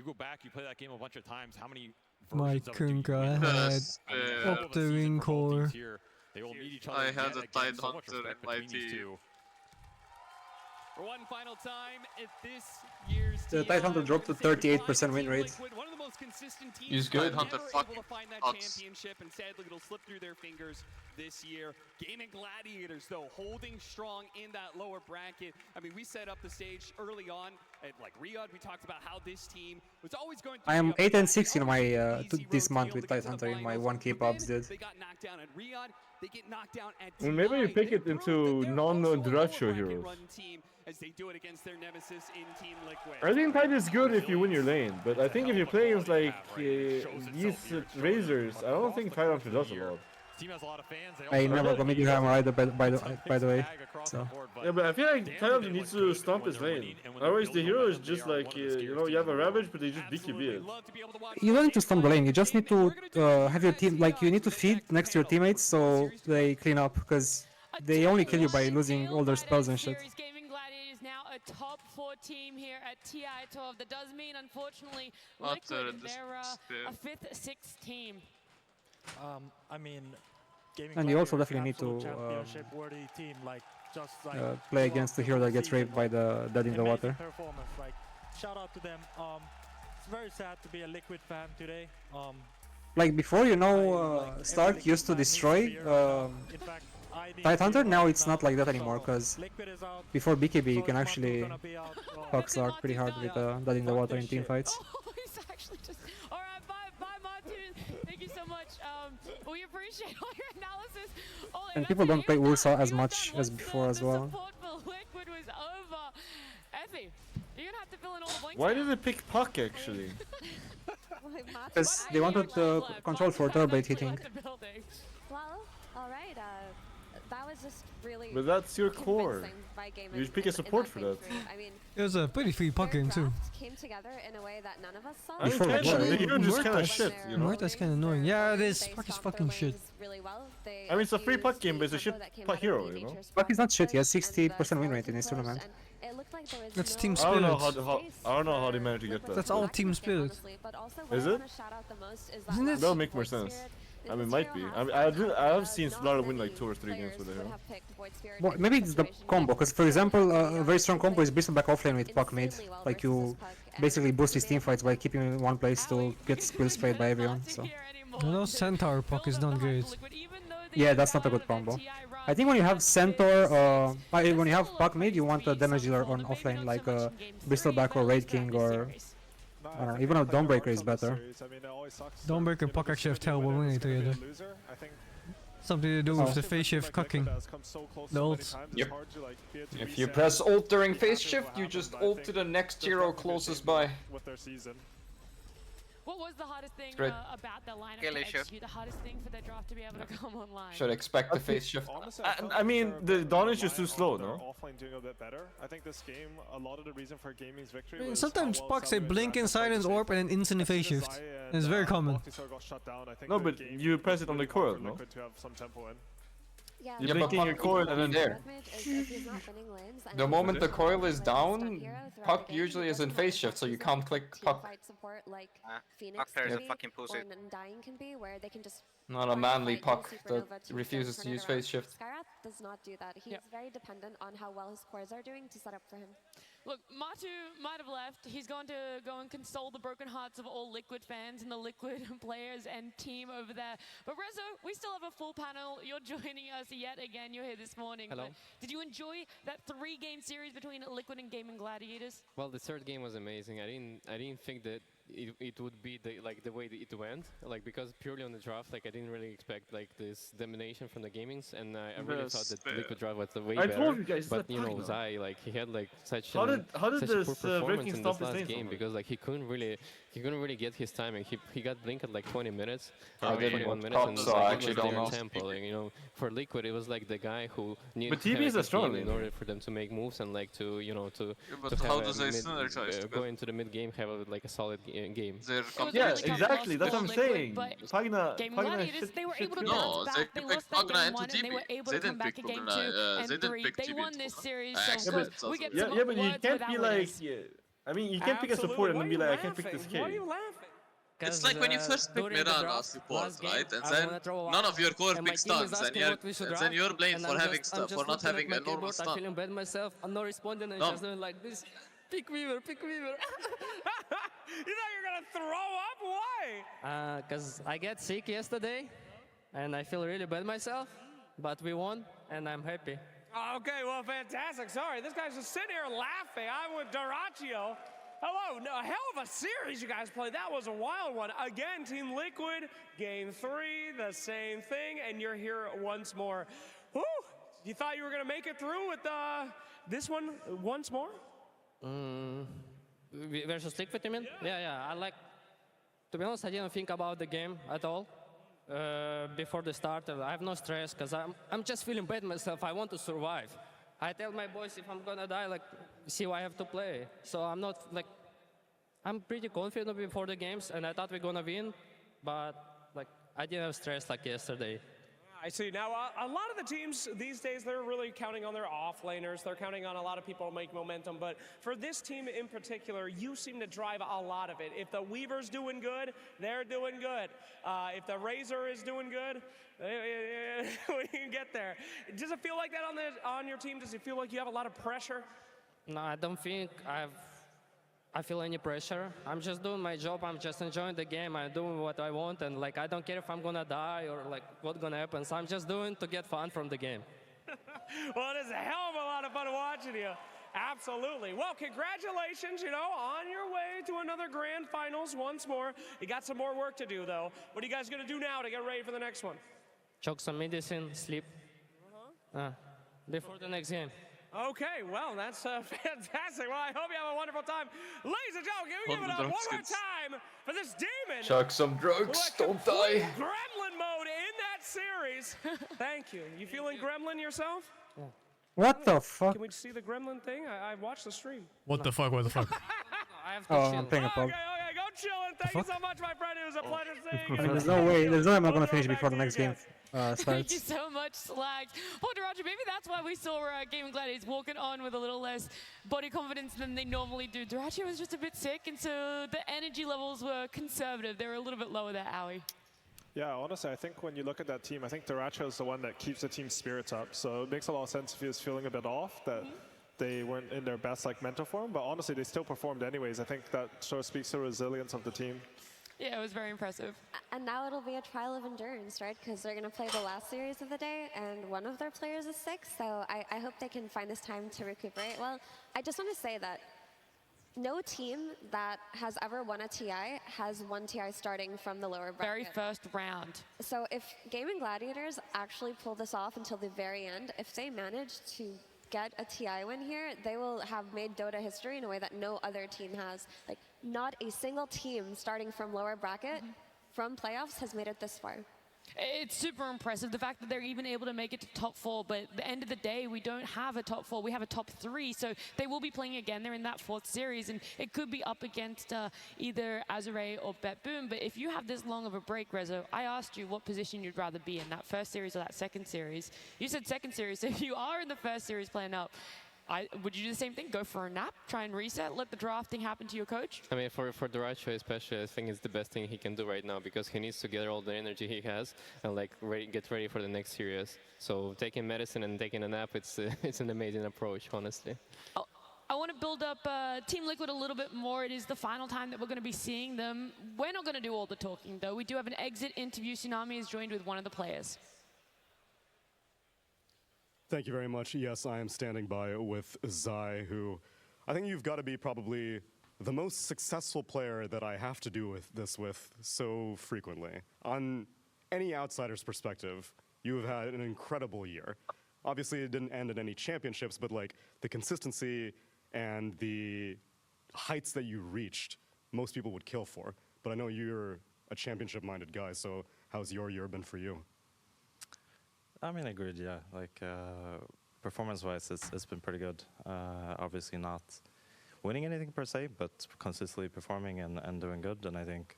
you go back, you play that game a bunch of times. How many Mike versions of it do you Kunka win? had up the wing core. They will meet each other. I had a tight so much hunter in respect my between these team. two. For one final time at this year's The tight hunter dropped to 38% win rate. One of the most consistent teams. He's good. Never Hunter able to find that fucks. championship, and sadly it'll slip through their fingers this year. Gaming Gladiators, though, holding strong in that lower bracket. I mean, we set up the stage early on at like Riyadh. We talked about how this team was always going to. I am be 8 and 6 in my easy this road month to with be able to Tight get to Hunter the in my finals. 1k But pubs, then dude. They got knocked down at Riyadh. They get knocked down at Well, maybe you T9. pick They it into proved that they're also a lower non-Drasho bracket heroes. run team as they do it against their nemesis in Team Liquid. I think Tide is good if you win your lane, but I think if you play against like these Razors, I don't think Tide Hunter does a lot. Team has a lot of fans. I never got Midi Hammer either, by the way. So. Yeah, but I feel like Tide Hunter needs to stomp his lane. Otherwise, the hero is just like, you know, you have a Ravage, but they just BKB it. You don't need to stomp the lane, you just need to have your team, like, you need to feed next to your teammates so they clean up, because they only kill you by losing all their spells and shit. Gaming Gladiators now a top 4 team here at TI12. That does mean, unfortunately, Liquid, they're a 5th, 6th team. I mean, Gaming And you also Gladiators, definitely need to championship-worthy team, like, just like play against the hero that gets raped by the dead in the water. Performance, like, shout out to them. It's very sad to be a Liquid fan today. Like before, you know, Stark used to destroy Tight Hunter. Now it's not like that anymore, because before BKB you can actually fuck Stark pretty hard with dead in the water in team fights. Oh, he's actually just... Alright, bye Martin. Thank you so much. We appreciate all your analysis. And people don't play Ursa as much as before as well. Liquid was over. Effie, you're gonna have to fill in all the blanks. Why did they pick Puck actually? Because they wanted control for turbate hitting. Well, alright, that was just really But that's your core. convincing by gaming You should pick a in support that for game that. three. I mean, It was a pretty free puck their game too. draft came together in a way that none of us saw. I mean, Before kinda, what? the hero just kinda Murta's- shit, you know? Murta's kinda annoying. Yeah, it is. Puck is fucking shit. Really well. I mean, it's a free puck game, but it's a shit puck hero, you know? Puck is not shit, he has 60% win rate in this tournament. That's team I don't know spirit. I don't know how they managed to get that. That's all team spirit. Is it? Isn't it? That'll make more sense. I mean, might be. I mean, I have seen Lara win like 2 or 3 games with the hero. Well, maybe it's the combo, because for example, a very strong combo is Bristleback offlane with Puck mid. Like you basically boost his teamfights by keeping him in one place to get skill sprayed by everyone. So. No, Centaur puck is not great. Yeah, that's not a good combo. I think when you have Centaur, when you have Puck mid, you want a damage dealer on offlane like Bristleback or Raid King or I don't know, even a Dawnbreaker is better. Dawnbreaker and puck actually have terrible win rate together. Something to do with the phase shift cooking. The ult. Yep. If you press ult during phase shift, you just ult to the next hero closest by. What was the hardest thing Great. About the lineup Kill to issue. execute? The hardest thing for the draft to be able to come online? Should expect the phase shift. I mean, the Dawn is just too slow, no? Offline doing a bit better. I think this game, a lot of the reason for gaming's victory I mean, was sometimes how well pucks say Salvi blink in interacted silence with orb and then instant phase shift. and, It's very common. Multistar got shut down. I think No, the but game you press it on the really hard coil, for no? Liquid to have some tempo in. Yeah, Yeah, You're but blinking your Puck coil and then there. The moment the coil is down, Puck usually is in phase shift, so you can't click Puck. Puck player is a fucking pussy. Can be where they can just Not a manly Puck that refuses to use phase shift. Skyrath does not do that. He's very dependent on how well his cores are doing to set up for him. Look, Matu might have left. He's going to go and console the broken hearts of all Liquid fans and the Liquid players and team over there. But Rezo, we still have a full panel. You're joining us yet again. You're here this morning. Hello. But did you enjoy that 3-game series between Liquid and Gaming Gladiators? Well, the third game was amazing. I didn't think that it would be the way that it went, like, because purely on the draft, like, I didn't really expect like this domination from the gamings, and I really thought that Liquid draft was the way I better. told you guys, but it's you a know, Puck Zai, like, he had like such How did such a poor this performance breaking in stop this his last name game from because like he couldn't really get his timing. He got blinked at like 20 minutes, I or didn't 21 watch minutes, Puck, and so like, I it actually was don't their know. tempo. Like, you know, for Liquid, it was like the guy who needed But to TB have is a the strong team in lane. order for them to make moves and like to, you know, to but to how have does a they mid, synergize go into the mid game, have like a solid game. Yeah, exactly. That's what I'm saying. Pagna Gaming Gladiators, they were able to No, bounce they back. They picked lost that Pagna game into 1 and they TB. were able They to come didn't back pick in game Pagna, 2 they and didn't 3. pick They TB won into this Pagna. series, I so actually of course, thought we so. get Yeah, some yeah, but you words can't with be our like. winners. I mean, you can't pick a support and then be like, I can't pick this Why are K. you laughing? It's like when you first pick Miran as support, right? And then none of your core pick stuns, and then you're blamed for having for not having a normal stun. I'm feeling bad myself. I'm not responding and just doing like this. Pick Weaver, pick Weaver. You thought you were gonna throw up? Why? Because I got sick yesterday, and I feel really bad myself. But we won, and I'm happy. Okay, well, fantastic. Sorry, this guy's just sitting here laughing. I'm with Doraccio. Hello, no, a hell of a series you guys played. That was a wild one. Again, Team Liquid, game 3, the same thing, and you're here once more. Whew, you thought you were gonna make it through with this one once more? Versus Liquid, you mean? Yeah. I like. To be honest, I didn't think about the game at all before the start. I have no stress because I'm just feeling bad myself. I want to survive. I tell my boys if I'm gonna die, like, see why I have to play. So I'm not like, I'm pretty confident before the games, and I thought we're gonna win, but like I didn't have stress like yesterday. I see. Now, a lot of the teams these days, they're really counting on their off-laners. They're counting on a lot of people to make momentum. But for this team in particular, you seem to drive a lot of it. If the Weaver's doing good, they're doing good. If the Razor is doing good, we can get there. Does it feel like that on your team? Does it feel like you have a lot of pressure? No, I don't think I feel any pressure. I'm just doing my job. I'm just enjoying the game. I'm doing what I want, and like I don't care if I'm gonna die or like what's gonna happen. So I'm just doing to get fun from the game. Well, it is a hell of a lot of fun watching you. Absolutely. Well, congratulations, on your way to another grand finals once more. You got some more work to do, though. What are you guys gonna do now to get ready for the next one? Choke some medicine, sleep. Before the next game. Okay, well, that's fantastic. Well, I hope you have a wonderful time. Ladies and gentlemen, can we give it up one more time for this demon? Chuck some drugs, don't die. Gremlin mode in that series. Thank you. You feeling gremlin yourself? Yeah. What the fuck? Can we see the gremlin thing? I watched the stream. What the fuck? What the fuck? I have to chill. I'm playing a pub. Okay, go chilling. Thank you so much, my friend. It was a pleasure seeing you. I mean, there's no way I'm not gonna finish before the next game Thank starts. you so much, Slags. Well, Derachi, maybe that's why we saw Gaming Gladiators walking on with a little less body confidence than they normally do. Derachi was just a bit sick, and so the energy levels were conservative. They were a little bit lower there, Owie. Yeah, honestly, I think when you look at that team, I think Deracho is the one that keeps the team's spirits up. So it makes a lot of sense if he was feeling a bit off, that they weren't in their best mental form. But honestly, they still performed anyways. I think that sort of speaks to the resilience of the team. Yeah, it was very impressive. And now it'll be a trial of endurance, right? Because they're going to play the last series of the day, and one of their players is sick. So I hope they can find this time to recuperate. Well, I just want to say that no team that has ever won a TI has won TI starting from the lower bracket. Very first round. So if Gaming Gladiators actually pull this off until the very end, if they manage to get a TI win here, they will have made Dota history in a way that no other team has. Like, not a single team starting from lower bracket from playoffs has made it this far. It's super impressive, the fact that they're even able to make it to top 4, but at the end of the day, we don't have a top 4, we have a top 3, so they will be playing again. They're in that 4th series, and it could be up against either Azure or BetBoom, but if you have this long of a break, Rezo, I asked you what position you'd rather be in, that 1st series or that 2nd series. You said 2nd series, so if you are in the 1st series playing up, would you do the same thing? Go for a nap, try and reset, let the drafting happen to your coach? I mean, for Deracho especially, I think it's the best thing he can do right now because he needs to gather all the energy he has and get ready for the next series. So taking medicine and taking a nap, it's an amazing approach, honestly. I want to build up Team Liquid a little bit more. It is the final time that we're going to be seeing them. We're not going to do all the talking, though. We do have an exit interview. Tsunami is joined with one of the players. Thank you very much. Yes, I am standing by with Zai, who I think you've got to be probably the most successful player that I have to do this with so frequently. On any outsider's perspective, you have had an incredible year. Obviously, it didn't end at any championships, but the consistency and the heights that you reached, most people would kill for. But I know you're a championship-minded guy, so how's your year been for you? I mean, agreed, yeah. Performance-wise, it's been pretty good. Obviously not winning anything per se, but consistently performing and doing good. And I think,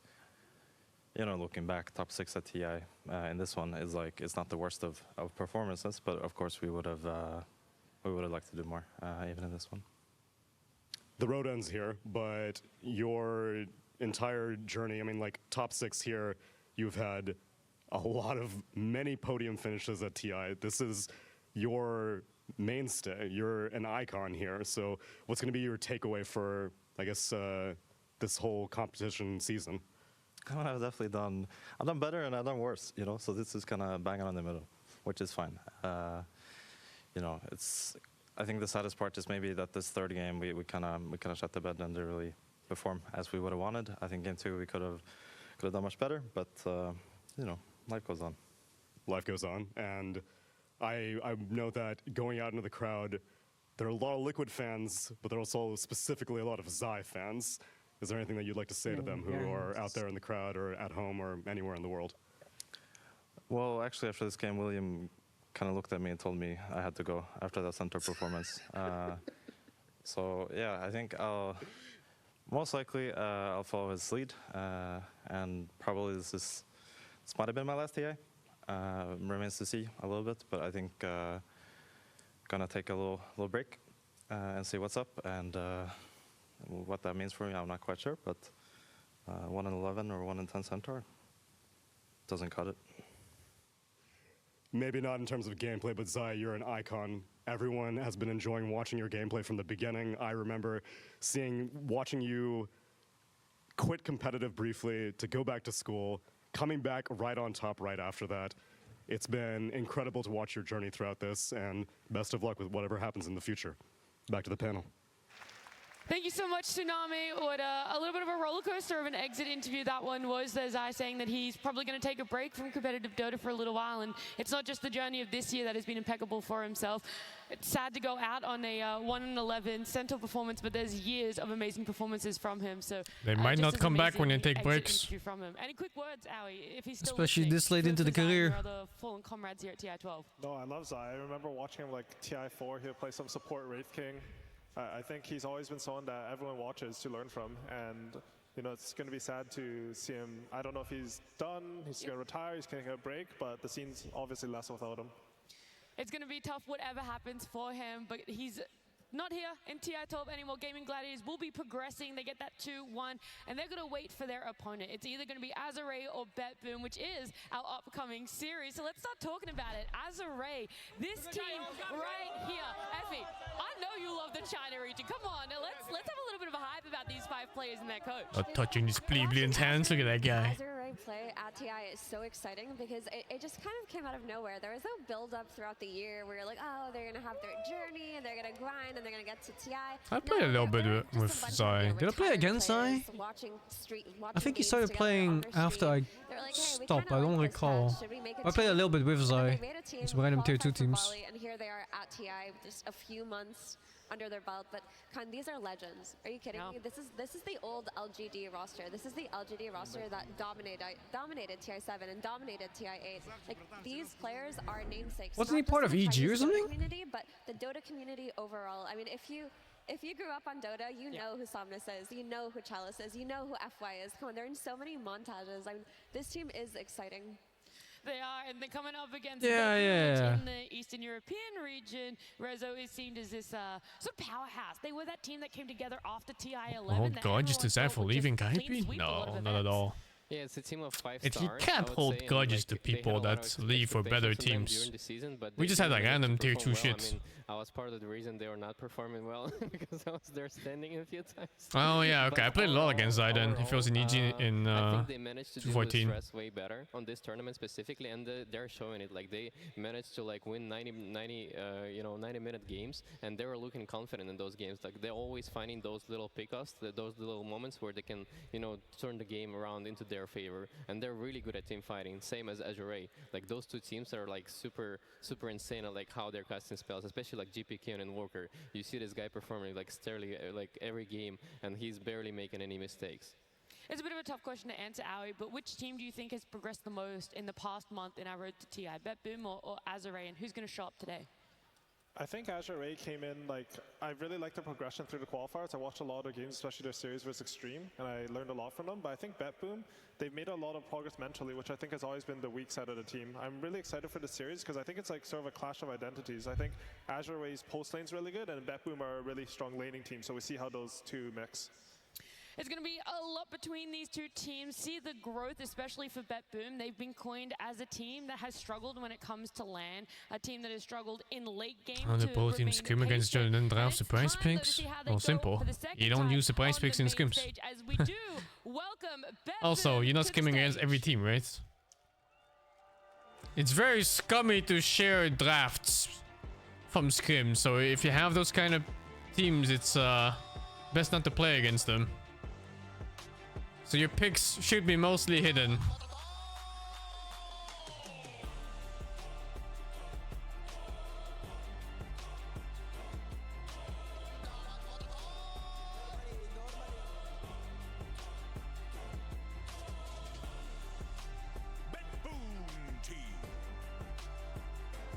looking back, top 6 at TI in this one is it's not the worst of performances, but of course we would have liked to do more, even in this one. the road ends here, but your entire journey, I mean, like top 6 here, you've had a lot of many podium finishes at TI. This is your mainstay. You're an icon here. So what's going to be your takeaway for, I guess, this whole competition season? I've definitely done better and I've done worse, you know, so this is kind of banging on the middle, which is fine. You know, I think the saddest part is maybe that this third game we kind of shut the bed and didn't really perform as we would have wanted. I think game 2 we could have done much better, but you know, life goes on. Life goes on, and I know that going out into the crowd, there are a lot of Liquid fans, but there are also specifically a lot of Zai fans. Is there anything that you'd like to say to them who are out there in the crowd or at home or anywhere in the world? Well, actually, after this game, William kind of looked at me and told me I had to go after that center performance. So yeah, I think most likely I'll follow his lead, and probably this might have been my last TI. Remains to see a little bit, but I think gonna take a little break and see what's up, and what that means for me, I'm not quite sure, but 1 in 11 or 1 in 10 centaur doesn't cut it. Maybe not in terms of gameplay, but Zai, you're an icon. Everyone has been enjoying watching your gameplay from the beginning. I remember watching you quit competitive briefly to go back to school, coming back right on top right after that. It's been incredible to watch your journey throughout this, and best of luck with whatever happens in the future. Back to the panel. Thank you so much, Tsunami. What a little bit of a roller coaster of an exit interview that one was. There's Zai saying that he's probably going to take a break from competitive Dota for a little while, and it's not just the journey of this year that has been impeccable for himself. It's sad to go out on a 1 in 11 centaur performance, but there's years of amazing performances from him. So they might not come back when they take breaks. From him. Any quick words, Aoi, if he's still especially this late into the career. Other fallen comrades here at TI12. No, I love Zai. I remember watching him like TI4. He'll play some support Wraith King. I think he's always been someone that everyone watches to learn from, and you know, it's going to be sad to see him. I don't know if he's done, he's going to retire, he's going to take a break, but the scene's obviously less without him. It's going to be tough whatever happens for him, but he's not here in TI12 anymore. Gaming Gladiators will be progressing. They get that 2-1, and they're going to wait for their opponent. It's either going to be Azure or BetBoom, which is our upcoming series. So let's start talking about it. Azure, this team right here. Effie, I know you love the China region. Come on, now let's have a little bit of a hype about these 5 players and their coach. Touching this plebeian's hands. Look at that guy. Azure play at TI is so exciting because it just kind of came out of nowhere. There was no build-up throughout the year where you're like, oh, they're going to have their journey, and they're going to grind, and they're going to get to TI. I played a little bit with Zai. Did I play against Zai? I think he started playing after I stopped. I don't recall. I played a little bit with Zai. It's random tier 2 teams. And here they are at TI, just a few months under their belt, but these are legends. Are you kidding me? This is the old LGD roster. This is the LGD roster that dominated TI7 and dominated TI8. Like, these players are namesakes. Wasn't he part of EG or something? Community, but the Dota community overall. I mean, if you grew up on Dota, you know who Somnus is, you know who Chalice is, you know who FY is. Come on, they're in so many montages. I mean, this team is exciting. They are, and they're coming up against in the Eastern European region. Rezo is seen as this sort of powerhouse. They were that team that came together after TI11. Oh god, just is that for leaving Kaipi? No, not at all. Yeah, it's a team of 5 You stars. can't hold grudges to people that leave for better teams. We just had like random tier 2 shit. I mean, I was part of the reason they were not performing well because I was there standing a few times. Oh yeah, okay. I played a lot against Zai then. If it was in EG in I think they managed to 2014. do the stress way better on this tournament specifically, and they're showing it. Like, they managed to like win 90-minute games, and they were looking confident in those games. Like, they're always finding those little pickoffs, those little moments where they can, turn the game around into their favor, and they're really good at team fighting. Same as Azure. Like, those two teams are like super insane at like how they're casting spells, especially like GP Kion and Walker. You see this guy performing like sterling like every game, and he's barely making any mistakes. It's a bit of a tough question to answer, Aoi, but which team do you think has progressed the most in the past month in our road to TI? BetBoom or Azure, and who's going to show up today? I think Azure Ray came in, like, I really liked the progression through the qualifiers. I watched a lot of their games, especially their series versus Extreme, and I learned a lot from them. But I think BetBoom, they've made a lot of progress mentally, which I think has always been the weak side of the team. I'm really excited for the series because I think it's like sort of a clash of identities. I think Azure Ray's post lane's really good, and BetBoom are a really strong laning team, so we see how those two mix. It's going to be a lot between these two teams. See the growth, especially for BetBoom. They've been coined as a team that has struggled when it comes to LAN, a team that has struggled in late game. And the both teams scrim against each other and then draft the prize picks. Well, simple. You don't use the prize picks in scrims. Also, you're not scrimming against every team, right? It's very scummy to share drafts from scrim, so if you have those kind of teams, it's best not to play against them. So your picks should be mostly hidden.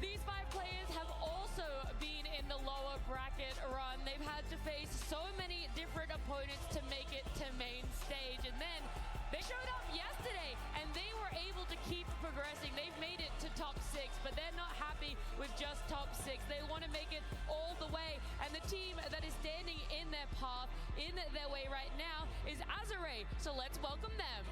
These 5 players have also been in the lower bracket run. They've had to face so many different opponents to make it to main stage, and then they showed up yesterday and they were able to keep progressing. They've made it to top 6, but they're not happy with just top 6. They want to make it all the way, and the team that is standing in their path, in their way right now, is Azure. So let's welcome them.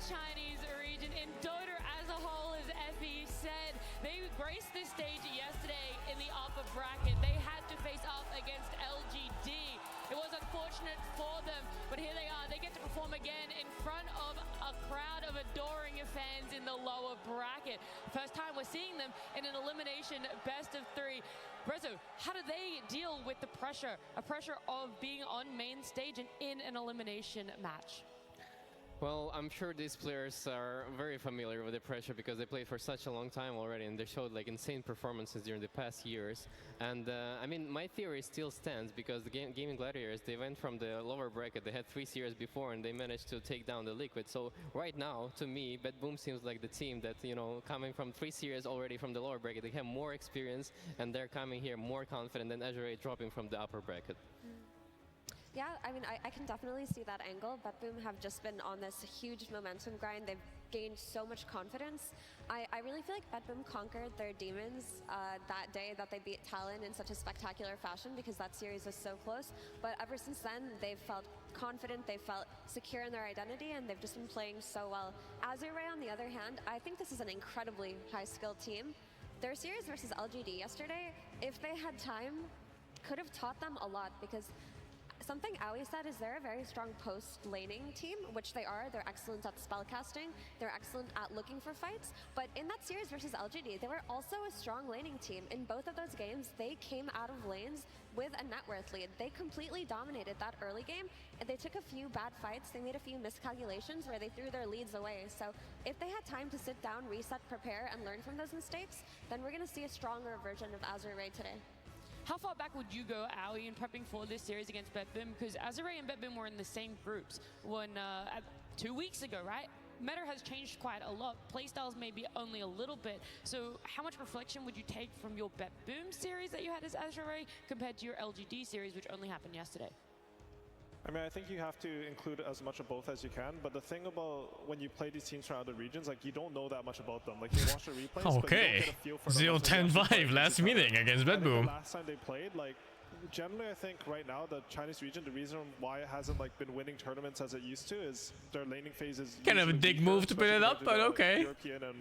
Chinese region. In Dota as a whole, as Effie said, they graced this stage yesterday in the upper bracket. They had to face up against LGD. It was unfortunate for them, but here they are. They get to perform again in front of a crowd of adoring fans in the lower bracket. First time we're seeing them in an elimination best of 3. Rezo, how do they deal with the pressure, a pressure of being on main stage and in an elimination match? Well, I'm sure these players are very familiar with the pressure because they played for such a long time already, and they showed like insane performances during the past years. And I mean, my theory still stands because the Gaming Gladiators, they went from the lower bracket. They had 3 series before, and they managed to take down the Liquid. So right now, to me, BetBoom seems like the team that, you know, coming from 3 series already from the lower bracket, they have more experience, and they're coming here more confident than Azure dropping from the upper bracket. Yeah, I mean, I can definitely see that angle. BetBoom have just been on this huge momentum grind. They've gained so much confidence. I really feel like BetBoom conquered their demons that day that they beat Talon in such a spectacular fashion because that series was so close. But ever since then, they've felt confident, they've felt secure in their identity, and they've just been playing so well. Azure, on the other hand, I think this is an incredibly high-skilled team. Their series versus LGD yesterday, if they had time, could have taught them a lot because something Aoi said is they're a very strong post-laning team, which they are. They're excellent at spellcasting. They're excellent at looking for fights. But in that series versus LGD, they were also a strong laning team. In both of those games, they came out of lanes with a net worth lead. They completely dominated that early game, and they took a few bad fights. They made a few miscalculations where they threw their leads away. So if they had time to sit down, reset, prepare, and learn from those mistakes, then we're going to see a stronger version of Azure Ray today. How far back would you go, Aoi, in prepping for this series against BetBoom? Because Azure and BetBoom were in the same groups when 2 weeks ago, right? Meta has changed quite a lot. Playstyles maybe only a little bit. So how much reflection would you take from your BetBoom series that you had as Azure compared to your LGD series, which only happened yesterday? I mean, I think you have to include as much of both as you can, but the thing about when you play these teams from other regions, like, you don't know that much about them. Like, you watch the replays, okay. but you don't get a feel for 0-10-5 last meeting against BetBoom. The last time they played, like, generally I think right now the Chinese region, the reason why it hasn't like been winning tournaments as it used to is their laning phase is kind of a dick move to put it up, but okay. European and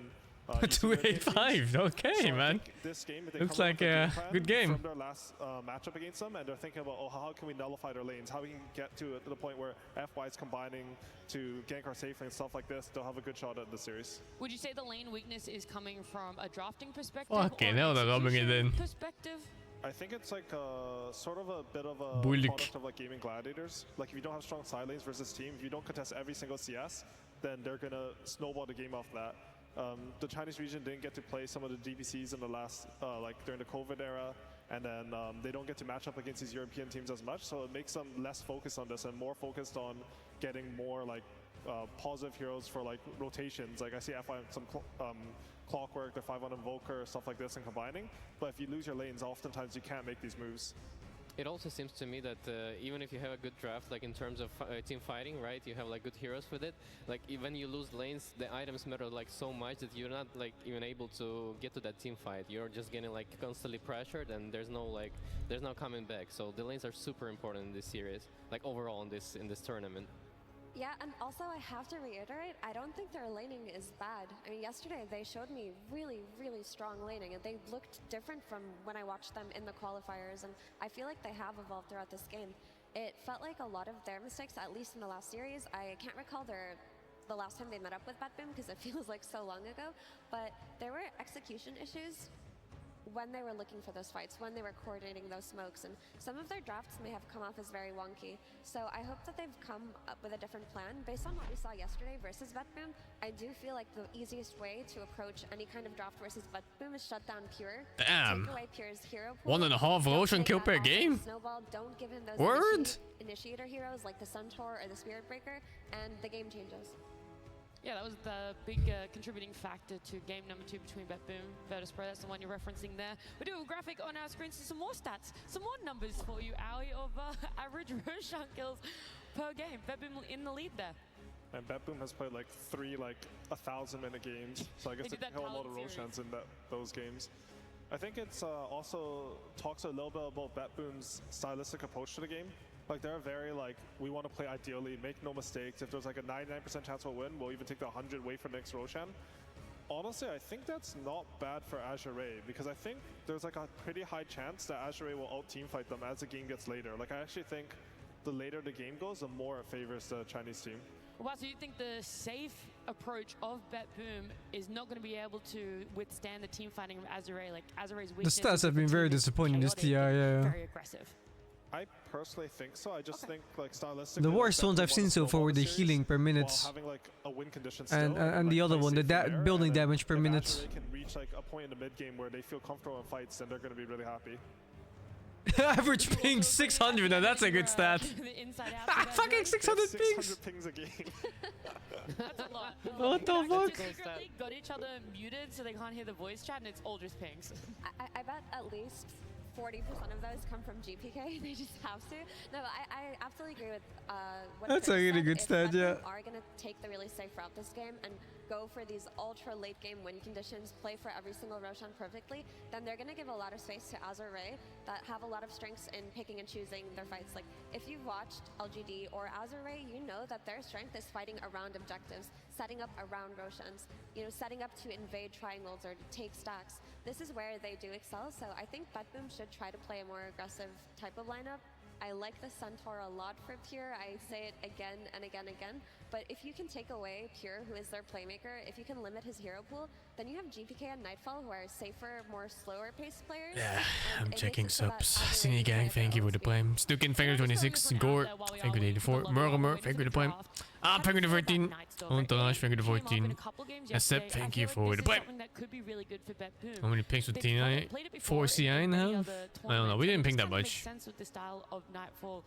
285. Okay, man. This game, looks like a good game. From their last matchup against them, and they're thinking about, oh, how can we nullify their lanes? How we can get to the point where FY is combining to gank our safe lane, stuff like this. They'll have a good shot at the series. Would you say the lane weakness is coming from a drafting perspective? Okay, now they're rubbing it in. Perspective? I think it's like sort of a bit of a Bullock. product of like gaming gladiators. Like if you don't have strong side lanes versus team, if you don't contest every single CS, then they're gonna snowball the game off that. The Chinese region didn't get to play some of the DPCs in the last, like during the COVID era, and then they don't get to match up against these European teams as much, so it makes them less focused on this and more focused on getting more like positive heroes for like rotations. Like I see FI some Clockwork, the 5 on Invoker, stuff like this and combining, but if you lose your lanes, oftentimes you can't make these moves. It also seems to me that even if you have a good draft, like in terms of team fighting, right, you have like good heroes with it, like when you lose lanes, the items matter like so much that you're not like even able to get to that team fight. You're just getting like constantly pressured and there's no coming back. So the lanes are super important in this series, like overall in this tournament. Yeah, and also I have to reiterate, I don't think their laning is bad. I mean, yesterday they showed me really, really strong laning, and they looked different from when I watched them in the qualifiers, and I feel like they have evolved throughout this game. It felt like a lot of their mistakes, at least in the last series. I can't recall the last time they met up with Batboom because it feels like so long ago, but there were execution issues when they were looking for those fights, when they were coordinating those smokes, and some of their drafts may have come off as very wonky. So I hope that they've come up with a different plan. Based on what we saw yesterday versus Vetboom, I do feel like the easiest way to approach any kind of draft versus Vetboom is shut down Pure. Damn. Take away Pure's hero pool. 1.5 Roshan kill per game? Snowball, don't give him those Word? initiator heroes like the Centaur or the Spirit Breaker, and the game changes. Yeah, that was the big contributing factor to game number 2 between Batboom and Virtus Pro. That's the one you're referencing there. We do a graphic on our screen, so some more stats, some more numbers for you, Aoi, of average Roshan kills per game. Batboom in the lead there. And Batboom has played like 3 1,000-minute games, so I guess they kill a lot of Roshans in those games. I think it's also talks a little bit about Batboom's stylistic approach to the game. Like they're very like, we want to play ideally, make no mistakes. If there's like a 99% chance we'll win, we'll even take the 100 away for the next Roshan. Honestly, I think that's not bad for Azure Ray, because I think there's like a pretty high chance that Azure Ray will out-teamfight them as the game gets later. Like I actually think the later the game goes, the more it favors the Chinese team. Wow, so you think the safe approach of Batboom is not going to be able to withstand the team fighting of Azure Ray? Like Azure Ray's weakness. The stats have been very disappointing this TI, yeah. Very aggressive. I personally think so. I just think like stylistically, the worst ones I've seen so far were the healing per minute, having, like, a win condition and the other one, the building damage per minute. If they can reach like a point in the mid game where they feel comfortable in fights, then they're going to be really happy. Average ping 600, now that's a good stat. Fucking 600 pings! 600 pings a game. That's a lot. What the fuck? Secretly got each other muted so they can't hear the voice chat, and it's all just pings. I bet at least 40% of those come from GPK. They just have to. No, I absolutely agree with what That's a really good stat, yeah. Are going to take the really safe route this game and go for these ultra late game win conditions, play for every single Roshan perfectly, then they're going to give a lot of space to Azure Ray that have a lot of strengths in picking and choosing their fights. Like if you've watched LGD or Azure Ray, you know that their strength is fighting around objectives, setting up around Roshans, you know, setting up to invade triangles or to take stacks. This is where they do excel, so I think Batboom should try to play a more aggressive type of lineup. I like the Centaur a lot for Pure. I say it again and again and again. But if you can take away Pure, who is their playmaker, if you can limit his hero pool, then you have GPK and Nightfall, who are safer, more slower paced players. Yeah, I'm checking subs. Sini Gang, thank you for the prime. Stukin, thank you 26. Gore, thank you 84. Murmur, thank you the prime. Thank you the 14. Entourage, thank you the 14. Accept, thank you for the prime. How many pings with T9? 4 CI now? I don't know, we didn't ping that much. Nightfall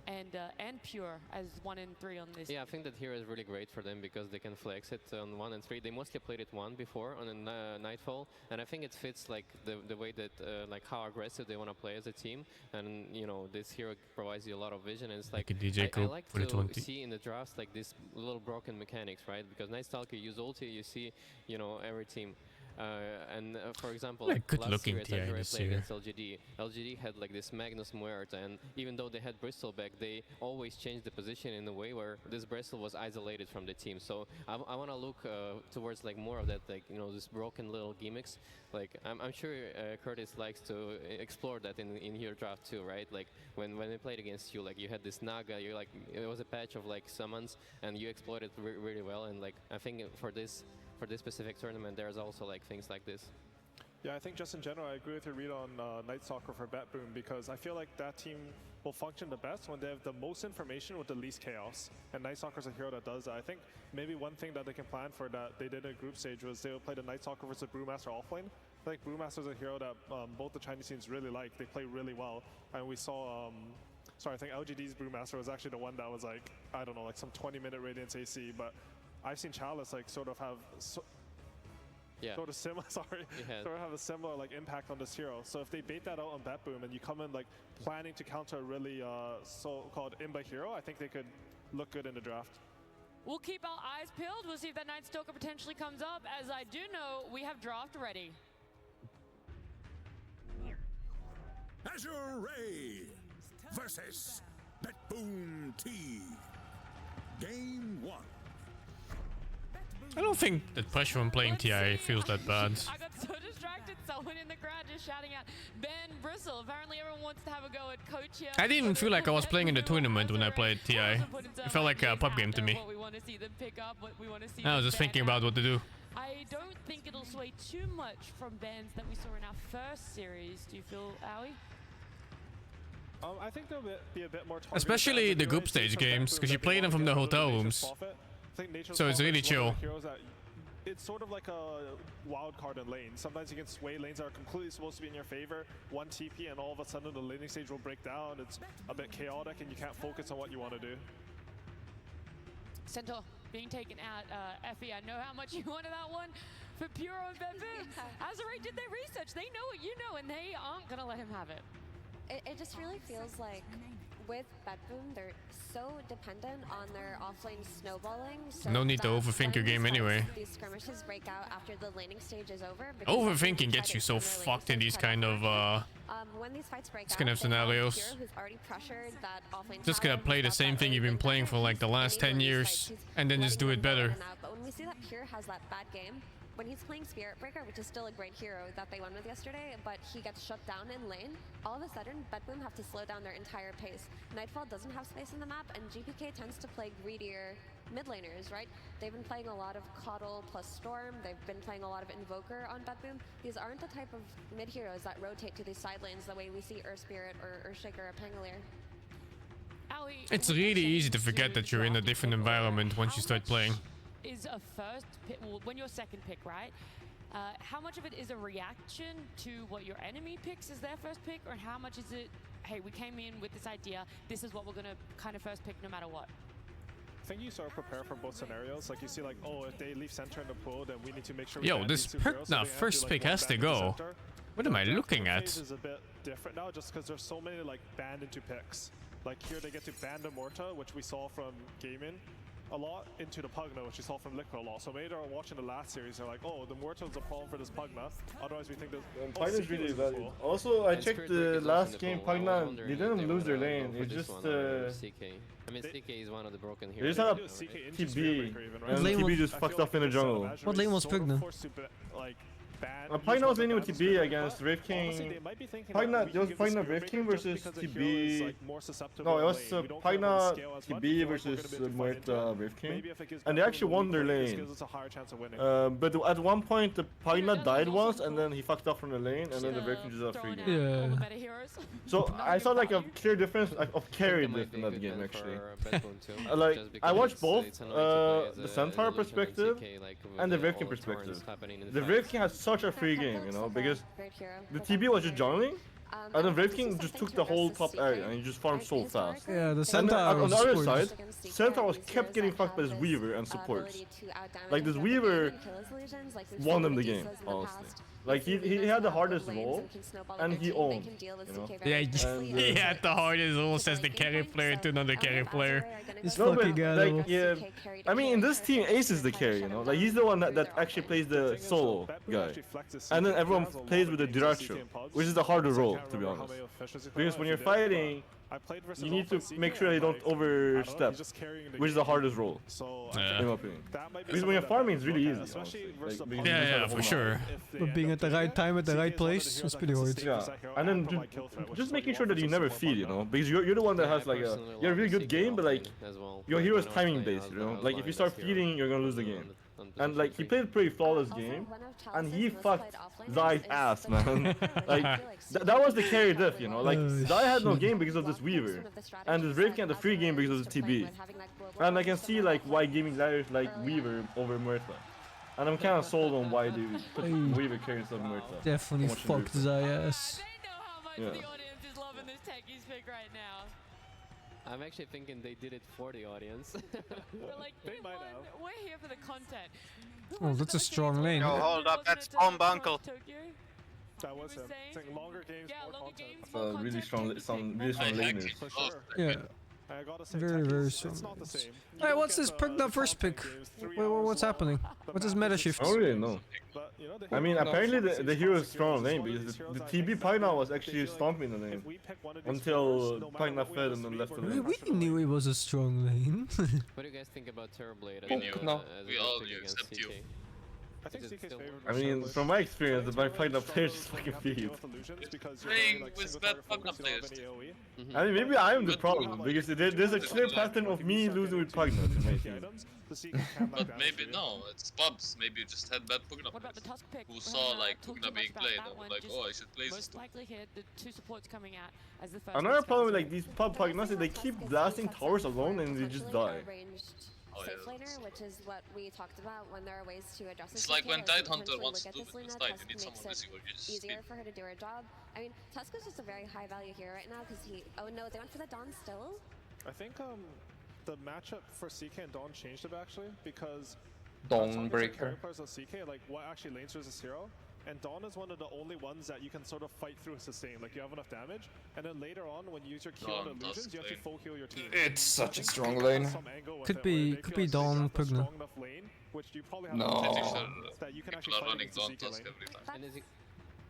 and Pure as 1 and 3 on this. Yeah, I think that here is really great for them because they can flex it on 1 and 3. They mostly played it 1 before on a Nightfall, and I think it fits like the way that like how aggressive they want to play as a team. And you know, this hero provides you a lot of vision, and it's like I like to see in the drafts like this little broken mechanics, right? Because Night Stalker use ulti, you see, you know, every team For example, Like, like good last looking series I TI played this year. against LGD had like this Magnus Muerta, and even though they had Bristol back, they always changed the position in a way where this Bristol was isolated from the team. So I want to look towards like more of that, like, you know, this broken little gimmicks. Like I'm sure Curtis likes to explore that in your draft too, right? Like when they played against you, like you had this Naga, you're like, it was a patch of like summons, and you exploited really well. And like I think for this specific tournament, there's also like things like this. Yeah, I think just in general, I agree with your read on Night Soccer for BetBoom, because I feel like that team will function the best when they have the most information with the least chaos. And Night Soccer is a hero that does that. I think maybe one thing that they can plan for that they did in group stage was they would play the Night Soccer versus Brewmaster offlane. I think Brewmaster is a hero that both the Chinese teams really like. They play really well. And we saw, sorry, I think LGD's Brewmaster was actually the one that was like, I don't know, like some 20-minute Radiance AC. But I've seen Chalice like sort of have sort of similar, sort of have a similar like impact on this hero. So if they bait that out on BetBoom and you come in like planning to counter a really so-called Imba hero, I think they could look good in the draft. We'll keep our eyes peeled. We'll see if that Night Stalker potentially comes up. As I do know, we have draft ready. Azure Ray versus BetBoom T. Game 1. I don't think that pressure on playing TI feels that bad. I got so distracted. Someone in the crowd just shouting out, Ben Bristle. Apparently everyone wants to have a go at coach here. I didn't feel like I was playing in the tournament when I played TI. It felt like a pub game to me. What we want to see them pick up, what we want to see I was just thinking about what to do. I don't think it'll sway too much from bans that we saw in our first series. Do you feel, Owie? I think there'll be a bit more targeted Especially the group stage games, because you play them from the hotel rooms. So it's really chill. It's sort of like a wild card in lane. Sometimes you can sway lanes that are completely supposed to be in your favor, one TP, and all of a sudden the laning stage will break down. It's a bit chaotic and you can't focus on what you want to do. Centaur being taken out. Effie, I know how much you wanted that one for Puro and BetBoom. Azure did their research. They know what you know, and they aren't going to let him have it. It just really feels like with BetBoom, they're so dependent on their offlane snowballing. So No need to overthink your game anyway. These skirmishes break out after the laning stage is over. Overthinking gets you so fucked in these kind of when these fights break kind of scenarios. Just gonna play the same thing you've been playing for like the last 10 years and then just do it better. But when we see that Pure has that bad game, when he's playing Spirit Breaker, which is still a great hero that they won with yesterday, but he gets shut down in lane, all of a sudden, BetBoom have to slow down their entire pace. Nightfall doesn't have space in the map, and GPK tends to play greedier mid laners, right? They've been playing a lot of Coddle plus Storm, they've been playing a lot of Invoker on BetBoom. These aren't the type of mid heroes that rotate to these side lanes the way we see Earth Spirit or Earthshaker or Pangolier. It's really easy to forget that you're in a different environment once you start playing. Is a first pick, well, when you're second pick, right? How much of it is a reaction to what your enemy picks as their first pick, or how much is it, hey, we came in with this idea, this is what we're gonna kind of first pick no matter what? I think you sort of prepare for both scenarios. Like you see, like, oh, if they leave center in the pool, then we need to make sure. Yo, this first pick has to go. What am I looking at? Is a bit different now, just because there's so many like banned into picks. Like here, they get to ban the Morta, which we saw from Gaming a lot, into the Pugna, which we saw from Liquid a lot. So maybe they're watching the last series, they're like, oh, the Morta's a problem for this Pugna. Otherwise, we think that Pugna's really valued. Also, I checked the last game, Pugna, they didn't lose their lane. It's just I mean, CK is one of the broken heroes. They just had a TB, and TB just fucked up in the jungle. What lane was Pugna? Pugna was laning with TB against Brave King. Pugna, it was Pugna Brave King versus TB. No, it was Pugna TB versus Muerta Brave King. And they actually won their lane. But at one point, the Pugna died once, and then he fucked up from the lane, and then the Brave King just got free game. Yeah. So I saw like a clear difference of carry in that game actually. Like I watched both the Centaur perspective and the Brave King perspective. The Brave King has such a free game, you know, because the TB was just jungling, And then Brave King just took the whole top area and he just farmed so fast. Yeah, the And Centaur on was the other spoiled. side, Centaur was kept getting fucked by his Weaver and supports. Like this Weaver won him the game, honestly. Like he had the hardest role, and he owned, you know. Yeah, And, he had the hardest role, says the carry player to another carry player. It's no, fucking but, like, yeah, I mean, in this team, Ace is the carry, you know. Like he's the one that actually plays the solo guy, and then everyone plays with the Diracho, which is the harder role, to be honest. Because when you're fighting, you need to make sure they don't overstep, which is the hardest role, in my opinion. Because when you're farming, it's really easy. Like, Yeah, for sure. But being at the right time at the right place, it's pretty hard. Yeah, and then just making sure that you never feed, you know, because you're the one that has like you have a really good game, but like your hero is timing based, you know. Like if you start feeding, you're gonna lose the game. And like he played a pretty flawless game, and he fucked Zai's ass, man. Like that was the carry diff, you know. Like Zai had no game because of this Weaver, and this Brave King had the free game because of the TB. And I can see like why gaming players like Weaver over Muerta. And I'm kind of sold on why they put Weaver carry instead of Muerta. Definitely fucked Zai ass. Yeah. I'm actually thinking they did it for the audience. They might have. We're here for the content. Oh, that's a strong lane. Yo, hold up, that's Bomb Uncle. That was him. Saying longer games, more content. Some really strong laners. For sure. Yeah. I gotta say, Very strong. it's not the same. Hey, what's this Pugna first pick? What's happening? What's this meta shift? I don't really know. I mean, apparently the hero is strong lane because the TB Pagna was actually stomping the lane until Pagna fed and then left the lane. We knew he was a strong lane. What do you guys think about Terrorblade? We knew. We all knew except you. I think CK's favorite. I mean, from my experience, the Pagna players just fucking feed. Playing with bad Pagna players. I mean, maybe I am the problem because there's a clear pattern of me losing with Pagna to my team. But maybe no, it's Bubs. Maybe you just had bad Pugna players who saw like Pugna being played and were like, oh, I should play this too. Another problem with like these pub Pagnas is they keep blasting towers alone and they just die. Safe laner, which is what we talked about when there are ways to address It's like when Tidehunter wants to do it with Tide, you need someone busy or you just easier for her to do her job. I mean, Tuska's just a very high value hero right now because he. Oh no, they went for the Dawn still. I think the matchup for CK and Dawn changed a bit actually because Dawnbreaker. players on CK like what actually lanes versus hero. And Dawn is one of the only ones that you can sort of fight through sustain, like you have enough damage, and then later on when you use your Q on illusions, you actually full heal your team. It's such a strong lane. Could be Dawn Pugna. No. That you can people are running Dawn Tusk every time.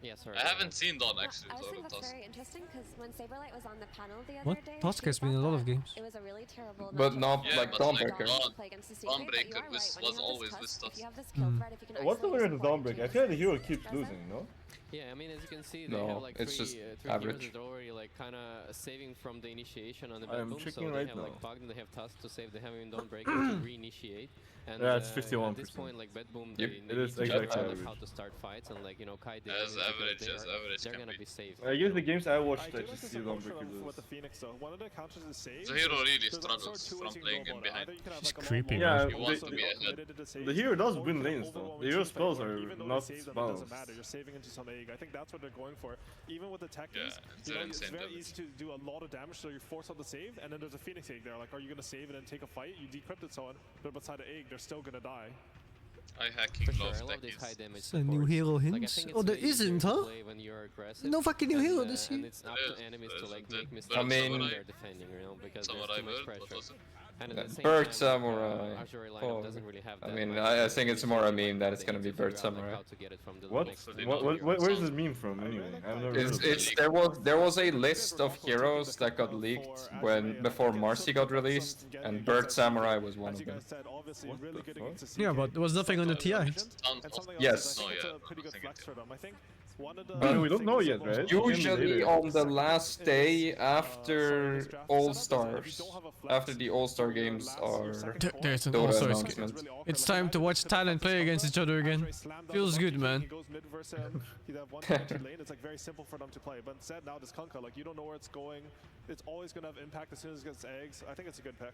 Yeah, sorry. I haven't seen Dawn actually. I was saying that's very interesting because when Saberlight was on the panel the other What? day, Tusk has been in a lot of games. it was a really terrible. But matchup. not Yeah, like but like Dawnbreaker. Dawnbreaker was always this stuff. What's the weird with Dawnbreaker? I feel like the hero keeps losing, no? Yeah, I mean, as you can see, they No, have like it's three just heroes average. that are already like kind of saving from the initiation on the I am boom. So checking they right have now. like Bogdan, they have Tusk to save, they have even Dawnbreaker to reinitiate. And Yeah, it's at 51%. this point, like Bedboom, Yep. they It need is to exactly learn average. how to start fights, and like, you know, Kai did As average, they're can gonna be. be safe. I guess the games I watched, I do just like see this approach Dawnbreaker with lose. the Phoenix though. One of the counters is saved. The hero really There's sort of struggles two ways from you can playing go in about it. behind. Either you can have She's like a creepy, long man. ball Yeah, You want that to be you're ahead. committed to save, The hero does or win you lanes hold though. them The and hero choose spells playboard. are Even though not you save them, it balanced. doesn't matter. You're saving into some egg. I think that's what they're going for. Even with the tech Yeah, is, it's you know, very it's insane very damage. easy to do a lot of damage, so you force out the save, and then there's a Phoenix egg there. Like, are you gonna save and then take a fight? You decrypt it, so on. But beside the egg, they're still gonna die. I hacking For sure, love I love these high techies. damage It's a new supports. hero Like, I hints. think Oh, it's there really easier isn't, to huh? play when you're aggressive, No fucking new and, hero this and year. it's up to enemies to like make mistakes I mean- when they're defending, you know, because there's Samurai too much Bird, what pressure. was it? And at Yeah, the same Bird time, Samurai. Azure lineup Oh, doesn't really have I that mean, much I think it's more a meme that it's they gonna need be to figure Bird out, like, Samurai. how to get it from the What? next Where's this meme from anyway? I've never heard of It's it. there was a list of heroes that got leaked before Marcy got released, and Bird Samurai was one As of you them. guys said, obviously really good against the CK. Yeah, but there was nothing on the TI. And something else Yes. is, I think Oh, it's yeah, a pretty good nothing flex yet. for them. I think one of the But we don't know things yet, about right? Dota Usually later. on the last day after All Stars, after the All Star games are There's an Dota all-stars announcement. game. It's time to watch talent play against each other again. Feels good, man. He goes mid versus him. You have 1-2 lane. It's like very simple for them to play. But instead now this Kunkka, like you don't know where it's going. It's always gonna have impact as soon as it gets eggs. I think it's a good pick.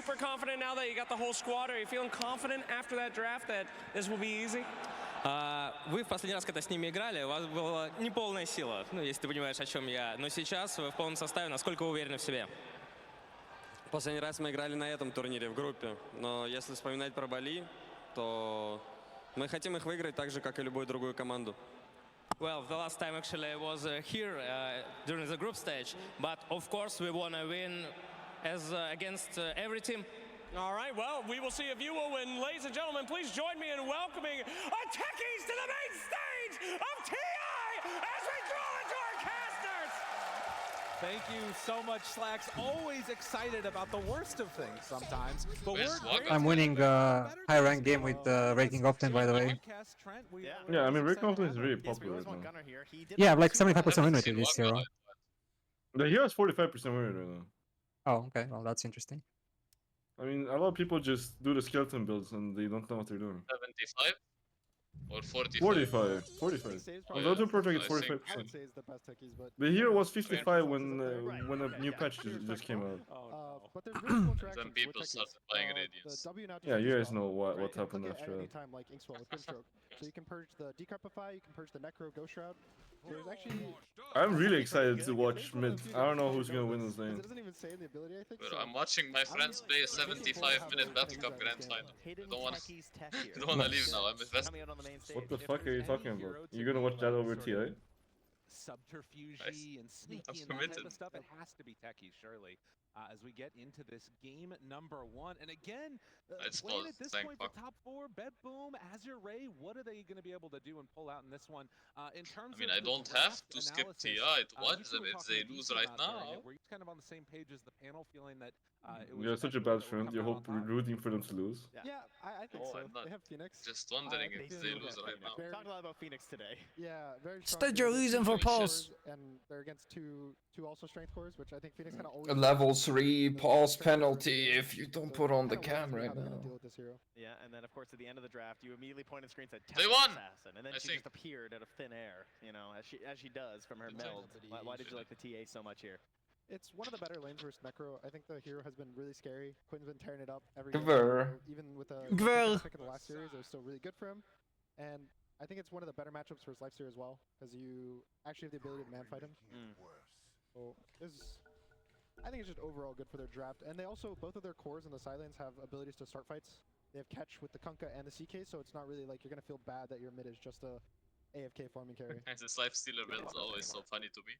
super confident now that you got the whole squad? Are you feeling confident after that draft that this will be easy? Вы в последний раз, когда с ними играли, у вас была неполная сила, ну, если ты понимаешь, о чем я. Но сейчас вы в полном составе, насколько вы уверены в себе? Последний раз мы играли на этом турнире в группе, но если вспоминать про Бали, то мы хотим их выиграть так же, как и любую другую команду. Well, the last time actually I was here during the group stage, but of course we want to win as against every team. All right, well, we will see if you will win. Ladies and gentlemen, please join me in welcoming our techies to the main stage of TI as we draw into our casters. Thank you so much, Slacks. Always excited about the worst of things sometimes. But I'm winning high rank game with raking Often, by the way. Yeah, I mean, Rick Often is really popular right now. Yeah, like 75% win rate with this hero. The hero has 45% win rate right now. Oh, okay. Well, that's interesting. I mean, a lot of people just do the skeleton builds and they don't know what they're doing. 75 or 45? 45. 45. On the other project, it's 45%. The hero was 55 when a new patch just came out. Then people started buying radius. Yeah, you guys know what happened after that. So you can purge the Decrepify, you can purge the Necro, Ghost Shroud. There's actually... I'm really excited to watch mid. I don't know who's gonna win this lane. It doesn't even say in the ability, I think. I'm watching my friends play a 75-minute Battle Cup Grand Final. I don't wanna leave now, I'm invested. What the fuck are you talking about? You're gonna watch that over TI? Subterfuge and sneaky I'm and that committed. type of stuff. It has to be techie, surely. As we get into this game number 1, and again, playing at this point for top 4, BetBoom, Azure Ray, what are they going to be able to do and pull out in this one? In terms I mean, of I don't have to skip TI to watch them if they lose right now. We're kind of on the same page as the panel, feeling that You're such a bad friend. You hope you're rooting for them to lose. Yeah, I think so. I'm not. They have Phoenix. Just wondering if they lose right now. Talked a lot about Phoenix today. Yeah, very strong. Instead you're losing for pulse. And they're against two also strength cores, which I think Phoenix kind of always... A level 3 pause penalty if you don't put on the cam right now. Yeah, and then of course at the end of the draft, you immediately pointed screen and said They won! Assassin, and then she just appeared out of thin air, you know, as she does from her meld. Why did you like the TA so much here? It's one of the better lanes versus Necro. I think the hero has been really scary. Quinn's been tearing it up every even with the pick in the last series, it was still really good for him. And I think it's one of the better matchups for his life series as well, because you actually have the ability to man fight him. So I think it's just overall good for their draft. And they also, both of their cores and the Silence have abilities to start fights. They have catch with the Kunkka and the CK, so it's not really like you're going to feel bad that your mid is just a AFK farming carry. This life stealer build is always so funny to me.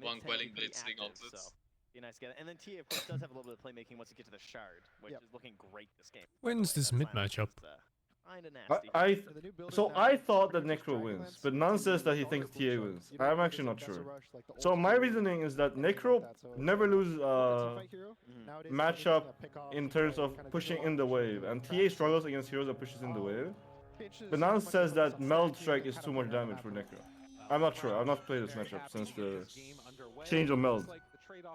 One Quelling Blade Sling outlets. Be nice to get it. And then TA of course does have a little bit of playmaking once you get to the Shard, which is looking great this game. Wins this mid matchup? So I thought that Necro wins, but Nan says that he thinks TA wins. I'm actually not sure. So my reasoning is that Necro never lose matchup in terms of pushing in the wave, and TA struggles against heroes that pushes in the wave. But Nan says that Meld Strike is too much damage for Necro. I'm not sure. I've not played this matchup since the change of Meld.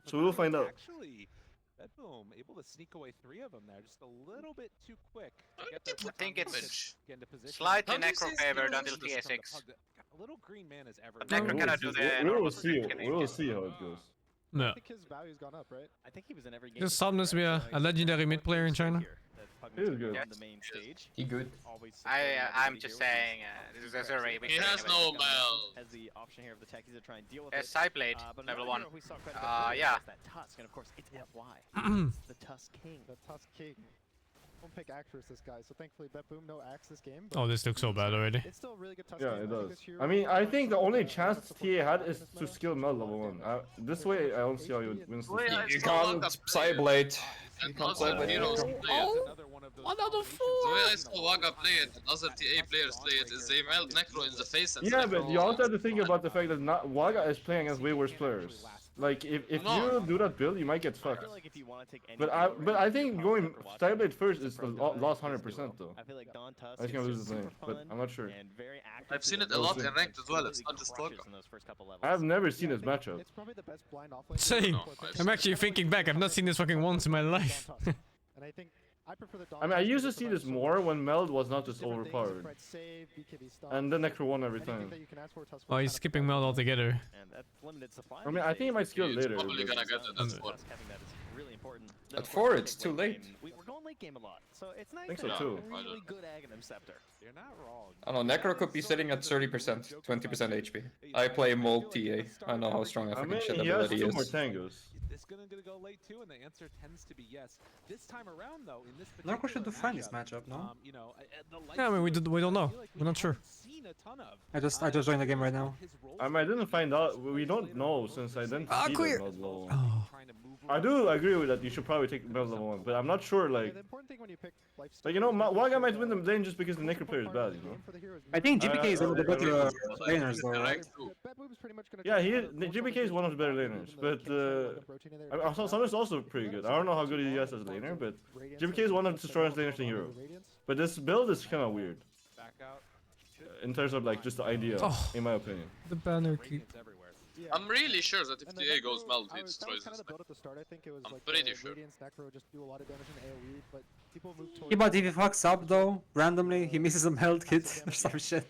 So we'll find out. BetBoom able to sneak away 3 of them there, just a little bit too quick. I think it's slightly Necro favored until TA6. A little green man is ever. Necro cannot do the. We will see how it goes. No. I think his value's gone up, right? I think he was in every game. Just Somnus be a legendary mid player in China. He is good. He good. I'm just saying, this is a Ray. He has no Meld. Has the option here of the techies to try and deal with it. Sideblade, level 1. Yeah. That Tusk, and of course it's FY. The Tusk King. The Tusk King. Don't pick Axe versus this guy, so thankfully BetBoom no Axe this game. Oh, this looks so bad already. It's still a really good Tusk Yeah, game. it does. I mean, I think the only chance TA had is to skill Meld level 1. This way, I don't see how you would win this. You can't Psyblade. And other heroes play it. Another 4! The way I saw Waga play it and other TA players play it is they meld Necro in the face and yeah, but you also have to think about the fact that Waga is playing against way worse players. Like, if you do that build, you might get fucked. But I think going Stylblade first is a lost 100% though. I feel like Don Tusk I think I'm losing the lane, but I'm not sure. I've seen it a lot in ranked as well, it's not just Waga. I've never seen this matchup. It's probably the best blind offlane. Same. I'm actually thinking back, I've not seen this fucking once in my life. And I think I prefer the I mean, I used to see this more when Meld was not just overpowered. And then Necro won every time. Oh, he's skipping Meld altogether. I mean, I think he might skill later. Probably gonna get it at 4. At 4, it's too late. late game a lot. So it's nice think to so have too. a really good Aghanim Scepter. You're not wrong. I don't know, Necro could be sitting at 30%, 20% HP. I play multi-TA. I know how strong that I freaking mean, shit he has ability 2 is. more tangos. Is this gonna go late too? And the answer tends to be yes. This time around, though, in this Narco should particular defend this matchup, no? you know, the Yeah, I mean, we don't know. We're not sure. seen a ton of. I just joined the game right now. I mean, I didn't find out. We don't know since I didn't see queer. the meld level. Oh. I do agree with that. You should probably take meld level 1, but I'm not sure. Like, you know, Waga might win the lane just because the Necro player is bad. You know. I think GPK is one of the better laners though, right? Yeah, GBK is one of the better laners, but Summer's also pretty good. I don't know how good he is as a laner, but GBK is one of the strongest laners in Europe. But this build is kind of weird. In terms of like just the idea, in my opinion. The banner keep. I'm really sure that if TA goes meld, he destroys this. I'm pretty sure. Yeah, but if he fucks up though, randomly, he misses a meld kit or some shit.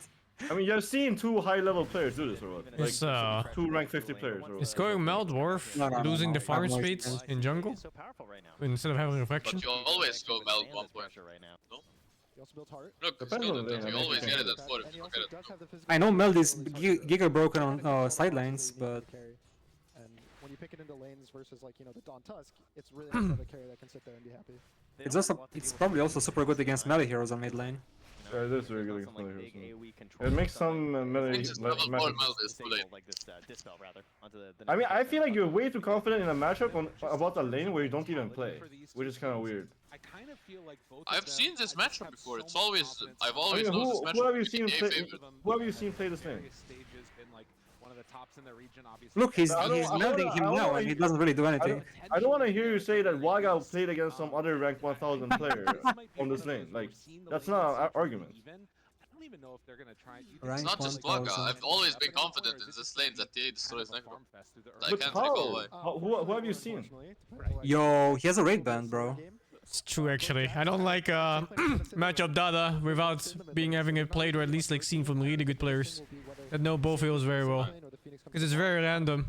I mean, you've seen 2 high-level players do this or what? Like, It's 2 rank 50 players or what? It's going meld worth losing the farm speed in jungle instead of having reflection. But you always go meld 1 point. No? Look, Depends on the lane, you I always think. get it at 4 if you forget it. I know meld is giga broken on sidelines, but And when you pick it into lanes versus like, you know, the Dawn Tusk, it's really nice to have a carry that can sit there and be happy. it's probably also super good against melee heroes on mid lane. Yeah, it is very good against melee heroes. It makes some melee matchups. I mean, I feel like you're way too confident in a matchup about a lane where you don't even play, which is kind of weird. I kind of feel like both I've seen this matchup before. It's always, I've I always mean, known this matchup. who have you seen TA play? favorite. Who have you seen play this lane? stages been like one of the tops in the region, obviously. Look, he's melding him now and he doesn't really do anything. I don't want to hear you say that Waga played against some other rank 1000 player on this lane. Like, that's not an argument. I don't even know if they're gonna try. It's not just Waga. I've always been confident in this lane that TA destroys Necro. I But can't how? recall why. Who have you seen? Yo, he has a raid band, bro. It's true actually. I don't like matchup Dota without having it played or at least like seen from really good players that know both heroes very well. Because it's very random.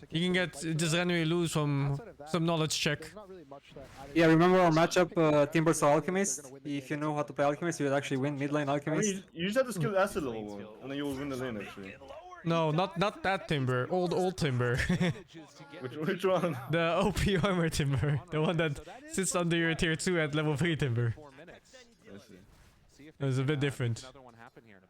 You can get just randomly lose from some knowledge check. Yeah, remember our matchup Timbers Alchemist? If you know how to play Alchemist, you would actually win mid lane I Alchemist. mean, you just have to skill acid level 1, and then you will win the lane actually. No, not that Timber. Old Timber. Which one? The OP armor Timber. The one that sits under your tier 2 at level 3 Timber. It's a bit different.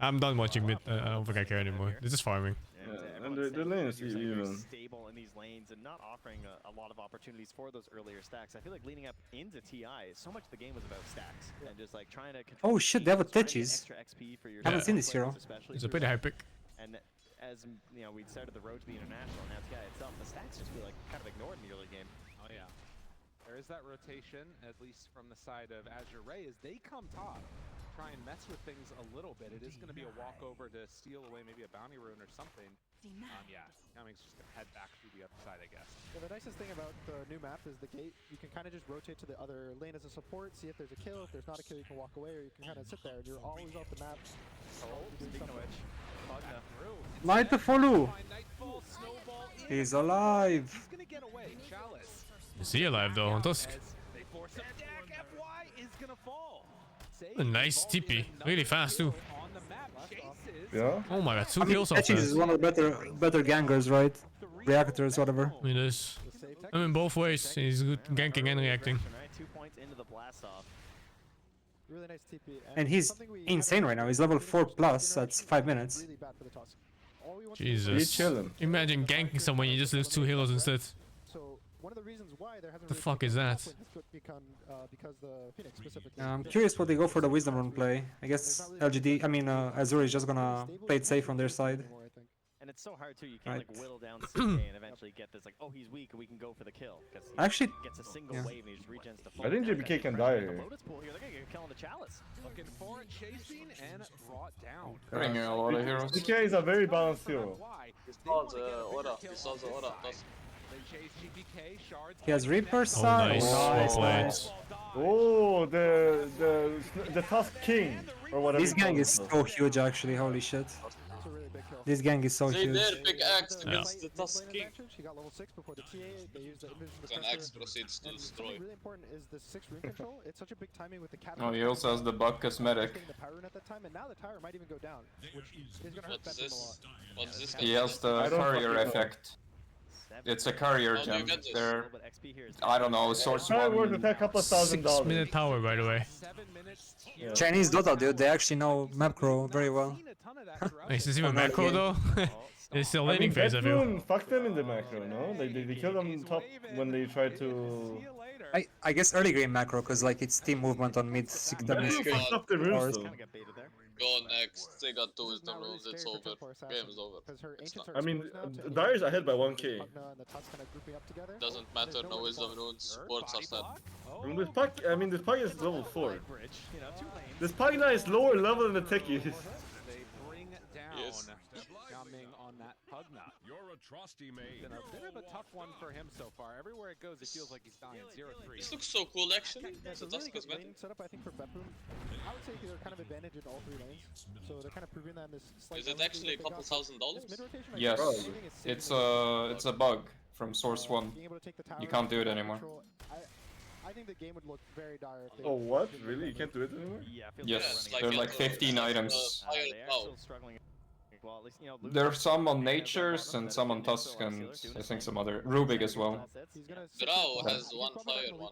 I'm done watching mid. I don't think I care anymore. This is farming. Yeah, and the lane is even. Stable in these lanes and not offering a lot of opportunities for those earlier stacks. I feel like leading up into TI, so much of the game was about stacks and just like trying to control. Oh shit, they have a Tetchis. I Haven't seen this hero. It's a pretty high pick. And as you know, we'd started the road to the international, and now TI itself, the stacks just feel like kind of ignored in the early game. Oh yeah, there is that rotation, at least from the side of Azure Ray, as they come top, try and mess with things a little bit. It is going to be a walkover to steal away maybe a bounty rune or something. Yeah, Coming's just going to head back to the other side, I guess. Yeah, the nicest thing about the new map is the gate. You can kind of just rotate to the other lane as a support, see if there's a kill. If there's not a kill, you can walk away, or you can kind of sit there, and you're always off the map. Speaking of which, Light the follow! He's alive! He's going to get away. Chalice. Is he alive though on Tusk? They force him back. FY is going to fall. A nice TP. Really fast too. Yeah? Oh my god, 2 I mean, kills off Tetchis is one of the better gangers, right? Reactors, whatever. It is. I mean, both ways. He's good ganking and reacting. 2 points into the blast off. Really nice TP. And he's insane right now. He's level 4+, that's 5 minutes. Really bad for the Tusk. Jesus. Imagine ganking someone, you just lose 2 healers instead. So one of the reasons why there hasn't The fuck is that? because the Phoenix specifically. I'm curious what they go for the Wisdom Rune play. I guess Azure is just gonna play it safe on their side. And it's so hard too, you can't like whittle down the CK and eventually get this like, oh he's weak and we can go for the kill. Actually, gets a single wave and he just regens to I think JBK can die here. Lotus pool here, they're gonna get killing the Chalice. Looking for it, chasing and brought down. Bringing a lot of heroes. JBK is a very balanced hero. He saw the aura. He saw the aura. He has Reaper Oh, side. nice. Nice. Oh, the Tusk King or whatever. This gang is so huge actually, holy shit. That's a really big kill. This gang is so They huge. dare big axe Yeah. against the Tusk King. He got level 6 before the TA. They used the invision to Then pressure. axe proceeds to And destroy. something really important is the 6 rune control. It's such a big timing with the cat. Oh, he also has the bug cosmetic. Getting the power rune at that time, and now the tower might even go down, which is gonna hurt What's Bedlam a this? lot. What's this? He has the I don't courier fucking know. effect. It's a courier How do you gem. get this? There, I don't know, source Try worth one. a couple of $1,000. 6-minute tower, by the way. Yeah. Chinese Dota, dude, they actually know macro very well. Nice to see my Oh, not macro again. though. It's still I mean, laning phase, I feel. Bedroom fucked them in the macro, no? They killed them top when they tried to... I guess early game macro, cause like it's team movement on mid Bedroom fucked up the runes though. Go next. They got 2 wisdom runes. It's over. Game is over. It's not. I mean, Dire's ahead by 1k. Doesn't matter. No wisdom runes. Supports us then. I mean, this Pug is level 4. This Pugna is lower level than the Techies. Yes. Coming on that Pugna. Your atrocity made. Been a bit of a tough one for him so far. Everywhere it goes, it feels like he's dying 0-3. This looks so cool actually. It's a really good lane setup, I think, for Bedroom. I would say they're kind of advantage in all 3 lanes, so they're kind of proving that in this slight. Is it actually a couple $1,000? Yes, it's a bug from source one. You can't do it anymore. I think the game would look very dire if they... Oh, what? Really? You can't do it anymore? Yes, there are like 15 items. They are still struggling. Well, at least, you know, There are some on Natures and some on Tusk and I think some other. Rubik as well. Drow has 1 fire one.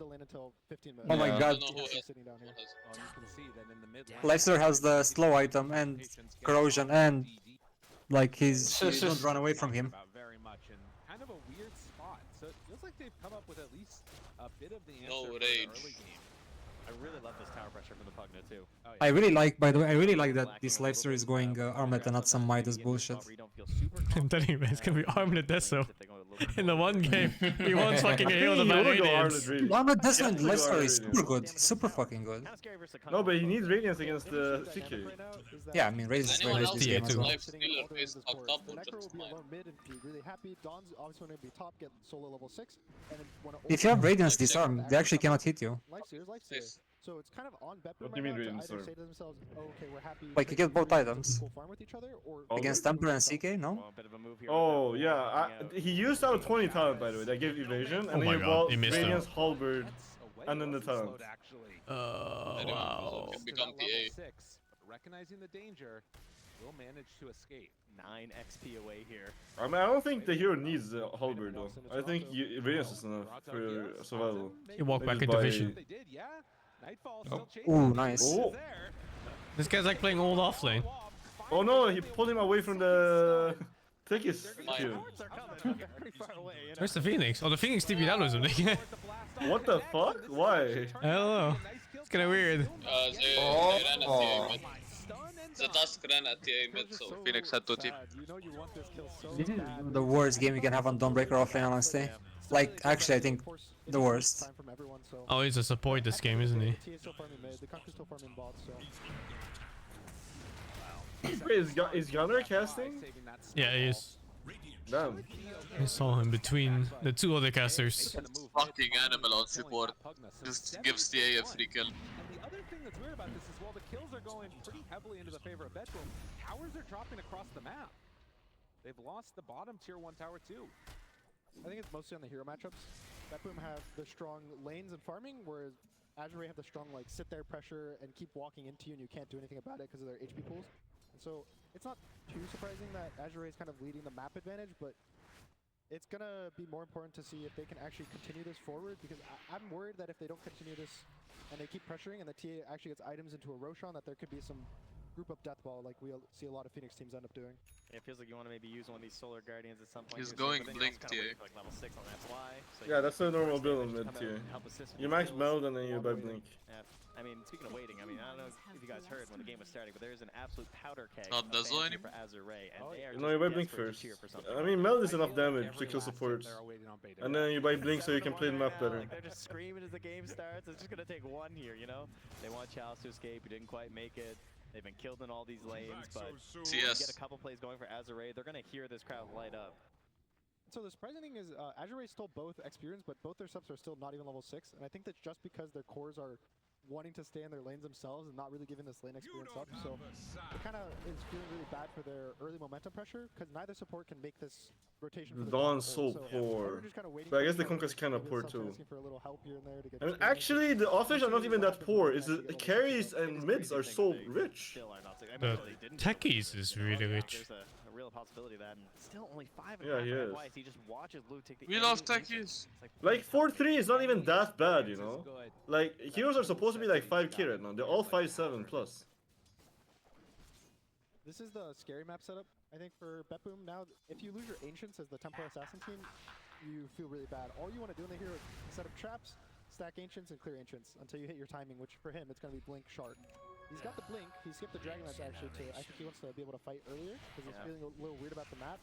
Oh my Yeah. god. Leicester has the slow item and corrosion and like he don't run away from him. Very much, and kind of a weird spot. So it feels like they've come up with at least a bit of the answer No for the rage. early game. I really love this tower pressure from the Pugna too. I really like, by the way, I really like that this Leicester is going armlet and not some Midas bullshit. I'm telling you, man, it's gonna be armlet Deso. In the one game, he won't fucking heal the bad radiance. Armlet Deso and Leicester is super good, super fucking good. No, but he needs Radiance against the CK. Yeah, I mean, Radiance is very nice this game as well. If you have Radiance disarm, they actually cannot hit you. So it's kind of on Bedroom What do you mean right now Radiance to either disarm? say to themselves, oh, okay, we're happy. Like you get both items. Full farm with each other, or Against Temper and CK, no? Oh, yeah. He used out 20 talent, by the way. That gave evasion, and then my you god, bought he missed Radiance, Halberd, and then the talent. Wow. Can become TA. Recognizing the danger, will manage to escape. 9 XP away here. I mean, I don't think the hero needs Halberd, though. I think Radiance is enough for survival. He walked back Maybe into by- vision. They did, yeah. Nightfall Oh. still chasing. Ooh, nice. Oh. This guy's like playing old offlane. Oh no, he pulled him away from the Techies queue. Where's the Phoenix? Oh, the Phoenix TP'd out or something. What the fuck? Why? I don't know. It's kinda weird. They ran at TA mid. The Tusk ran at TA mid, so Phoenix had 2 team. This is the worst game you can have on Dawnbreaker offlane, honestly. Like, actually, I think the worst. Oh, he's a support this game, isn't he? Wait, is Gunner casting? Yeah, he is. Damn. I saw him between the 2 other casters. Fucking animal on support. Just gives TA a free kill. And the other thing that's weird about this is while the kills are going pretty heavily into the favor of Bedroom, towers are dropping across the map. They've lost the bottom tier 1 tower too. I think it's mostly on the hero matchups. Bedroom have the strong lanes and farming, whereas Azure have the strong like sit there pressure and keep walking into you and you can't do anything about it because of their HP pools. And so it's not too surprising that Azure is kind of leading the map advantage, but it's gonna be more important to see if they can actually continue this forward, because I'm worried that if they don't continue this and they keep pressuring and the TA actually gets items into a Roshan, that there could be some group up death ball like we see a lot of Phoenix teams end up doing. Yeah, it feels like you want to maybe use one of these Solar Guardians at some point. He's here soon, going but then you Blink also kinda wait TA. for, like, level 6 on that fly, so Yeah, you that's a normal Blink build in to mid come out tier. and help assist with You the max kills. meld and then you buy Blink. Yeah. I mean, speaking of waiting, I mean, I don't know if you guys heard when the game was starting, but there's an absolute powder keg Not of Dazzle fans here anymore? for Azure Ray, and they are No, you buy Blink desperate to first. cheer for something. I mean, meld is enough damage to kill support. And then you buy Blink so you can play the map better. Like, they're just screaming as the game starts. It's just gonna take one here, you know? They want Chalice to escape. He didn't quite make it. They've been killed in all these lanes, but CS. get a couple plays going for Azure Ray. They're gonna hear this crowd light up. So the surprising thing is Azure stole both experience, but both their subs are still not even level 6, and I think that's just because their cores are wanting to stay in their lanes themselves and not really giving this lane experience up. So it kind of is feeling really bad for their early momentum pressure because neither support can make this rotation. The Dawn's so poor. But I guess the Conquest kind of poor too. I mean, actually, the offers are not even that poor. It's the carries and mids are so rich. The techies is really rich. Real possibility of that, and still only 5 Yeah, he is. twice. He just watches Luke take the We love techies. Like 4-3 is not even that bad, you know. Like heroes are supposed to be like 5k right now. They're all 5-7 plus. This is the scary map setup, I think, for BetBoom. Now, if you lose your Ancients as the Templar Assassin team, you feel really bad. All you want to do in the hero is set up traps, stack Ancients, and clear Ancients until you hit your timing, which for him, it's going to be Blink Shard. He's got the Blink, he skipped the Dragon Lance actually to, I think he wants to be able to fight earlier, because he's feeling a little weird about the map.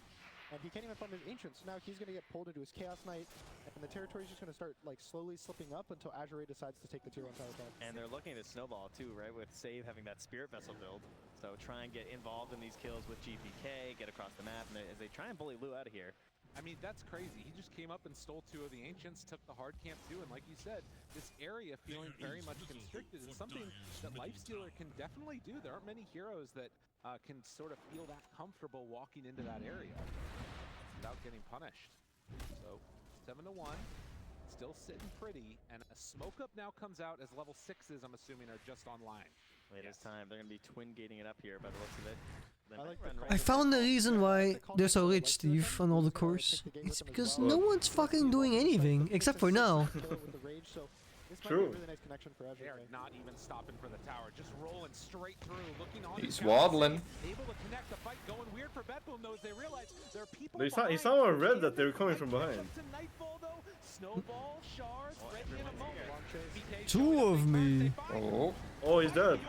And he can't even farm his Ancients, so now he's going to get pulled into his Chaos Knight, and the territory's just going to start like slowly slipping up until Azure decides to take the tier 1 tower back. And they're looking to snowball too, right, with Save having that Spirit Vessel build. So try and get involved in these kills with GPK, get across the map, and as they try and bully Lou out of here. I mean, that's crazy. He just came up and stole 2 of the Ancients, took the hard camp too, and like you said, this area feeling very much constricted is something that Lifestealer can definitely do. There aren't many heroes that can sort of feel that comfortable walking into that area without getting punished. So 7-1, still sitting pretty, and a smoke up now comes out as level 6s, I'm assuming, are just online. It is time. They're going to be twin gating it up here by the looks of it. I found the reason why they're so rich, Steve, on all the cores. It's because no one's fucking doing anything, except for now. True. They are not even stopping for the tower, just rolling straight through, looking on. He's waddling. Able to connect the fight, going weird for BetBoom though, as they realize there are people. He somehow read that they were coming from behind. Snowball, shards, ready in a moment. 2 of me. Oh, he's dead.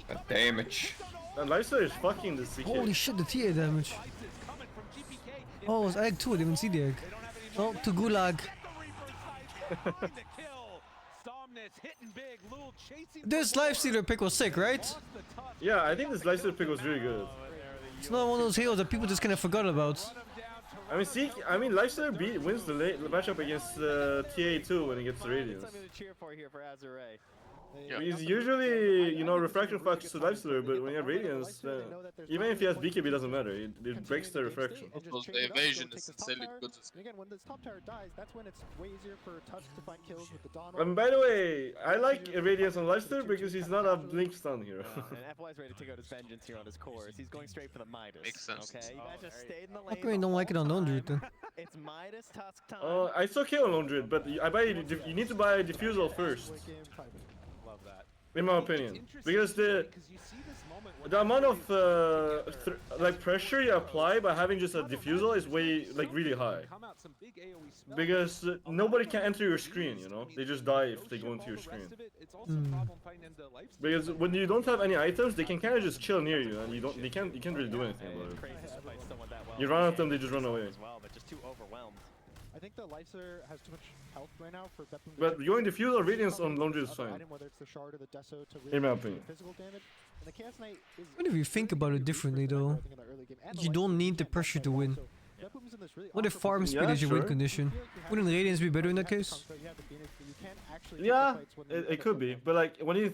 The damage. And Lifestealer is fucking the CK. Holy shit, the TA damage. Oh, it was egg too, I didn't even see the egg. Oh, to Gulag. This Lifestealer pick was sick, right? Yeah, I think this Lifestealer pick was really good. It's not one of those heroes that people just kind of forgot about. I mean, Lifestealer wins the matchup against TA2 when he gets the Radiance. Something to cheer for here for Azure. He's usually, you know, Refraction fucks to Lifestealer, but when you have Radiance, even if he has BKB, it doesn't matter. It breaks the Refraction. Because the evasion is insanely good. Again, when this top tower dies, that's when it's way easier for Tusk to find kills with the Dawn. And by the way, I like Radiance on Lifestealer because he's not a Blink stun hero. And FY is ready to go to vengeance here on his cores. He's going straight for the Midas. Makes sense. Okay, you guys just stayed in the How lane. come you don't like it on Laundry then? It's Midas Tusk time. It's okay on Laundry, but you need to buy a Diffusal first. Love that. In my opinion, because the amount of like pressure you apply by having just a diffusal is way really high. Because nobody can enter your screen, you know. They just die if they go into your screen. Because when you don't have any items, they can kind of just chill near you, and you can't really do anything about it. You run at them, they just run away. Just too overwhelmed. I think the Lifestealer has too much health right now for BetBoom. But going Diffusal Radiance on Laundry is fine. Whether it's the Shard or the Deso to really In my opinion. Physical damage. And the Chaos Knight is What if you think about it differently though? You don't need the pressure to win. What if farm speed is your win condition? Wouldn't Radiance be better in that case? Yeah, it could be, but like when you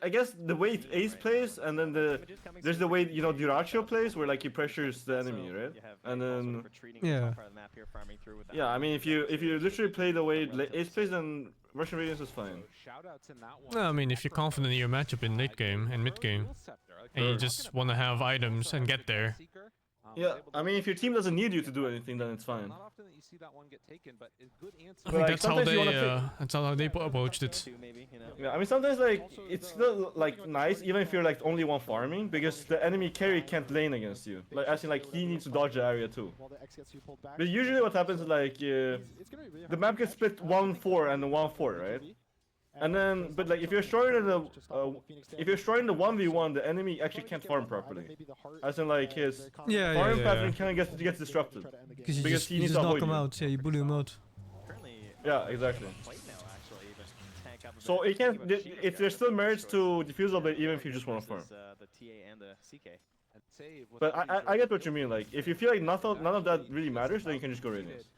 I guess the way Ace plays, and then there's the way Duracho plays, where like he pressures the enemy, right? And then yeah, I mean if you literally play the way Ace plays, then Russian Radiance is fine. No, I mean if you're confident in your matchup in late game and mid game, and you just want to have items and get there. Yeah, I mean if your team doesn't need you to do anything, then it's fine. I think that's how they approached it. Yeah, I mean sometimes like it's still like nice even if you're like only one farming, because the enemy carry can't lane against you. Like as in like he needs to dodge the area too. But usually what happens is like the map gets split 1-4 and 1-4, right? And then, but like if you're destroying the 1v1, the enemy actually can't farm properly. As in like his farm pattern kind of gets disrupted. Because you just knock him out, yeah, you bully him out. Yeah, exactly. So it can't. There's still merits to Diffusal, but even if you just want to farm. But I get what you mean. Like if you feel like none of that really matters, then you can just go Radiance.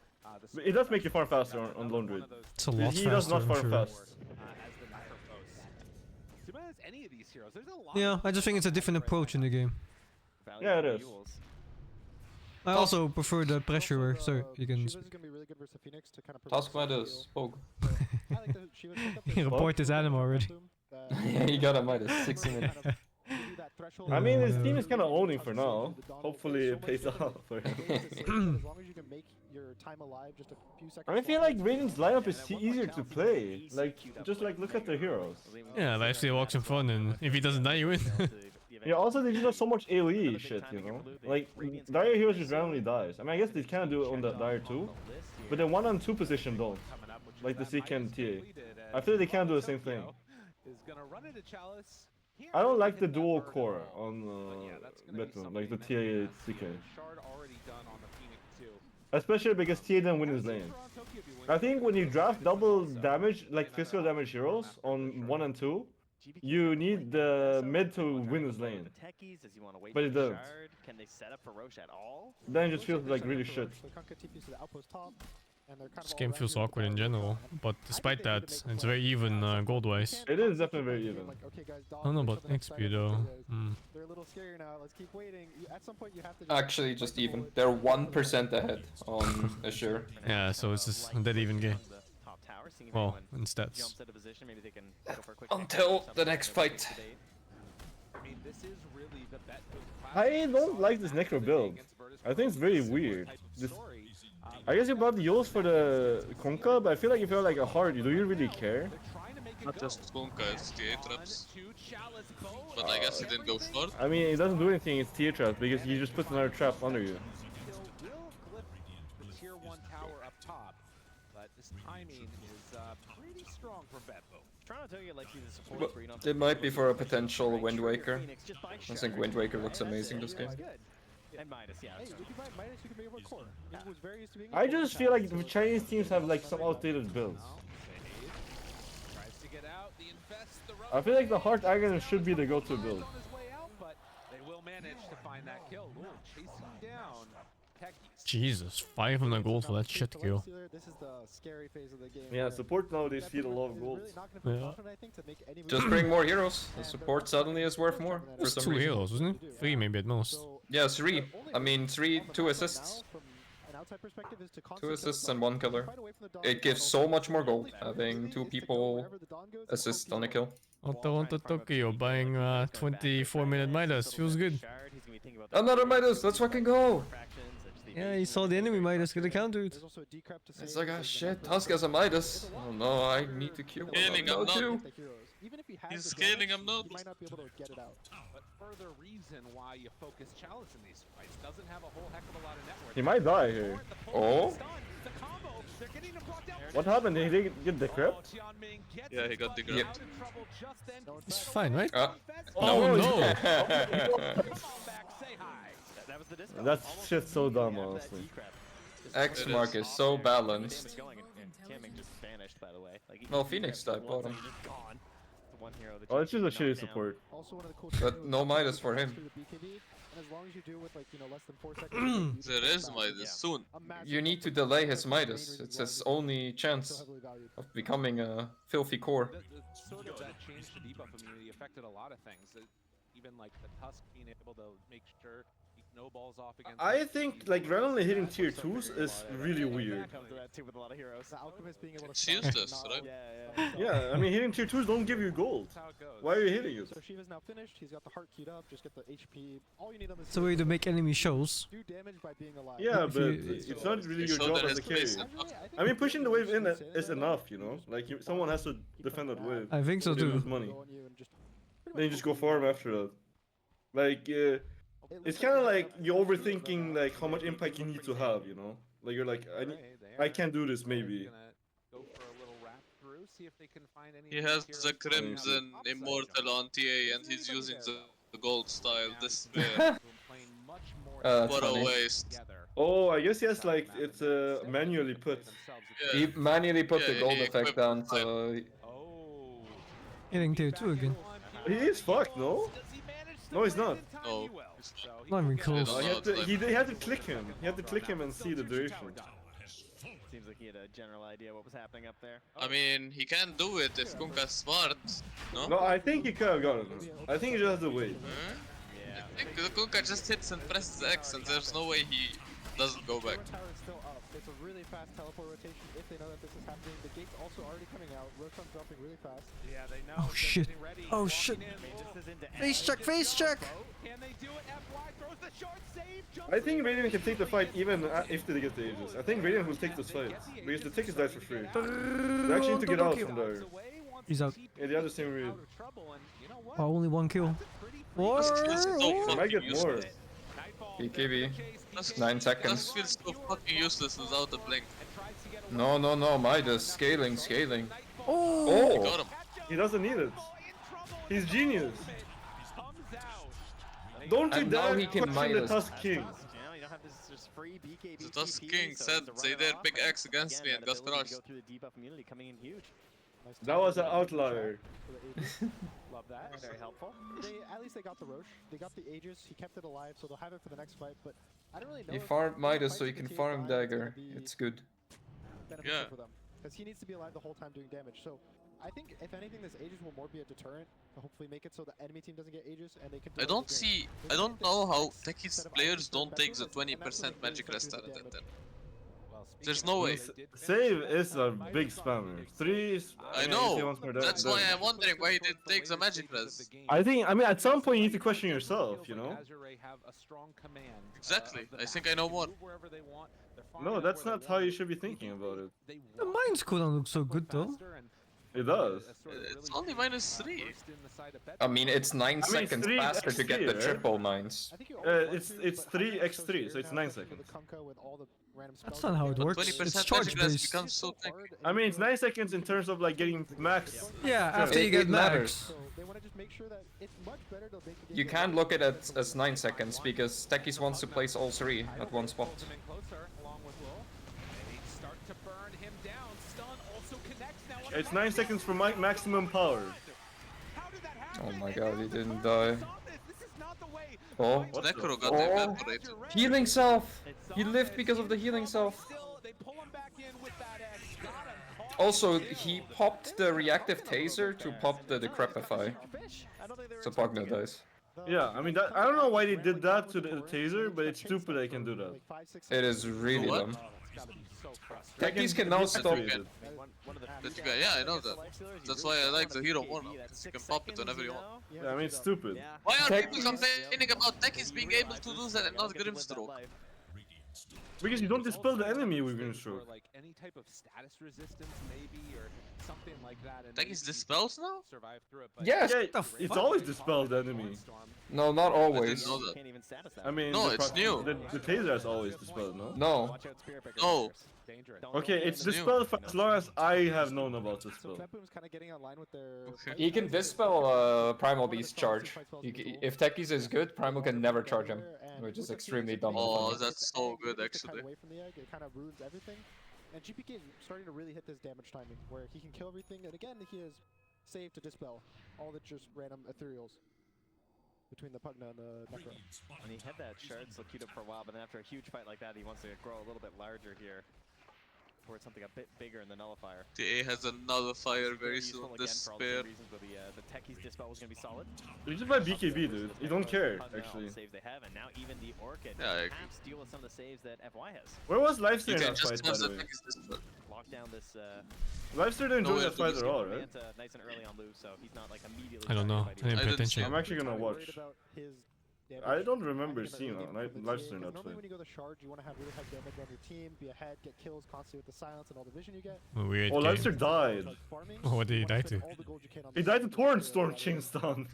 It does make you farm faster on Lone Druid. It's a lot he faster, does not I'm farm sure. fast. any of these heroes. There's a lot. Yeah, I just think it's a different approach in the game. Yeah, it is. I also prefer the pressure where, so you can Task Midas, Pogue. report his anime already. Yeah, he got a Midas, 60 minutes. I mean, his team is kind of owning for now. Hopefully it pays off for him. I feel like Radiant's lineup is easier to play. Like, just like look at their heroes. Yeah, but actually walks in fun, and if he doesn't die, you win. Yeah, also they just have so much AoE shit, you know? Like, Dire heroes just randomly dies. I mean, I guess they can do it on the Dire too, but the 1-on-2 position don't. Like the Seek and TA. I feel like they can't do the same thing. I don't like the dual core on Bedroom, like the TA CK. Especially because TA didn't win his lane. I think when you draft double damage, like physical damage heroes on 1 and 2, you need the mid to win his lane. But it doesn't. Then it just feels like really shit. This game feels awkward in general, but despite that, it's very even gold-wise. It is definitely very even. I don't know about XP though. Actually, just even. They're 1% ahead on Azure. Yeah, so it's just a dead even game. Well, in stats. Until the next fight. I don't like this Necro build. I think it's very weird. I guess you bought the Yules for the Konka, but I feel like if you're like a hard, do you really care? Not just Konka, it's TA traps. But I guess he didn't go short. I mean, it doesn't do anything, it's TA traps, because you just put another trap under you. Tier 1 tower up top, but this timing is pretty strong from Bedboom. It might be for a potential Wind Waker. I think Wind Waker looks amazing this game. And Midas, yeah. Hey, if you buy Midas, you can make more core. It was very used to being I just feel like the Chinese teams have like some outdated builds. I feel like the Heart Aghanim should be the go-to build. They will manage to find that kill. Ooh, chasing down Jesus, 500 gold for that shit kill. This is the scary phase of the game. Yeah, support nowadays feed a lot of gold. Yeah. Just bring more heroes. The support suddenly is worth more for some 2 reason. heroes, wasn't it? 3 maybe at most. Yeah, 3. I mean, 2 assists. 2 assists and 1 killer. It gives so much more gold having 2 people assist on a kill. Toronto Tokyo buying 24-minute Midas, feels good. Another Midas, let's fucking go! Yeah, he saw the enemy Midas, get a counter it. It's like, ah shit, Tusk has a Midas. Oh no, I need to kill Scaling, I'm not. He's scaling, I'm not. But further reason why you focus Chalice in these fights doesn't have a whole heck of a lot of network. He might die here. Oh? What happened? Did he get decrypt? Yeah, he got decrypted. Yep. It's fine, right? No. No! That shit's so dumb, honestly. X mark is so balanced. Well, Phoenix died bottom. Oh, it's just a shitty support. But no Midas for him. There is Midas soon. You need to delay his Midas. It's his only chance of becoming a filthy core. Sort of that change to debuff immunity affected a lot of things. Even like the Tusk being able to make sure he snowballs off against. I think like randomly hitting tier 2s is really weird. It's useless, right? Yeah, I mean hitting tier 2s don't give you gold. Why are you hitting it? So Shiva's now finished. He's got the heart queued up. Just get the HP. All you need on this. It's a way to make enemy shows. Do damage by being alive. Yeah, but it's not really your job as a carry. I mean, pushing the wave in is enough, you know. Like someone has to defend that wave. I think so too. Lose money. Then you just go farm after that. Like, it's kind of like you're overthinking like how much impact you need to have, you know. Like you're like, I can't do this maybe. He has the Crimson Immortal on TA and he's using the gold style. This is what a waste. Oh, I guess he has like it's manually put. Yeah. He manually put the gold effect down, so. Hitting tier 2 again. He is fucked, no? No, he's not. No. Not even close. No, he had to click him. He had to click him and see the duration. seems like he had a general idea what was happening up there. I mean, he can do it if Kunka's smart, no? No, I think he could have gotten it. I think he just has to wait. I think the Kunka just hits and presses X and there's no way he doesn't go back. Tower is still up. It's a really fast teleport rotation if they know that this is happening. The gate's also already coming out. Rotom dropping really fast. Yeah, they know. Oh shit. Oh shit. Face check, face check. Can they do it? FY throws the short save. I think Radiant can take the fight even if they get the Aegis. I think Radiant will take this fight because the tickets died for free. They actually need to get out from there. He's out. Yeah, the other same read. Oh, only one kill. Might get more. BKB. 9 seconds. This feels so fucking useless without a blink. No, Midas. Scaling. Oh! Got him. He doesn't need it. He's genius. Don't you And now dare he can question the Midas. Tusk King. The Tusk King said they did big X against me and got crushed. That was an outlier. Love that. Very helpful. At least they got the Roche. They got the Aegis. He kept it alive, so they'll have it for the next fight. But I don't really know. He farmed Midas so he can farm Dagger. It's good. Yeah. For them, because he needs to be alive the whole time doing damage. So I think if anything, this Aegis will more be a deterrent to hopefully make it so the enemy team doesn't get Aegis and they can. I don't know how Techies players don't take the 20% magic rest talent at them. There's no way. Save is a big spammer. 3 is... I know. That's why I'm wondering why he didn't take the magic rest. I mean, at some point you need to question yourself, you know? Exactly. I think I know more. No, that's not how you should be thinking about it. The mine's cooldown looks so good though. It does. It's only -3. I mean, it's 9 seconds 3 faster to get the XT, triple mines. It's 3x3, so it's 9 seconds. That's not how it works. 20% It's charge magic rest based. becomes so tanky. I mean, it's 9 seconds in terms of like getting max. Yeah, after you get It max. matters. You can't look at it as 9 seconds because Techies wants to place all 3 at one spot. It's 9 seconds for maximum power. Oh my god, he didn't die. Oh, Necro got evaporated. Healing self! He lived because of the healing self. Also, he popped the reactive taser to pop the decrepify. So Pugno dies. Yeah, I mean, I don't know why they did that to the taser, but it's stupid they can do that. It is really What? dumb. Techies can now stop. Yeah, I know that. That's why I like the hero more now. You can pop it whenever you want. Yeah, I mean, it's stupid. Why are people complaining about Techies being able to do that and not Grimstroke? Because you don't dispel the enemy with Grimstroke. Like any type of status resistance, maybe, or something like that. Techies dispels now? Survive through it, but Yes! Yeah, it's always dispelled the enemy. No, not always. know that. I mean, No, it's new. The taser is always dispelled, no? No. No. Okay, it's dispelled for as long as I have known about this spell. Boom's kind of getting online with their. He can dispel Primal Beast charge. If Techies is good, Primal can never charge him, which is extremely dumb. Oh, that's so good actually. Away from the egg, it kind of ruins everything. And GPK is starting to really hit this damage timing, where he can kill everything, and again he is saved to dispel all the just random ethereals between the Pugna and the Necro. And he had that shard still queued up for a while, but then after a huge fight like that, he wants to grow a little bit larger here. Towards something a bit bigger in the nullifier. TA has another fire very soon. Despair. The Techies dispel was going to be solid. You just buy BKB, dude. You don't care, actually. Saves they have, and now even the Orchid Yeah, perhaps deal with some of the saves that FY has. Where was Lifesteal You in can that just fight, by use the the way? Techies dispel. Lock down this. Lifesteal didn't enjoy Nowhere that to fight this at all, right? Nice and early on Lou, so he's not like immediately. I don't know. I didn't pay attention. I'm actually gonna watch. I don't remember seeing Lifesteal in that Normally fight. when you go the shard, you want to have really high damage on your team, be ahead, get kills constantly with the silence and all the vision you get. A weird Oh, game. Lifesteal died. Oh, what did he die to? He died to Torrent Storm Chainstone.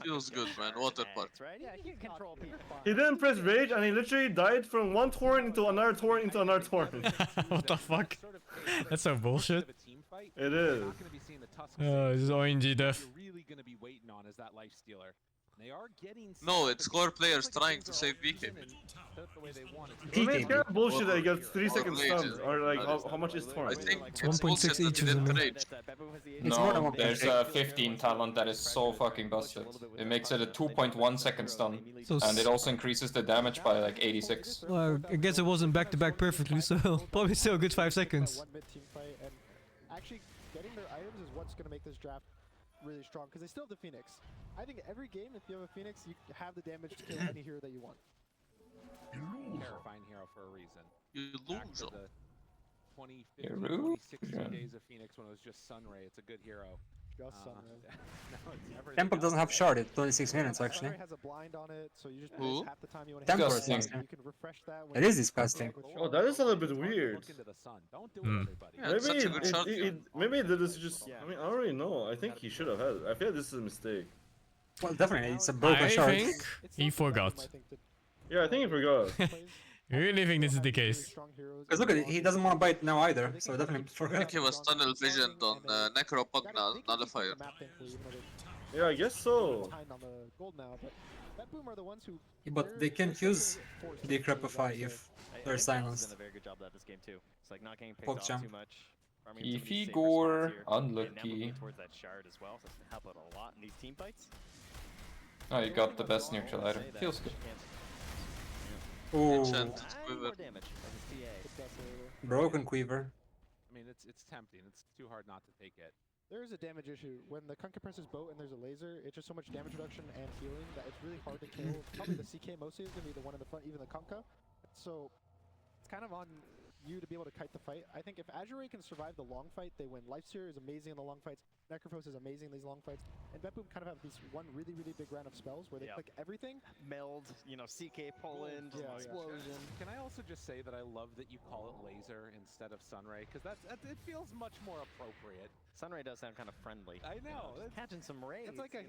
Feels good, man. Water park. Right? Yeah, he can control people. He didn't press rage and he literally died from one torrent into another torrent into another torrent. What the fuck? That's so bullshit. It is. This is ONG death. You're really going to be waiting on is that life stealer. No, it's core players trying to save BKB. I mean, it's kind of bullshit that he got 3 seconds stun, or like how much is Torn? I think It's it's 1.6 bullshit that each, he didn't isn't it? rage. No, there's a 15 talent that is so fucking busted. It makes it a 2.1 second stun, So and it also increases the damage by like 86. Well, I guess it wasn't back to back perfectly, so probably still a good 5 seconds. Actually, getting their items is what's going to make this draft really strong, because they still have the Phoenix. I think every game, if you have a Phoenix, you have the damage to kill any hero that you want. Terrifying hero for a reason. You Back lose. to the 2015, Hero? 2016 days of Phoenix when it was just Sunray. It's a good hero. Just Sunray. No, it's never Tempo doesn't have shard at 26 minutes actually. Sunray has a blind on it, so you just Who? half the time you want Tempo to is hit disgusting. you can refresh that when It is disgusting. Oh, that is a little bit weird. Look into the sun. Don't do Hmm. it, everybody. Yeah, it's such a good shot. Maybe that is just. I mean, I don't really know. I think he should have had it. I feel like this is a mistake. Well, definitely, it's a broken I shard. think he forgot. Yeah, I think he forgot. I really think this is the case. Because look at it, he doesn't want to bite now either, so definitely I think forgot. he was tunnel visioned on Necro Pug Nullifier. Yeah, I guess so. But they can't use Decrepify if they're silenced. Done a very good job of that this game too. It's like not getting picked Poke off jump. too much. Farming some of these safer Gore, spots here, and now unlucky. moving towards that shard as well. So it's gonna help out a lot in these team fights. Oh, you got the best neutral item. Feels good. Ooh, Enchanted Quiver. More damage as his TA. broken quiver. I mean, it's tempting. It's too hard not to take it. There is a damage issue. When the Kunkka presses boat and there's a laser, it's just so much damage reduction and healing that it's really hard to kill. Probably the CK mostly is going to be the one in the front, even the Kunkka. So it's kind of on you to be able to kite the fight. I think if Azure can survive the long fight, they win. Lifesteal is amazing in the long fights. Necrophos is amazing in these long fights. And Betboom kind of have these one really, really big round of spells where they click everything. Meld, you know, CK Poland, explosion. Can I also just say that I love that you call it laser instead of Sunray, because that's it feels much more appropriate. Sunray does sound kind of friendly. I know. Just catching some rays. It's like a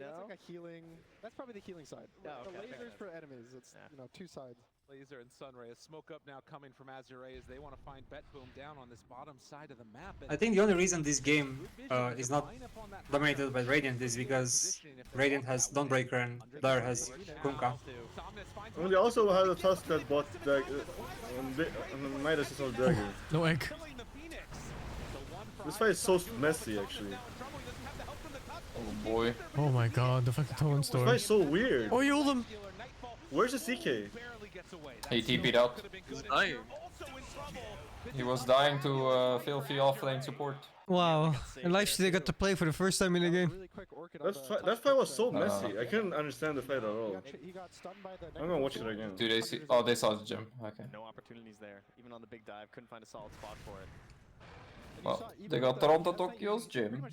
healing. That's probably the healing side. Oh, the okay, lasers for enemies. It's you know, two sides. Laser and Sunray. A smoke up now coming from Azure as they want to find Betboom down on this bottom side of the map. I think the only reason this game is not dominated by Radiant is because Radiant has Dawnbreaker and Dire has Kunkka. Well, they also had a task that bought Midas is all dagger. No egg. This fight is so messy, actually. Oh boy. Oh my god, the fucking Torrent This storm. fight is so weird. Oh, you hold him! Where's the CK? He TP'd out. Dying. He was dying to filthy offlane support. Wow, and Lifesteal got to play for the first time in the game. That fight was so messy. I couldn't understand the fight at all. I'm gonna watch it again. Do they see? Oh, they saw the gym. Okay. No opportunities there. Even on the big dive, couldn't find a solid spot for it. Well, they got Toronto Tokyo's gym.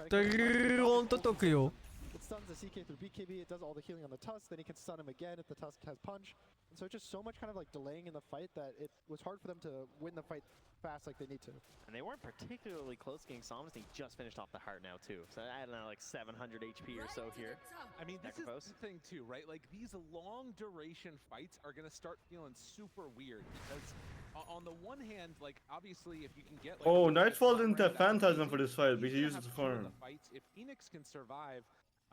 Toronto Tokyo. It stuns the CK through BKB, it does all the healing on the Tusk, then he can stun him again if the Tusk has punch. And so it's just so much kind of like delaying in the fight that it was hard for them to win the fight fast like they need to. And they weren't particularly close getting Somnus. He just finished off the heart now too. So I don't know, like 700 HP or so here. I mean, this is the thing too, right? Like these long duration fights are gonna start feeling super weird because on the one hand, like obviously if you can get like, Oh, Nightfall didn't have Phantasm for this fight, but he used it to farm. If Phoenix can survive,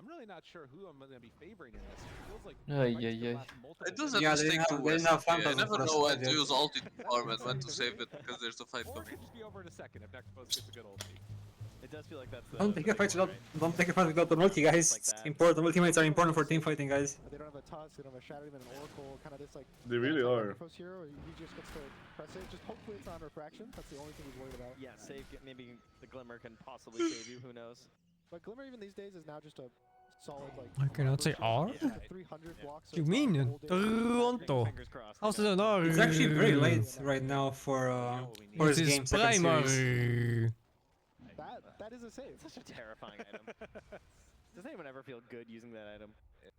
I'm really not sure who I'm going to be favoring in this. It feels like It doesn't Yeah, mistake they to didn't have I Phantasm never for know when us, to yeah. use ulti to farm and when to save it because there's a fight Or it coming. could just be over in a second if Necrophos gets a good ulti. It does feel like that's the... Don't take a fight without the multi, guys. It's important. Ultimates are important for team fighting, guys. They don't have a Tusk, they don't have a Shadow Demon, an Oracle, kind of this like... They really are. Necrophos hero, he just gets to press it. Just hopefully it's on refraction, that's the only thing he's worried about. Yeah, save, maybe the Glimmer can possibly save you, who knows. But Glimmer even these days is now just a solid like... I cannot say R. 300 blocks. You mean Toronto? How's it an R? It's actually very late right now for his game second series. Primary. That is a save. Such a terrifying item. Does anyone ever feel good using that item?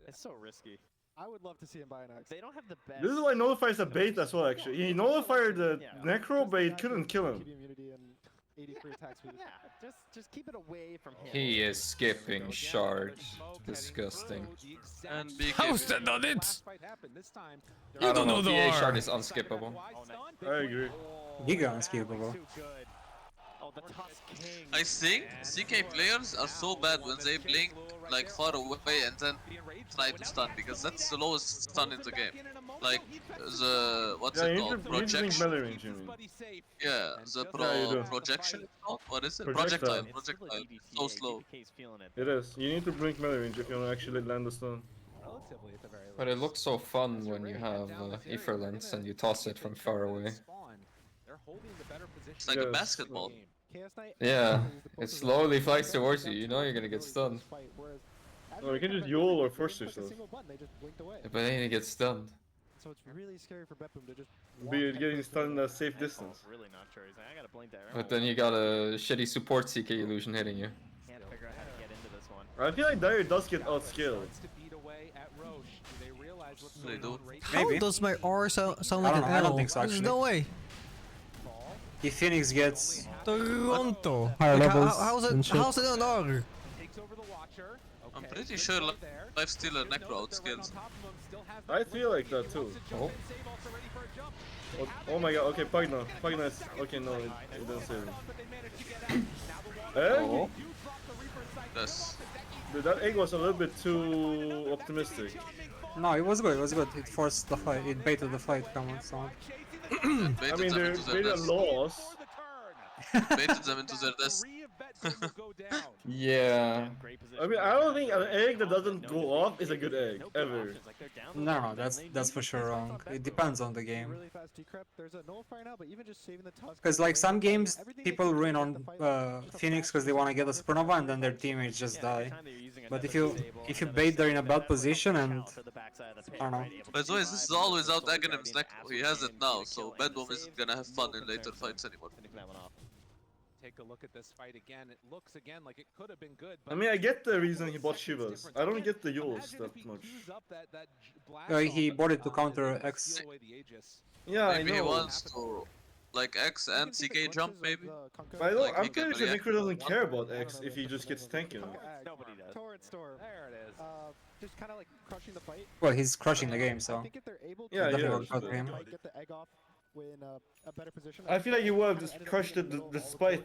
It's so risky. I would love to see him buy an Axe. They don't have the best... This is why Nullifies a bait as well, actually. He nullified the Necro, but he couldn't kill him. Immunity and 83 attack speed. Yeah, just keep it away from him. He is skipping shards. Disgusting. And How's that not it? I You don't know the TA R. shard is unskippable. I agree. Giga unskippable. I think CK players are so bad when they blink like far away and then try to stun, because that's the lowest stun in the game. Like the what's it called? Projection. Yeah, the projection. What is it? Projectile. Projectile. So slow. It is. You need to blink melee range if you want to actually land the stun. But it looks so fun when you have ether lens and you toss it from far away. It's like a basketball. Yeah, it slowly flies towards you. You know you're gonna get stunned. No, you can just YOL or force yourself. But then you get stunned. So it's really scary for Betboom to just. Be getting stunned at a safe distance. Really not sure. He's like, I gotta blink that. But then you got a shitty support CK illusion hitting you. Can't figure out how to get into this one. I feel like Dire does get outskilled. They do. How does my R sound like an L? I don't think so, There's actually. no way. If Phoenix gets Toronto. higher Like, levels how's and it? shit. How's it an R? I'm pretty sure Lifestealer Necro outskills. I feel like that too. Oh, oh my god, okay, Pugna. Pugna is. Okay, no, it didn't save him. Oh. Yes. Dude, that egg was a little bit too optimistic. No, it was good. It was good. It forced the fight. It baited the fight. Come on, so. I mean, they're a loss. Baited them into their death. Yeah. I mean, I don't think an egg that doesn't go off is a good egg ever. No, that's for sure wrong. It depends on the game. Because like some games, people ruin on Phoenix because they want to get a supernova and then their teammates just die. But if you bait they're in a bad position and I don't know. By the way, this is all without Aghanim's Necro. He has it now, so Bedbom isn't gonna have fun in later fights anymore. Take a look at this fight again. It looks again like it could have been good. I mean, I get the reason he bought Shivas. I don't get the Yols that much. He bought it to counter X. Yeah, Maybe I he know. wants to, like, X and CK jump, maybe? But I don't, Like, I'm he can pretty sure react Necro doesn't care about X if he just gets tanking. Nobody does. Torrent Storm. There it is. Just kind of like crushing the fight. Well, he's crushing the game, so. I think if they're able to Yeah, definitely yeah, worked out for him. might get the egg off in a better position. I feel like he would have just crushed it despite.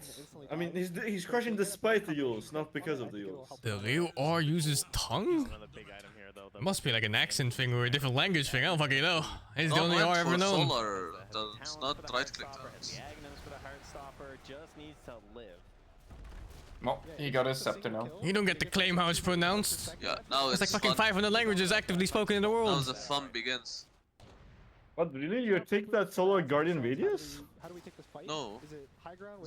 I mean, he's crushing despite the Yols, not because of the Yols. The real R uses tongue? It must be like an accent thing or a different language thing. I don't fucking know. It's the only R ever known. Solar does not right click turns. Well, he got his scepter now. You don't get to claim how it's pronounced. Yeah, now It's it's like fucking fun. 500 languages actively spoken in the Now world. the fun begins. What, really? You take that Solar Guardian Radius? No.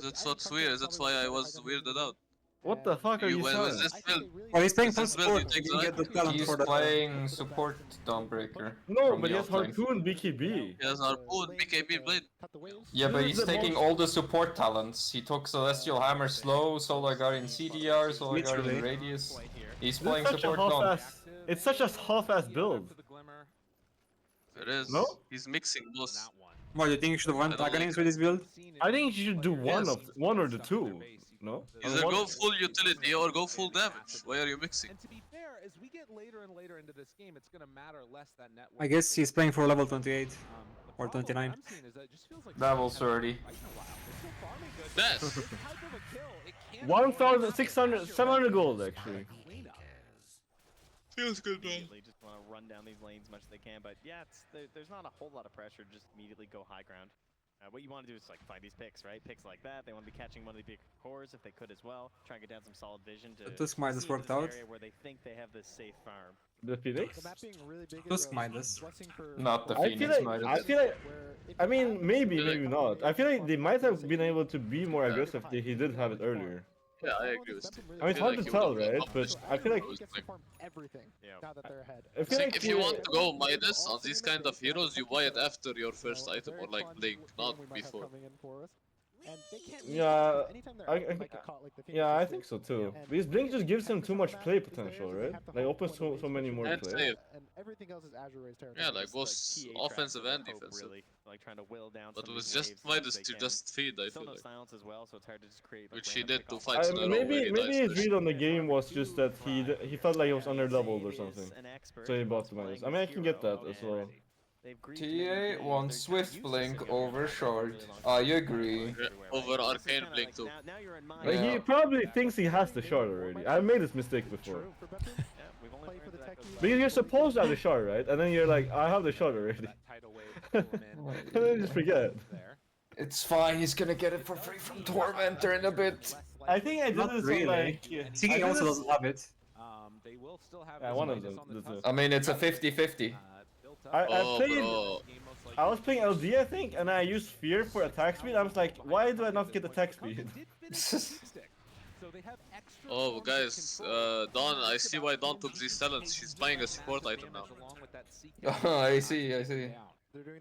That's what's weird. That's why I was weirded out. What the fuck are you With saying? this build, Well, he's playing with full this build, you support. take He the didn't get the right talent He's for that. playing support Dawnbreaker. No, from but he the has offlane. Harpoon BKB. He has Harpoon, BKB Blade. Yeah, but he's taking all the support talents. He took Celestial Hammer Slow, Solar Guardian CDR, Solar Guardian Literally. Radius. He's It's playing such a support Dawn. half-ass. It's such a half-ass build. It is. No? He's mixing both. What, you think you should have won I don't like Aghanim's with this build? I think you should do one Yes. of one or the two. No? Either One- go full utility or go full damage. Why are you mixing? And to be fair, as we get later and later into this game, it's going to matter less that network. I guess he's playing for level 28 or 29. That was 30. Yes. 1,600, 700 gold actually. Feels good, man. Immediately just want to run down these lanes as much as they can, but yeah, there's not a whole lot of pressure. Just immediately go high ground. What you want to do is like find these picks, right? Picks like that. They want to be catching one of the big cores if they could as well. Try and get down some solid vision to Tusk Midas see worked this out. area where they think they have this safe farm. The Phoenix? Tusk Midas. Not the I Phoenix feel like Midas. I feel like I mean maybe not. I feel like they might have been able to be more aggressive if he did have it earlier. Yeah, I agree with you. I mean, it's hard to tell, right? But I feel like everything now that they're ahead. I feel like if you want to go Midas on these kind of heroes, you buy it after your first item or like Blink, not before. yeah, yeah, I think so too. Because Blink just gives him too much play potential, right? Like opens so many more And plays. save. And everything else is Azure Ray's territory. Yeah, like both offensive and defensive. Like trying to will down But some it of was these just waves Midas as they to can. just feed, I Still feel no like. silence as well, so it's hard to just create Which random he did to pickoffs. fight in a row where Maybe he maybe dies his read on the game was just that he felt like he was under leveled or something. So he bought the Midas. I mean, I can get that as well. TA wants Swift Blink over Shard. I agree. Over Arcane Blink too. Like, he probably thinks he has the shard already. I made this mistake before. Because you're supposed to have the shard, right? And then you're like, I have the shard already. And then you just forget. It's fine, he's gonna get it for free from Tormentor in a bit. I think I did this really. like... Tiki also doesn't have it. They will still have Yeah, one of them. I mean, it's a 50-50. I was playing LD, I think, and I used Fear for attack speed. I was like, why do I not get attack speed? Oh, guys, Dawn, I see why Dawn took these talents. She's buying a support item now. Oh, I see. I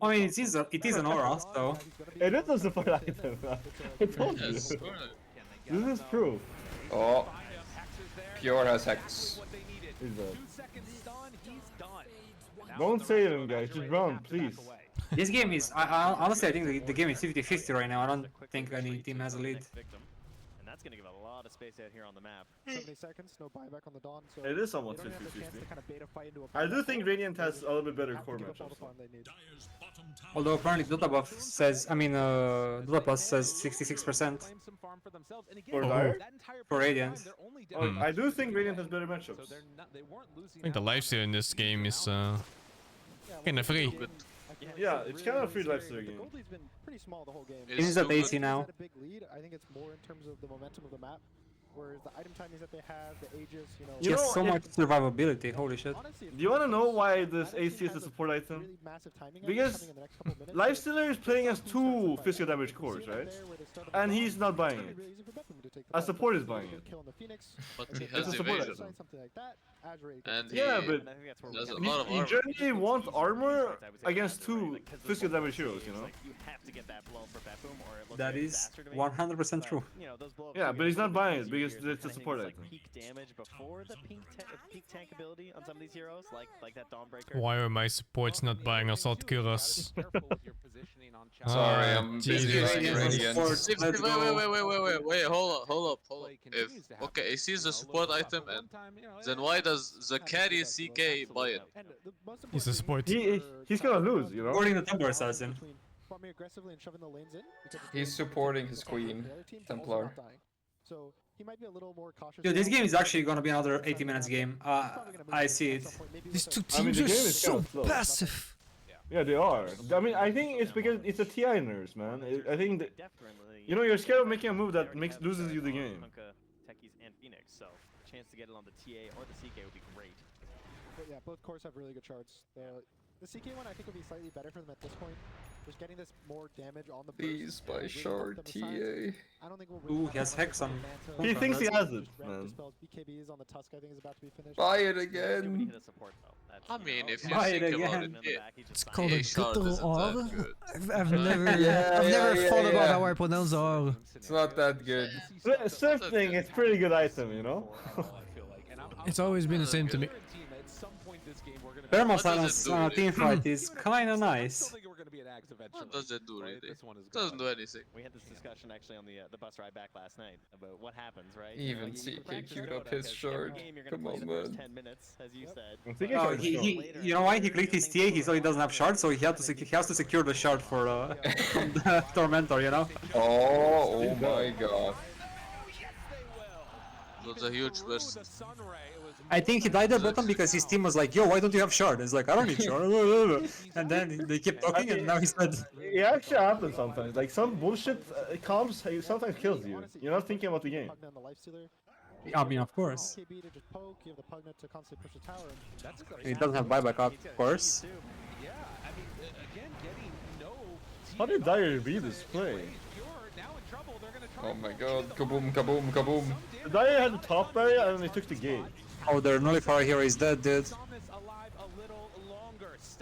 mean, it is an aura, so... It is a support item. I told you. Yes, This is proof. Oh. Pure has Hex. He's dead. Don't save him, guys. Just run, please. This game is... honestly, I think the game is 50-50 right now. I don't think any team has a lead. And that's going to give a lot of space out here on the map. 70 seconds, no buyback on the Dawn. So It is somewhat 50-50. I do think Radiant has a little bit better core matchups. Although apparently Dota buff says... I mean, Dota Plus says 66%. For Dire? For Radiant. I do think Radiant has better matchups. I think the lifesteal in this game is kinda free. Yeah, it's kind of a free lifesteal game. Goldie's been pretty small the whole game. He's at 80 now. A big lead. I think it's more in terms of the momentum of the map. Whereas the item timings that they have, the ages, He has so much survivability, holy shit. Do you want to know why this AC is a support item? Because Lifestealer is playing as 2 physical damage cores, right? And he's not buying it. A support is buying it. But he has evasion. And yeah, but there's a lot of you armor. generally want armor against 2 physical damage heroes, you know? That is 100% true. Yeah, but he's not buying it because it's a support item. Peak damage before the peak tank ability on some of these heroes, like that Dawnbreaker. Why are my supports not buying Assault Killers? Sorry, I'm busy using Radiant. Wait, hold up. Okay, AC is a support item, and then why does the carry CK buy it? He's a support. He's gonna lose, you know? Supporting the Templar Assassin. He's supporting his queen, Templar. So he might be a little more cautious. Dude, this game is actually gonna be another 80 minutes game. I see it. These two teams are so passive. Yeah, they are. I mean, I think it's because it's a TI nurse, man. I think that, you know, you're scared of making a move that loses you the game. Techies and Phoenix, so a chance to get it on the TA or the CK would be great. But yeah, both cores have really good charts. The CK one I think would be slightly better for them at this point. Just getting this more damage on the Please buy Shard TA. I don't think we'll Ooh, he has Hex on. He thinks he has it, man. BKB is on the Tusk, I think is about to be finished. Buy it again. I mean, if you Buy it think about again. it, It's called a Shard Guttural isn't R. that good. I've never thought about how I pronounce R. It's not that good. Sifting is pretty good item, you know? It's always been the same to me. Thermal silence on a team fight is kinda nice. What does it do, really? It doesn't do anything. We had this discussion actually on the bus ride back last night about what happens, right? Even CK queued up his Shard. Come on, man. 10 minutes, as you said. Oh, you know why? He clicked his TA, he saw he doesn't have shard, so he has to secure the shard for from the Tormentor, you know? Oh my god. That's a huge person. I think he died at bottom because his team was like, yo, why don't you have shard? It's like, I don't need shard. And then they kept talking and now he's dead. It actually happens sometimes. Like, some bullshit comms sometimes kills you. You're not thinking about the game. I mean, of course. He doesn't have buyback, of course. How did Dire read this play? Oh my god, kaboom, kaboom, kaboom. Dire had the top barrier and they took the gate. Oh, their nullifier hero is dead, dude.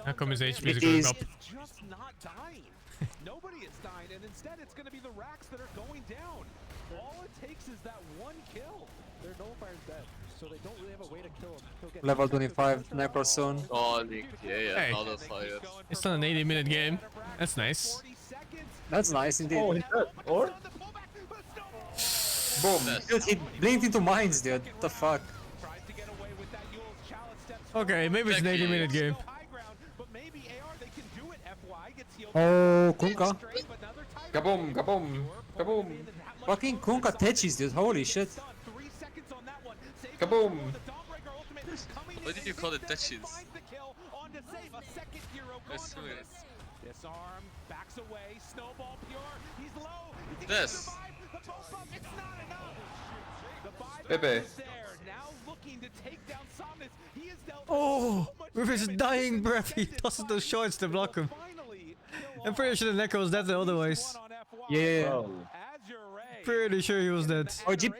How come his HP is going up? Just not dying. Nobody is dying, and instead it's going to be the racks that are going down. All it takes is that one kill. Their nullifier's dead, so they don't really have a way to kill him. Level 25, Necro soon. Oh, yeah, Hey. another fire. It's not an 80-minute game. That's nice. That's nice indeed. Oh, he's dead. Or? Boom. Dude, he blinked into mines, dude. What the fuck? Okay, maybe it's an 80-minute game. Oh, Kunkka. Kaboom, kaboom, kaboom. Fucking Kunkka Techis, dude. Holy shit. Kaboom. Why did you call it touches? Disarm, backs away, snowball pure. He's low. This. Pepe. Oh, with his dying breath, he tosses those shards to block him. I'm pretty sure the Necro was dead otherwise. Yeah. Pretty sure he was dead. Oh, Jeep.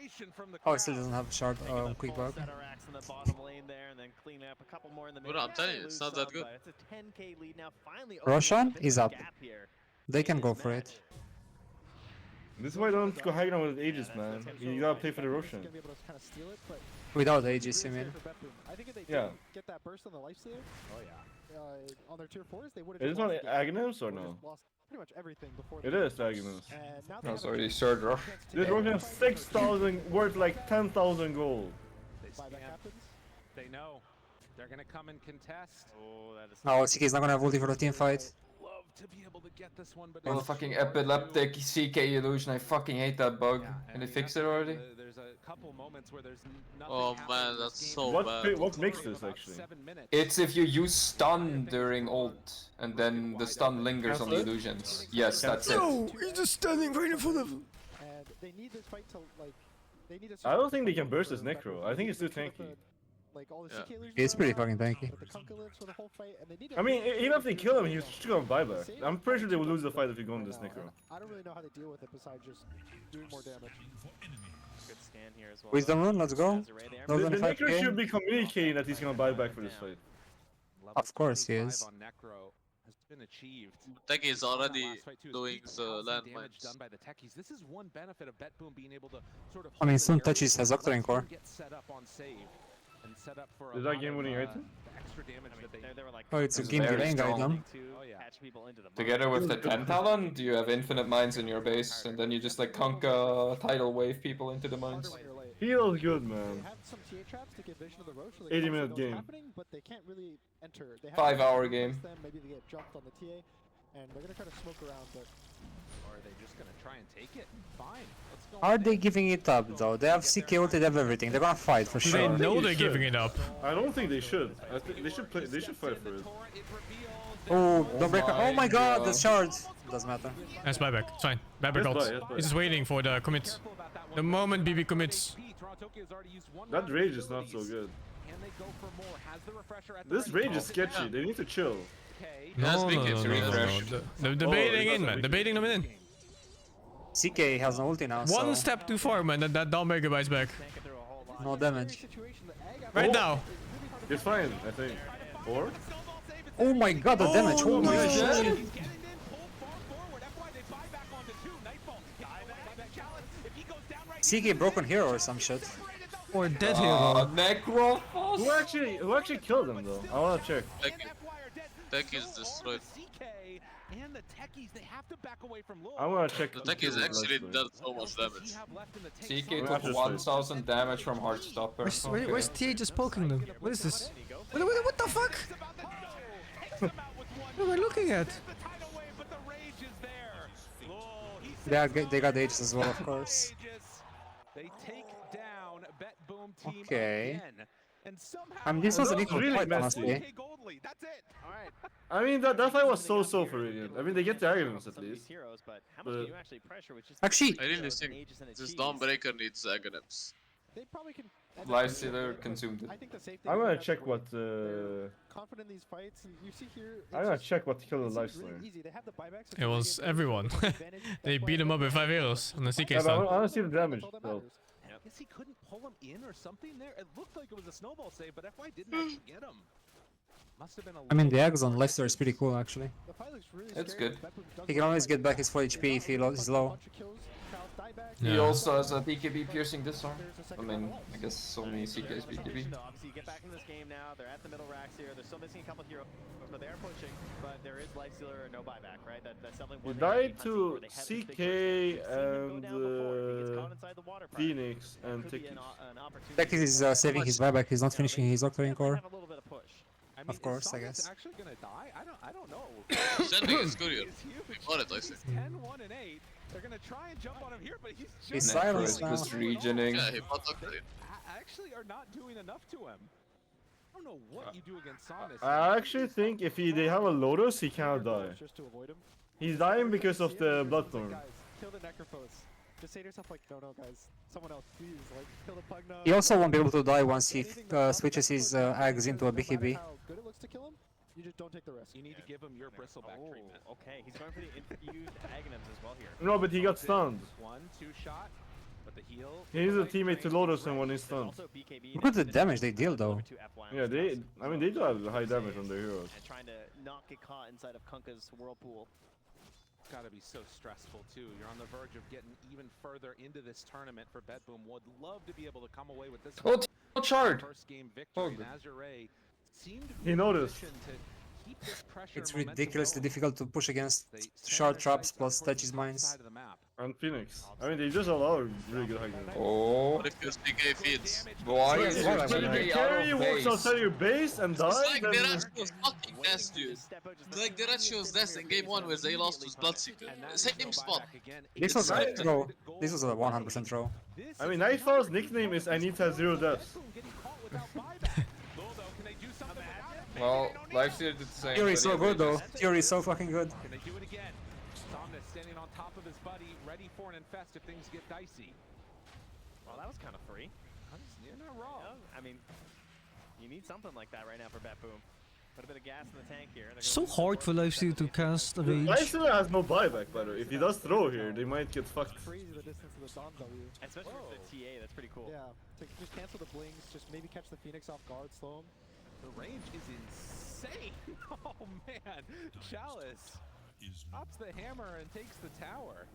Oh, it still doesn't have a shard. Quick block. Bro, I'm telling you, it's not that good. Roshan is up. They can go for it. This is why I don't go high ground with Aegis, man. You gotta play for the Roshan. Without Aegis, you mean? Yeah. Get that burst on the Lifestealer. Oh yeah. On their tier 4s, they would have. Is this on Aghanim or no? Lost pretty much everything before. It is Aghanim. Oh, sorry, he started rough. This Roshan has 6,000, worth like 10,000 gold. They know they're gonna come and contest. Oh, that is. Oh, CK is not gonna have ulti for the team fight. Love to be able to get this one, but Oh, the fucking epileptic CK illusion. I fucking hate that bug. Can they fix it already? There's a couple moments where there's nothing. Oh man, that's so bad. What makes this actually? It's if you use stun during ult, and then the stun lingers on the illusions. Yes, that's it. No, he's just standing right in front of him. And they need this fight to like. They need I don't think they can burst this Necro. I think it's too tanky. Like all the CK illusions. It's pretty fucking tanky. I mean, even if they kill him, he's just gonna buyback. I'm pretty sure they will lose the fight if you go on this Necro. I don't really know how to deal with it besides just doing more damage. Good scan here as well. Wisdom Rune, let's go. The Necro should be communicating that he's gonna buy back for this fight. Of course he is. Techie is already doing the landmines. Done by the techies. This is one benefit of BetBoom being able to sort of. I mean, soon Touches has Octarine Core. Get set up on save and set up for is that game winning item? Extra damage that they were like. Oh, it's a game delaying item. Together with the 10 talent, you have infinite mines in your base, and then you just like conka tidal wave people into the mines. Feels good, man. 80-minute game. But they can't really enter. 5-hour game. Maybe they get jumped on the TA, and they're gonna try to smoke around, but. Or are they just gonna try and take it? Fine. Let's go. Are they giving it up though? They have CK ult, they have everything. They're gonna fight for sure. They know they're giving it up. I don't think they should. I think they should play. They should fight for it. Oh, don't break. Oh my god, the shard. Doesn't matter. That's buyback. It's fine. Buyback ult. He's just waiting for the commit. The moment BB commits. That rage is not so good. This rage is sketchy. They need to chill. No. The baiting in, man. The baiting them in. CK has no ulti now. One step too far, man. That down mega bites back. No damage. Right now. It's fine, I think. Or? Oh my god, the damage. Holy shit. CK broken hero or some shit. Or dead hero. Necro. Who actually killed him though? I wanna check. Tech is destroyed. And the techies, they have to back away from low. I wanna check. The tech is actually done so much damage. CK took 1,000 damage from Heartstopper. Where's TA just poking them? What is this? What the fuck? What am I looking at? Yeah, they got Aegis as well, of course. They take down BetBoom team okay. again. And I mean, this was an equal really fight, messy. honestly. That's it. All right. I mean, that fight was so for Radiant. I mean, they get the arguments at least. But actually, I really think this Dawnbreaker needs Aghanims. They probably can. Lifestealer consumed it. I think the safe I'm gonna check what. Confident in these fights, and you see here. I'm gonna check what killed the Lifestealer. It was everyone. They beat him up with 5 heroes on the CK Yeah, stun. but I wanna see the damage. Though. I guess he couldn't pull him in or something there. It looked like it was a snowball save, but FY didn't actually get him. Must have been a I mean, the Axe on Lifestealer is pretty cool, actually. It's good. He can always get back his full HP if he's low. He also has a BKB piercing disarm. I mean, I guess only CK's BKB. Obviously, you get back in this game now. They're at the middle racks here. They're still missing a couple of heroes, but they are pushing. But there is Lifestealer or no buyback, right? That's something. He died to CK and Phoenix and Tiki. Tech is saving his buyback. He's not finishing his Octarine Core. of course, I guess. Actually gonna die? I don't know. Sending is good here. We bought it, I think. 10, 1, and 8. They're gonna try and jump on him here, but he's just He's silenced now. Just regening. Yeah, he bought it. actually are not doing enough to him. I don't know what you do against Somnus. I actually think if they have a Lotus, he cannot die. Just to avoid him. He's dying because of the Bloodthorn. Guys, kill the Necrophos. Just say to yourself like, no, guys, someone else, please, like, kill the Pugna. He also won't be able to die once he switches his eggs into a BKB. How good it looks to kill him, you just don't take the risk. You need to give him your bristleback treatment. Okay, he's going for the infused Aghanims as well here. No, but he got stunned. 1-2 shot, but the heal. He needs a teammate to Lotus and when he's stunned. Look at the damage they deal though. Yeah, I mean, they do have high damage on their heroes. And trying to not get caught inside of Kunkka's whirlpool. It's gotta be so stressful too. You're on the verge of getting even further into this tournament for BetBoom. Would love to be able to come away with this shard. first game victory. And Azure seemed He noticed. to keep this pressure It's and momentum ridiculously going. difficult to push against shard traps plus Tetch's mines. And Phoenix. I mean, they just allow really good high damage. Oh. What if your PK feeds? Why is If your the PK carry out of walks base? outside your base and dies, It's like then... Derashio's fucking death, dude. Like Derashio's death in game 1 where they lost to Bloodseeker. Same spot. This was a throw. This was a 100% throw. I mean, Nightfall's nickname is I need to have 0 deaths. Well, Lifesteal did the same. Fury is so good though. Fury is so fucking good. Can they do it again? Somnus standing on top of his buddy, ready for an infest if things get dicey. Well, that was kind of free. You're not wrong. I mean, you need something like that right now for BetBoom. Put a bit of gas in the tank here. It's so hard for Lifesteal to cast a rage. Lifesteal has no buyback, by the way. If he does throw here, they might get fucked. Crazy the distance of the Dawn W. Especially with the TA, that's pretty cool. Yeah, to just cancel the blings, just maybe catch the Phoenix off guard, slow him. The range is insane. Oh man, Chalice pops the hammer and takes the tower.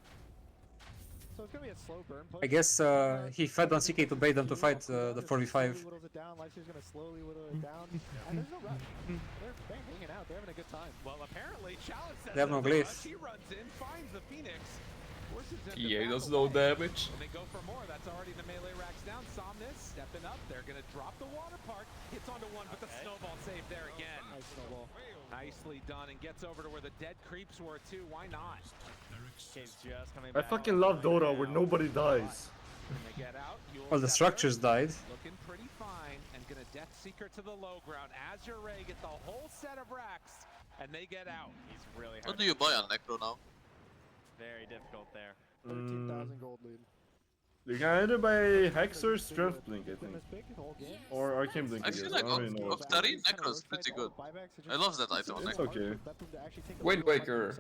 So it's gonna be a slow burn push. I guess he fed on CK to bait them to fight the 4v5. Whittles it down. Lifesteal's gonna slowly whittle it down. And there's no rush. They're hanging out. They're having a good time. Well, apparently Chalice says They have no glyph. He runs in, finds the Phoenix. EA does no damage. And they go for more. That's already the melee racks down. Somnus stepping up. They're gonna drop the water park. Hits onto one, but the snowball saved there again. Nice snowball. Nicely done, and gets over to where the dead creeps were too. Why not? Kate's just coming I back. fucking love Dota where nobody dies. When they get out, Well, the structures died. looking pretty fine, and gonna Death Seeker to the low ground. Azure Ray get the whole set of racks, and they get out. He's really hard. What do you buy on Necro now? Very difficult there. 13,000 gold lead. You can either buy Hex or Strength Blink, I think. Or Arcane Blink. I feel like don't really know. Octari Necro is pretty good. I love that item on It's Necro. okay. Wind Waker.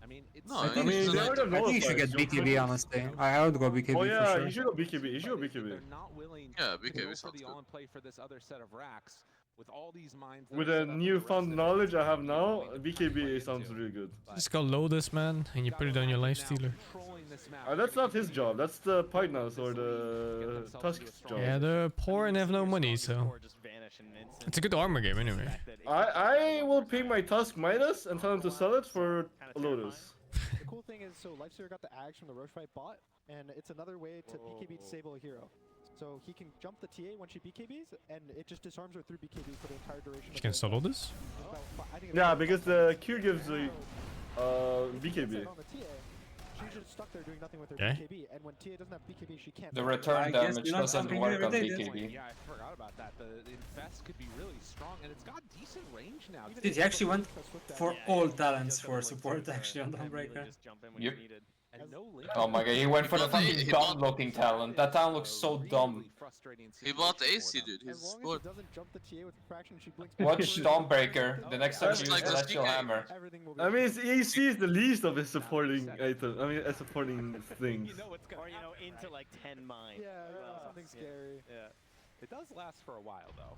I mean, it's No, I mean, they already I think you should get BKB honestly. I would go BKB Oh for yeah, sure. you should go BKB. You should go BKB. They're not willing Yeah, to BKB go for sounds the good. all-in play for this other set of racks. With all these mines that With are the set up for the newfound rest of knowledge I have it, now, they're BKB sounds really good. Just go Lotus, man, and you put it on your Lifestealer. controlling this map. That's not his job. That's the Pygna's or the Tusk's job. Yeah, they're poor and have no money, so it's a good armor game anyway. I will pay my Tusk Midas and tell him to sell it for a Lotus. The cool thing is, so Lifestealer got the Ags from the Roche fight bot, and it's another way to BKB disable a hero. So he can jump the TA when she BKBs, and it just disarms her through BKB for the entire duration. You can solo this? Yeah, because the Q gives the BKB. She's just stuck there doing nothing with her Okay. BKB, and when TA doesn't have BKB, she can't. The return damage doesn't work on day, BKB. Yeah, I forgot about that. The infest could be really strong, and it's got decent range now. Dude, he actually went for all talents for support actually on Dawnbreaker. Yep. And no link. Oh my god, he went for the But fucking he dumb bought- looking talent. That talent looks so dumb. He bought AC, dude. As He's long as good. it doesn't jump the TA with a fraction, she blinks. Watch Stormbreaker. The next time you It's use like the Celestial CK. Hammer. Everything will be I mean, his AC is the least of his supporting item. I mean, supporting things. Or, into like 10 mines. Yeah, something scary. Yeah. It does last for a while, though.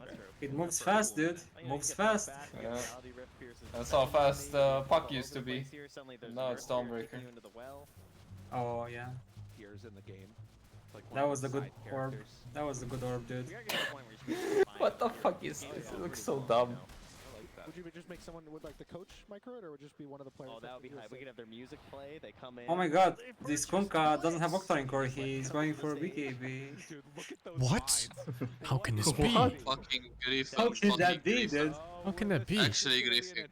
That's true. It moves fast, dude. Moves fast. Yeah. That's how fast Puck used to be. Now it's Stormbreaker. Oh yeah. Here's in the game. Like one That of was the good side orb. characters. That was the good orb, dude. What the fuck is this? It looks so dumb. Would you just make someone with like the coach micro it, or would it just be one of the players? Oh, that would be high. We could have their music play. They come in. Oh my god, this Kunka doesn't have Octarine Core, he's going for BKB. What? How can this be? Fucking grief. How can that be, dude? How can that be? Actually griefing.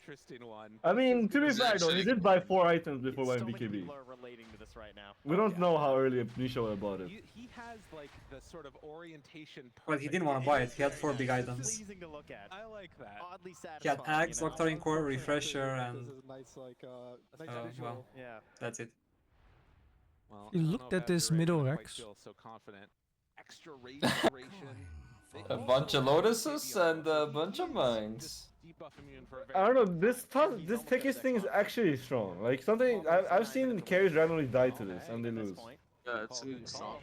I mean, to be It's fair though, he actually- did buy 4 items before buying So many BKB. people are relating to this right now. We don't know how early Nisha would have bought it. He has like the sort of orientation. Well, he didn't want to buy it, he had 4 big items. Pleasing to look at. I like that. Oddly He had satisfying. Axe, Octarine Core, Refresher, and This is a nice like nice well, visual. Yeah. that's it. Well, You I don't looked know at if this Azure middle quite Rex. feel so confident. Extra rage duration. A bunch of lotuses and a bunch of mines. Debuff immune for a I don't very know, this Tekis thing is actually strong. Like something, I've seen carries randomly die to this and they lose. Yeah, it's really strong.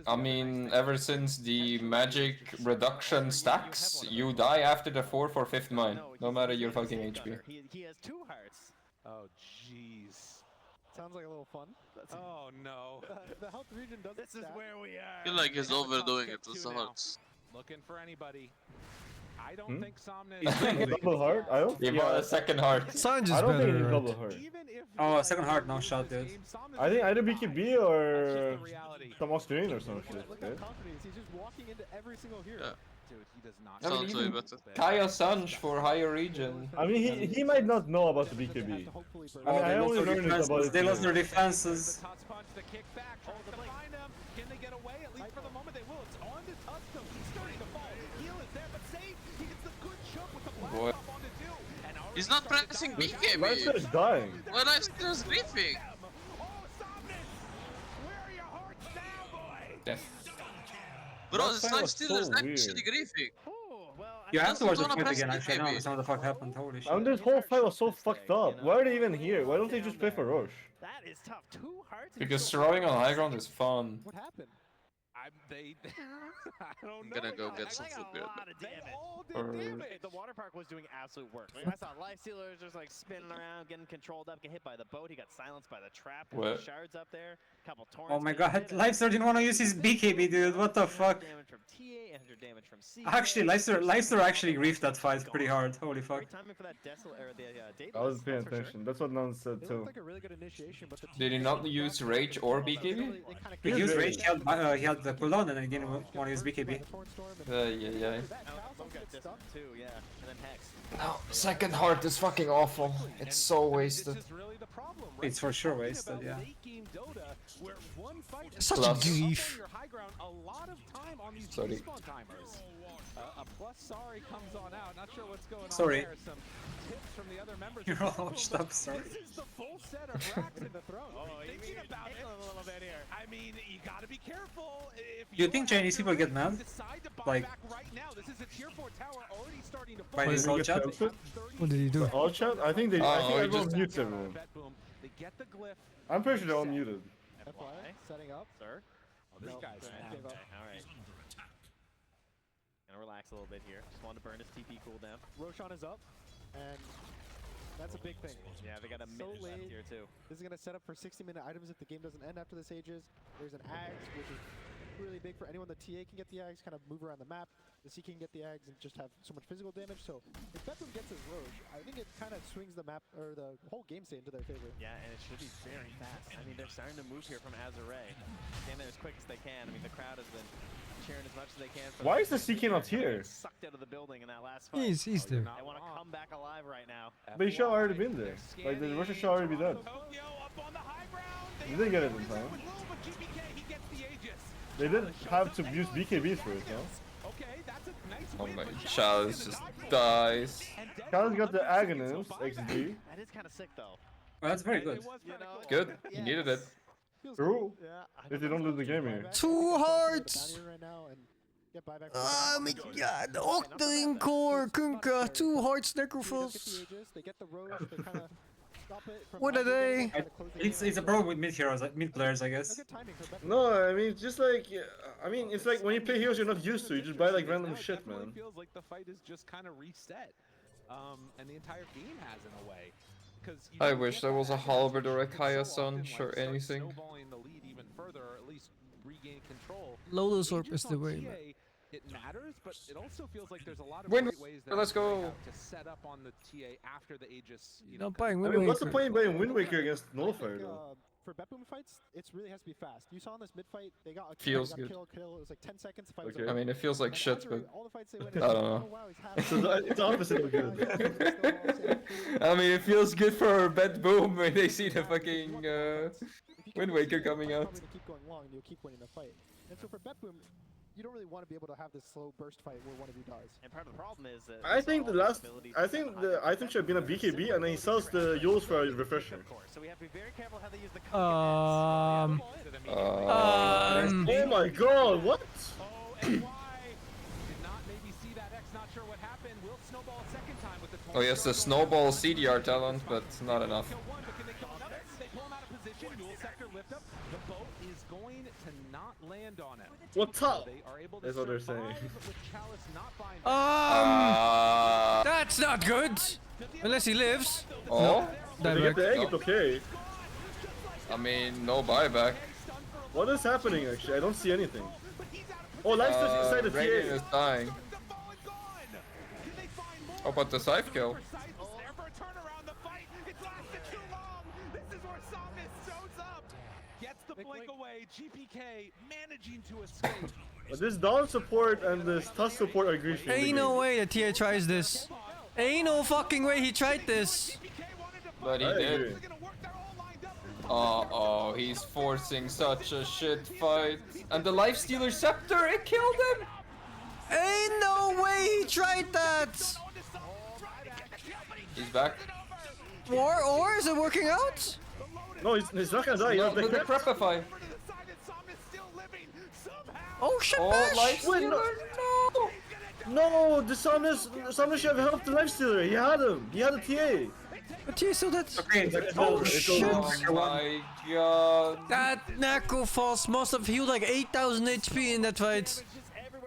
I mean, ever since the magic reduction stacks, you die after the 4th or 5th mine, no matter your fucking HP. He has 2 hearts. Oh jeez. Sounds like a little fun. Oh no. The health region does. This is where we are. I feel like he's overdoing it with the hearts. Looking for anybody. I don't Hmm? think Somna He's playing double heart? I don't He bought a second heart. Sanj is I don't think better. he's Right? double heart. Oh, second heart, no shot, dude. I think either BKB or some Australian or some shit. Look right? how confident he is. He's just walking into every single hero. Yeah. Dude, he does not. I mean, Sounds way even better. Kaya Sanj for higher region. I mean, he might not know about the BKB. I mean, I only learned it about it. They lost their defenses. Touch punch, the kick back, tries to find him. Can they get away? At least for the moment they will. It's on to touch though. He's starting to fall. Heal is there, but save. He gets the good chunk with the blast Boy. off onto 2. And already He's not pressing Lifesteal BKB. is dying. Well, Lifesteal is griefing. Oh, Somnus! Where are your hearts now, boy? Death. Bro, this Lifesteal was Lifesteal is so actually weird. griefing. You have to watch the Don't fight press again, actually. I don't BKB. understand what the fuck happened. Holy shit. I mean, this whole fight was so fucked up. Why are they even here? Why don't they just play for Roche? That is tough. 2 hearts. Because throwing on high ground is fun. What happened? They I don't I'm know. gonna go get some Like food a beer. lot of damage. all did Or- damage. The water park was doing absolute work. I saw Life Stealers just like spinning around, getting controlled up, get hit by the boat. He got silenced by the trap. What? Shards up there. Couple torrents. Oh my getting god, hit. Lifester didn't want to use his BKB, dude. What the fuck? Damage from TA, 100 damage from C. Actually, Lifester actually griefed that fight pretty hard. Holy fuck. Great timing for that date. I was paying attention. That's what Nan said It too. looked like a really good initiation, but the Did he not use Rage or BKB? He used Rage, he had the cooldown, and he didn't want to use BKB. Yeah. Got this one too, yeah. And then Hex. No, second heart is fucking awful. It's so wasted. This is really the problem, right? It's for sure wasted, yeah. Late game Dota, where one fight Such a Plus. grief. on your high ground, a lot of time on these Sorry. respawn timers. A plus sorry comes on out. Not sure what's going Sorry. on there. Some tips from the other members. You're all washed up, sorry. This is the full set of racks in the throne. Thinking about it, A little bit here. I mean, you gotta be careful. If Do you think Chinese people get mad? decide to buy Like, back right now, this is a tier 4 tower already starting to by this Did whole they chat? get tilted? What did he do? All chat? I think Oh, I think he everyone just- mutes everyone. Bet boom. They get the glyph. I'm pretty sure they're all muted. FYI, setting up. Sir. Oh, this No, guy's sorry, mad. gave up. Alright. Gonna relax a little bit here. Just wanted to burn his TP cooldown. Roshan is up, and that's a big thing. Yeah, they got a So minute left late. here too. This is going to set up for 60-minute items if the game doesn't end after the Sages. There's an Ags, which is really big for anyone. The TA can get the Ags, kind of move around the map. The C can get the Ags and just have so much physical damage. So if Bedlam gets his Roche, I think it kind of swings the map, or the whole game state into their favor. Yeah, and it should be very fast. I mean, they're starting to move here from Azure. Getting there as quick as they can. I mean, the crowd has been cheering as much as they can. For Why is the CK not here? Sucked out of the building in that last fight. He's there. They want to come back alive right now. But he should have already been there. Like the Russia should already be dead. Tokyo up on the high ground. They didn't get it in time. With Lil, but GBK, he gets the Aegis. They didn't have to use BKBs for it, no? Okay, that's a nice Oh win my, for Chalice just dies. Chalice got the Aghanim's XD. That is kind of sick, though. Well, that's very good. You know, Good, he needed it. True. Yeah, If they don't lose the game here. 2 hearts! Right now and get buyback. Oh my god, Octarine Core, Kunkka, 2 hearts, Necrophils. They get the Roche, they kind of stop it from What are they? It's a problem with mid heroes, mid players, I guess. No, I mean, it's just like, I mean, it's like when you play heroes you're not used to, you just buy like random shit, man. Feels like the fight is just kind of reset, and the entire game has in a way. I wish there was a Halberd or a Kaya Sanj or anything. Snowballing the lead even further, or at least regain control. Lotus Orb is the way, man. it matters, but it also feels like there's a lot of Win. great ways that Let's go. to set up on the TA after the Aegis. You No, know, buying I Wind mean, what's the Waker. point in playing Wind Waker against Nullifier though? For Betboom fights, it really has to be fast. You saw in this mid fight, they got a Feels got good. kill. It was like 10 seconds. The fight was Okay. I over. mean, it feels like And shit, after but all the fights they win, I don't know. oh, wow, he's happy. So it's opposite of good. I mean, it feels good for Betboom when they see the fucking Wind Waker coming out. Probably gonna keep going long, and you'll keep winning the fight. And so for Betboom, you don't really want to be able to have this slow burst fight where one of you dies. And part of the problem is that I think the item should have been a BKB, and then he sells the Yules for a refresher. So we have to be very careful how they use the Oh my god, what? Oh yes, the snowball CDR talent, but not enough. What's up? That's what they're saying. That's not good. Unless he lives. Oh, If you get the egg, it's okay. I mean, no buyback. What is happening actually? I don't see anything. Oh, life's just inside the Radiant TA. is dying. Oh, but the scythe kill. But this Dawn support and this Tusk support are griefing. Ain't no way that TA tries this. Ain't no fucking way he tried this. But he did. Oh, he's forcing such a shit fight. And the Lifestealer Scepter, it killed him! Ain't no way he tried that! He's back. Or is it working out? No, he's not gonna die. No, the Prepify. Oh shit, Oh, Bash! Lifestealer, no! No, the Samus should have helped the Lifestealer. He had him. He had a TA. But TA still dead. Oh shit! Oh my god. That Necrophos must have healed like 8,000 HP in that fight.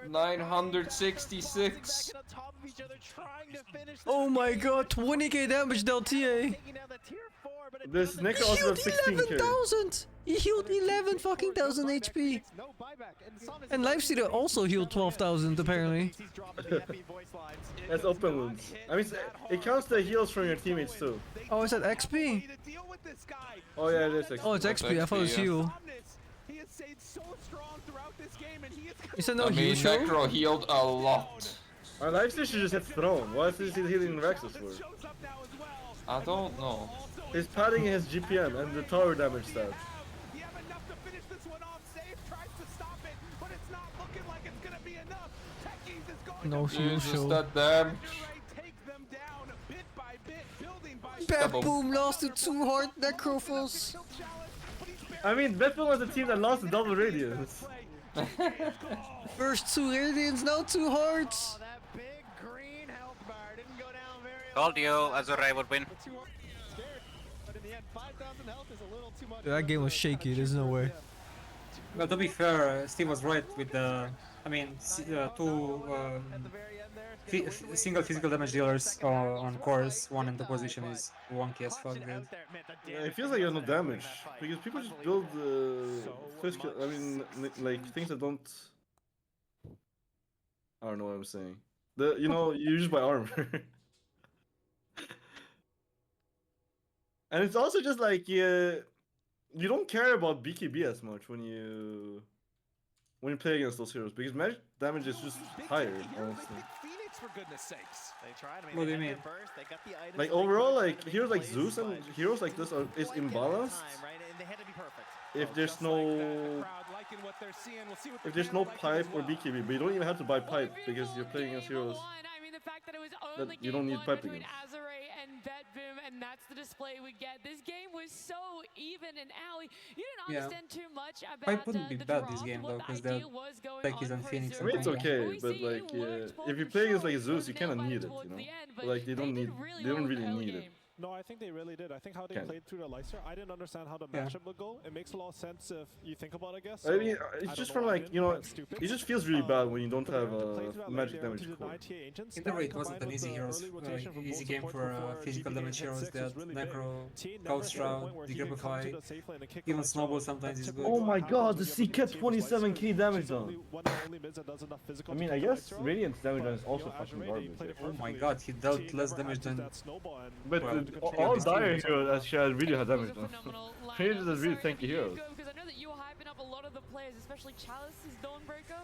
966. Oh my god, 20k damage dealt TA. This Necro He also healed has 16k. 11,000! He healed 11 fucking thousand HP. And Lifestealer also healed 12,000 apparently. That's open wounds. I mean, it counts the heals from your teammates too. Oh, is that XP? Oh yeah, it is XP. Oh, it's XP. I thought it was heal. You said no I mean, heal show? Necro healed a lot. Our Lifestealer should just hit throne. Why is he healing Rexus for? I don't know. He's padding his GPM and the tower damage stats. No heal Jesus, show. that damage. Betboom lost to 2 hard Necrophos. I mean, Betboom was the team that lost the double radiance. First 2 Radiants, now 2 hearts. Told you Azure would win. That game was shaky, there's no way. Well, to be fair, Steve was right with the, I mean, two single physical damage dealers on cores. One in the position is wonky as fuck, dude. Yeah, it feels like you have no damage because people just build physical. I mean, like things that don't. I don't know what I'm saying. You just buy armor. And it's also just like you don't care about BKB as much when you play against those heroes because magic damage is just higher, honestly. For goodness sakes. They tried. I mean, what do you mean? They got the items, Like overall, like heroes like Zeus and heroes like this is imbalanced. If there's no pipe or BKB, but you don't even have to buy pipe because you're playing against heroes that you don't need pipe against. And Betboom, and that's the display we get. This game was so even and alley. You didn't Yeah. understand too much about Pipe wouldn't be the bad draw, this game what though, the because the idea was going deck is on on for Phoenix. I mean, it's and okay, but like if you play against like Zeus, you kind of need it, But like they don't really need it. No, I think they really did. I think how they Okay. played through the Leicester, I didn't understand how the Yeah. matchup would go. It makes a lot of sense if you think about it, I guess. I mean, So, it's I just don't from know why I like, didn't, you know, but it's stupid. it just feels really bad when you don't But they have went to play through that lane, magic they went damage to core. deny TA agents. In the That raid wasn't combined an with easy the heroes, early rotation from easy both game support for before physical GP damage hit heroes 6 that was really big. Necro, TA never Ghost hit a Shroud, point where he could come to Decryptify, the safe lane and kick even the lights Snowball out. sometimes is That's good. Oh typically my what god, happens the when you have a CCAT good team as 27k Leicester. damage She's done. only one of the only mids that does enough physical I to mean, kick I the guess lights out. Radiant's damage done is But, also you know, fucking Azure, they garbage. played it Oh my perfectly. god, he dealt TA less never damage acted than... that snowball and But Well, all yeah, dire it's heroes actually had really had damage It was a done. phenomenal Changes lineup. as really Sorry, tanky you heroes. go, because I know that you were hyping up a lot of the players, especially Chalice's Dawnbreaker.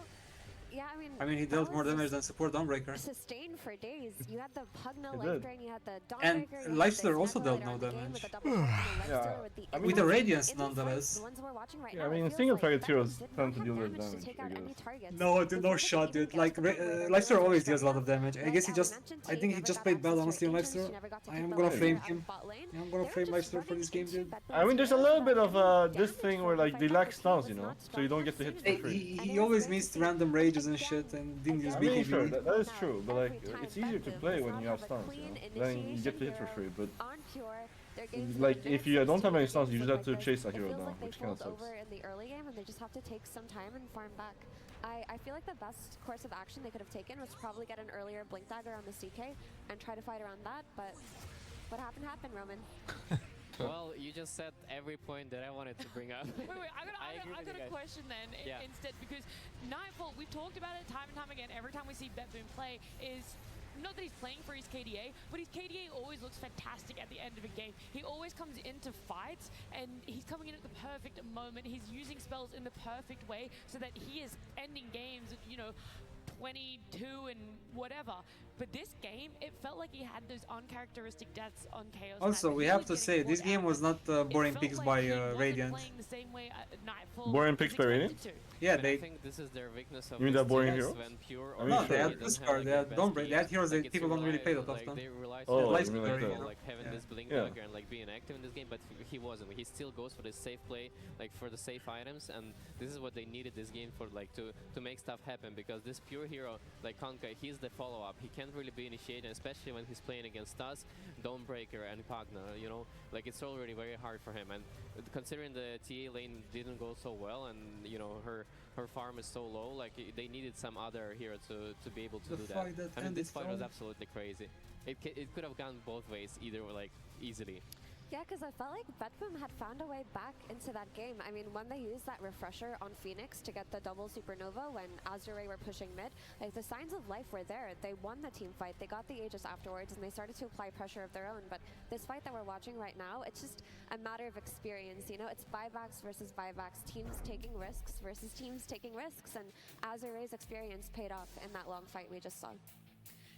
Yeah, I mean, he dealt more damage than support Dawnbreaker. Sustained for days. You had the Pugna He life did. drain, you had the And Dawnbreaker, you had Lifestealer the also Snapper dealt later no on in the game damage. with the double Pugna Lifestealer with the With the invis. Radiance, In these fights, nonetheless. the ones we're watching right Yeah, now, I mean, it feels single like target Beckham heroes did tend not to have deal less damage to damage, take I out any guess. targets. No, dude, no shot, dude. Like, Lifestealer always deals a lot of damage. I guess he just... I think he just played bad, honestly, on Lifestealer. I am gonna frame him. I'm gonna frame Lifestealer for this game, dude. I mean, there's a little bit of this thing where like they lack stuns, you know, so you don't get to hit for free. He always missed random rages and shit and didn't use I mean, sure, BKB. that is true, but like it's easier to play when you have stuns, you know. Then you get to hit for free, but like if you don't have any stuns, you just have to chase a hero down, which kind of sucks. Over in the early game, and they just have to take some time and farm back. I feel like the best course of action they could have taken was probably get an earlier Blink Dagger on the CK and try to fight around that, but what happened, Roman. Well, you just said every point that I wanted to bring up. Wait, I got a question then instead, because Nightfall, we've talked about it time and time again, every time we see BetBoom play, is not that he's playing for his KDA, but his KDA always looks fantastic at the end of a game. He always comes into fights, and he's coming in at the perfect moment. He's using spells in the perfect way so that he is ending games, you know, 22 and whatever. But this game, it felt like he had those uncharacteristic deaths on Chaos. Also, we have to say, this game was not boring picks by Radiant. Boring picks by Radiant? Yeah, I they... think this is their weakness of You mean that boring hero? hero? No, they had Scar, they had Dawnbreaker, they had heroes that people don't really play that Like, often. they rely Oh, so much you mean like that. on like having this blink Yeah. dagger and like being active in this game, but he wasn't. He still goes for the safe play, like for the safe items, and this is what they needed this game for, like to make stuff happen. Because this pure hero like Konka, he's the follow-up. He can't really be initiated, especially when he's playing against us, Dawnbreaker and Pagna. You know, like it's already very hard for him. And considering the TA lane didn't go so well, and you know her farm is so low, like they needed some other hero to be able to The do fight that. that I mean, this ended fight was strong. absolutely crazy. It could have gone both ways, either like easily. Yeah, because I felt like BetBoom had found a way back into that game. I mean, when they used that refresher on Phoenix to get the double supernova when Azure were pushing mid, like the signs of life were there. They won the team fight, they got the Aegis afterwards, and they started to apply pressure of their own. But this fight that we're watching right now, it's just a matter of experience, you know? It's buybacks versus buybacks, teams taking risks versus teams taking risks, and Azure's experience paid off in that long fight we just saw.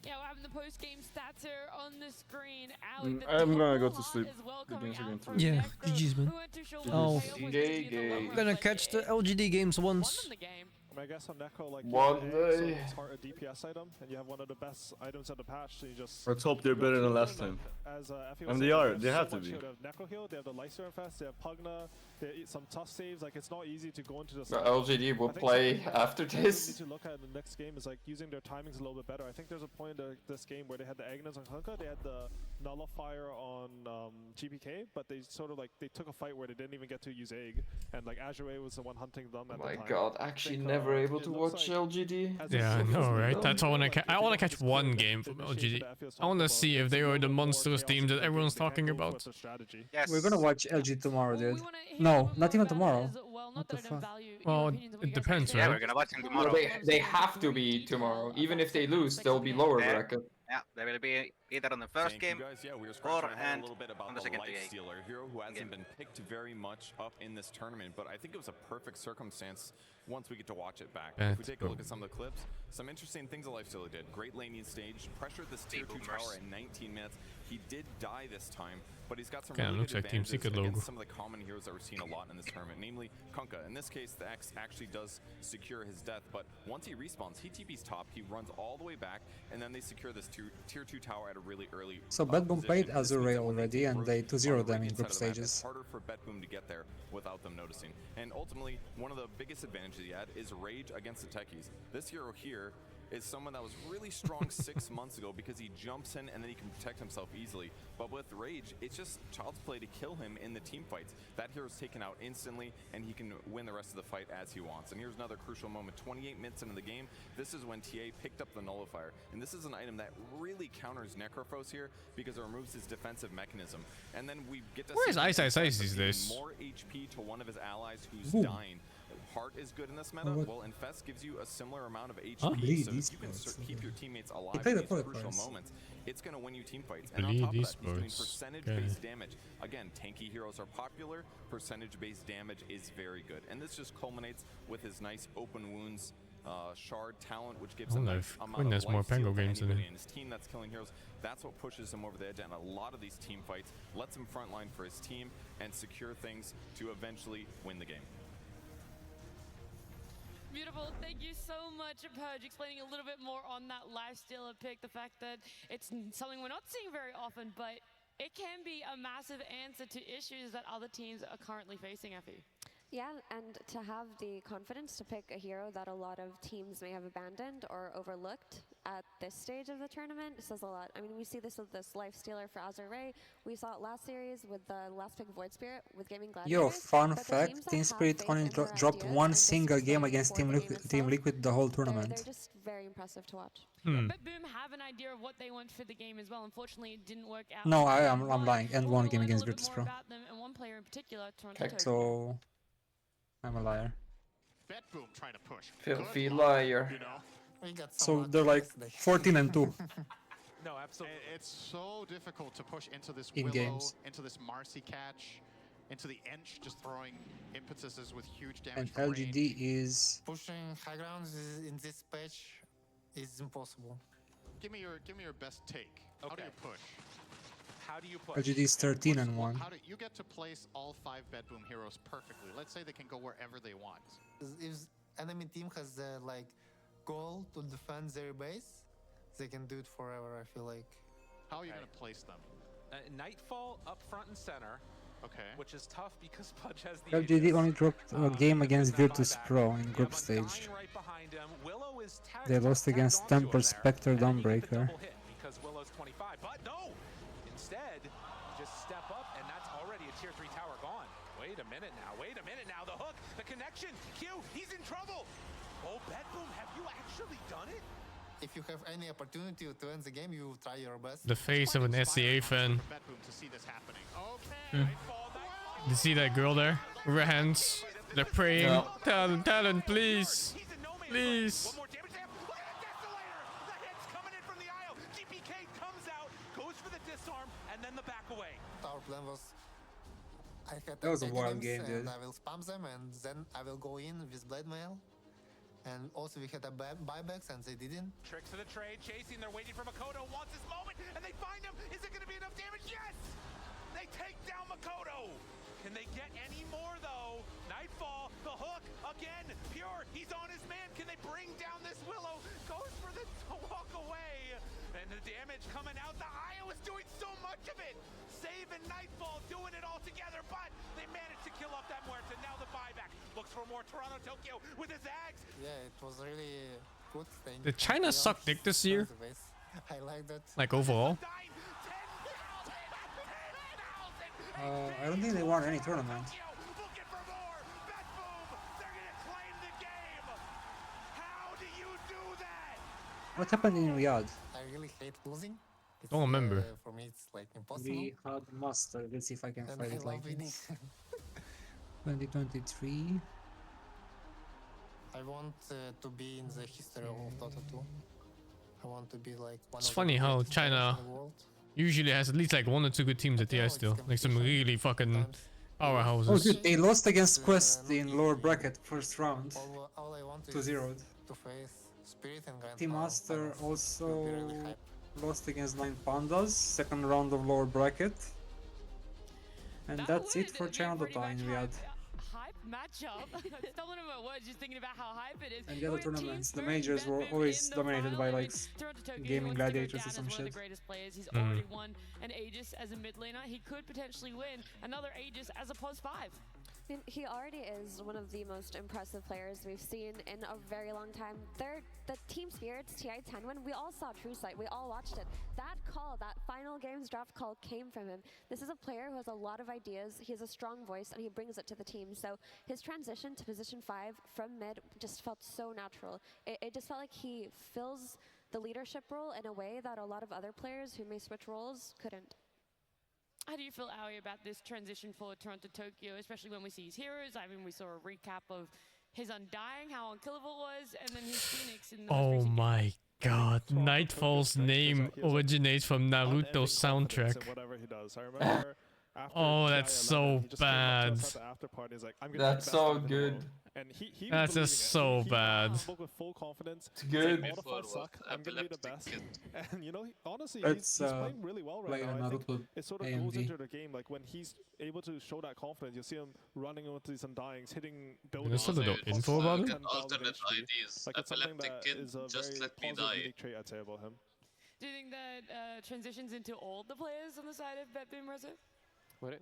Yeah, we're having the post-game stats here on the screen. Ali, the I'm gonna go double to heart sleep. as well The coming games are out going from through. Yeah, Necro. GG's, man. We weren't too sure what Oh. the payoff was going to be in the long I'm gonna run, catch but the LGD games won once. the game. I mean, I guess on Necro, like, One you have day. so it's hard a DPS item, and you have one of the best items in the patch, so you just... Let's hope they're better than last time. As Effie was And saying, they are, have they so have to much be. heal. They have Necro heal, they have the Lycer Infest, they have Pugna, they eat some tough saves. Like, it's not easy to go into the... The LGD will play after We this. need to look at in the next game is like using their timings a little bit better. I think there's a point in this game where they had the Agnes on Hunka, they had the Nullifier on GPK, but they sort of like, they took a fight where they didn't even get to use Egg, and like Azure was the one hunting them at Oh my the time. god, actually never able to watch LGD. Yeah, I know, right? That's all I want to catch one game from LGD. I want to see if they are the monstrous team that everyone's talking about. Yes. We're gonna watch LG tomorrow, dude. No, not even tomorrow. What the fuck? Well, it depends, Yeah, right? we're gonna watch him No, tomorrow. they have to be tomorrow. Even if they lose, they'll be lower Yeah. bracket. Yeah, they will be either on the first game Yeah, we were or scratching our head and a little bit about on the the second Life game. Stealer hero who hasn't been picked very much up in this tournament, but I think it was a perfect circumstance once we get to watch it back. If we take a look at some of the clips, some interesting things the Life Stealer did. Great laning stage, pressured this tier 2 tower in 19 minutes. He did die this time, but he's got some Kinda really looks good like Team advantages Secret logo. against some of the common heroes that we're seeing a lot in this tournament, namely Kunkka. In this case, the X actually does secure his death, but once he respawns, he TP's top, he runs all the way back, and then they secure this tier 2 tower at a really early So BetBoom played position. This Azure means that when they already, take and first they on 2-0 the them in right-hand group side of the map, it's stages. harder for BetBoom to get there without them noticing. And ultimately, one of the biggest advantages he had is rage against the techies. This hero here is someone that was really strong 6 months ago because he jumps in and then he can protect himself easily. But with Rage, it's just child's play to kill him in the team fights. That hero's taken out instantly, and he can win the rest of the fight as he wants. And here's another crucial moment. 28 minutes into the game, this is when TA picked up the Nullifier. And this is an item that really counters Necrophos here because it removes his defensive mechanism. And then we get to Where is see Ice these days? more HP to one of his allies who's Ooh. dying. Heart is good in this meta. Well, Infest gives you a similar amount of HP, so if you can keep your teammates alive in these crucial moments, it's going to win you team fights. And on top of that, he's doing percentage-based damage. Again, tanky heroes are popular. Percentage-based damage is very good. And this just culminates with his nice open wounds shard talent, which gives him nice amount of more life steal Pango to games in anybody it. in his team that's killing heroes. That's what pushes him over the edge, and a lot of these team fights lets him frontline for his team and secure things to eventually win the game. Beautiful. Thank you so much, Purge, explaining a little bit more on that lifestealer pick. The fact that it's something we're not seeing very often, but it can be a massive answer to issues that other teams are currently facing, Effie. Yeah, and to have the confidence to pick a hero that a lot of teams may have abandoned or overlooked at this stage of the tournament says a lot. I mean, we see this with this Lifestealer for Azure Ray. We saw it last series with the last pick Void Spirit with Gaming Gladiators. Yo, fun fact, Team Spirit only dropped one single game against Team Liquid the whole tournament. They're just very impressive to watch. But Boom have an idea of what they want for the game as well. Unfortunately, it didn't work out. No, I'm lying. And one game against Virtus Pro. About them and one player in particular, Toronto. So I'm a liar. Boom trying to push. Filthy liar. You know? So they're like 14 and 2. No, absolutely. It's so difficult to push into this In Willow, games. into this Marcy catch, into the Ench, just throwing impetuses with huge damage. And LGD is Pushing high grounds in this patch is impossible. Give me your best take. How do you push? How do you push? LGD is 13 and 1. How do you get to place all 5 Bedboom heroes perfectly? Let's say they can go wherever they want. If enemy team has like goal to defend their base, they can do it forever, I feel like. How are you going to place them? Nightfall up front and center. Okay. Which is tough because Pudge has the LGD only dropped a game against Virtus Pro in group stage. right behind him. Willow is They lost against Temper Spectre Dawnbreaker. because Willow's 25, but no! Instead, just step up, and that's already a tier 3 tower gone. Wait a minute now, the hook, the connection, Q, he's in trouble! Oh, Bedboom, have you actually done it? If you have any opportunity to end the game, you try your best. The face of an SCA fan. Bedboom to see this happening. Yeah. You see that girl there? With her hands. They're praying. Yeah. Talent, please. Please. Our plan was I had That was a wild enemies game, and dude. I will spam them and then I will go in with Blade Mail. And also we had a buybacks and they didn't. Tricks for the trade, chasing, they're waiting for Makoto, wants this moment, and they find him! Is it gonna be enough damage? Yes! They take down Makoto! Can they get any more though? Nightfall, the hook, again, Pure, he's on his man, can they bring down this Willow? Goes for the walk away, and the damage coming out, the IO is doing so much of it! Save and Nightfall doing it all together, but they managed to kill off that Muerta, now the buyback. Looks for more Toronto Tokyo with his Ags. Yeah, it was really good thing. Did China suck dick this year? I like that. Like overall? I don't think they won any tournament. What happened in Riyadh? I really hate losing. Don't remember. For me, it's like impossible. Riyadh Master. Let's see if I can And find I it like love winning. this. 2023. I want to be in the history of Dota 2. I want to be like one It's of funny the how greatest China players in the world. usually has at least like 1 or 2 good teams at TI still. Like some really fucking powerhouses. Oh dude, they lost against Quest in lower bracket first round. All I want 2-0. is to face Spirit and Grand Team Final Master finals. also Will be really hype. lost against 9 Pandas, second round of lower bracket. And that's it for China Dota in Riyadh. Hype matchup. Stumbling on my words, just thinking about how hype it is. And the other We're Team tournaments, the Spirit, majors were Bedboom always in the dominated by final. like Toronto Tokyo Gaming wants to go Gladiators or down some as one of shit. the greatest players. He's already won an Aegis as a mid laner. He could potentially win another Aegis as a +5. I mean, he already is one of the most impressive players we've seen in a very long time. The Team Spirits TI-10 win, we all saw True Sight, we all watched it. That call, that final game's draft call came from him. This is a player who has a lot of ideas, he has a strong voice, and he brings it to the team. So his transition to position 5 from mid just felt so natural. It just felt like he fills the leadership role in a way that a lot of other players who may switch roles couldn't. How do you feel, Aoi, about this transition for Toronto Tokyo, especially when we see his heroes? I mean, we saw a recap of his Undying, how unkillable it was, and then his Phoenix in the most Oh recent my god, Nightfall's name originates from Naruto soundtrack. Whatever he does. I remember Oh, that's so bad. That's so good. And he That's just so bad. Spoke with full confidence. It's good. All the five suck. I'm gonna be the best. And you know, honestly, It's, he's playing really well right like now. I think Naruto it sort of goes into the game. Like when he's able to show that confidence, you see him running with these Undyings, hitting buildings. There's a little info about him. Alternate IDs. Like it's something Epileptic that kid, is a just very let me positive die. unique trait I'd say about him. Do you think that transitions into all the players on the side of BetBoom, Rezo? What?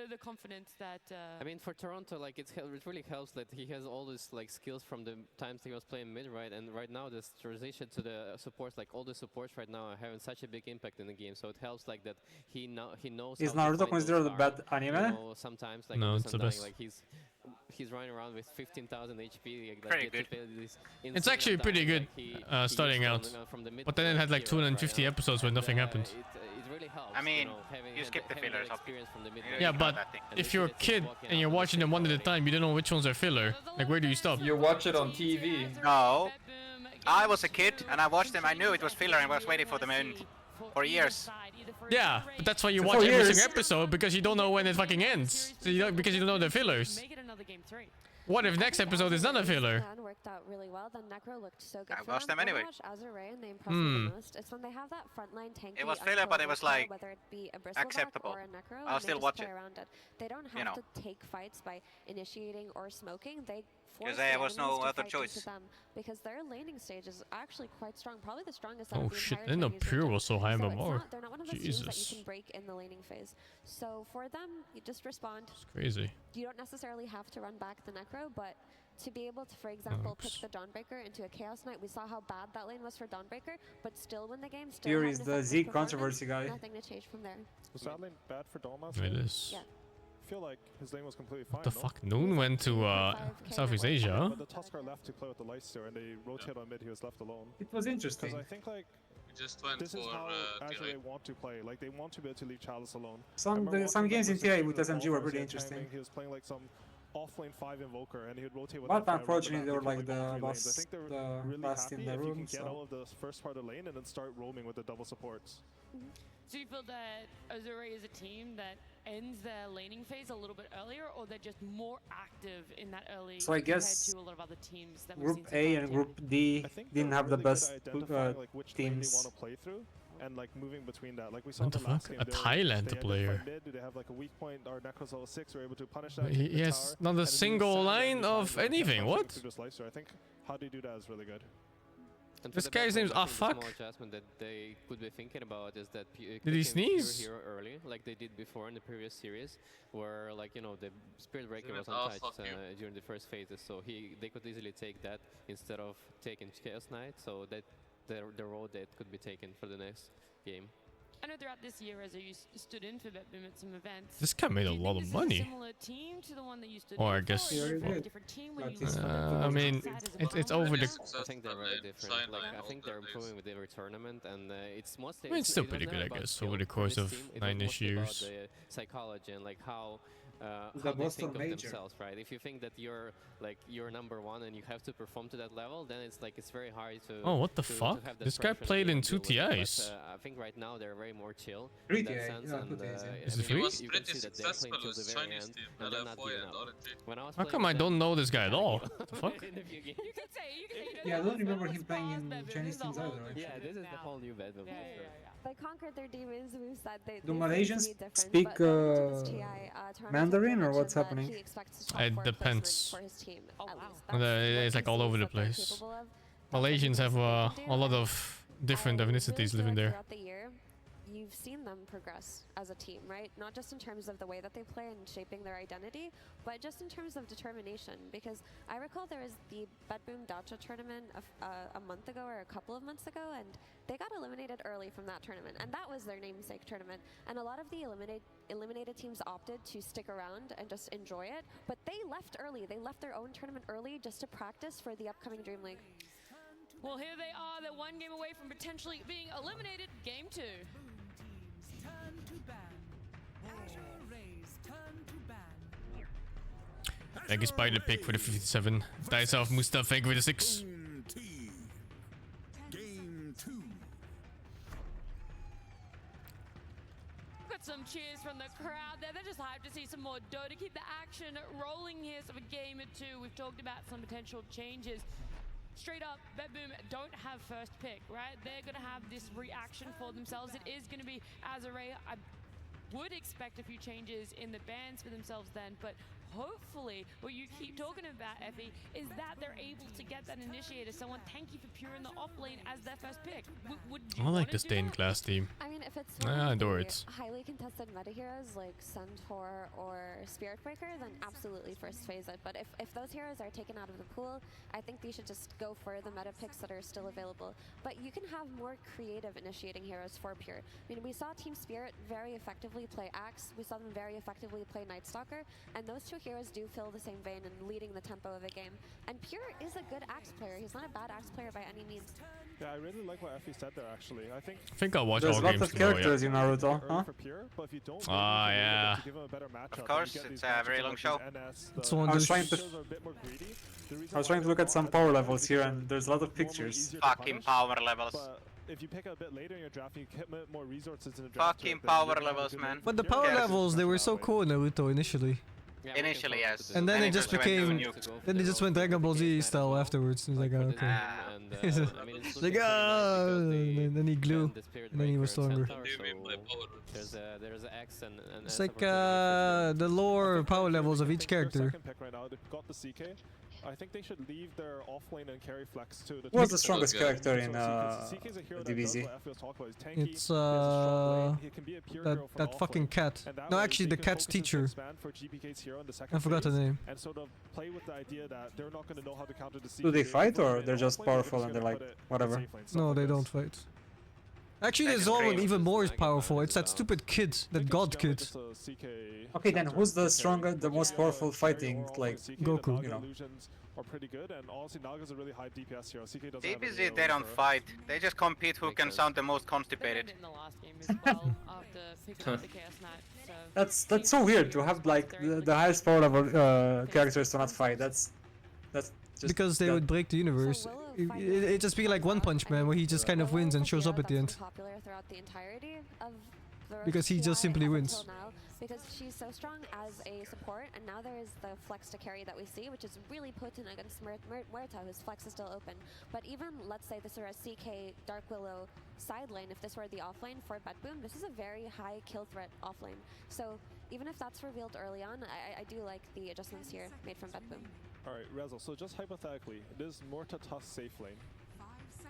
The confidence that... I mean, for Toronto, like it really helps that he has all these like skills from the times he was playing mid, right? And right now, this transition to the supports, like all the supports right now, are having such a big impact in the game. So it helps like that he knows. Is how to Naruto find considered those a bad stars. anime? You know, sometimes like No, with it's the Undying, best. like he's running around with 15,000 HP. Like, Pretty good. It's actually pretty good starting out, but then it had like 250 episodes where nothing happened. It really helps. I mean, you know, having you skip the having fillers. that experience from the mid. Yeah, but if you're a kid and you're watching them one at a time, you don't know which ones are filler. Like, where do you stop? You watch it on TV. No. I was a kid and I watched them. I knew it was filler and was waiting for them in for years. Yeah, but that's why you For watch every years. single episode, because you don't know when it fucking ends. So because you don't know the fillers. Make it another game 3. What if next episode is not a filler? Plan worked out really well. The Necro looked so good. I for watched them anyway. Azure Ray, and they impressed me the most. It's when they have that frontline tanky. It was filler, but it was, unkillable like, whether it be a Bristleback acceptable. or a Necro, I'll and still they watch just play it. around it. They don't have You know. to take fights by initiating or smoking. They force there the was no enemies to other fight choice. into them because their laning stage is actually quite strong, probably the strongest out Oh of the shit, entire didn't know Chinese Pure region. was so high So MMR. they're not one of those teams that you Jesus. can break in the laning phase. So for them, you just respond. It's crazy. You don't necessarily have to run back the Necro, but to be able to, for example, pick Oops. the Dawnbreaker into a Chaos Knight, we saw how bad that lane was for Dawnbreaker, but still win the game. Still Here had is an the effective Z performance, controversy guy. Nothing to change from there. Was that lane bad for Dom last It game? is. Yeah. I feel like his lane was completely fine. What the no? fuck? Noon went to Southeast Asia. But the Tusker left to play with the Lifesteal, and they rotate on mid. He was left alone. It was interesting. Because I think like We just went this for is how Azure T-Right. want to play. Like they want to be able to leave Chalice alone. I Some remember watching them games in versus TI Team with with SMG were Dolphins, pretty he had interesting. timing, He was playing like some off-lane 5 Invoker, and he would rotate with But that 5 unfortunately, they were rotate like back all the three lanes. I last, think they're really last happy in the if you room. can get all So of the first part of the lane and then start roaming with the double supports. Do you feel that Azure is a team that ends their laning phase a little bit earlier, or they're just more active in that early So I compared guess to a lot of other teams that we've Group seen so A far? and Group D I think didn't they're have the really good best at identifying, like, which lane they teams. want to play through and like moving between that. Like we saw What in the the last fuck? game, A they were- Thailand they player. identified mid, do they have like a weak point? Our Necros level 6 were able to punish that. He hit the has tower, not and a then use single Sand line and of Sand and anything. Sand What? through this Lifesteal. I think how they do that is really good. And This for the guy's backline, name's I think the Afak. small adjustment that they could be thinking about is that Did he clicking sneeze? Pure hero early, like they did before in the previous series, where like you know the Spirit Breaker was Oh, untouched fuck you. during the first phases, so they could easily take that instead of taking Chaos Knight, so that the road that could be taken for the next game. I know throughout this year, as you stood in for BetBoom at some events. This guy made a do you lot think of this is a money. similar team to the one that you stood Or I in guess. for, or is it Yeah, a he different team when But you it's look not at the the I mean, outside as it's well? over the. I think they're very different. Like I think they're improving with every tournament, and it's mostly. I mean, it's still it was pretty never good, I about guess, skill over the for course this of team. It was 9-ish mostly about years. the psychology and like how The they Boston think of Major. themselves, right? If you think that you're number one and you have to perform to that level, then it's very hard to. Oh, what the to fuck? have that This guy pressure played to in deal 2 with it. TIs. But, I think right now they're very more chill. 3 in that TI, sense, yeah, and, 2 TIs, yeah. Is it you free? can was see pretty that they're successful playing till with the very Chinese end, team, and they're not LFOI giving and up. RNG. When I was How playing come I with don't them- know this guy at all? What the fuck? in a few games. You could say, you Yeah, I don't remember him this playing past in BetBoom, Chinese this is a teams whole either, new actually. Yeah, this is the now. whole new bedroom. Yeah, for yeah, sure. yeah. They conquered their demons. We've said they Do seem Malaysians to be different, speak, but going into this TI, Toronto Mandarin, or mentioned what's that happening? He expects top It 4 depends. placement for his team, Oh, at wow. least. Well, That's it's what like he all sees over the that they're place. capable of. That's what he Malaysians thinks have they can do, a lot and of different I really ethnicities feel living like there. throughout the year, you we've seen them progress as a team, right? Not just in terms of the way that they play and shaping their identity, but just in terms of determination. Because I recall there was the BetBoom Dota tournament a month ago or a couple of months ago, and they got eliminated early from that tournament, and that was their namesake tournament. And a lot of the eliminated teams opted to stick around and just enjoy it, but they left early. They left their own tournament early just to practice for the upcoming Dream League. Well, here they are. They're one game away from potentially being eliminated. Game 2. Thank you, Spider Pick, for the 57. Dice off Mustafa with the 6. Got some cheers from the crowd there. They're just hyped to see some more Dota. Keep the action rolling here. So for game 2, we've talked about some potential changes. Straight up, BetBoom don't have first pick, right? They're going to have this reaction for themselves. It is going to be Azure. I would expect a few changes in the bans for themselves then, but hopefully what you keep talking about, Effie, is that they're able to get that initiator, someone tanky for Pure in the off lane as their first pick. I like the stained glass team. I mean, if it's I adore it. highly contested meta heroes like Centaur or Spirit Breaker, then absolutely first phase it. But if those heroes are taken out of the pool, I think they should just go for the meta picks that are still available. But you can have more creative initiating heroes for Pure. I mean, we saw Team Spirit very effectively play Axe. We saw them very effectively play Night Stalker, and those two heroes do fill the same vein and leading the tempo of a game. And Pure is a good Axe player. He's not a bad Axe player by any means. Yeah, I really like what Effie said there, actually. I think I'll watch There's all lots games of characters in Naruto, huh? Ah, yeah. Of course, it's a very long show. I was trying to look at some power levels here, and there's a lot of pictures. Fucking power levels. If you pick a bit later in your draft, you get more resources in the draft. Fucking power levels, man. But the power levels, they were so cool in Naruto initially. Initially, yes. And then it just became, then they just went Dragon Ball Z style afterwards. It's like, oh, okay. It's like, oh, and then he glue, and then he was stronger. There's an X and It's like the lore power levels of each character. I think they should leave their offlane and carry flex to the. What's the strongest character in DBZ? It's that fucking cat. No, actually the cat's teacher. I forgot the name. And sort of play with the idea that they're not going to know how to counter the CK. Do they fight, or they're just powerful and they're like whatever? No, they don't fight. Actually, there's one even more powerful. It's that stupid kid, that god kid. Okay, then who's the strongest, the most powerful fighting, like Goku? You know. Are pretty good, and honestly, Naga's a really high DPS hero. CK doesn't have DBZ, they don't fight. They just compete who can sound the most constipated. That's so weird to have like the highest power level characters to not fight. That's just because they would break the universe. It'd just be like One Punch Man, where he just kind of wins and shows up at the end. Because he just simply wins. Because she's so strong as a support, and now there is the flex to carry that we see, which is really potent against Muerta, whose flex is still open. But even, let's say this were a CK Dark Willow side lane, if this were the offlane for BetBoom, this is a very high kill threat offlane. So even if that's revealed early on, I do like the adjustments here made from BetBoom. Alright, Rezo, so just hypothetically, it is Muerta Tusk safe lane.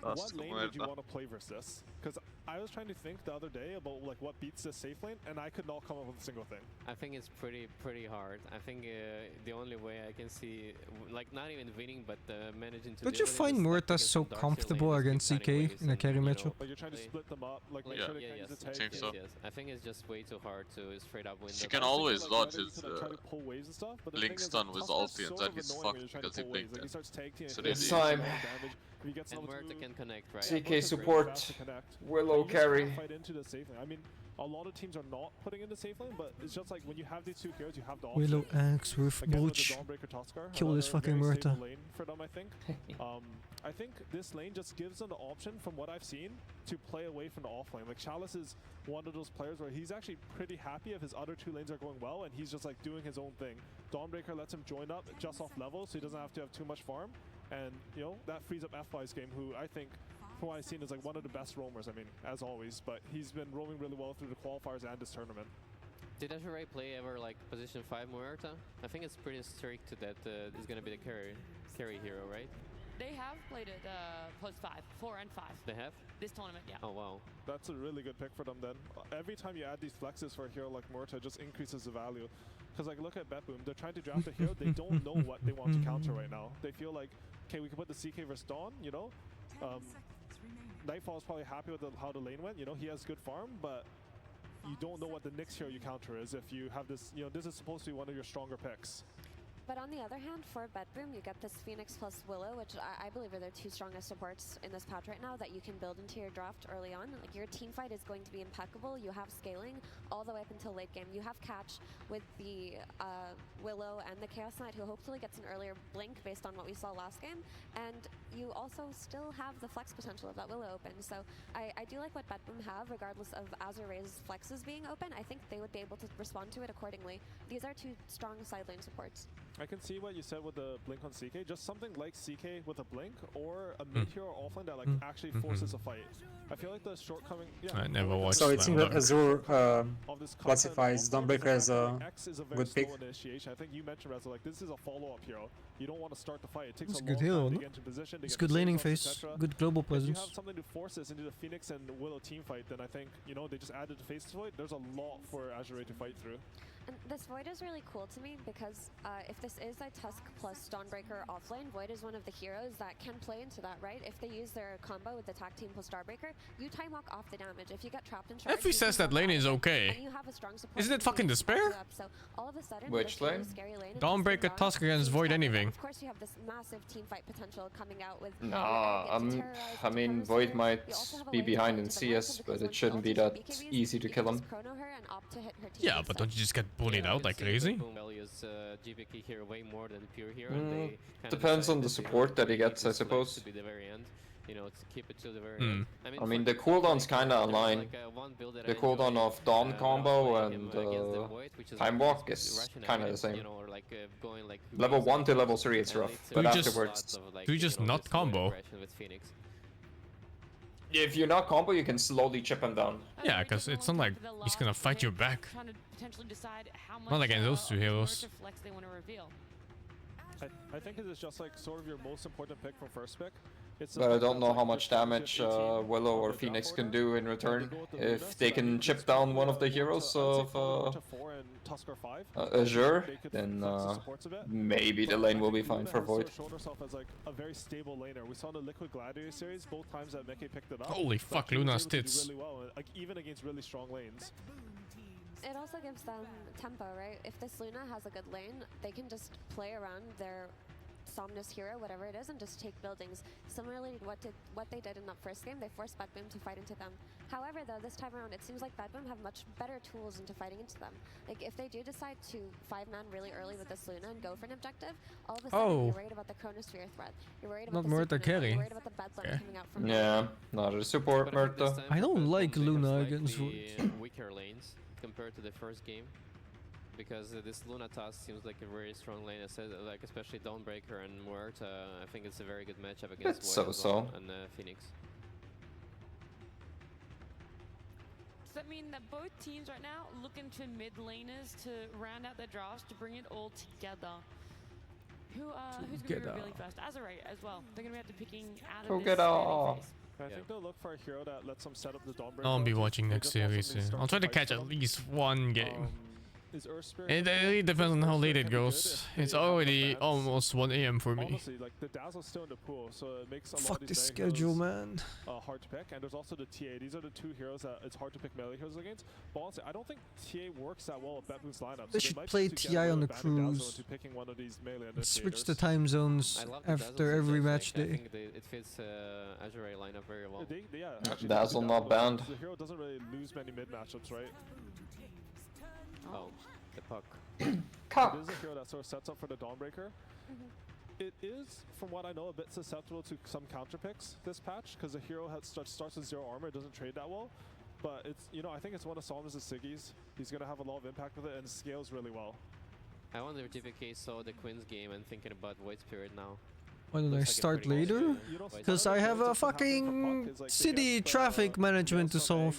What lane would you want to play versus this? Because I was trying to think the other day about like what beats this safe lane, and I could not come up with a single thing. I think it's pretty hard. I think the only way I can see, like not even winning, but managing to. Don't you find Muerta so comfortable against CK in a carry matchup? Like you're trying to split them up, like make sure they can use the tank. Yes. I think it's just way too hard to straight up win. She can always dodge his Link stun with ulti, and then he's fucked because he blinked it. So It's time. And Muerta can connect, right? CK support, Willow carry. I mean, a lot of teams are not putting in the safe lane, but it's just like when you have these two heroes, you have the option. Willow Axe with Butch. Kill this fucking Muerta. For them, I think. I think this lane just gives them the option, from what I've seen, to play away from the off lane. Like Chalice is one of those players where he's actually pretty happy if his other two lanes are going well, and he's just like doing his own thing. Dawnbreaker lets him join up just off level, so he doesn't have to have too much farm. And, you know, that frees up FY's game, who I think, from what I've seen, is like one of the best roamers, I mean, as always. But he's been roaming really well through the qualifiers and this tournament. Did Azure play ever like position 5 Muerta? I think it's pretty strict that it's gonna be the carry hero, right? They have played it post 5, 4 and 5. They have? This tournament, yeah. Oh, wow. That's a really good pick for them then. Every time you add these flexes for a hero like Murta, it just increases the value. Because like look at BetBoom, they're trying to draft a hero, they don't know what they want to counter right now. They feel like, okay, we can put the CK versus Dawn, you know? Nightfall is probably happy with how the lane went, you know, he has good farm, but you don't know what the next hero you counter is if you have this, you know, this is supposed to be one of your stronger picks. But on the other hand, for BetBoom, you get this Phoenix plus Willow, which I believe are their 2 strongest supports in this patch right now that you can build into your draft early on. Like your team fight is going to be impeccable. You have scaling all the way up until late game. You have catch with the Willow and the Chaos Knight, who hopefully gets an earlier blink based on what we saw last game. And you also still have the flex potential of that Willow open. So I do like what BetBoom have, regardless of Azure Ray's flexes being open. I think they would be able to respond to it accordingly. These are 2 strong side lane supports. I can see what you said with the blink on CK, just something like CK with a blink or a mid hero offlane that like actually forces a fight. I feel like the shortcoming. Yeah, I never watched. So it seems that Azure classifies Dawnbreaker as a good pick. Initiation. I think you mentioned Rezo, like this is a follow-up hero. You don't want to start the fight. It takes it's a good long hero, time no? to get into position. It's good laning phase, good global presence. If you have something to force this into the Phoenix and Willow team fight, then I think, you know, they just added the Faceless Void. There's a lot for Azure to fight through. And this Void is really cool to me because if this is a Tusk plus Dawnbreaker offlane, Void is one of the heroes that can play into that, right? If they use their combo with the attack team plus Starbreaker, you time walk off the damage. If you get trapped in charge, Effie says that lane is okay. Isn't it fucking Despair? So all of a sudden, which lane? Dawnbreaker Tusk against Void anything. Of course, you have this massive team fight potential coming out with. Nah, I mean Void might be behind in CS, but it shouldn't be that easy to kill him. Yeah, but don't you just get bullied out like crazy? GPK here way more than pure hero. Depends on the support that he gets, I suppose. To be the very end, you know, to keep it to the very end. I mean, the cooldown's kind of online. The cooldown of Dawn combo and Time Walk is kind of the same. Level 1 to level 3 it's rough, but afterwards... Do you just not combo? If you're not combo, you can slowly chip him down. Yeah, because it's not like he's gonna fight you back. Not against those 2 heroes. I think it is just like sort of your most important pick from first pick. But I don't know how much damage Willow or Phoenix can do in return. If they can chip down one of the heroes of Azure, then maybe the lane will be fine for Void. Showed herself as like a very stable laner. We saw in the Liquid Gladiator series both times that Meke picked it up. Holy fuck, Luna's tits. Really well, like even against really strong lanes. It also gives them tempo, right? If this Luna has a good lane, they can just play around their Somnus hero, whatever it is, and just take buildings. Similarly to what they did in that first game, they forced BetBoom to fight into them. However, though, this time around, it seems like BetBoom have much better tools into fighting into them. Like, if they do decide to 5-man really early with this Luna and go for an objective, all of a sudden you're worried about the Chronosphere threat. You're worried about Murta carry. You're worried about the Bedlam coming out from Yeah, not a support Murta. I don't like Luna against Void. Weaker lanes compared to the first game. Because this Luna Tusk seems like a very strong lane, like especially Dawnbreaker and Muerta. I think it's a very good matchup against Void as well, and Phoenix. Does that mean that both teams right now looking to mid laners to round out their drafts to bring it all together? Who's going to be revealing first? Azure as well. They're going to have to picking out of this early phase. I think they'll look for a hero that lets them set up the Dawnbreaker. I'll be watching next series. I'll try to catch at least one game. It really depends on how late it goes. It's already almost 1 AM for me. Honestly, like the Dazzle's still in the pool, so it makes a lot Fuck of this these schedule, man. Hard to pick, and there's also the TA. These are the 2 heroes that it's hard to pick melee heroes against. But honestly, I don't think TA works that well with BetBoom's lineup. They should play TI on the cruise. Switch the time zones after every match day. I think it fits Azure lineup very well. Dazzle not banned. The hero doesn't really lose many mid matchups, right? Oh, the puck. Cock. It is a hero that sort of sets up for the Dawnbreaker. It is, from what I know, a bit susceptible to some counter picks this patch, because the hero starts with 0 armor, it doesn't trade that well. But it's, you know, I think it's one of Somnus' Siggy's. He's going to have a lot of impact with it and scales really well. I wonder if GPK saw the Queen's game and thinking about Void Spirit now. Why don't I start later? Because I have a fucking city traffic management to solve.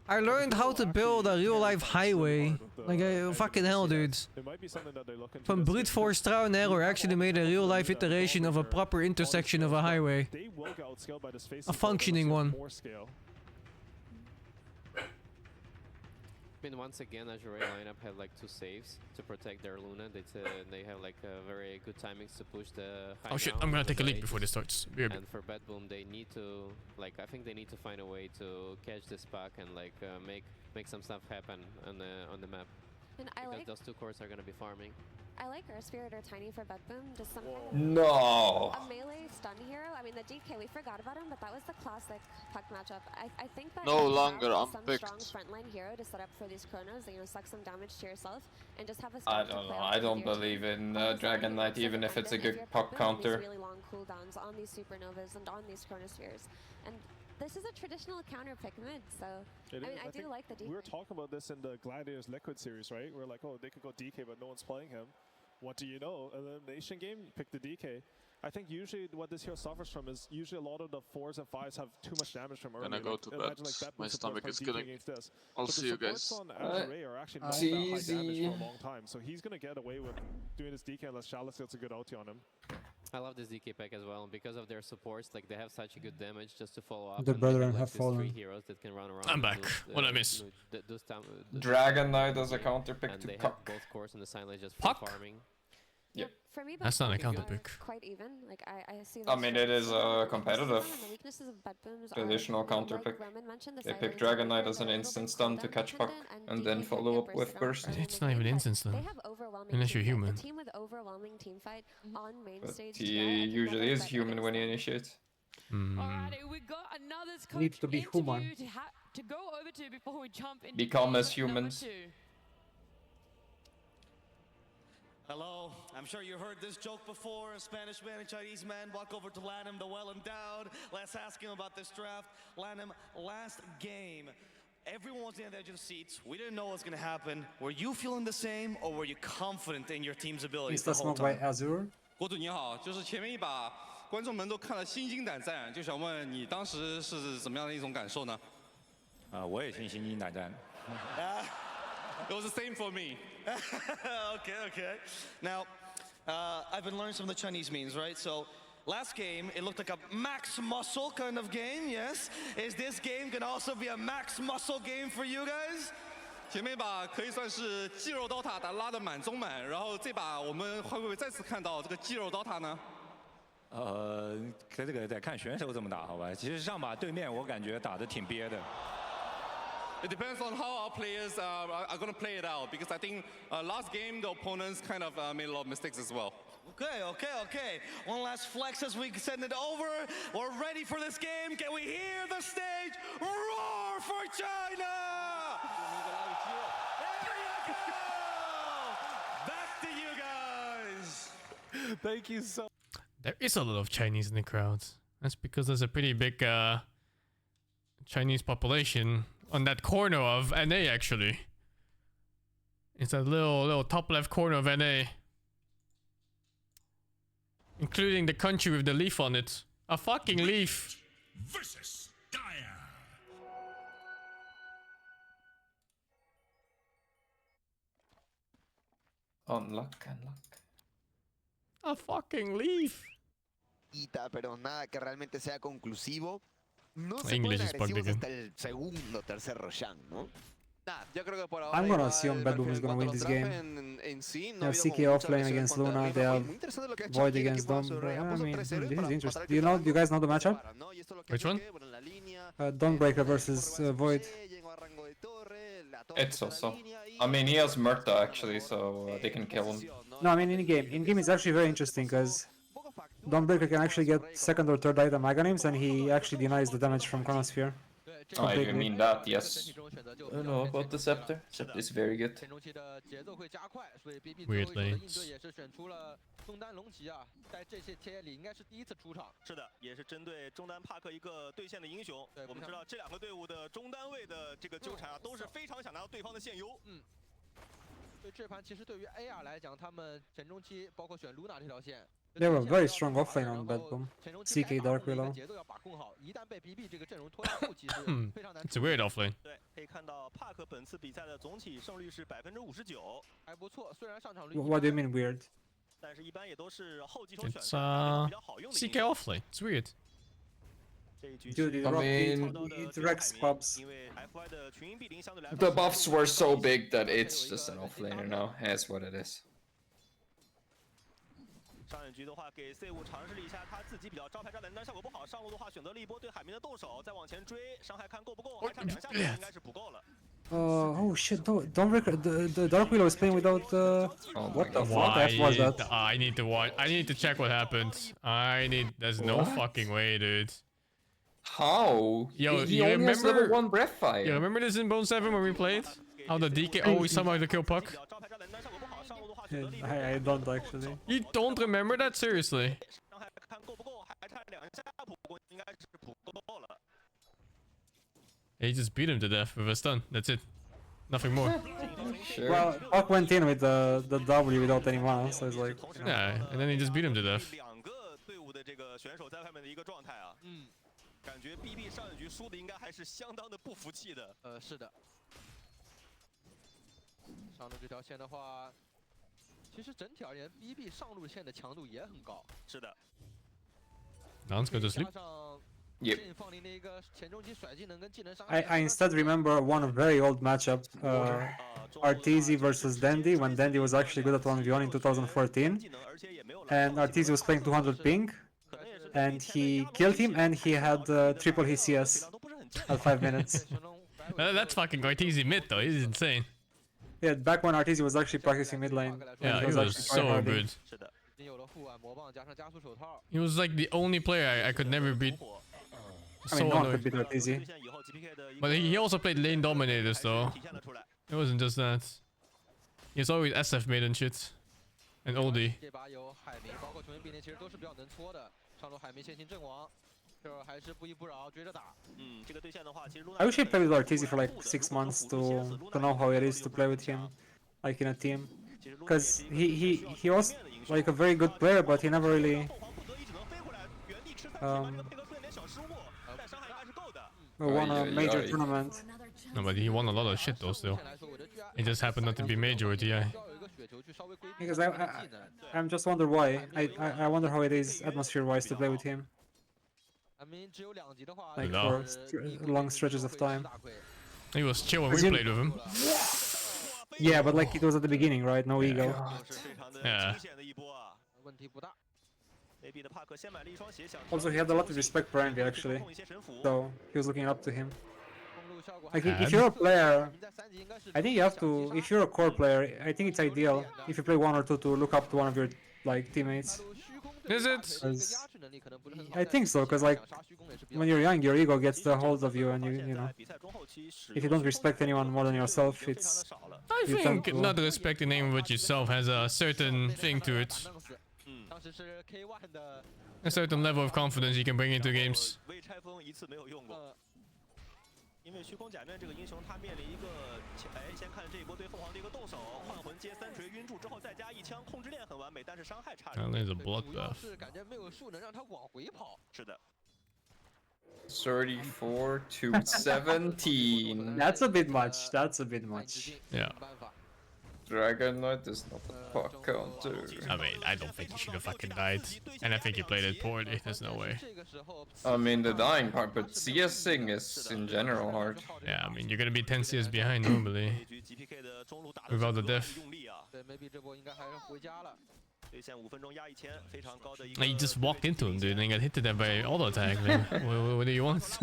I learned how to build a real-life highway Like, fucking hell, dude. It might be something that they look into. From brute force trial and error actually made a real life iteration of a proper intersection of a highway. They will get outscaled by this face. A functioning one. More scale. I mean, once again, Azure lineup have like 2 saves to protect their Luna. They have like very good timings to push the high Oh shit, ground I'm gonna with take a the leak before this ages. starts. BRB. And for Bedboom, they need to, like, I think they need to find a way to catch this puck and like make some stuff happen on the map. And I because like those 2 cores are gonna be farming. I like Earth Spirit or Tiny for Bedboom. Just some kind of No. a melee stun hero. I mean, the DK, we forgot about him, but that was the classic puck matchup. I think that No if you longer have some unpicked. strong frontline hero to set up for these chronos, you know, suck some damage to yourself, and just have a I stun to don't play know. off I with don't your believe team. in Dragon Knight, even if it's a good puck These counter. really long cooldowns on these supernovas and on these chronospheres, and this is a traditional counter pick mid. So I mean, I do like the DK. We were talking about this in the Gladiators Liquid series, right? We're like, oh, they could go DK, but no one's playing him. What do you know? Elimination game, pick the DK. I think usually what this hero suffers from is usually a lot of the 4s and 5s have too much damage from early. Gonna go to bed. My stomach is killing. I'll But see you the guys. supports on Azure are actually not that high damage Easy. for a long time, so he's gonna get away with doing this DK unless Chalice gets a good ulti on him. I love this DK pack as well, and because of their supports, like they have such a good damage just to follow up. The and they brethren like have these fallen. 3 heroes that can run around. I'm and back. do, What I miss? Dragon Knight as a counter pick and to they have puck. both cores in the silence just for Puck? farming. Yep. For me, That's not a Bedboom counter are pick. quite even. Like I see. I mean, it is competitive. The weaknesses of Bedboom's are, Traditional counter like pick. Roman mentioned, the They pick silence Dragon are Knight as an a little instant bit stun to cooldown catch puck, dependent, and DK then can follow get up with bursted burst. off early in It's the not even game, but instant stun. They have overwhelming Unless you're team fight. human. The team with overwhelming team fight on main But stage. he together, I think usually they're is better human when he against initiates. Alrighty, we got another Needs to be human. to go over to before we jump into Become game as humans. number 2. Hello, I'm sure you heard this joke before. A Spanish man and Chinese man walk over to Lanham to well him down. Let's ask him about this draft. Lanham, last game, everyone was on the edge of the seats. We didn't know what was going to happen. Were you feeling the same, or were you confident in your team's abilities the Insta whole smoke by time? Azure. 国主你好，就是前面一把观众们都看了心惊胆战，就想问你当时是怎么样的一种感受呢？我也心惊胆战。It was the same for me. Okay. Now, I've been learning some of the Chinese memes, right? So, last game, it looked like a max muscle kind of game, yes? Is this game gonna also be a max muscle game for you guys? 前面一把可以算是肌肉刀塔拉得满中满，然后这把我们会不会再次看到这个肌肉刀塔呢？这个得看选手怎么打，好吧？其实上把对面我感觉打得挺憋的。It depends on how our players are going to play it out, because I think last game the opponents kind of made a lot of mistakes as well. Okay. One last flex as we send it over. We're ready for this game. Can we hear the stage roar for China? There you go! Back to you guys. Thank you so. There is a lot of Chinese in the crowd. That's because there's a pretty big Chinese population on that corner of NA, actually. It's a little top left corner of NA. Including the country with the leaf on it. A fucking leaf. Versus Dire. Unluck. A fucking leaf. Pero nada que realmente sea conclusivo. No My se English ponen is bugged agresivos again. hasta el segundo, tercer Roshan, ¿no? Yo creo que por ahora I'm gonna assume Bedboom is gonna win this game. They have CK offlane against Luna, they have Void against Dom. I mean, this is interesting. Do you guys know the matchup? Which one? Dawnbreaker versus Void. It's also. I mean, he has Murta actually, so they can kill him. No, I mean in game. In game it's actually very interesting because Dawnbreaker can actually get second or third item Mega Names and he actually denies the damage from Chronosphere. I mean that, yes. I don't know about the Scepter. Scepter is very good. Weird lanes. 中单龙骑啊，在这些天里应该是第一次出场。是的，也是针对中单帕克一个对线的英雄。我们知道这两个队伍的中单位的这个纠缠啊，都是非常想拿到对方的现优。所以这盘其实对于 AR 来讲，他们前中期包括选 Luna 这条线。 They have a very strong offlane on Bedboom. CK Dark Willow. It's a weird offlane. 看到帕克本次比赛的总体胜率是59%，还不错。虽然上场率 What do you mean weird? 但是一般也都是后几手选 It's 择比较好用的。 CK offlane. It's weird. Dude, it wrecks pubs. The buffs were so big that it's just an offlaner now. That's what it is. 上一局的话，给 C5 尝试了一下他自己比较招牌炸弹，但效果不好。上路的话，选择了一波对海绵的动手，再往前追，伤害看够不够？还差2下，应该是不够了。 Oh shit! Don't record. The Dark Willow is playing without. What the fuck? F was that? I need to watch. I need to check what happened. There's no fucking way, dude. How? Yo, he you only has remember? level 1 breath fire. You remember this in Bone 7 when we played? How the DK always somehow to kill Puck? I don't actually. You don't remember that? Seriously? He just beat him to death with a stun. That's it. Nothing more. Sure. Well, Puck went in with the W without any mana, so it's like. Yeah, and then he just beat him to death. 感觉 BB 上一局输的应该还是相当的不服气的。是的。上路这条线的话，其实整体而言 ，BB 上路线的强度也很高。是的。Let's go to sleep. Yep. I instead remember one very old matchup, Arteezy versus Dandy, when Dandy was actually good at 1v1 in 2014, and Arteezy was playing 200 ping, and he killed him, and he had triple his CS at 5 minutes. That's fucking Arteezy mid though, he's insane. Yeah, back when Arteezy was actually practicing mid lane. Yeah, he was so good. He was like the only player I could never beat. I mean, no one could beat Arteezy. But he also played lane dominators though. It wasn't just that. He's always SF made and shit. And oldie. I wish I played with Arteezy for like 6 months to know how it is to play with him, like in a team. Because he was like a very good player, but he never really won a major tournament. No, but he won a lot of shit though still. It just happened not to be major with TI. Because I'm just wonder why. I wonder how it is atmosphere-wise to play with him. Like for long stretches of time. He was chill when we played with him. Yeah, but like it was at the beginning, right? No ego. Yeah. Also, he had a lot of respect for Envy actually, so he was looking up to him. Like if you're a player, I think you have to. If you're a core player, I think it's ideal if you play 1 or 2 to look up to one of your like teammates. Is it? I think so, because like when you're young, your ego gets the hold of you, and you know, if you don't respect anyone more than yourself, it's. I think not respecting anyone but yourself has a certain thing to it. A certain level of confidence you can bring into games. 因为虚空假面这个英雄，他面临一个，先看这一波对凤凰的一个动手，幻魂接3锤晕住之后再加1枪，控制链很完美，但是伤害差。That is a bloodbath. 是感觉没有树能让他往回跑。是的。34 to 17. That's a bit much. That's a bit much. Yeah. Dragon Knight is not a puck counter. I mean, I don't think he should have fucking died. And I think he played it poorly. There's no way. I mean, the dying part, but SingSing is in general hard. Yeah, I mean, you're gonna be 10 CS behind normally. Without the death. He just walked into him, dude, and got hit to death by auto attack, man. What do you want?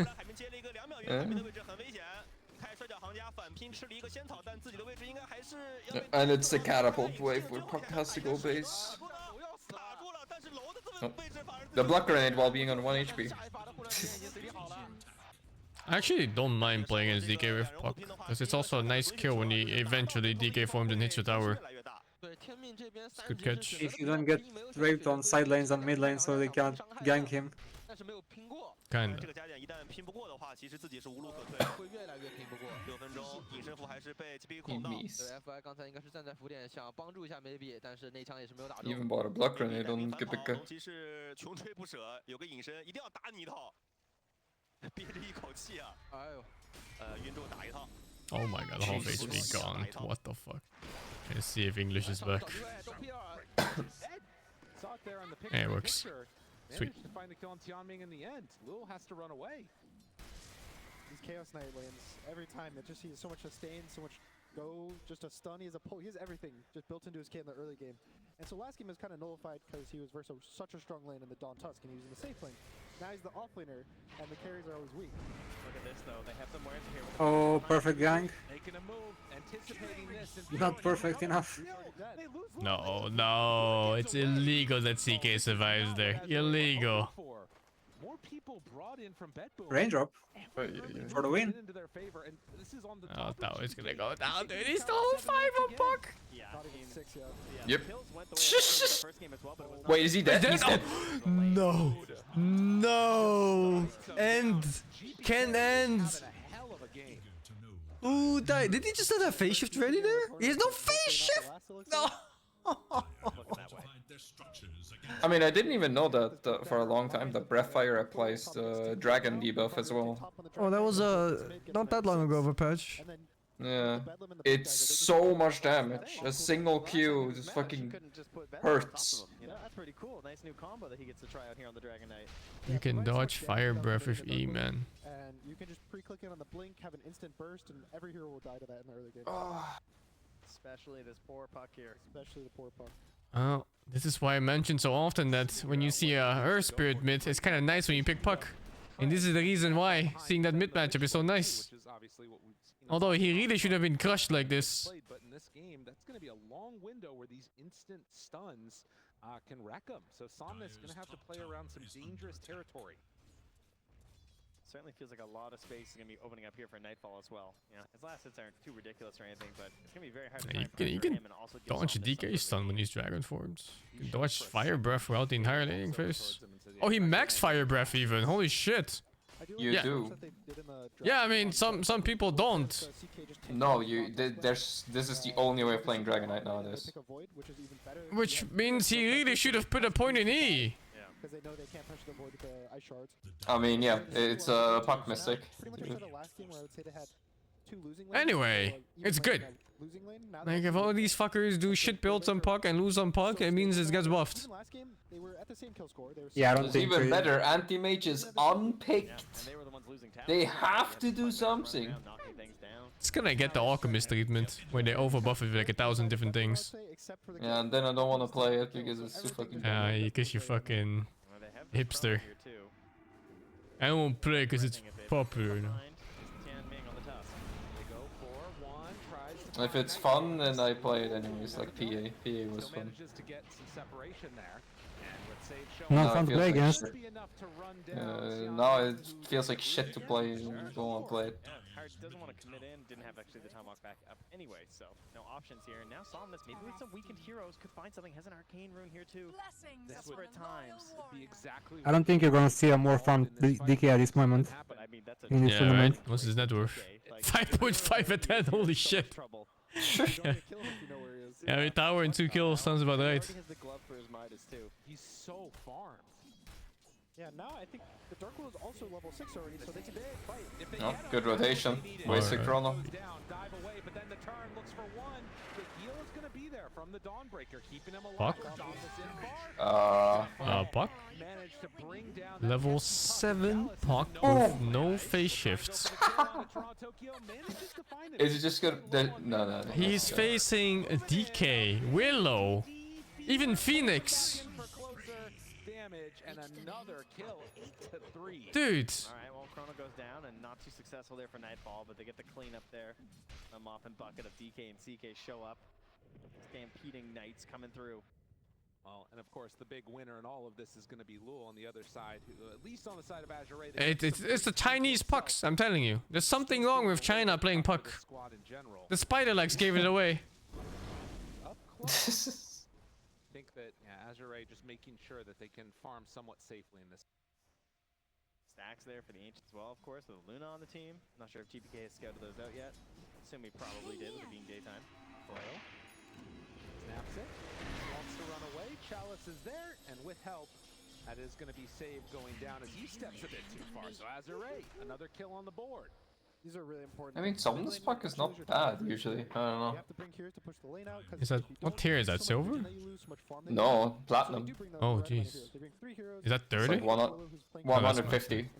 And it's the catapult wave where Puck has to go base. Oh. The block grenade while being on 1 HP. I actually don't mind playing against DK with Puck, because it's also a nice kill when he eventually DK forms and hits your tower. It's good catch. If you don't get raped on side lanes and mid lanes so they can't gank him. Kinda. 这个加点一旦拼不过的话，其实自己是无路可退，会越来越拼不过。6分钟，隐身符还是被 GP 控到。对 ，FI 刚才应该是站在浮点想帮助一下 maybe， 但是那枪也是没有打中。 Even bought a block grenade on Gibika. 龙骑士穷追不舍，有个隐身一定要打你一套，憋着一口气啊！哎呦，晕住打一套。Oh my god, half HP gone. What the fuck? Let's see if English is back. Yeah, it works. Sweet. To find the kill on Tianming in the end. Lul has to run away. These Chaos Knight lanes, every time, it just he has so much sustain, so much go, just a stun, he has everything just built into his kit in the early game. And so last game was kind of nullified because he was versus such a strong lane in the Dawn Tusk and he was in the safe lane. Now he's the off laner and the carries are always weak. Look at this though, they have some wares here. With Oh, perfect gang. Making a move, anticipating this. Not perfect enough. No, no, it's illegal that CK survives there. Illegal. More people brought in from Raindrop for the win. Oh, that was gonna go down, dude. He's still 5 on Puck. Yep. Wait, is he dead? He's dead. No. No. End. Can end. Who died? Did he just have that phase shift ready there? He has no phase shift. No. I mean, I didn't even know that for a long time the Breathfire applies the Dragon debuff as well. Oh, that was not that long ago of a patch. Yeah, it's so much damage. A single Q just fucking hurts. You know, that's pretty cool. Nice new combo that he gets to try out here on the Dragon Knight. You can dodge Fire Breath with E, man. And you can just pre-click it on the blink, have an instant burst, and every hero will die to that in the early game. Especially this poor Puck here. Especially the poor Puck. Oh, this is why I mentioned so often that when you see a Earth Spirit mid, it's kind of nice when you pick Puck. And this is the reason why seeing that mid matchup is so nice. Although he really should have been crushed like this. But in this game, that's going to be a long window where these instant stuns can wreck him. So Somnus is going to have to play around some dangerous territory. Certainly feels like a lot of space is going to be opening up here for Nightfall as well. Yeah, his last hits aren't too ridiculous or anything, but it's going to be very hard to You can dodge DK stun when he's Dragon forms. You can dodge Fire Breath throughout the entire laning phase. Oh, he maxed Fire Breath even. Holy shit. You do. Yeah, I mean, some people don't. No, this is the only way of playing Dragon Knight nowadays. Which means he really should have put a point in E. Because they know they can't touch the void with the ice shards. I mean, yeah, it's a Puck mistake. Anyway, it's good. Like, if all these fuckers do shit builds on Puck and lose on Puck, it means it gets buffed. Yeah, I don't it's think even better. Anti-Mage is unpicked. They have to do something. It's gonna get the Alchemist treatment, where they overbuff it with like 1,000 different things. Yeah, and then I don't want to play it because it's too fucking... because you fucking hipster. I won't play because it's popular. You know? If it's fun, then I play it anyways, like PA. PA was fun. Not fun to play against. Now it feels like shit to play, and you don't want to play it. Hart doesn't want to commit in, didn't have actually the Tomahawk back up anyway, so no options here. Now Somnus, maybe with some weakened heroes, could find something. Has an arcane rune here too. Desperate times. I don't think you're gonna see a more fun DK at this moment. In this tournament. Right? What's his net worth? 5.5 at 10, holy shit. Yeah, with tower and 2 kills sounds about right. He's so farmed. Yeah, now I think the Dark World is also level 6 already, so they can fight. Oh, good rotation. Wasted chrono. Puck? Puck? Level 7 Puck with no phase shifts. Is it just gonna... No. He's facing DK, Willow, even Phoenix. And another kill, 8-3. Dude. Alright, well, Chrono goes down and not too successful there for Nightfall, but they get the cleanup there. A mop and bucket of DK and CK show up. Stampeding Knights coming through. Well, and of course, the big winner in all of this is going to be Lul on the other side, who, at least on the side of Azure. It's the Chinese pucks, I'm telling you. There's something wrong with China playing puck. The Spider Legs gave it away. I think that Azure just making sure that they can farm somewhat safely in this. Stacks there for the Ancients as well, of course, with Luna on the team. Not sure if GPK has scouted those out yet. Assume he probably did with it being daytime. Foil. Snaps it. Wants to run away. Chalice is there, and with help, that is going to be saved going down as he steps a bit too far. So Azure, another kill on the board. These are really important. I mean, Somnus Puck is not bad usually. I don't know. You have to bring Heroes to push the lane out. Is that what tier is that? Silver? No, platinum. Oh jeez. Is that 30? It's like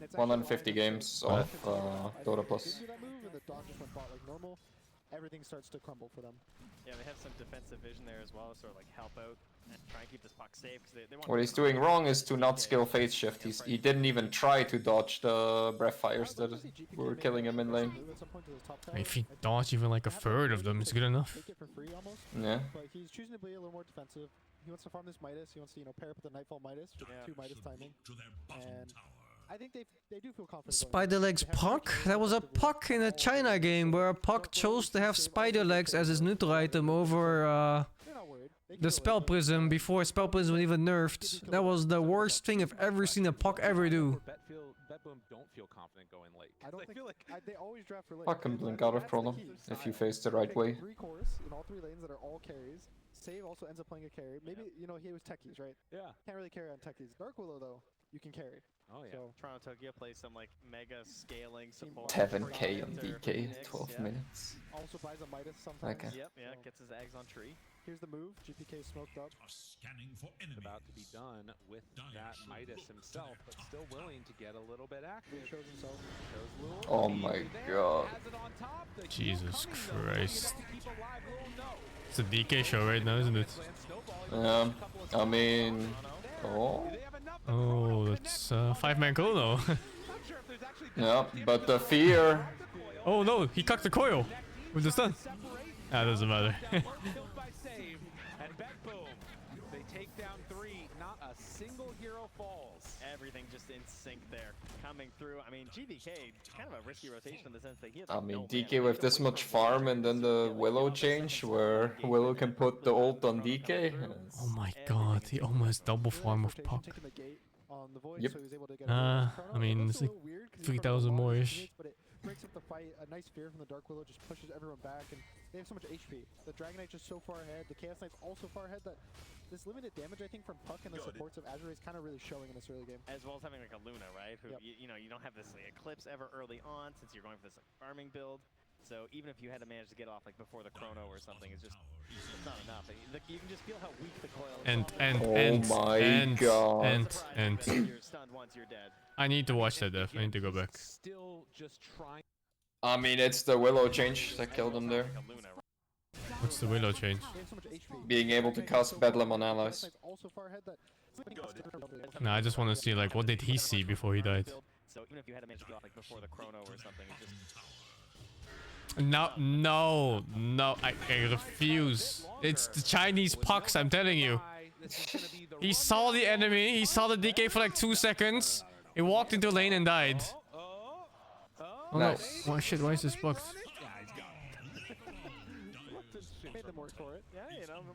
150 games of Dota Plus. Everything starts to crumble for them. Yeah, they have some defensive vision there as well, sort of like help out and try and keep this puck safe. Cause they want What he's doing wrong is to not skill phase shift. He didn't even try to dodge the breath fires that were killing him in lane. If he dodged even like a third of them, it's good enough. Yeah. But he's choosing to be a little more defensive. He wants to farm this Midas. He wants to, pair up with the Nightfall Midas with 2 Midas timing. And I think they do feel confident. Spider legs puck? That was a puck in a China game where a puck chose to have spider legs as his neutral item over the spell prism before spell prism was even nerfed. That was the worst thing I've ever seen a puck ever do. Betboom don't feel confident going late. I don't feel like they always draft for late. Puck can blink out of problem if you face the right way. 3 cores in all 3 lanes that are all carries. Save also ends up playing a carry. Maybe he was techies, right? Yeah. Can't really carry on techies. Dark Willow though, you can carry. Oh yeah. So Toronto Tokyo plays some like mega scaling support. 7k on DK, 12 minutes. Also buys a Midas sometimes. Okay. Yep, yeah, gets his eggs on tree. Here's the move. GPK smoked up. Scanning for enemies. About to be done with that Midas himself, but still willing to get a little bit active. He shows himself. Oh my god. Jesus Christ. It's a DK show right now, isn't it? Yeah. I mean... Oh? Oh, that's 5-man Chrono. Yeah, but the fear... Oh no, he cocked the coil with the stun. That doesn't matter. And Betboom, they take down 3, not a single hero falls. Everything just in sync there, coming through. I mean, GVK, kind of a risky rotation in the sense that he has I mean, DK with this much farm and then the Willow change where Willow can put the ult on DK. Oh my god, he almost double farm of puck. Yep. I mean, it's like 3,000 more-ish. Breaks up the fight. A nice fear from the Dark Willow just pushes everyone back, and they have so much HP. The Dragon Knight's just so far ahead. The Chaos Knight's also far ahead that this limited damage, I think, from Puck and the supports of Azure is kind of really showing in this early game. As well as having like a Luna, right? Who you don't have this Eclipse ever early on since you're going for this farming build. So even if you had to manage to get off like before the Chrono or something, it's not enough. You can just feel how weak the coil is. You're stunned once you're dead. I need to watch that death. I need to go back. Still just trying. I mean, it's the Willow change that killed him there. What's the Willow change? Being able to cast Bedlam on allies. Nah, I just want to see like what did he see before he died. So even if you had to manage to get off like before the Chrono or something, it's just... No, I refuse. It's the Chinese pucks, I'm telling you. He saw the enemy, he saw the DK for like 2 seconds. He walked into lane and died. Oh no, oh shit, why is this bugged?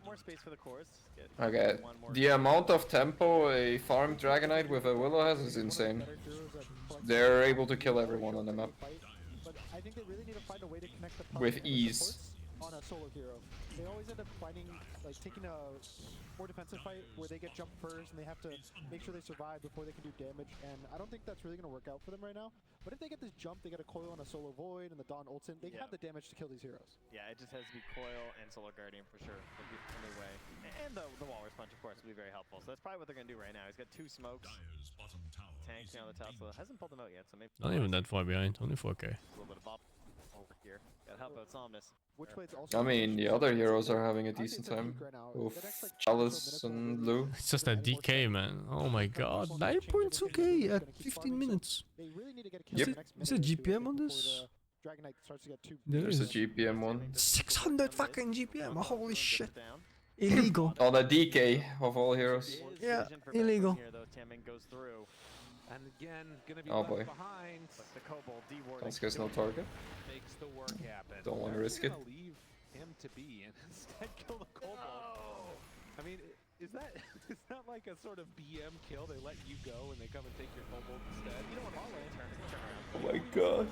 More space for the cores. Okay, the amount of tempo a farm Dragonite with a Willow has is insane. They're able to kill everyone on the map. I think they really need to find a way to connect the puck with and ease. On a solo hero. They always end up finding, like, taking a more defensive fight where they get jumped first and they have to make sure they survive before they can do damage, and I don't think that's really going to work out for them right now. But if they get this jump, they get a coil on a solo Void and the Dawn ults in, they have the damage to kill these heroes. Yeah, it just has to be coil and Solar Guardian for sure. That'd be the only way. And the Walrus Punch, of course, will be very helpful. So that's probably what they're going to do right now. He's got 2 smokes. Tanks on the top, so hasn't pulled them out yet, so maybe... Not even that far behind, only 4k. A little bit of bop over here. Gotta help out Somnus. I mean, the other heroes are having a decent time. With Chalice and Lou. It's just that DK, man. Oh my god. 9.2k at 15 minutes. Yep. Is there GPM on this? There's a GPM one. 600 fucking GPM. Holy shit. Illegal. On a DK of all heroes. Yeah, illegal. And again, gonna be oh boy. Behind. This guy's no target. Makes the work happen. Don't want to risk it. Leave him to be and instead kill the Cobalt. I mean, is that like a sort of BM kill? They let you go and they come and take your Cobalt instead. You don't want to Oh my god.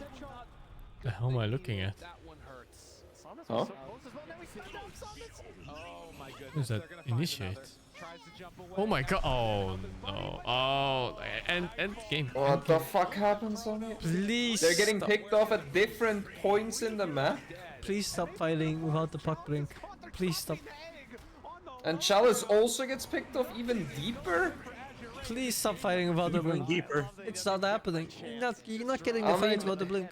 The hell am I looking at? That one hurts. Huh? Who's that? Initiate. Oh my god. Oh no. Oh, end game. What the fuck happens on here? Please. They're getting stop. picked off at different points in the map. Please stop fighting without the puck blink. Please stop. And Chalice also gets picked off even deeper. Please stop fighting without the blink. Deeper. It's not happening. You're not getting the fight without the blink.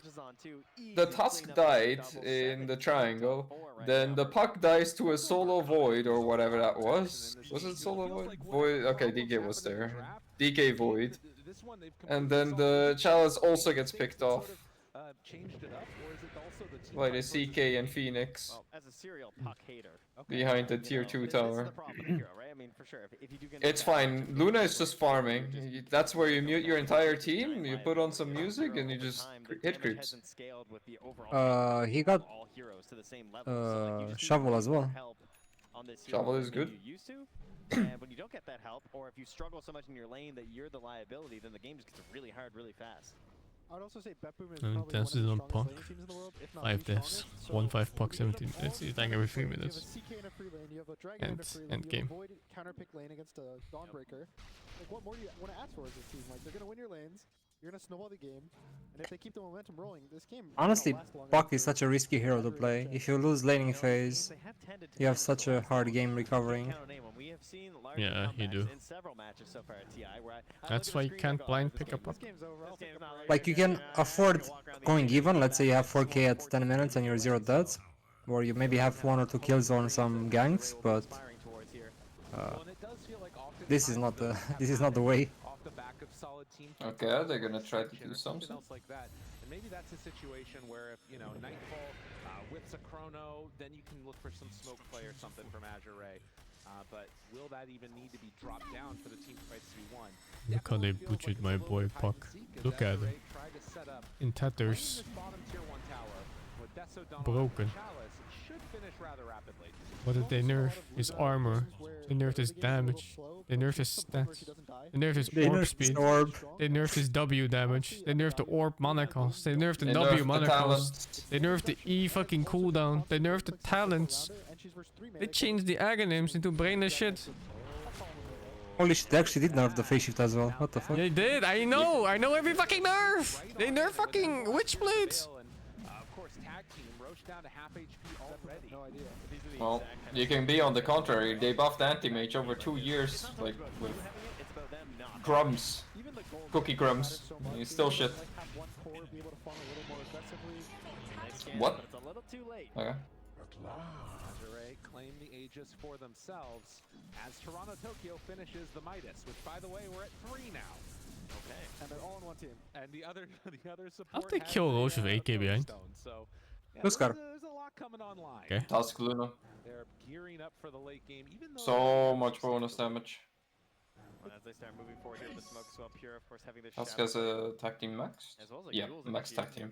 The Tusk died in the triangle. Then the puck dies to a solo void or whatever that was. Was it solo void? Void. Okay, DK was there. DK void. And then the Chalice also gets picked off by the CK and Phoenix behind the tier 2 tower. It's fine. Luna is just farming. That's where you mute your entire team. You put on some music and you just hit creeps. He got shovel as well. Shovel is good. And when you don't get that help, or if you struggle so much in your lane that you're the liability, then the game just gets really hard really fast. I would also say Betboom is And probably that's one of on the puck. strongest laning teams in the world, if not 5 the deaths. strongest. 1-5 puck, 17 minutes. You tank every 3 minutes. You have a CK in a free lane, you have a Dragon in a free lane, End you game. have a Void counterpick lane against a Dawnbreaker. Like, what more do you want to ask for as this team? Like, they're going to win your lanes, you're going to snowball the game, and if they keep the momentum rolling, this game Honestly, last longer. Puck is such a risky hero to play. If you lose laning phase, you have such a hard game recovering. Yeah, you do. That's why you can't blind pick up. Like, you can afford going even. Let's say you have 4k at 10 minutes and you're 0 deaths, or you maybe have 1 or 2 kills on some ganks, but this is not the way. Okay, they're gonna try to do something. Like that. And maybe that's a situation where if, you know, Nightfall whips a chrono, then you can look for some smoke play or something from Azure Ray. But will that even need to be dropped down for the team fights to be won? Look how they butchered my boy Puck. Look at him. In tatters. Broken. What did they nerf? His armor. They nerfed his damage. They nerfed his stats. They nerfed his orb speed. They nerfed his W damage. They nerfed the orb mana cost. They nerfed the W mana cost. They nerfed the E fucking cooldown. They nerfed the talents. They changed the agonyms into brainless shit. Holy shit, they actually did nerf the phase shift as well. What the fuck? They did, I know every fucking nerf! They nerf fucking Witchblades! Well, you can be on the contrary. They buffed anti-mage over 2 years, like with crumbs, cookie crumbs. You still shit. What? Okay. Claim the Aegis for themselves as Toronto Tokyo finishes the Midas, which by the way we're at 3 now. Okay. And they're all on one team. And the other support. How'd they kill Roche with AK behind? So yeah, there's a lot coming online. Okay. Tusk Luna. They're gearing up for the late game, even though So much bonus damage. As they start moving forward here with the smoke swell, Pure of course having the Tusk has a tag team max. Yeah, max tag team.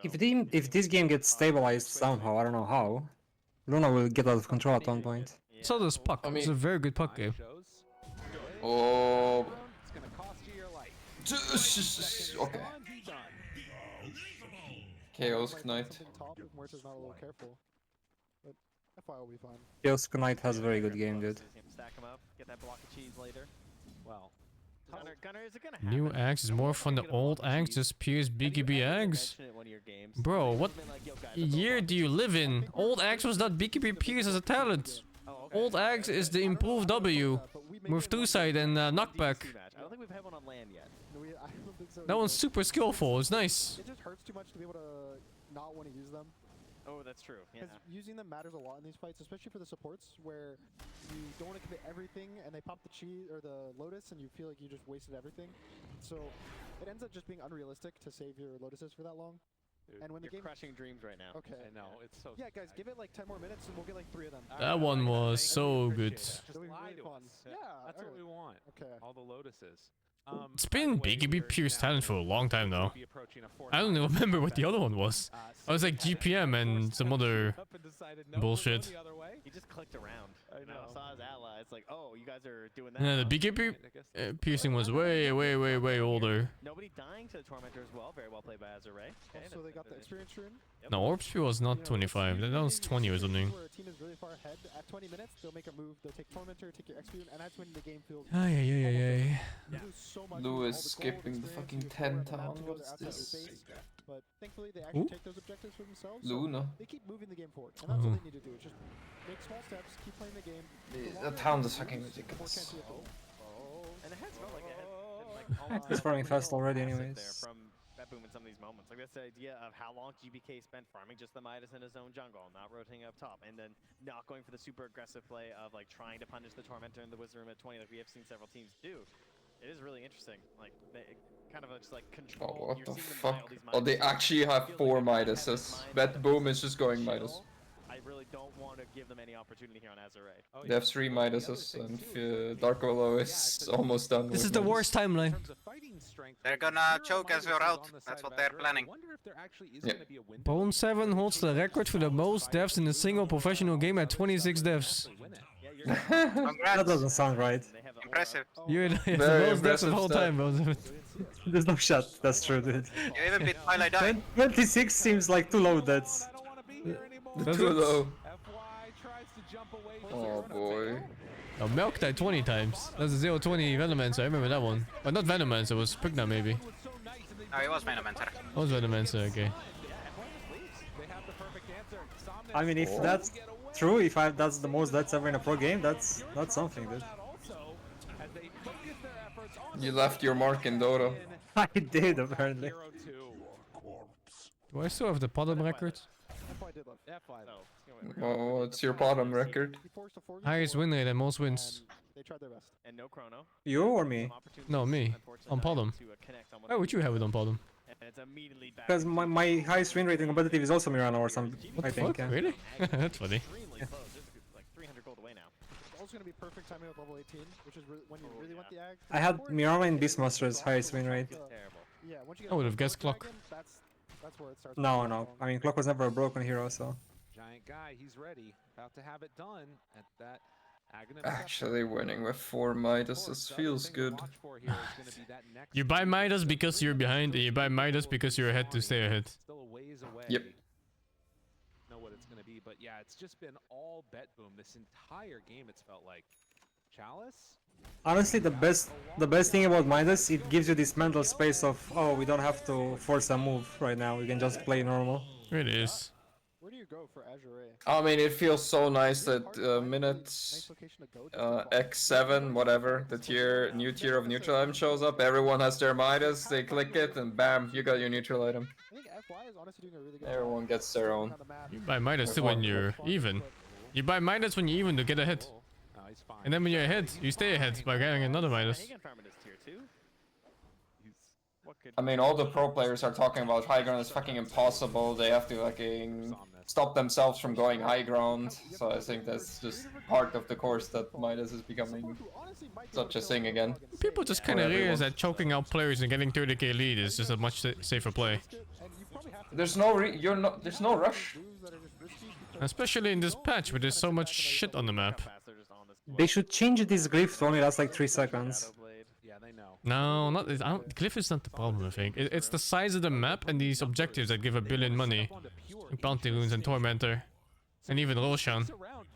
If this game gets stabilized somehow, I don't know how, Luna will get out of control at one point. So does Puck. I mean, it's a very good Puck game. Oh. It's gonna cost you your life. Okay. Chaos Knight. Chaos Knight has a very good game, dude. Stack them up, get that block of cheese later. Well, Gunner, is it gonna New axe is more fun than old axe, just Pierce BKB axe. Bro, what year do you live in? Old axe was not BKB Pierce as a talent. Old axe is the improved W with 2-side and knockback. I don't think we've had one on land yet. That one's super skillful, it's nice. It just hurts too much to be able to not want to use them. Oh, that's true. Yeah. Because using them matters a lot in these fights, especially for the supports, where you don't want to commit everything, and they pop the cheese or the Lotus, and you feel like you just wasted everything. So it ends up just being unrealistic to save your Lotuses for that long. Dude, and when the you're game crushing dreams right now. Okay. I know, it's so. Yeah, guys, give it like 10 more minutes, and we'll get like 3 of them. That one was so good. Just lie to us. Yeah, that's what we want. Okay. All the Lotuses. It's been BKB Pierce talent for a long time now. I don't even remember what the other one was. I was like GPM and some other bullshit. He just clicked around. I know. Saw his ally. It's like, oh, you guys are doing that. Yeah, the BKB piercing was way older. Nobody dying to the Tormentor as well. Very well played by Azure. Okay, so they got the experience rune. No, Orb Spear was not 25. That was 20 or something. Where a team is really far ahead. At 20 minutes, they'll make a move. They'll take Tormentor, take your XP rune, and that's when the game feels. Ay. Lou is skipping the fucking 10 town. What's this? But thankfully, they actually take those objectives for themselves. Luna. So they keep moving the game forward, and that's what they need to do. Just make small steps, keep playing the game. The town is fucking ridiculous. And the heads felt like it had It's farming fast already, anyways. From Boom in some of these moments. Like that's the idea of how long GBK spent farming just the Midas in his own jungle, not rotating up top, and then not going for the super aggressive play of like trying to punish the Tormentor in the Wizard Room at 20 like we have seen several teams do. It is really interesting. Like they kind of just like control. Oh, what the fuck? Oh, they actually have 4 Midases. That Boom is just going Midas. I really don't want to give them any opportunity here on Azure. They have 3 Midases, and Dark Willow is almost done. This is the worst timeline. They're gonna choke as you're out. That's what they're planning. Yeah. Bone 7 holds the record for the most deaths in a single professional game at 26 deaths. That doesn't sound right. Impressive. You're the most deaths of all time, Bone. There's no shot. That's true, dude. You even beat Twilight Eye. 26 seems like too low. That's Too low. Oh boy. Oh, Milk died 20 times. That's a 0-20 Venomancer. I remember that one. But not Venomancer, it was Pugna maybe. No, it was Venomancer. It was Venomancer, okay. I mean, if that's true, if that's the most deaths ever in a pro game, that's something, dude. You left your mark in Dota. I did, apparently. Do I still have the bottom record? Oh, what's your bottom record? Highest win rate and most wins. They tried their best. And no chrono. You or me? No, me. On bottom. Why would you have it on bottom? Because my highest win rate in competitive is also Mirano or something. What I the think. fuck? Yeah. Really? That's funny. Like 300 gold away now. It's also gonna be perfect timing with level 18, which is when you really want the ag. I had Mirano and Beastmaster's highest win rate. Yeah, once you get I would have guessed Clock. that's where it starts. No. I mean, Clock was never a broken hero, so. Giant guy, he's ready. About to have it done at that. Actually, winning with 4 Midases feels good. You buy Midas because you're behind, and you buy Midas because you're ahead to stay ahead. Still a ways away. Yep. Know what it's gonna be, but yeah, it's just been all bet boom this entire game. It's felt like Chalice. Honestly, the best thing about Midas, it gives you this mental space of, oh, we don't have to force a move right now. We can just play normal. It is. Where do you go for Azure? I mean, it feels so nice that minutes X7, whatever, the new tier of neutral item shows up. Everyone has their Midas, they click it, and bam, you got your neutral item. I think FY is honestly doing a really good Everyone gets their own. You buy Midas too when you're even. You buy Midas when you're even to get ahead. And then when you're ahead, you stay ahead by getting another Midas. I mean, all the pro players are talking about high ground is fucking impossible. They have to fucking stop themselves from going high ground. So I think that's just part of the course that Midas is becoming such a thing again. People just kind of realize that choking out players and getting 30k lead is just a much safer play. There's no there's no rush. Especially in this patch where there's so much shit on the map. They should change this glyph to only last like 3 seconds. No, not glyph is not the problem, I think. It's the size of the map and these objectives that give a billion money. Like Bounty Runes and Tormentor. And even Roshan.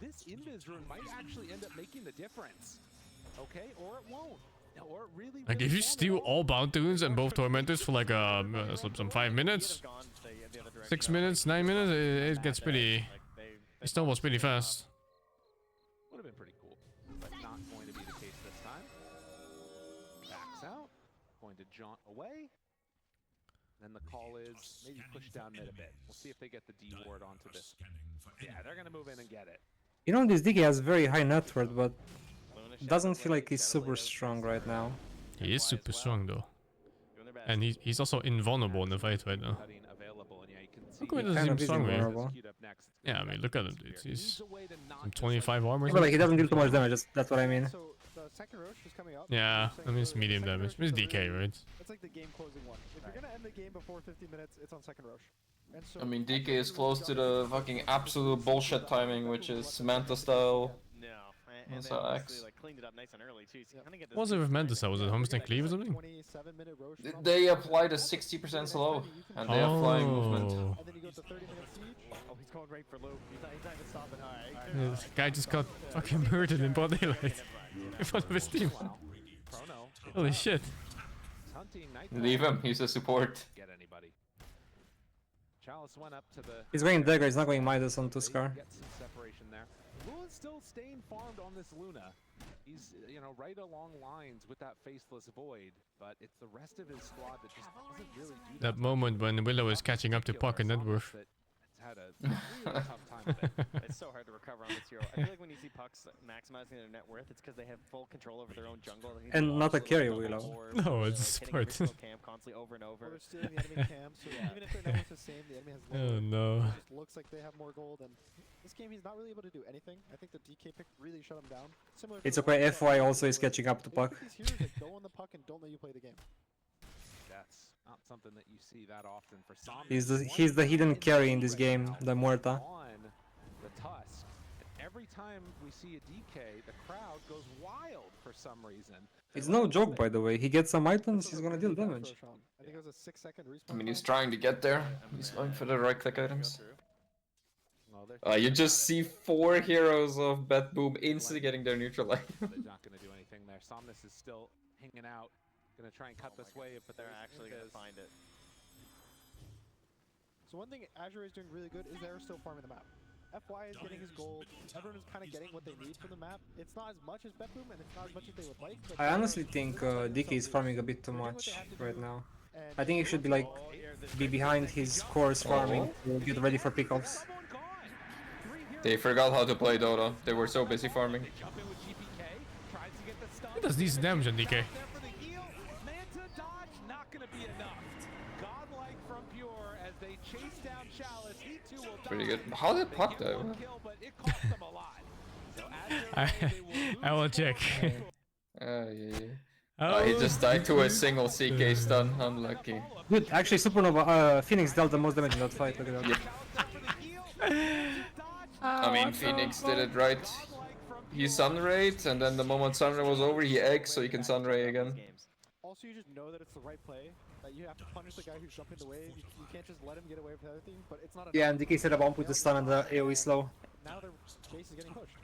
This invis rune might actually end up making the difference. Okay, or it won't. Or it really Like if you steal all Bounty Runes and both Tormentors for like some 5 minutes, 6 minutes, 9 minutes, it gets pretty... It snowballs pretty fast. Would have been pretty cool, but not going to be the case this time. Backs out, going to jaunt away. Then the call is maybe push down mid a bit. We'll see if they get the D ward onto this. Yeah, they're gonna move in and get it. You know, this DK has very high net worth, but doesn't feel like he's super strong right now. He is super strong though. And he's also invulnerable in the fight right now. Look at him strong with. Yeah, I mean, look at him, dude. He's some 25 armor. But like, he doesn't deal too much damage, that's what I mean. So the second Roche is coming up. Yeah, I mean, it's medium damage. It's DK, right? It's like the game closing one. If you're gonna end the game before 50 minutes, it's on second Roche. I mean, DK is close to the fucking absolute bullshit timing, which is Samantha style. And So then X. like cleaned it up nice and early too. So you kind of get this. What was it with Mendes? Was it Homestead Cleave or something? They applied a 60% slow, and they have flying movement. And then you go to 30-minute siege. Oh, he's going right for loop. He's not even stopping. All right. This guy just got fucking murdered in broad daylight in front of his team. Holy shit. Leave him, he's a support. Get anybody. Chalice went up to the. He's going dagger, he's not going Midas on Tuskar. Get some separation there. Luna's still staying farmed on this Luna. He's, you know, right along lines with that faceless void, but it's the rest of his squad that just doesn't really do That moment when Willow is catching up to Puck and Networth. had a really tough time with it. It's so hard to recover on this hero. I feel like when you see pucks maximizing their net worth, it's because they have full control over their own jungle. And not a carry Willow. No, it's smart. Camp constantly over and over. They're stealing the enemy camp, so even if their net worth is the same, the enemy has lower. Oh no. It just looks like they have more gold, and this game he's not really able to do anything. I think the DK pick really shut him down. Similar It's okay, FY also is catching up to Puck. these heroes that go on the puck and don't let you play the game. That's not something that you see that often for some. He's the hidden carry in this game, the Muerta. On the Tusk. Every time we see a DK, the crowd goes wild for some reason. It's no joke, by the way. He gets some items, he's gonna deal damage. I think it was a 6-second respawn. I mean, he's trying to get there. He's going for the right-click items. You just see 4 heroes of Bat Boom instantly getting their neutral light. They're not going to do anything there. Somnus is still hanging out. Going to try and cut this wave, but they're actually going to find it. So one thing Azure is doing really good is they're still farming the map. FY is getting his gold. Everyone is kind of getting what they need from the map. It's not as much as Bet Boom, and it's not as much as they would like. But I honestly think DK is farming a bit too much right now. I think he should be like behind his cores farming to get ready for pickoffs. They forgot how to play Dota. They were so busy farming. He does decent damage on DK. Pretty good. How did Puck die? I will check. Yeah. He just died to a single CK stun. Unlucky. Dude, actually Supernova, Phoenix dealt the most damage in that fight, look at that. Yep. I mean, Phoenix did it right. He sunrayed, and then the moment sunray was over, he eggs so he can sunray again. Also, you just know that it's the right play. That you have to punish the guy who's jumping the wave. You can't just let him get away with everything. But it's not. Yeah, and DK set a bomb with the stun and the AoE slow. Now their base is getting pushed.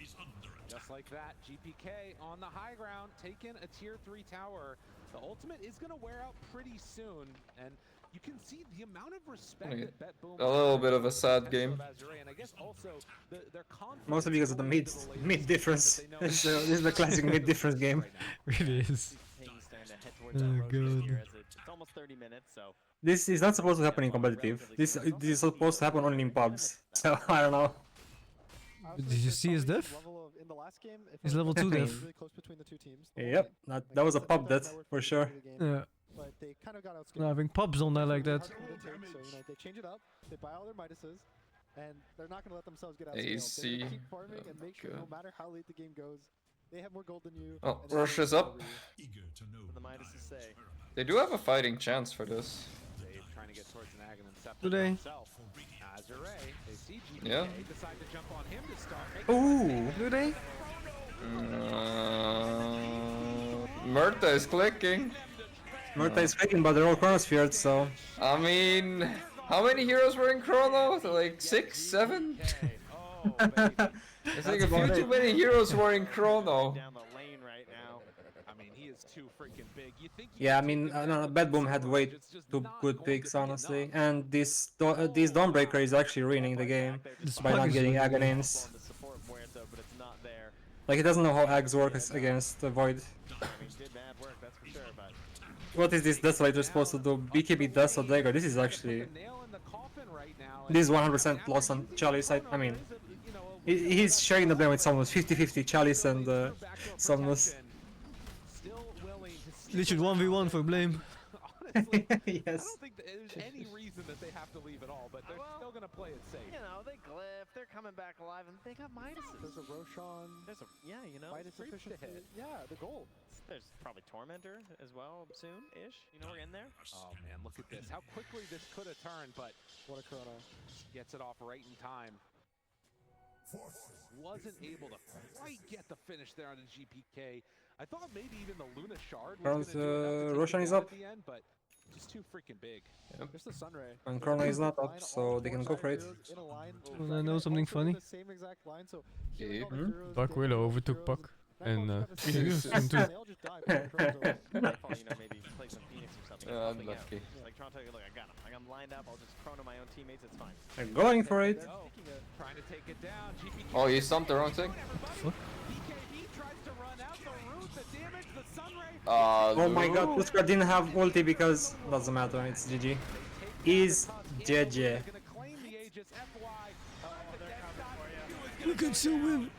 Just like that, GPK on the high ground, taking a tier 3 tower. The ultimate is going to wear out pretty soon, and you can see the amount of respect that Bet Boom. A little bit of a sad game. And I guess also their Mostly because of the mid difference. This is the classic mid difference game. Really is. Oh god. It's almost 30 minutes, so. This is not supposed to happen in competitive. This is supposed to happen only in pubs. So I don't know. Did you see his diff? He's level 2 diff. Yep, that was a pub death for sure. Yeah. But they kind of got outscored. No, having pubs on there like that. So, they change it up, they buy all their Midases, and they're not going to let themselves get outscaled. They're going to keep farming and make sure no matter how late the game goes, they have more gold than you. Oh, Rush is up. The Midases say. They do have a fighting chance for this. Trying to get towards an Agon and Do they? Yeah. Ooh, do they? Murta is clicking. Murta is clicking, but they're all chronosphered, so. I mean, how many heroes were in Chrono? Like 6, 7? I think a few too many heroes were in Chrono. Too freaking big. You think yeah, I mean, no, Bad Boom had way too good picks, honestly, and this Dawnbreaker is actually ruining the game by not getting Agonins. Like, he doesn't know how Ags work against the Void. What is this Desolator supposed to do? BKB Death or Dagger? This is actually... This is 100% loss on Chalice. I mean, he's sharing the blame with Somnus, 50-50 Chalice and Somnus. Literally 1v1 for blame. Honestly, yes. I don't think there's any reason that they have to leave at all, but they're still going to play it safe. You know, they glyph, they're coming back alive, and they got Midases. There's a Roshan. There's a, yeah, you know, Midas efficiency. Yeah, the goal. There's probably Tormentor as well soon-ish. You know, we're in there. Oh man, look at this. How quickly this could have turned, but what a chrono. Gets it off right in time. Wasn't able to quite get the finish there on the GPK. I thought maybe even the Luna Shard was going to do enough to Roshan take is it up. at the end, but just too freaking big. Yep. There's the Sunray. And Chrono is not up, so they can go for it. Wanna know something funny? Buck Willow overtook Puck. And Phoenix and two. Unlucky. Like Toronto, look, I got him. Like, I'm lined up. I'll just chrono my own teammates. It's fine. They're going for it. Trying to take it down. GPK Oh, he stumped the wrong thing. BKB tries to run out the route, the damage, the Sunray. Oh my god, Puskar didn't have ulti because doesn't matter, it's GG. Is GG. We can still win.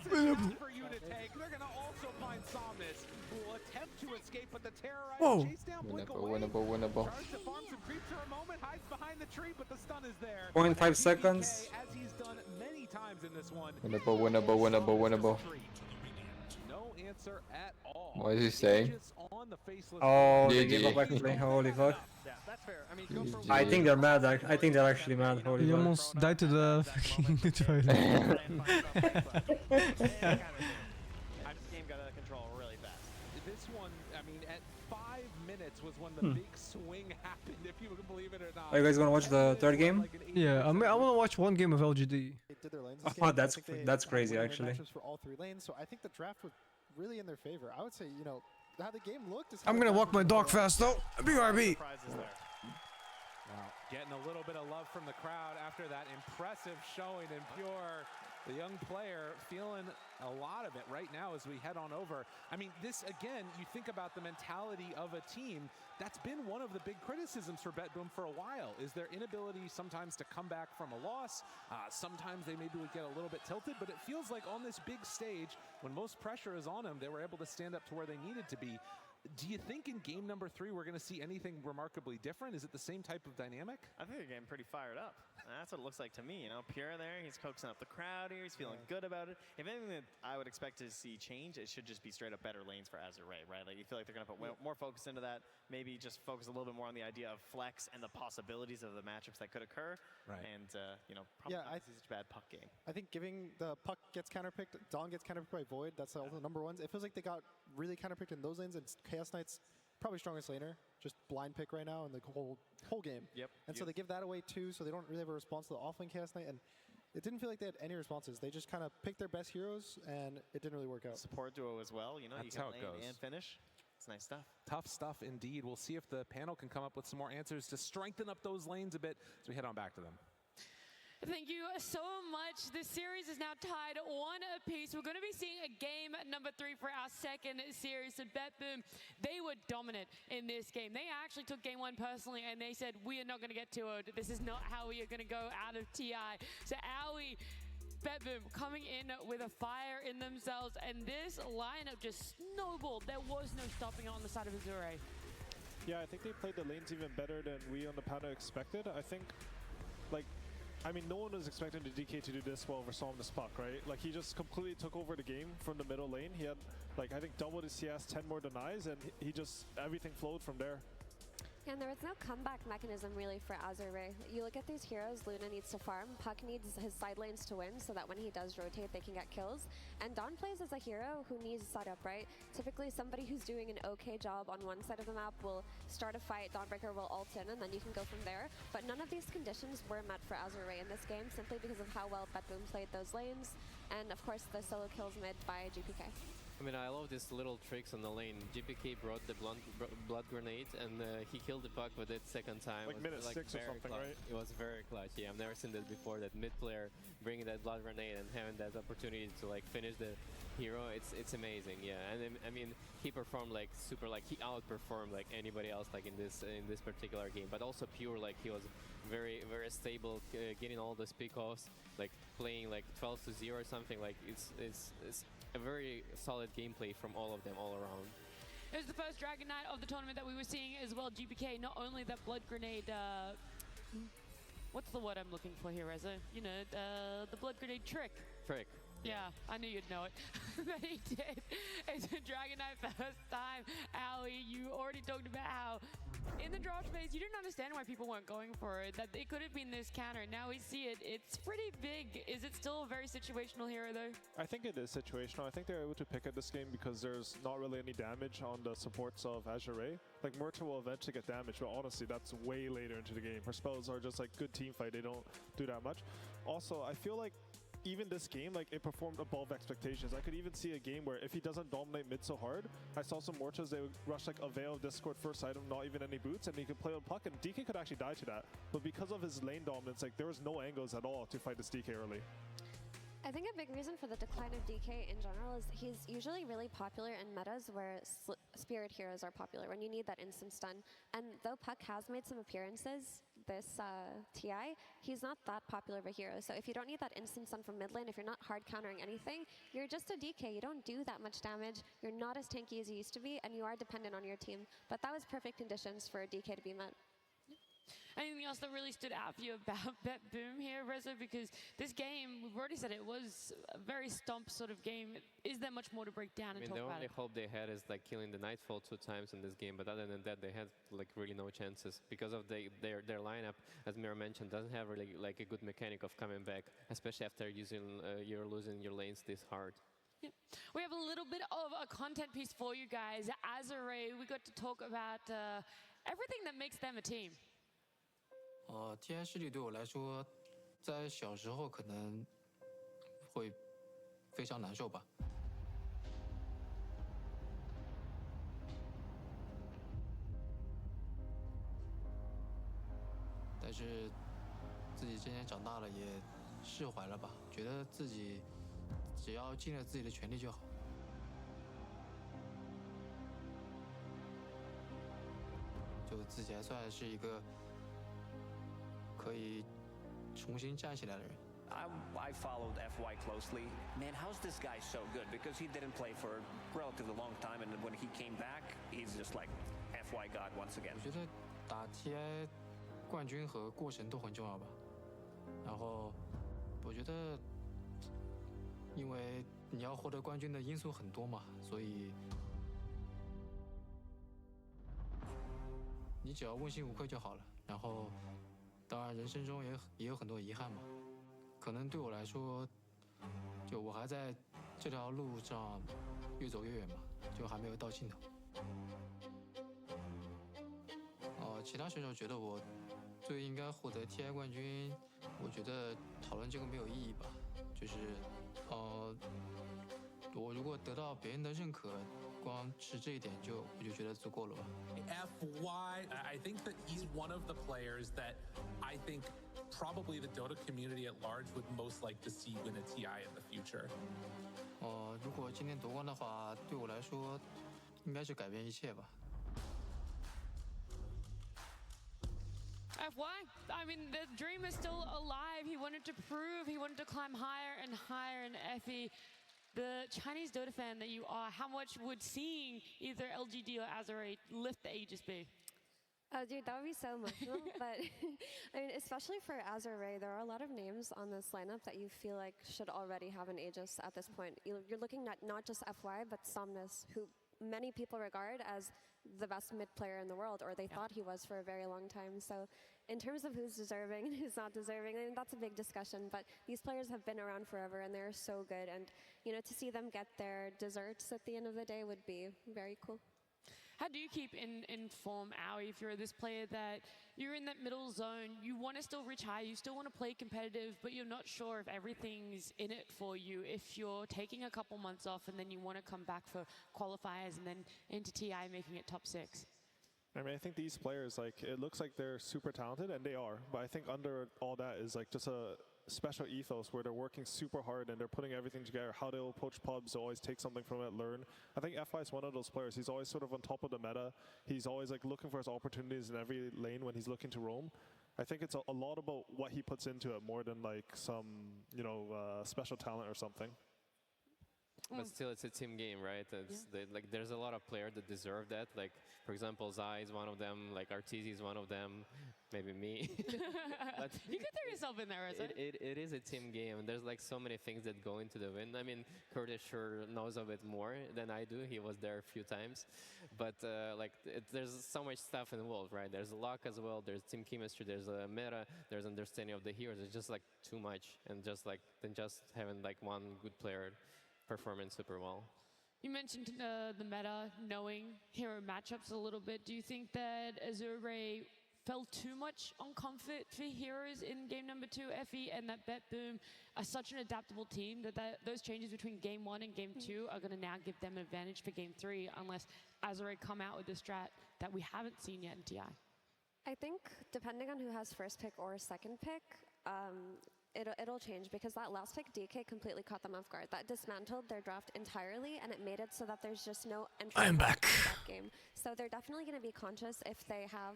Winnable. Whoa! Winnable. 0.5 seconds. Winnable. No answer at all. What is he saying? Oh, they gave up actually. Holy fuck. Yeah, that's fair. I mean, I think they're mad. I think they're actually mad. Holy He fuck. almost died to the fucking toilet. This game got out of control really fast. This one, I mean, at 5 minutes was when the big swing happened, if you can believe it or not. Are you guys gonna watch the third game? Yeah, I want to watch one game of LGD. Did their lanes Oh, that's crazy actually. For all three lanes, so I think the draft was really in their favor. I would say, you know, how the game looked is. I'm gonna walk my dog fast though. BRB. Wow. Getting a little bit of love from the crowd after that impressive showing in Pure. The young player feeling a lot of it right now as we head on over. I mean, this, again, you think about the mentality of a team. That's been one of the big criticisms for BetBoom for a while, is their inability sometimes to come back from a loss. Sometimes they maybe would get a little bit tilted, but it feels like on this big stage, when most pressure is on them, they were able to stand up to where they needed to be. Do you think in game number 3 we're going to see anything remarkably different? Is it the same type of dynamic? I think they're getting pretty fired up. That's what it looks like to me. You know, Pure there, he's coaxing up the crowd here. He's feeling good about it. If anything that I would expect to see change, it should just be straight up better lanes for Azure Ray, right? Like, you feel like they're going to put more focus into that. Maybe just focus a little bit more on the idea of flex and the possibilities of the matchups that could occur. Right. And, you know, probably not such a bad Puck game. I think giving the Puck gets counterpicked, Dawn gets counterpicked by Void. That's all the number ones. It feels like they got really counterpicked in those lanes, and Chaos Knight's probably strongest laner, just blind pick right now in the whole game. Yep. And so they give that away too, so they don't really have a response to the offlane Chaos Knight, and it didn't feel like they had any responses. They just kind of picked their best heroes, and it didn't really work out. Support duo as well, you know, That's you how can it lane goes. and finish. It's nice stuff. Tough stuff indeed. We'll see if the panel can come up with some more answers to strengthen up those lanes a bit as we head on back to them. Thank you so much. This series is now tied 1 apiece. We're going to be seeing a game number 3 for our second series. So BetBoom, they were dominant in this game. They actually took game 1 personally, and they said, we are not going to get 2-0'd. This is not how we are going to go out of TI. So Owie, BetBoom coming in with a fire in themselves, and this lineup just snowballed. There was no stopping it on the side of Azure. Yeah, I think they played the lanes even better than we on the panel expected. I think, like, I mean, no one was expecting the DK to do this well versus this Puck, right? Like, he just completely took over the game from the middle lane. He had, like, I think double his CS, 10 more denies, and he just, everything flowed from there. And there was no comeback mechanism really for Azure Ray. You look at these heroes, Luna needs to farm, Puck needs his side lanes to win so that when he does rotate they can get kills. And Dawn plays as a hero who needs setup, right? Typically somebody who's doing an okay job on one side of the map will start a fight, Dawnbreaker will ult in, and then you can go from there. But none of these conditions were met for Azure Ray in this game simply because of how well BetBoom played those lanes. And of course the solo kills made by GPK. I mean, I love these little tricks on the lane. GPK brought the blood grenade, and he killed the Puck with it second time. Like minute 6 or something, clutch. right? It was very clutch. Yeah, I've never seen that before. That mid player bringing that blood grenade and having that opportunity to like finish the hero. It's amazing. Yeah, and I mean, he performed like super. Like he outperformed like anybody else like in this particular game. But also Pure, like he was very stable, getting all those pick-offs, like playing like 12-0 or something. Like it's a very solid gameplay from all of them all around. It was the first Dragon Knight of the tournament that we were seeing as well. GPK, not only that blood grenade what's the word I'm looking for here, Reza? You know, the blood grenade trick. Trick. Yeah, I knew you'd know it. That he did. It's a Dragon Knight first time. Owie, you already talked about how in the draft phase you didn't understand why people weren't going for it, that it could have been this counter. Now we see it. It's pretty big. Is it still a very situational hero though? I think it is situational. I think they're able to pick at this game because there's not really any damage on the supports of Azure Ray. Like Murta will eventually get damaged, but honestly that's way later into the game. Her spells are just like good team fight. They don't do that much. Also, I feel like even this game, like it performed above expectations. I could even see a game where if he doesn't dominate mid so hard, I saw some Mortas, they would rush like a Veil of Discord first item, not even any boots, and he could play on puck, and DK could actually die to that. But because of his lane dominance, like there was no angles at all to fight this DK early. I think a big reason for the decline of DK in general is he's usually really popular in metas where spirit heroes are popular, when you need that instant stun. And though Puck has made some appearances this TI, he's not that popular of a hero. So if you don't need that instant stun from mid lane, if you're not hard countering anything, you're just a DK. You don't do that much damage, you're not as tanky as you used to be, and you are dependent on your team. But that was perfect conditions for DK to be met. Anything else that really stood out for you about Bet Boom here, Reza? Because this game, we've already said it was a very stomp sort of game. Is there much more to break down and talk about? The only hope they had is like killing the Nightfall 2 times in this game, but other than that, they had like really no chances because of their lineup, as Mira mentioned, doesn't have really like a good mechanic of coming back, especially after you're losing your lanes this hard. Yeah. We have a little bit of a content piece for you guys. As a Ray, we got to talk about everything that makes them a team. TI 势力对我来说，在小时候可能会非常难受吧。但是自己渐渐长大了，也释怀了吧，觉得自己只要尽了自己的全力就好。就自己还算是一个可以重新站起来的人。I followed FY closely. Man, how's this guy so good? Because he didn't play for a relatively long time, and when he came back, he's just like FY God once again. 我觉得打 TI 冠军和过程都很重要吧。然后我觉得，因为你要获得冠军的因素很多嘛，所以你只要问心无愧就好了。然后。当然，人生中也有很多遗憾嘛。可能对我来说，就我还在这条路上越走越远嘛，就还没有到尽头。其他选手觉得我最应该获得 TI 冠军，我觉得讨论这个没有意义吧。就是我如果得到别人的认可，光是这一点我就觉得足够了吧。FY, I think that he's one of the players that I think probably the Dota community at large would most like to see win a TI in the future. 如果今天夺冠的话，对我来说应该是改变一切吧。FY, I mean, the dream is still alive. He wanted to prove, he wanted to climb higher and higher. And Effie, the Chinese Dota fan that you are, how much would seeing either LGD or Azure lift the Aegis be? Oh, dude, that would be so emotional. But I mean, especially for Azure Ray, there are a lot of names on this lineup that you feel like should already have an Aegis at this point. You're looking at not just FY, but Somnus, who many people regard as the best mid player in the world, or they thought he was for a very long time. So in terms of who's deserving and who's not deserving, I mean, that's a big discussion, but these players have been around forever and they're so good, and you know, to see them get their desserts at the end of the day would be very cool. How do you keep in form, Owie, if you're this player that you're in that middle zone, you want to still reach high, you still want to play competitive, but you're not sure if everything's in it for you, if you're taking a couple months off and then you want to come back for qualifiers and then into TI making it top 6? I mean, I think these players, like, it looks like they're super talented, and they are, but I think under all that is like just a special ethos where they're working super hard and they're putting everything together. How they'll approach pubs, they'll always take something from it, learn. I think FI is one of those players. He's always sort of on top of the meta. He's always like looking for his opportunities in every lane when he's looking to roam. I think it's a lot about what he puts into it more than like some, you know, special talent or something. But still, it's a team game, right? Like, there's a lot of players that deserve that. Like, for example, Zai is one of them. Like, Arteezy is one of them. Maybe me. But you could throw yourself in there, isn't it? It is a team game, and there's like so many things that go into the win. I mean, Curtis sure knows of it more than I do. He was there a few times, but like there's so much stuff involved, right? There's luck as well. There's team chemistry. There's a meta. There's understanding of the heroes. It's just like too much, and just like than just having like one good player performing super well. You mentioned the meta, knowing hero matchups a little bit. Do you think that Azure fell too much on comfort for heroes in game number 2, FE, and that BetBoom are such an adaptable team that those changes between game 1 and game 2 are going to now give them an advantage for game 3 unless Azure come out with a strat that we haven't seen yet in TI? I think depending on who has first pick or second pick, it'll change because that last pick, DK, completely caught them off guard. That dismantled their draft entirely, and it made it so that there's just no entry I'm back. into that game. So they're definitely going to be conscious if they have.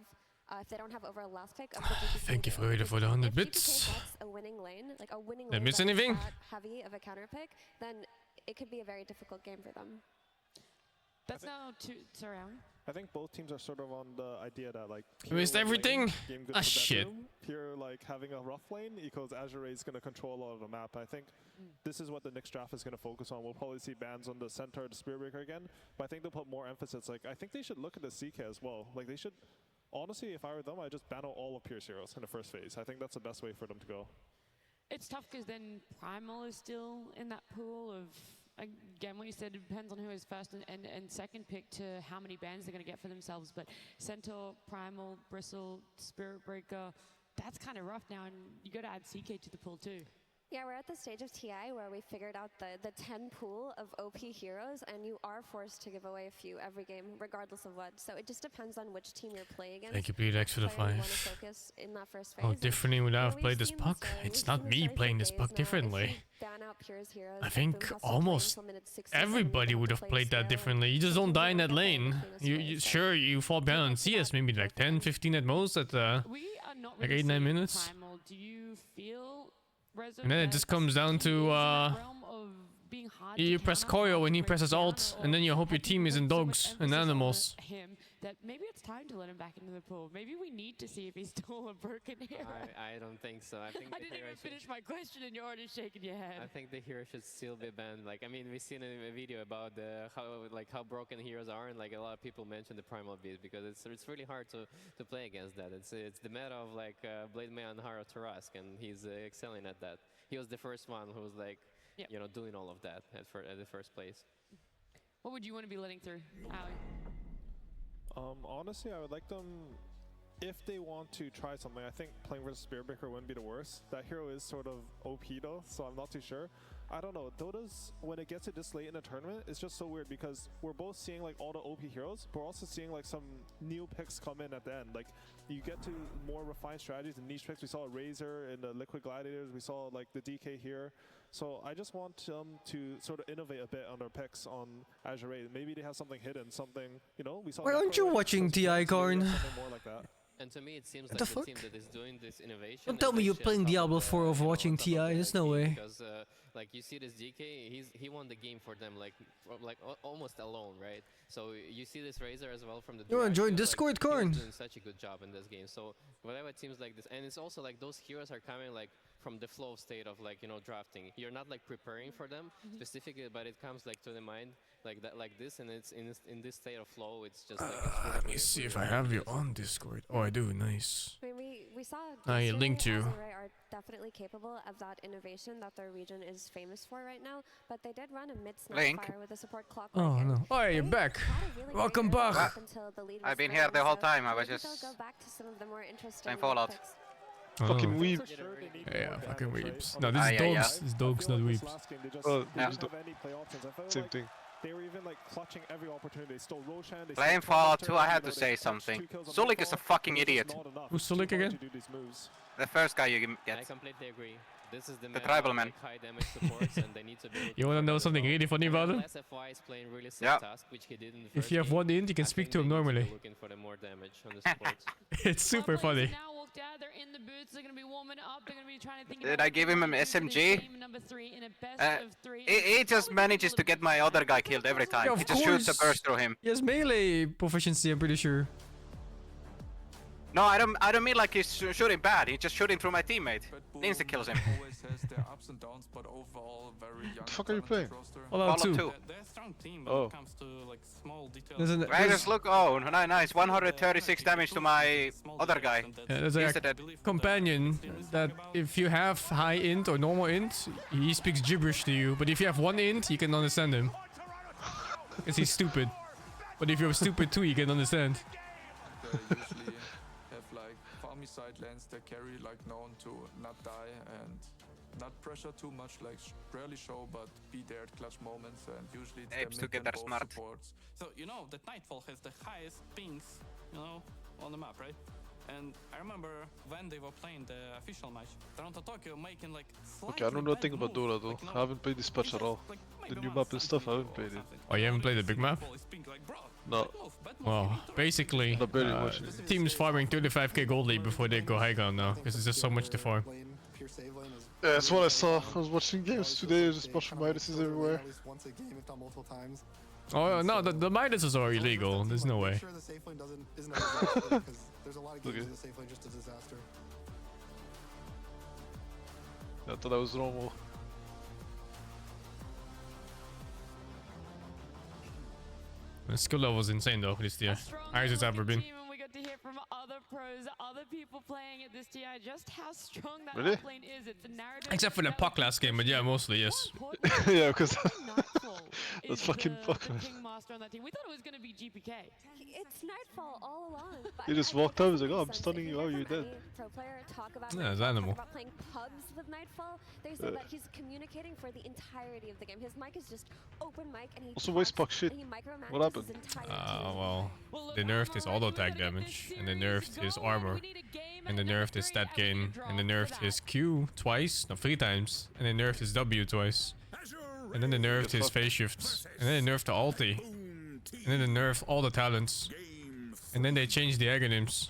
If they don't have over a last pick of the GPK Thank you for lane. the 100 If bits. GPK gets a winning lane, like a winning Did I lane miss that is anything? that heavy of a counter pick, then it could be a very difficult game for them. That's now sorry, Aaron. I think both teams are sort of on the idea that like You missed everything? Game good Ah, for shit. bedroom. Here, like having a rough lane equals Azure is going to control a lot of the map. I think this is what the next draft is going to focus on. We'll probably see bans on the center, the Spear Breaker again, but I think they'll put more emphasis. Like I think they should look at the CK as well. Like they should. Honestly, if I were them, I'd just ban out all of Pierce heroes in the first phase. I think that's the best way for them to go. It's tough because then Primal is still in that pool of, again, what you said, it depends on who is first and second pick to how many bans they're going to get for themselves. But Centaur, Primal, Bristle, Spirit Breaker, that's kind of rough now, and you got to add CK to the pool too. Yeah, we're at the stage of TI where we figured out the 10 pool of OP heroes, and you are forced to give away a few every game, regardless of what. So it just depends on which team you're playing against. Thank you, Bleedex, for the Player you wanna 5. focus in that first phase. How differently would I have We've played this seen puck? we've It's seen not this me very playing good this days puck now. If differently. you ban out Pierre's heroes, I BetBoom think has to play almost until minute 67, you everybody have would to have play played that Zero. differently. You just don't die in that lane. Sure, you fall down on CS maybe like 10, 15 at most at We are not like really 8, 9 seeing minutes. Primal. Do you feel Rezo And then it just comes down to you press Koyo when he presses alt, and then you hope your team is in dogs and animals. him that maybe it's time to let him back into the pool. Maybe we need to see if he's still a broken hero. I don't think so. I think I didn't even finish my question and you're already shaking your head. I think the hero should still be banned. Like, I mean, we've seen a video about how broken heroes are, and like a lot of people mention the Primal Beast because it's really hard to play against that. It's the meta of like Blade Man Haro Tarask, and he's excelling at that. He was the first one who was like, you know, doing all of that at the first place. What would you want to be letting through, Ali? Honestly, I would like them, if they want to try something, I think playing versus Spearbreaker wouldn't be the worst. That hero is sort of OP though, so I'm not too sure. I don't know, Dota's, when it gets to this late in the tournament, it's just so weird because we're both seeing like all the OP heroes, but we're also seeing like some new picks come in at the end. Like, you get to more refined strategies and niche picks. We saw a Razor in the Liquid Gladiators, we saw like the DK here. So I just want them to sort of innovate a bit on their picks on Azure. Maybe they have something hidden, something, you know, we saw. Why aren't you watching TI, Karn? Something more like that. And to me, it seems What like the the fuck? team that is doing this innovation. Don't tell me you're playing Diablo 4 over watching TI. There's no way. Because like you see this DK, he won the game for them like almost alone, right? So you see this Razor as well from the. You're enjoying like, Discord, he was Karn. doing such a good job in this game. So whatever teams like this, and it's also like those heroes are coming like from the flow state of like, you know, drafting. You're not like preparing for them specifically, but it comes like to the mind like that, like this, and it's in this state of flow. It's just like. It's Let me see if I have you on Discord. Oh, I do. Nice. I mean, we saw I linked you. Azure are definitely capable of that innovation that their region is famous for right now, but they did run a Link. mid-snapfire with a support clock. Oh no. Oh, hey, you're back. Welcome back. I've been here the whole time. I was just playing Fallout. Fucking weeb. Yeah, fucking weebs. No, this is dogs. It's dogs, not weebs. Oh, Yeah. same thing. They were even like clutching every opportunity. They stole Roshan. They Playing stole Fallout Counter, 2, I had you know, to they say touched something. 2 kills on Zulik the is a fall. fucking It's idiot. not enough. Who's Too Zulik hard again? to do these moves. The first guy you I get. completely agree. This is the tribal man. Like high damage supports, and they need to be able to You wanna know something really funny about him? SFY is playing really safe Yeah. task, which he did in the If first you have game. one int, you can I speak think to him they need be normally. looking for the more damage on the supports. It's super funny. Now walked out. They're in the boots. They're going to be warming up. They're going to be trying to think Did about I give him an what they're gonna do for SMG? this game number number 3 in a best of 3. He just manages to get my other guy killed every time. Yeah, he of just shoots a course. burst through him. He has melee proficiency, I'm pretty sure. No, I don't mean like he's shooting bad. He's just shooting through my teammate. Insta kills him. What the fuck are you playing? Fallout 2. They're a strong team Oh. when it comes to like small details. I just look. Oh, nice. 136 damage to my other guy. Yeah, there's like Insta a dead. companion that if you have high int or normal int, he speaks gibberish to you. But if you have one int, you can understand him. Because he's stupid. But if you're stupid too, you can understand. They usually have like farmy side lanes that carry like known to not die and not pressure too much, like rarely show, but be there at clutch moments, and usually it's Apes their mid and together both smart. supports. So you know that Nightfall has the highest pings, you know, on the map, right? And I remember when they were playing the official match, Toronto Tokyo making like Okay, I know nothing about Dota though. I haven't played this patch at all. The new map and stuff, I haven't played it. Oh, you haven't played the big map? No. Well, basically, Not barely watching it. teams farming 35k gold league before they go high ground now, because it's just so much to farm. Yeah, that's what I saw. I was watching games today, just a bunch of Midases everywhere. Oh no, the Midases are illegal. There's no way. Okay. I thought that was normal. The skill level is insane though this year. Highest it's ever been. And we got to hear from other pros, other people playing at this TI, just how strong that Really? lane is. It's a narrative. Except for the puck last game, but yeah, mostly yes. Yeah, because that's fucking puck, man. Kingmaster on that team. We thought it was going to be GPK. It's Nightfall all along. but He just walked up and was like, oh, I'm stunning you, oh, you're dead. Pro player talk about Yeah, it's Nightfall, animal. talk about playing pubs with Nightfall. They say that he's communicating for the entirety of the game. His mic is just open mic, and he Also, waste puck shit. and he micromanages What happened? his entire Well, they nerfed his auto attack damage, and they nerfed his armor, and they nerfed his stat gain, and they nerfed his Q twice, no 3 times, and they nerfed his W twice, and then they nerfed his phase shifts, and then they nerfed the ulti, and then they nerfed all the talents, and then they changed the aghanims.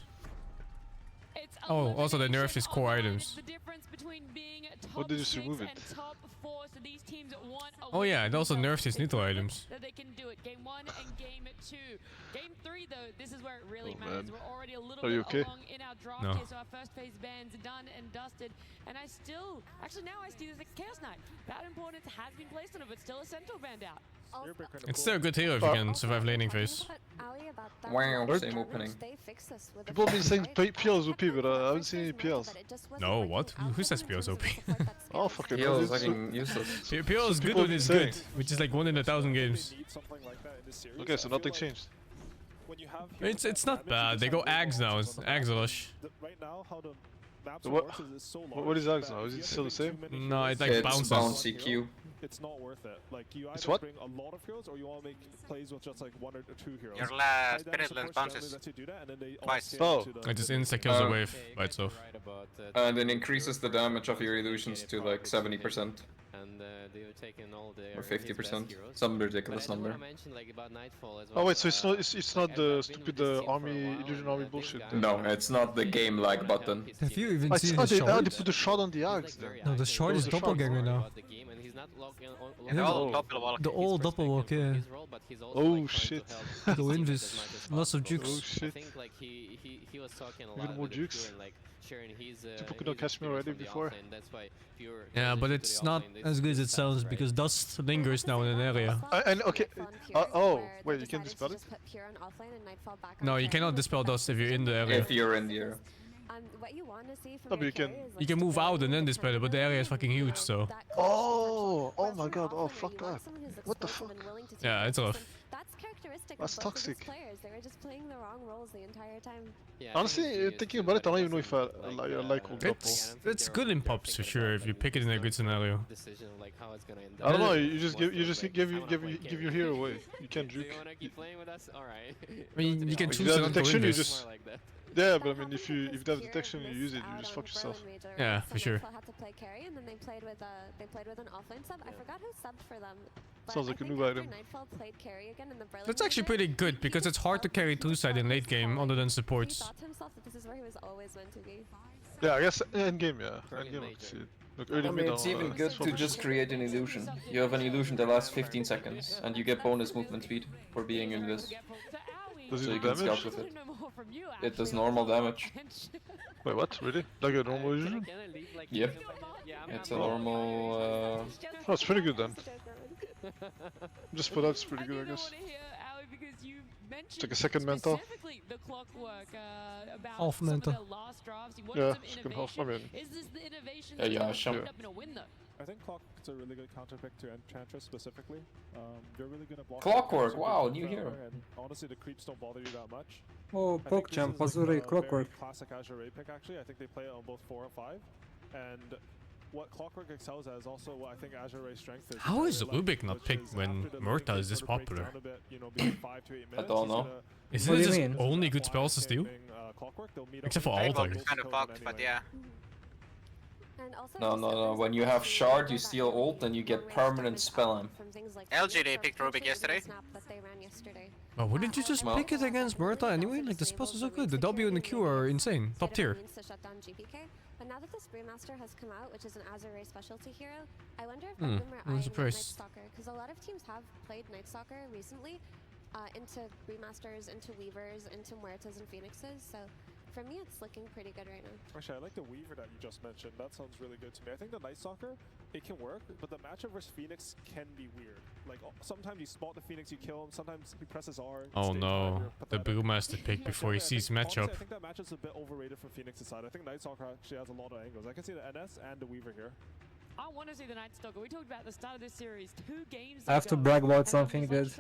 Oh, also they nerfed his core items. What did you just remove it? Oh yeah, it also nerfed his neutral items. That they can do it. Game 1 and Game 2. Game 3 though, this is where it really matters. man. We're already a little Are you bit okay? along in our draft No. here, so our first phase ban's done and dusted. And I still, actually now I see there's a Chaos Knight. That importance has been placed on it, but still a Centaur band out. It's still a good hero if you can survive laning phase. Wow, same opening. People have been saying PL is OP, but I haven't seen any PLs. No, what? Who says PL is OP? Oh, fuck it. PL is fucking useless. PL is good when it's good, which is like 1 in 1,000 games. Okay, so nothing changed. It's not bad. They go Ags now. It's Axelush. Right now, how the maps So what- works is it's so large. what is Ags that now? Is you it have still to the same? do too many No, heroes. it like It's bounces. bouncy Q. It's not worth it. Like you It's either what? bring a lot of heroes or you want to make plays with just like 1 or 2 heroes. Your High damage spirit support bounces generally lets you do that, and then they all twice. scale Oh. to the- It just insta kills the wave by itself. And then increases the damage of your illusions to like 70%. And they were taking all their Or 50%. Some ridiculous number. Oh wait, so it's not the stupid army illusion army bullshit. Then. No, it's not the game like button. Have you even I seen saw the they shard? put the shot on the Ags then. No, the shard is There was a shard. doppelganger now. And they're all doppelwalk. The old doppelwalk, yeah. Oh shit. Go invis. Lots of Oh jukes. shit. He was talking a lot Even more with the jukes. crew and like sharing his People could not catch me already before. Yeah, but it's not as good as it sounds because dust lingers now in an area. And okay. Oh wait, you can dispel it. No, you cannot dispel dust if you're in the area. If you're in the area. What you want to see from No, but you can. You can move out and then dispel it, but the area is fucking huge, so. Oh my god. Oh fuck that. What the fuck? Yeah, it's rough. That's characteristic That's of both of these toxic. players. They were just playing the wrong roles the entire time. Honestly, thinking about it, I don't even know if I like old It's good in pops for sure if you pick it in a good scenario. I don't know. You just give your hero away. You can't juke. I mean, you can If choose you to have not go detection, you invis. just. Yeah, but I mean, if you have detection, you use it. You just fuck yourself. Yeah, for sure. Had to play carry, and then they played with an offlane sub. I forgot who subbed for them. but Sounds I like a think new after item. Nightfall played carry again in the Berlin That's actually region, pretty good because it's hard to carry two side in late game other than he supports. thought to himself that this is where he was always meant to be. Yeah, I guess end game. Yeah, end game. I can see it. Look, early I mid mean, it's even good to just create an illusion. You have an illusion that lasts 15 seconds, and you get bonus movement speed for being in this. Does it So do you can damage? scout with it. It does normal damage. Wait, what? Really? Like a normal illusion? Yep. It's a normal... Oh, it's pretty good then. Just for that, it's pretty good, I guess. It's like a second mental. Half mental. Yeah, second half, I mean... Yeah, some... I think Clockwork's a really good counter pick to Enchantress specifically. They're really good at blocking. Clockwork, wow, new hero. And honestly, the creeps don't bother you that much. Oh, PogChamp, Azure, Clockwork. Classic Azure Ray pick actually. I think they play it on both 4 and 5. And what Clockwork excels at is also what I think Azure Ray's strength is. How is Ubik not picked when Murta is this popular? I don't know. Isn't it just only good spells to steal? Except for Altar. Kind of fucked, but yeah. No. When you have Shard, you steal ult, and you get permanent spell. LGD picked Rubik yesterday. Oh, wouldn't you just pick it against Murta anyway? Like, the spells are so good. The W and the Q are insane. Top tier. But now that this Brewmaster has come out, which is an Azure specialty hero, I wonder if I'm them are eyeing Night surprised. Stalker, because a lot of teams have played Night Stalker recently into Brewmasters, into Weavers, into Muertas and Phoenixes, so for me it's looking pretty good right now. Actually, I like the Weaver that you just mentioned. That sounds really good to me. I think the Night Stalker, it can work, but the matchup versus Phoenix can be weird. Like, sometimes you spot the Phoenix, you kill him, sometimes he presses R. Oh no, the Brewmaster pick before he sees matchup. Honestly, I think that matchup's a bit overrated from Phoenix's side. I think Night Stalker actually has a lot of angles. I can see the NS and the Weaver here. I want to see the Night Stalker. We talked about at the start of this series 2 games I have to brag about something, dude.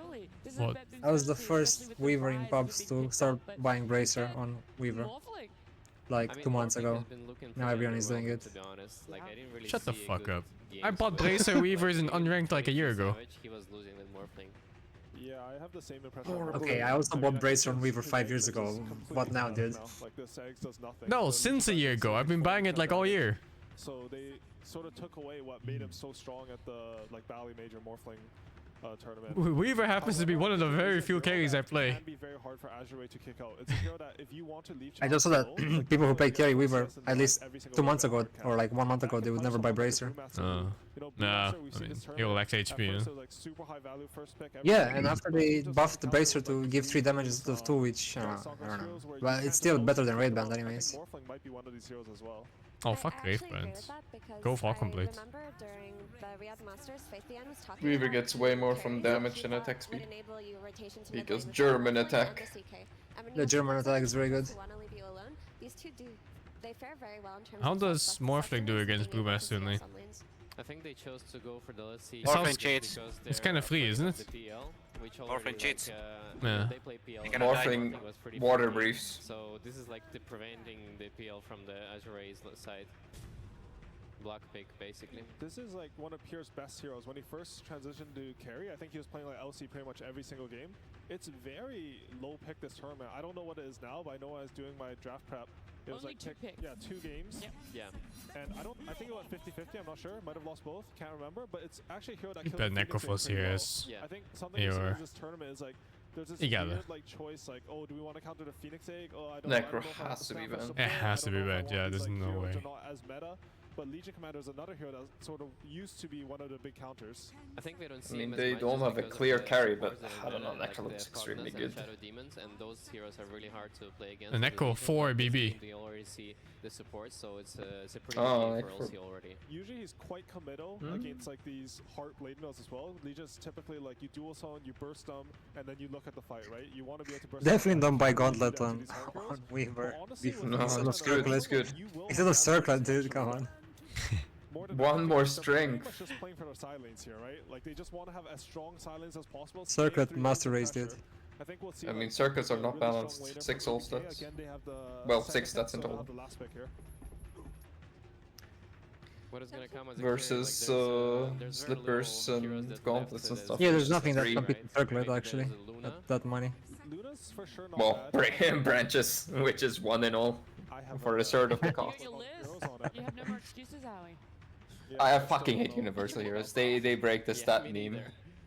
What? I was the first Weaver in pubs to start buying Bracer on Weaver. Like 2 months ago. Now everyone is doing it. Shut the fuck up. I bought Bracer Weavers in unranked like a year ago. Yeah, I have the same impression. Okay, I also bought Bracer on Weaver 5 years ago. What now, dude? Like, this eggs does nothing. No, since a year ago. I've been buying it like all year. So they sort of took away what made him so strong at the Bally Major Morphling tournament. Weaver happens to be one of the very few carries I play. It can be very hard for Azure to kick out. It's a hero that if you want to leave I just saw that people who play carry Weaver at least 2 months ago or like 1 month ago, they would never buy Bracer. Nah, I mean, he'll lack HP, yeah. Yeah, and after they buffed the Bracer to give 3 damage instead of 2, which, I don't know. But it's still better than Raid Band anyways. Oh, fuck Grave Band. Go Falcon Blade. Weaver gets way more from damage than attack speed. Because German attack. The German attack is very good. How does Morphling do against Brewmaster only? I think they chose to go for the let's see. Morphling cheats. It's kind of free, isn't it? Morphling cheats. Yeah. They play PL. Morphling water briefs. So this is like the preventing the PL from the Azure's side. Block pick, basically. This is like one of Pierre's best heroes. When he first transitioned to carry, I think he was playing like LC pretty much every single game. It's very low pick this tournament. I don't know what it is now, but I know when I was doing my draft prep, it was Only like 2 picks. Yeah, 2 games. Yep. Yeah. And I think it went 50-50, I'm not sure. Might have lost both, can't remember. But it's actually a hero that kills Bet Phoenix Necrophos pretty here well. is... I think something that saves this tournament is like, there's this weird like choice, like, oh, do we want to counter the Phoenix Egg? Oh, I don't Necro know if I has to be banned. It has to be banned, yeah, there's no way. Not as meta. But Legion Commander is another hero that sort of used to be one of the big counters. I think we don't see I mean, him they as don't much have a because clear of the, carry, but because of I don't know, like Necro looks the extremely Cardinals good. and Shadow Demons, and those heroes are really hard to play against. And Necro 4 BB. They already see the support, so it's a pretty Oh, good game for LC already. Usually he's quite committal against like these Heart Blade Mills as well. Legion's typically like you dual summon, you burst them, and then you look at the fight, right? You want to be able to burst Definitely don't buy Gauntlet on Weaver. No, it's good, it's good. Instead of Circlet, dude, come on. One more strength. Just playing for their silence here, right? Like they just want to have as strong silence as possible. Circlet Master Race, dude. I think we'll see. I mean, circuits are not balanced. 6 all stats. Well, 6 stats in total. What is gonna come as a versus slippers and gauntlets and stuff. Yeah, there's nothing that competes with Circlet actually. At that money. Well, branches, which is 1 in all. For a third of the cost. You have no more excuses, Howie. I fucking hate Universal Heroes. They break the stat meme.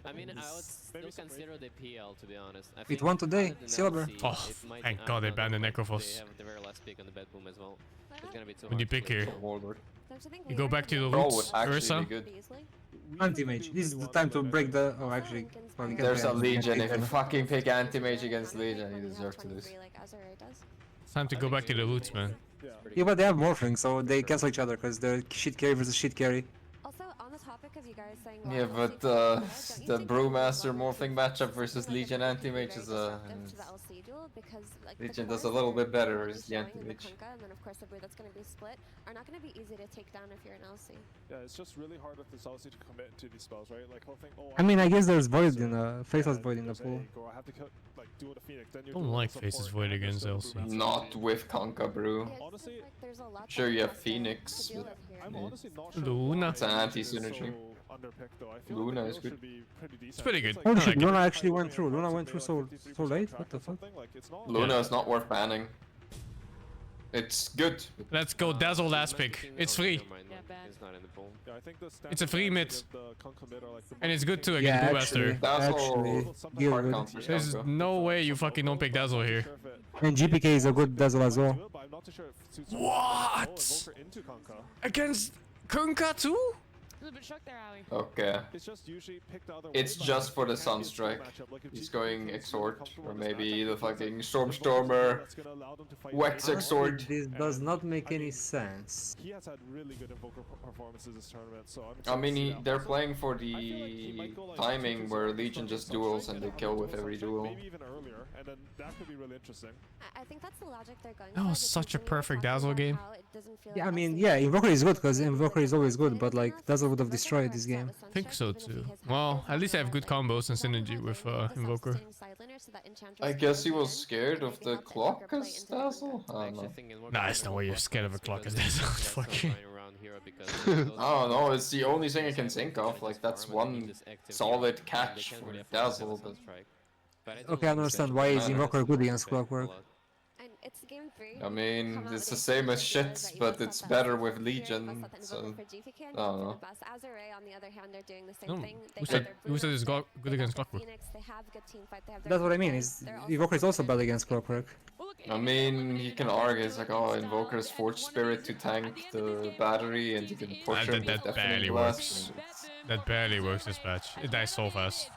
I mean, I would still consider the PL, to be honest. I It think won today, other than silver. LC, Oh, it might thank be God they Anton, banned the but Necrophos. They have the very last pick on the bed boom as well. It's gonna be too When you hard to pick here, you go back to the Brawl roots, would actually Ursa. be good. Anti-mage. This is the time to break the... Oh, actually... Well, we can There's play a anti-mage Legion. If you later. fucking pick anti-mage against Legion, you deserve to lose. It's time to go back to the roots, man. Yeah, but they have morphing, so they cancel each other because they're shit carry versus shit carry. Also, on the topic of you guys saying Yeah, but the Brewmaster morphing matchup versus Legion anti-mage is Legion does a little bit better as the anti-mage. And then of course the brew that's going to be split are not going to be easy to take down if you're an LC. Yeah, it's just really hard with this LC to commit to these spells, right? Like he'll think, oh, I mean, I guess there's void in Faceless void in the pool. I have to like do the Phoenix. Then I don't like Faces Void against LC. Not with Conka Brew. Honestly, Sure, you have Phoenix. But I'm honestly not sure Luna. It's an anti-synergy. Luna is good. It's pretty good. Holy I shit, like it. Luna actually went through. Luna went through so late? What the fuck? Luna is not worth banning. It's good. Let's go Dazzle last pick. It's free. It's not in the pool. It's a free mid. And it's good too Yeah, against Brewmaster. Dazzle hard good. counter There's no way you fucking don't pick Dazzle here. And GPK is a good Dazzle as well. What? Against Kunkka too? A bit shocked there, Howie. Okay. It's just for the Sunstrike. He's going Exort, or maybe the fucking Stormstormer, Wex Exort. This does not make any sense. He has had really good Invoker performances this tournament, so I mean, they're playing for the timing where Legion just duels and they kill with every duel. maybe even earlier, and then that could be really interesting. I think that's the logic they're going That was such a perfect Dazzle game. Yeah, I mean, yeah, Invoker is good because Invoker is always good, but like Dazzle would have destroyed this game. I think so too. Well, at least I have good combos and synergy with Invoker. I guess he was scared of the clock as Dazzle? I don't know. Nah, there's no way you're scared of a clock as Dazzle. Fuck you. I don't know, it's the only thing I can think of. Like, that's one solid catch for Dazzle, but... Okay, I understand why is Invoker good against Clockwork. It's game 3. I mean, it's the same as shit, but it's better with Legion, so... I don't know. On the other hand, they're doing the same No, thing. who said it's good against Clockwork? They have good team fight. They have That's what I mean, is Invoker is also bad against Clockwork. I mean, you can argue, it's like, oh, Invoker's Forge Spirit to tank the battery, and you can push him with That barely Deafening works. Blast. That barely works this match. It dies so fast.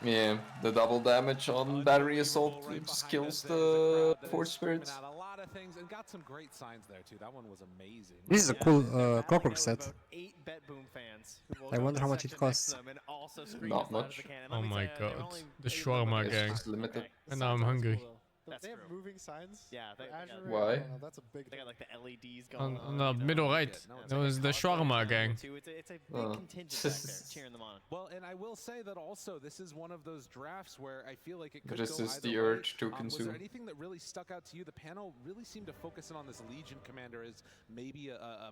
Yeah, the double damage on battery assault just kills the Forge Spirits. A lot of things and got some great signs there too. That one was amazing. This is a cool Clockwork set. 8 Bet Boom fans who will I go wonder to how the much it section next costs. to them and also scream Not as loud as much. they can. And Oh let me my tell you, they're god. only The 80 shawarma It's gang. just limited. And now I'm hungry. That's They have true. moving signs. Yeah, they got, Why? That's a big they got like the LEDs going On the you know. middle right. That was the shawarma gang. It's a big Oh. contingent back there cheering them on. Well, and I will say that also this is one of those drafts where I feel like it could This go is either the way. urge to Was consume. there anything that really stuck out to you? The panel really seemed to focus in on this Legion commander as maybe a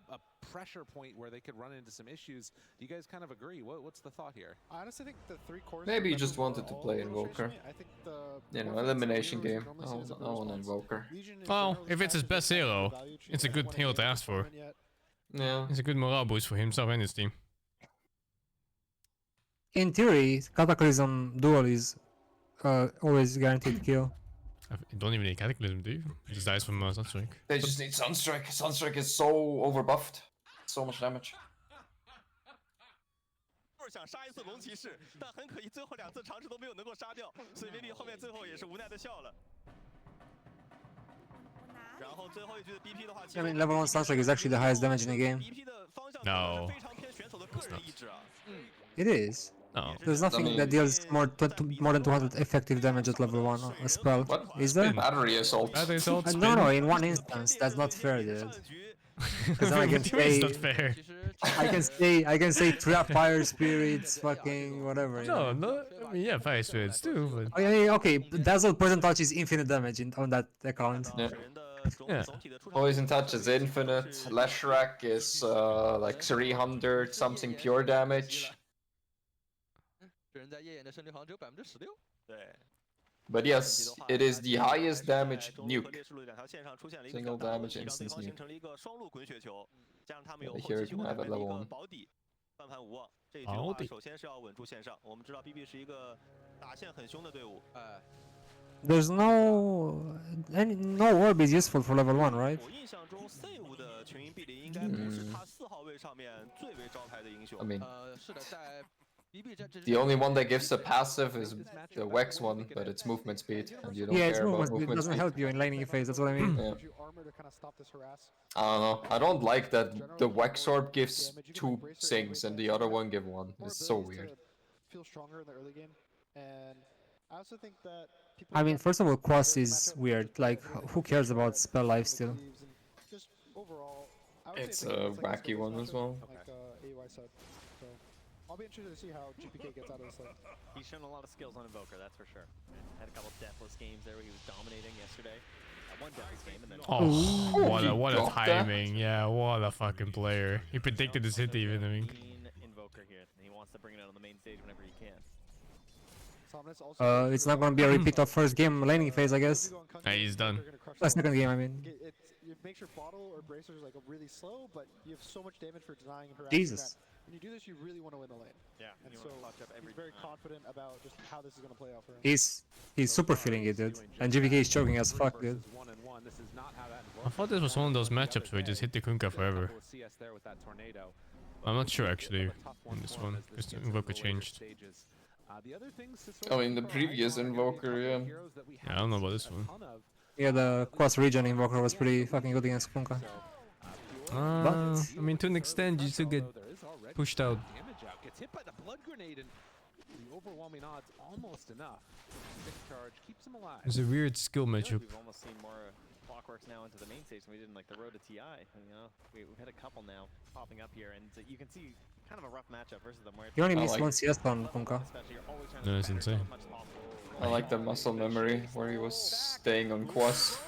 pressure point where they could run into some issues. Do you guys kind of agree? What's the thought here? I honestly think the 3 cores. Maybe he just wanted to play Invoker. I think the You know, elimination game. I want Invoker. Well, if it's his best hero, it's a good hero to ask for. Yeah. It's a good morale boost for himself and his team. In theory, Cataclysm Duel is always guaranteed kill. You don't even need Cataclysm, do you? It just dies from Sunstrike. They just need Sunstrike. Sunstrike is so overbuffed. So much damage. 想杀一次龙骑士，但很可惜最后2次尝试都没有能够杀掉，所以 maybe 后面最后也是无奈的笑了。然后最后一局的 BP 的话， I mean, level 1 Sunstrike is actually the highest damage in the game. No. It is. No. There's nothing that deals more than 200 effective damage at level 1 a spell. What? Is there? Battery assault. Battery assault. No, in one instance. That's not fair, dude. Because then I can It's say, not fair. I can say trap fire spirits, fucking whatever. you know. No, I mean, yeah, fire spirits too, but... Oh, yeah, okay. Dazzle Poison Touch is infinite damage on that account. Yeah. Yeah. Poison Touch is infinite. Leshrac is like 300 something pure damage. But yes, it is the highest damage nuke. Single damage instance nuke. Here you can have at level 1. 翻盘无望。这一局的话，首先是要稳住线上。我们知道 BB 是一个打线很凶的队伍。There's no orb is useful for level 1, right? 我印象中 Save 的群英壁垒应该不是他4号位上面最为招牌的英雄。I mean, the only one that gives a passive is the Wex one, but it's movement speed, and you don't care about movement speed. It doesn't help you in laning phase, that's what I mean. Yeah. I don't know. I don't like that the Wex orb gives 2 Sings and the other one give 1. It's so weird. Feel stronger in the early game, and I also think that I mean, first of all, Quas is weird. Like, who cares about spell life still? Just overall, It's a wacky one as well. Like AY said, so I'll be interested to see how GPK gets out of this. He's shown a lot of skills on Invoker, that's for sure. Had a couple deathless games there where he was dominating yesterday. One deathless game and then. Oh, what a timing! Yeah, what a fucking player. He predicted this hit even. I mean. Invoker here. He wants to bring it out on the main stage whenever he can. It's not gonna be a repeat of first game laning phase, I guess. Nah, he's done. Second game, I mean. It makes your bottle or bracers like really slow, but you have so much damage for denying and harassing. Jesus. When you do this, you really want to win the lane. Yeah, and so he's very confident about just how this is gonna play out for him. He's super feeling it, dude. And GVK is choking as fuck, dude. I thought this was one of those matchups where he just hit the Kunkka forever. I'm not sure actually on this one, because the Invoker changed. I mean, the previous Invoker, yeah. Yeah, I don't know about this one. Yeah, the Quas region Invoker was pretty fucking good against Kunkka. I mean, to an extent, you still get pushed out. Gets hit by the blood grenade and the overwhelming odds almost enough. Big charge keeps him alive. It's a weird skill matchup. We've almost seen more clockworks now into the main stage than we did in like the road to TI. And, you know, we've had a couple now popping up here, and you can see kind of a rough matchup versus them. Where You only missed one CS on Kunkka. No, it's insane. I like the muscle memory where he was staying on Quas.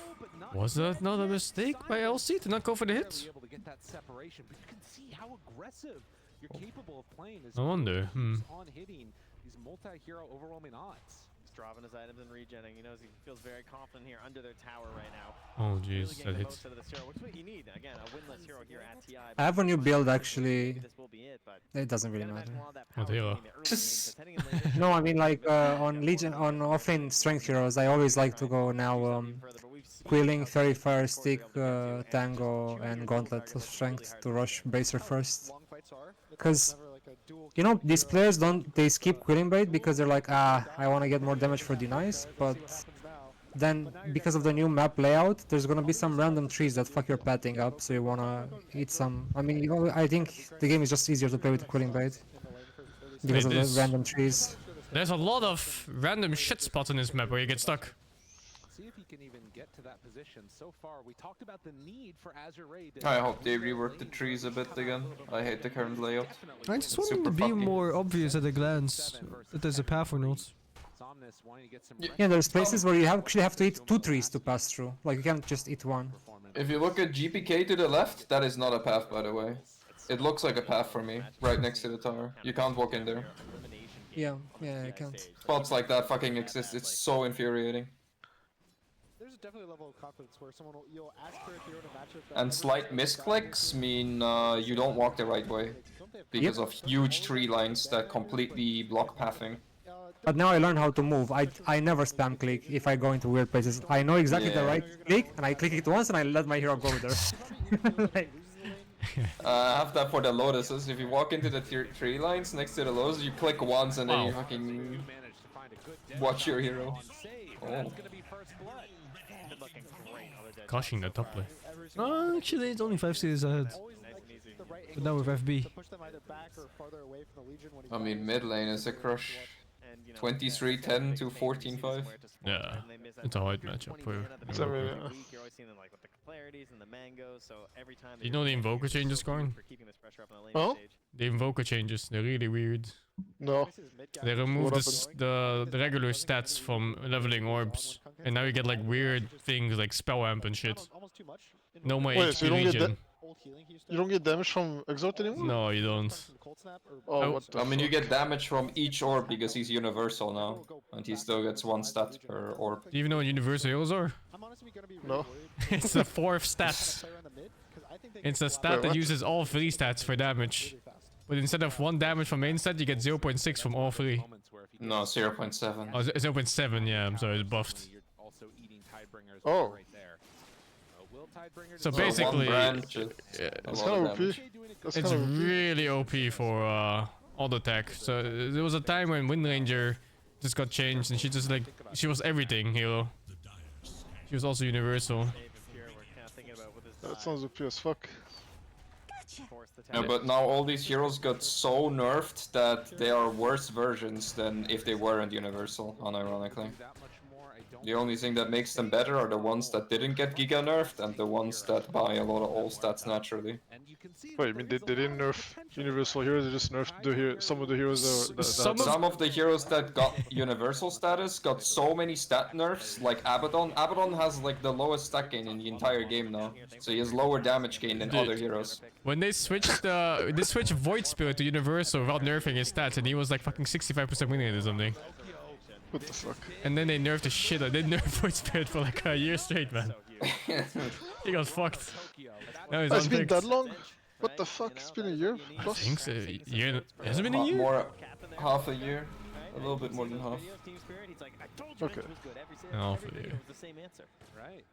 Was that not a mistake by LC to not go for the hit? Able to get that separation, but you can see how aggressive you're capable of playing. I wonder. On hitting these multi-hero overwhelming odds. He's dropping his items and regenning. He knows he feels very confident here under their tower right now. Oh jeez, that hit. Which is what you need. Again, a winless hero here at TI. I have a new build actually. It doesn't really matter. What hero? No, I mean like on Legion, on offlane strength heroes, I always like to go now Quilling, Fairy Fire Stick, Tango, and Gauntlet of Strength to rush Bracer first. Because, you know, these players they skip Quilling Bait because they're like, I want to get more damage for denies, but then because of the new map layout, there's gonna be some random trees that fuck your pathing up, so you wanna eat some. I mean, you know, I think the game is just easier to play with Quilling Bait because of the random trees. There's a lot of random shit spots on this map where you get stuck. See if he can even get to that position. So far, we talked about the need for Azure Ray. I hope they rework the trees a bit again. I hate the current layout. I just want them to be more obvious at a glance that there's a path or not. Yeah, there's places where you actually have to eat 2 trees to pass through. Like, you can't just eat 1. If you look at GPK to the left, that is not a path, by the way. It looks like a path for me, right next to the tower. You can't walk in there. Yeah, I can't. Spots like that fucking exist. It's so infuriating. There's definitely a level of confidence where you'll ask for a hero to match up. And slight misclicks mean you don't walk the right way because of huge tree lines that completely block pathing. But now I learned how to move. I never spam click if I go into weird places. I know exactly the right click, and I click it once, and I let my hero go there. Like, I have that for the lotuses. If you walk into the tree lines next to the lotus, you click once, and then you fucking watch your hero. Oh. Caution the top lane. Oh, actually, it's only 5 cities ahead. But now with FB. I mean, mid lane is a crush. 23-10 to 14-5. Yeah, it's a hard matchup for you know the Invoker changes, Corn? Oh? The Invoker changes, they're really weird. No. They remove the regular stats from leveling orbs, and now you get like weird things like spell amp and shit. No more Wait, HP so you don't regen. You don't get damage from Exalt anymore? No, you don't. Oh, what the I mean, you get damage from each orb because he's universal now, and he still gets 1 stat per orb. Do you even know what universal heals are? No. It's the 4th stat. It's a stat that uses all 3 stats for damage. But instead of 1 damage from main stat, you get 0.6 from all 3. No, 0.7. Oh, 0.7, yeah, I'm sorry, it's buffed. Oh. So basically, that's kind of OP. It's really OP for auto tech. So there was a time when Wind Ranger just got changed and she just like, she was everything hero. She was also universal. That sounds OP as fuck. No, but now all these heroes got so nerfed that they are worse versions than if they weren't universal, unironically. The only thing that makes them better are the ones that didn't get giga nerfed and the ones that buy a lot of all stats naturally. Wait, I mean they didn't nerf universal heroes, they just nerfed some of the heroes that Some of the heroes that got universal status got so many stat nerfs, like Abaddon. Abaddon has like the lowest stat gain in the entire game now, so he has lower damage gain than other heroes. When they switched Void Spirit to universal without nerfing his stats, and he was like fucking 65% win rate or something. What the fuck? And then they nerfed the shit out. They nerfed Void Spirit for like a year straight, man. He got fucked. Now he's it's been unpicked. that long? What the fuck? It's been a year plus? I think so. Year, has it been a year? More, half a year. A little bit more than half. Okay. Half a year. Right.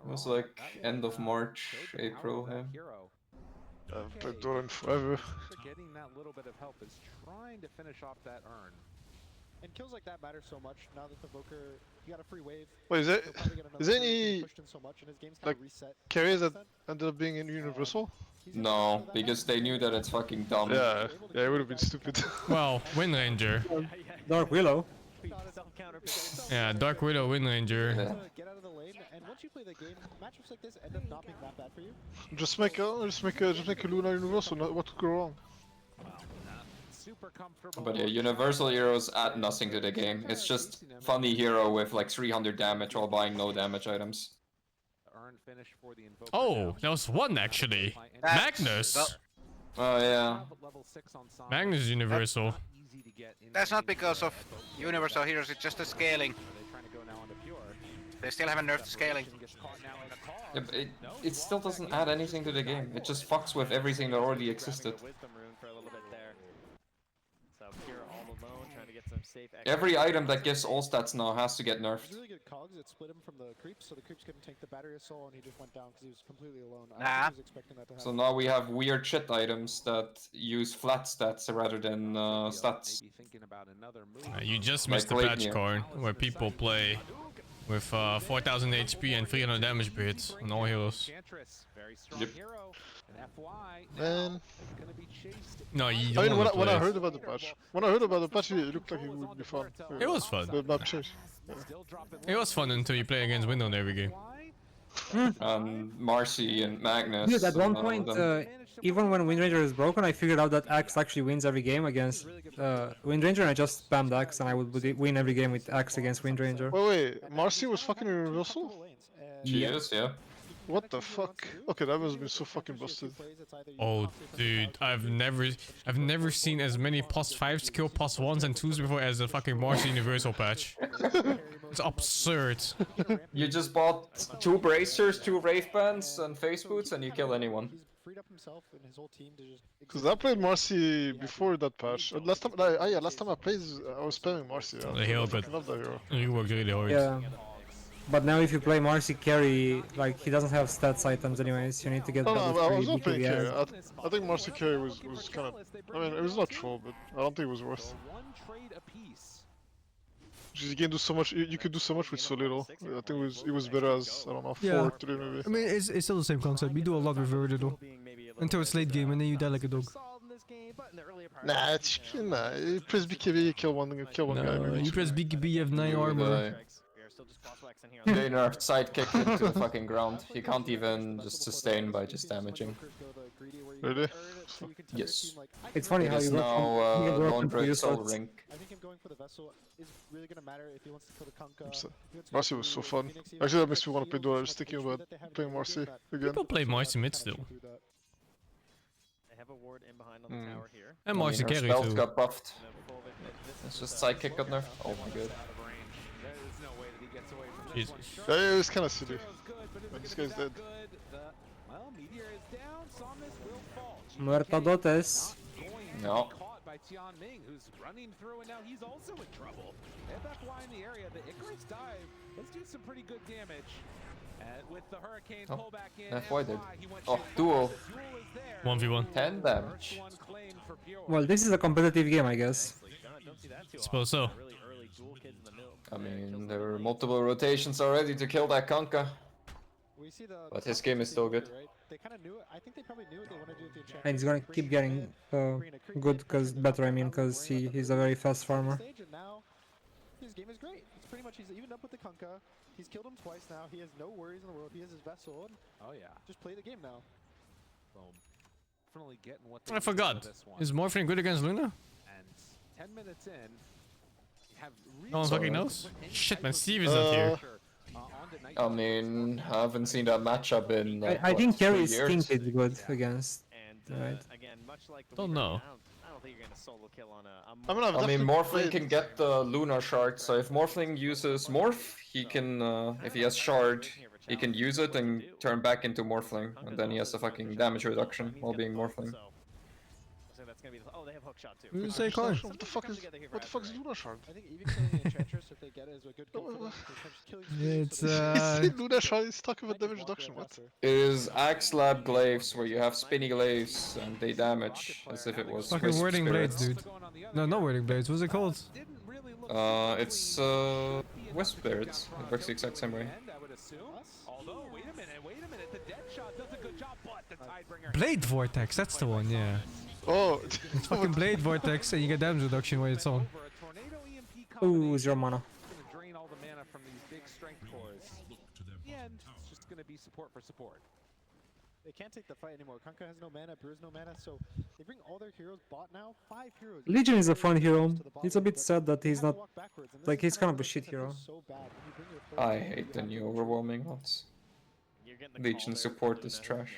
It was like end of March, April. Yeah. I've played Dota forever. Getting that little bit of help is trying to finish off that urn. And kills like that matter so much now that the Voker, he got a free wave. Wait, is there any like carries that ended up being in universal? No, because they knew that it's fucking dumb. Yeah, it would have been stupid. Well, Wind Ranger. Dark Willow. Yeah, Dark Widow, Wind Ranger. Yeah. Get out of the lane, and once you play the game, matchups like this end up not being that bad for you. Just make a Luna universal. What could go wrong? But yeah, universal heroes add nothing to the game. It's just funny hero with like 300 damage while buying no damage items. Oh, that was one actually. Magnus. Oh yeah. Magnus is universal. That's not because of universal heroes, it's just the scaling. They still haven't nerfed the scaling. Yeah, but it still doesn't add anything to the game. It just fucks with everything that already existed. Every item that gives all stats now has to get nerfed. Really good cogs, it split him from the creeps, so the creeps couldn't take the battery assault, and he just went down because he was completely alone. I was expecting that to happen. So now we have weird shit items that use flat stats rather than stats. You just missed the patch card where people play with 4000 HP and 300 damage per hit on all heroes. Yep. Man. No, you I don't mean, want when I heard about the patch, it looked like it would be fun. It was fun. The map change. It was fun until you play against Wind on every game. Marcy and Magnus. Dude, at one point, even when Wind Ranger is broken, I figured out that Axe actually wins every game against Wind Ranger, and I just spammed Axe, and I would win every game with Axe against Wind Ranger. Wait, Marcy was fucking universal? She is, yeah. What the fuck? Okay, that must have been so fucking busted. Oh, dude, I've never seen as many +5 skill +1s and 2s before as the fucking Marcy universal patch. It's absurd. You just bought 2 bracers, 2 wraith bands, and face boots, and you kill anyone. Because I played Marcy before that patch. Last time I played, I was spamming Marcy. The hero, but love that hero. You worked really hard. Yeah. But now if you play Marcy carry, like, he doesn't have stats items anyways, you need to get No, double I free was not playing carry. BKB. I think Marcy carry was kind of... I mean, it was not troll, but I don't think it was worth. You can do so much. You could do so much with so little. I think it was better as, I don't know, 4-3 maybe. I mean, it's still the same concept. You do a lot with Verda though. Until it's late game and then you die like a dog. Nah, you press BKB, kill one guy. Maybe. You press BKB, you have 9 armor. They nerfed sidekick into the fucking ground. He can't even just sustain by just damaging. Really? Yes. It's funny how you now Lone Break Soul Ring. I think him going for the vessel is really gonna matter if he wants to kill the Kunkka. Marcy was so fun. Actually, that makes me want to play Dota. I was thinking about playing Marcy again. People play Marcy mid still. They have a ward in behind on the tower here. And Marcy her carry spells too. got buffed. It's just sidekick got nerfed. Oh my god. Jesus. Yeah, it was kind of silly. But this guy's dead. Well, Meteor is down. Somnus will fall. Muerta Dotes. No. By Tianming, who's running through, and now he's also in trouble. FFY in the area, the Icarus dive, let's do some pretty good damage. With the Hurricane pullback in, FY did. Oh, duel. 1v1. 10 damage. Well, this is a competitive game, I guess. Suppose so. I mean, there were multiple rotations already to kill that Kanka. But his game is still good. They kind of knew it. I think they probably knew what they wanted to do with the Enchantress. And he's gonna keep getting good, better, I mean, because he's a very fast farmer. And now his game is great. It's pretty much, he's evened up with the Kunkka. He's killed him twice now. He has no worries in the world. He has his vessel. Oh yeah. Just play the game now. Definitely getting what I forgot. Is Morphling good against Luna? And 10 minutes in, have no one fucking knows? Shit, man, Steve is out here. I mean, I haven't seen that matchup in I think Carry is 3 years. tinted good against. Right. Don't know. I mean, Morphling can get the Lunar Shard, so if Morphling uses Morph, he can, if he has Shard, he can use it and turn back into Morphling, and then he has a fucking damage reduction while being Morphling. They have hook shot too. Who's say card? What the fuck is Lunar Shard? I think even killing the Enchantress, if they get it, is a good kill for them. It's Lunar Shard is talking about damage reduction, what? It is Axe Lab Glaives, where you have spinny glaives, and they damage, as if it was fucking Wisp Whirling Blades, Spirits. dude. No, not Whirling Blades. What's it called? It's Wisp Spirits. It works the exact same way. Although, wait a minute, the dead shot does a good job, but the Tidebringer. Blade Vortex, that's the one, yeah. Oh, it's fucking Blade Vortex, and you get damage reduction when it's on. Ooh, 0 mana. Drain all the mana from these big strength cores. In the end, it's just gonna be support for support. They can't take the fight anymore. Kunkka has no mana, Brew has no mana, so they bring all their heroes bot now. 5 heroes. Legion is a fun hero. It's a bit sad that he's not, like, he's kind of a shit hero. I hate the new overwhelming ones. Legion support is trash.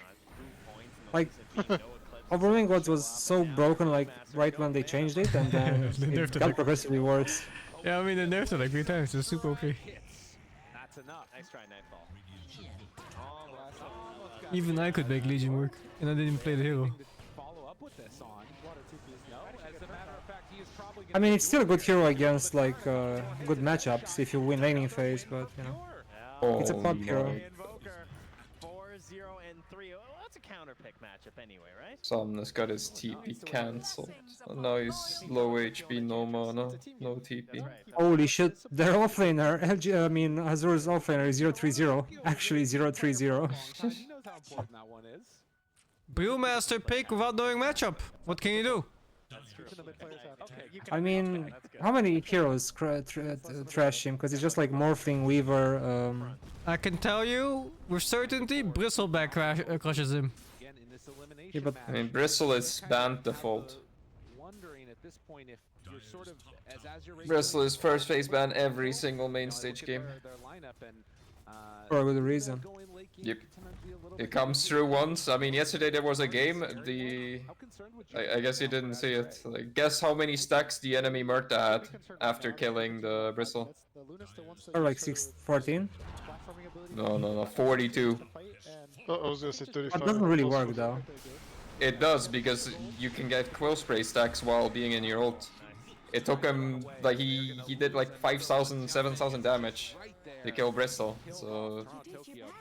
Like, overwhelming gods was so broken, like, right when they changed it, and then it got progressively worse. Yeah, I mean, they nerfed it like 3 times. It's super OP. That's enough. Nice try, Nightfall. Even I could make Legion work, and I didn't play the hero. I mean, it's still a good hero against, like, good matchups if you win laning phase, but, you know, it's a pop hero. 4-0-3. Well, that's a counter pick matchup anyway, right? Somnus got his TP cancelled. Now he's low HP, no mana, no TP. Holy shit, their offlaner, I mean, Azur's offlaner is 0-3-0. Actually, 0-3-0. Brewmaster pick without knowing matchup. What can you do? I mean, how many heroes trash him? Because it's just like Morphling, Weaver. I can tell you with certainty, Bristleback crushes him. Yeah, but I mean, Bristle is banned default. Bristle is first phase ban every single main stage game. For a good reason. Yep. It comes through once. I mean, yesterday there was a game. I guess you didn't see it. Like, guess how many stacks the enemy Murta had after killing the Bristle? Or like 14? No, 42. I was gonna say 35. That doesn't really work though. It does, because you can get quill spray stacks while being in your ult. It took him, like, he did like 5,000, 7,000 damage to kill Bristle, so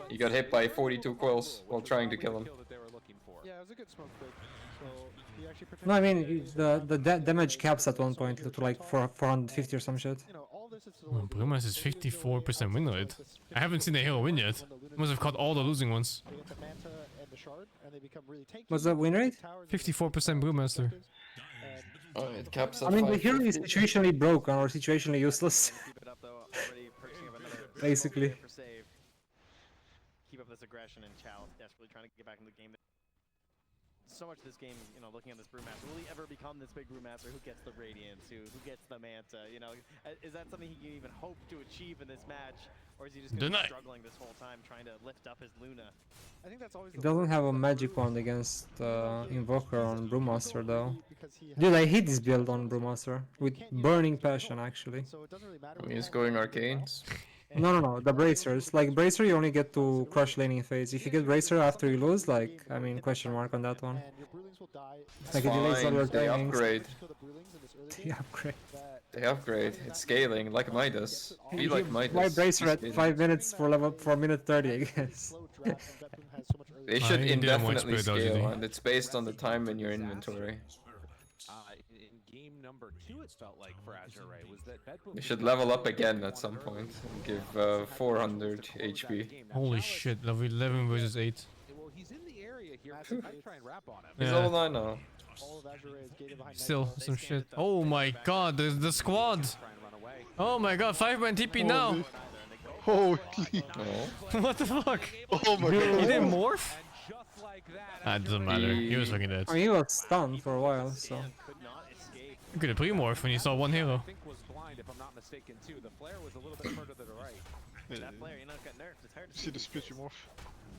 he got hit by 42 quills while trying to kill him. Yeah, it was a good smoke break. So he actually No, I mean, the damage caps at one point to like 450 or some shit. Oh, Brumas is 54% win rate. I haven't seen a hero win yet. Must have caught all the losing ones. What's the win rate? 54% Brewmaster. Oh, it caps at I mean, the 550. hero is situationally broken or situationally useless. Basically. Keep up this aggression, and Chow desperately trying to get back into the game. So much of this game, you know, looking at this Brewmaster, will he ever become this big Brewmaster? Who gets the Radiance? Who gets the Manta? You know, is that something he can even hope to achieve in this match? Or is he just going to be struggling this whole time trying to lift up his Luna? I think that's always He doesn't have a magic wand against Invoker on Brewmaster though. Dude, I hate this build on Brewmaster with burning passion actually. I mean, he's going arcanes. No, the bracers. Like bracer, you only get to crush laning phase. If you get bracer after you lose, like, I mean, question mark on that one. Like it delays all your They timings. upgrade. They upgrade. They upgrade. It's scaling like Midas. Be like Midas. Why bracer at Scaling. 5 minutes for minute 30, I guess. They should I didn't watch indefinitely Blade scale, LGD. and it's based on the time in your inventory. In game number 2, it felt like for Azure Ray was that Bedboom They should level up again at some point and give 400 HP. Holy shit, level 11 versus 8. Well, he's in the area here. I try and rap on him. He's Yeah. level 9 now. Still some shit. Oh my god, there's the squad. Oh my god, 5-man TP now. Holy. What the fuck? Oh my He god. didn't morph? That doesn't matter. He was fucking dead. I mean, he was stunned for a while, so. You could have pre-morphed when you saw one hero. Was blind, if I'm not mistaken, too. The flare was a little bit further to the right. That player, got nerfed. It's hard to See the split you morph.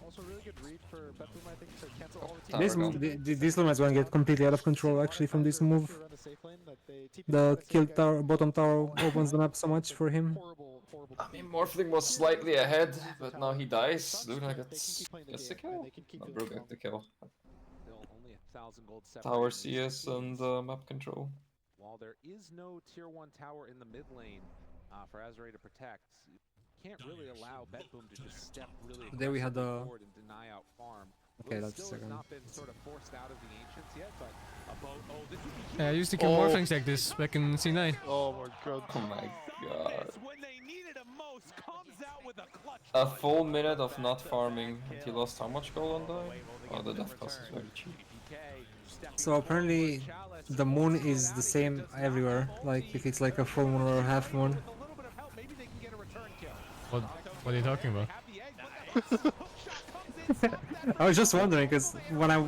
Also, really good read for Bedboom, I think, to cancel all the This Luma is going to get completely out of control actually from this move. The kill tower, bottom tower opens the map so much for him. I mean, Morphling was slightly ahead, but now he dies. Luna gets the kill. No, Bro got the kill. Only 1,000 gold Tower CS and map control. While there is no tier 1 tower in the mid lane for Azure to protect, you can't really allow Bedboom to just step really There we had the. forward and deny out farm. Okay, that's Still a second. has not been sort of forced out of the ancients yet, but this is Yeah, I used to kill morphlings like this back in C9. Oh my god. Oh my god. when they needed him most, comes out with a clutch. A full minute of not farming, and he lost how much gold on that? Oh, the death pass is very cheap. So apparently, the moon is the same everywhere. Like if it's like a full moon or a half moon. What are you talking about? I was just wondering because when I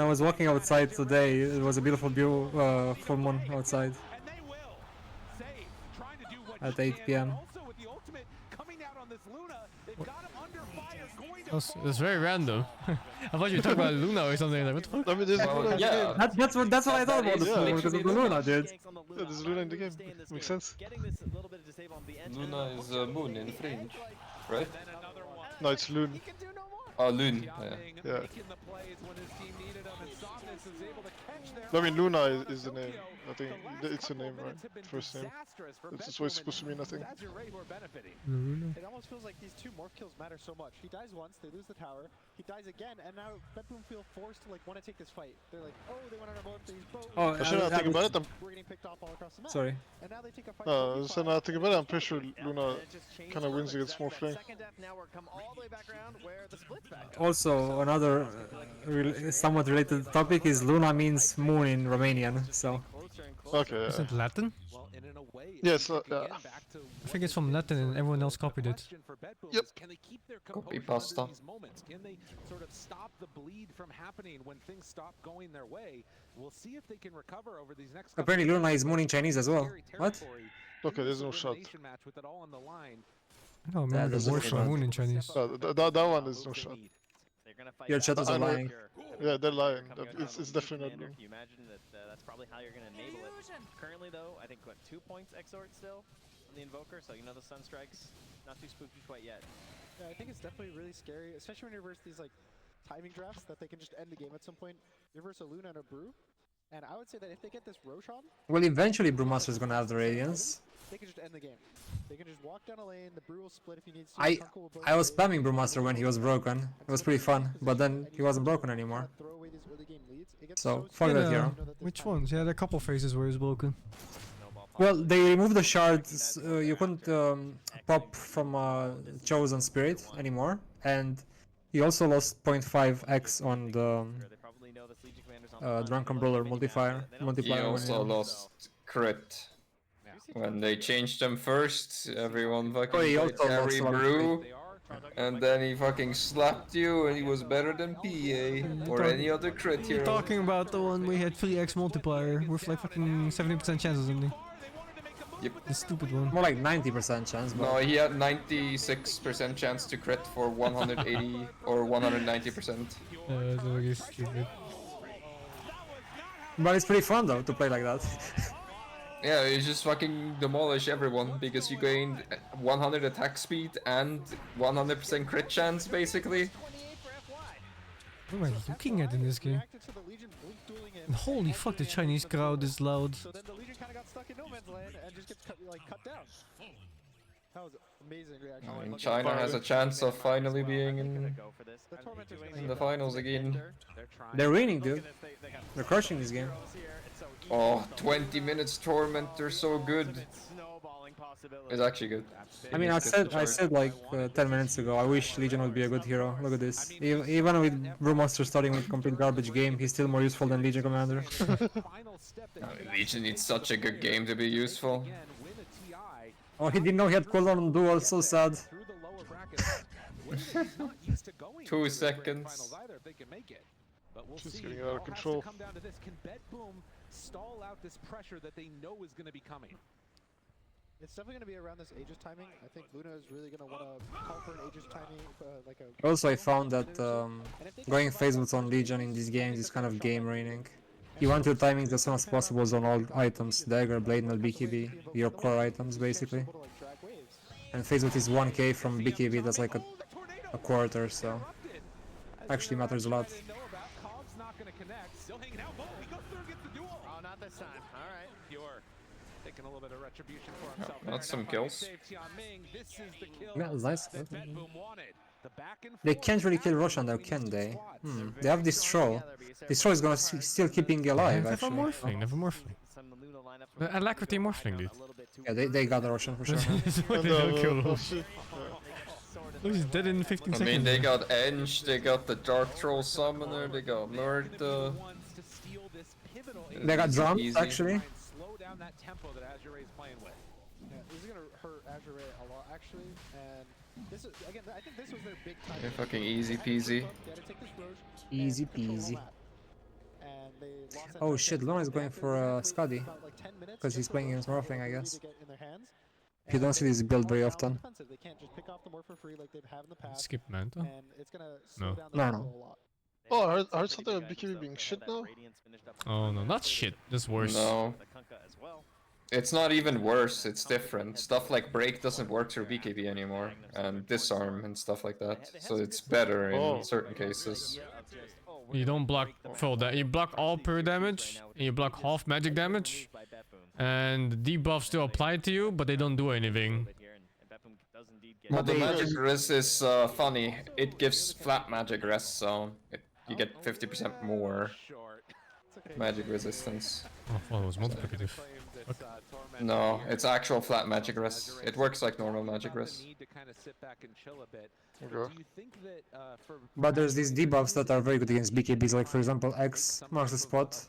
was walking outside today, it was a beautiful view, full moon outside at 8 p.m. That's very random. I thought you were talking about Luna or something like that. What the fuck? I mean, there's Luna in the game. That's what I thought about the full moon because of the Luna, dude. Yeah, there's Luna in the game. Makes sense. Luna is moon in Fringe, right? No, it's Loon. Oh, Loon. Yeah. Yeah. I mean, Luna is the name. I think it's a name, right? First name. That's what it's supposed to mean, I think. It almost feels like these 2 morph kills matter so much. He dies once, they lose the tower. He dies again, and now Bedboom feel forced to like want to take this fight. They're like, oh, they want to both these boats. Oh, Actually, now I think about it, We're getting picked off all across the map. Sorry. And now they take a fight. So now I think about it, I'm pretty sure Luna kind of wins against Morphling. Also, another somewhat related topic is Luna means moon in Romanian, so. Okay. Is it Latin? Yes, yeah. I think it's from Latin and everyone else copied it. Yep. Can they keep their Copy composure pasta. under these moments? Can they sort of stop the bleed from happening when things stop going their way? We'll see if they can recover over these next Apparently Luna is moon in Chinese as well. What? Okay, there's no shot. match with it all on the line. I don't remember the word for moon in Chinese. That one is no shot. Your chatters are lying. Yeah, they're lying. It's definitely not Loon. You imagine that's probably how you're going to enable it. Currently, though, I think, 2 points Exort still on the Invoker, so the Sun Strike's not too spooky quite yet. Yeah, I think it's definitely really scary, especially when you reverse these like timing drafts that they can just end the game at some point. You reverse a Luna and a Brew, and I would say that if they get this Roshan, Well, eventually Brewmaster is gonna have the Radiance. they can just end the game. They can just walk down a lane, the Brew will split if he needs to. I was spamming Brewmaster when he was broken. It was pretty fun, but then he wasn't broken anymore. Throw away these early game leads. It gets So fuck that hero. Which ones? Yeah, there are a couple phases where he's broken. Well, they removed the shards. You couldn't pop from Chosen Spirit anymore, and he also lost 0.5x on the Drunken Brawler multiplier. He also lost crit. When they changed them first, everyone fucking he played also lost carry a lot of brew, and then he fucking slapped you, and he was better than PA or any other crit You're hero. talking about the one we had 3x multiplier with like fucking 70% chance or something. Yep. The stupid one. More like 90% chance. But No, he had 96% chance to crit for 180 or 190%. That's really stupid. But it's pretty fun though to play like that. Yeah, you just fucking demolish everyone because you gained 100 attack speed and 100% crit chance, basically. What am I looking at in this game? And holy fuck, the Chinese crowd is loud. So then the Legion kind of got stuck in no man's land and just gets cut down. That was amazing reaction. I mean, China has a chance of finally being in the finals again. They're winning, dude. They're crushing this game. Oh, 20 minutes Torment, they're so good. It's actually good. I mean, I said like 10 minutes ago, I wish Legion would be a good hero. Look at this. Even with Brewmaster starting with complete garbage game, he's still more useful than Legion Commander. Legion needs such a good game to be useful. Oh, he didn't know he had cooldown on duel, so sad. 2 seconds. She's getting out of control. Stall out this pressure that they know is going to be coming. It's definitely going to be around this Aegis timing. I think Luna is really going to want to call for an Aegis timing, like a... Also, I found that going phase boots on Legion in these games is kind of game ruining. You want your timings as soon as possible on all items, dagger, blade, mail, BKB, your core items basically. And phase boot is 1k from BKB, that's like a quarter, so actually matters a lot. This time. All right. Pure. Taking a little bit of retribution for himself. That's some kills. Yeah, nice. They can't really kill Roshan though, can they? They have Destroy. Destroy is gonna still keeping alive, Never actually. morphling, never morphling. Alacrity morphling, dude. Yeah, they got the Roshan for sure. Look, he's dead in 15 seconds. I mean, they got Enge, they got the Dark Troll Summoner, they got Murda. They got drums, actually. Slow down that tempo that Azure is playing with. Yeah, this is going to hurt Azure a lot, actually. And this is, again, I think this was their big time. They're fucking easy peasy. Easy peasy. Oh shit, Luna is going for Scuddy. Because he's playing against Morphling, I guess. You don't see this build very often. Skip Manta? No. No. Oh, I heard something about BKB being shit now? Oh no, not shit, just worse. No. It's not even worse, it's different. Stuff like Break doesn't work through BKB anymore, and Disarm and stuff like that. So it's better in certain cases. You don't block full damage, you block all pure damage, and you block half magic damage, and the debuffs still apply to you, but they don't do anything. Well, the magic res is funny. It gives flat magic res, so you get 50% more magic resistance. Oh, well, it was multiplicative. No, it's actual flat magic res. It works like normal magic res. But there's these debuffs that are very good against BKBs, like for example X marks the spot,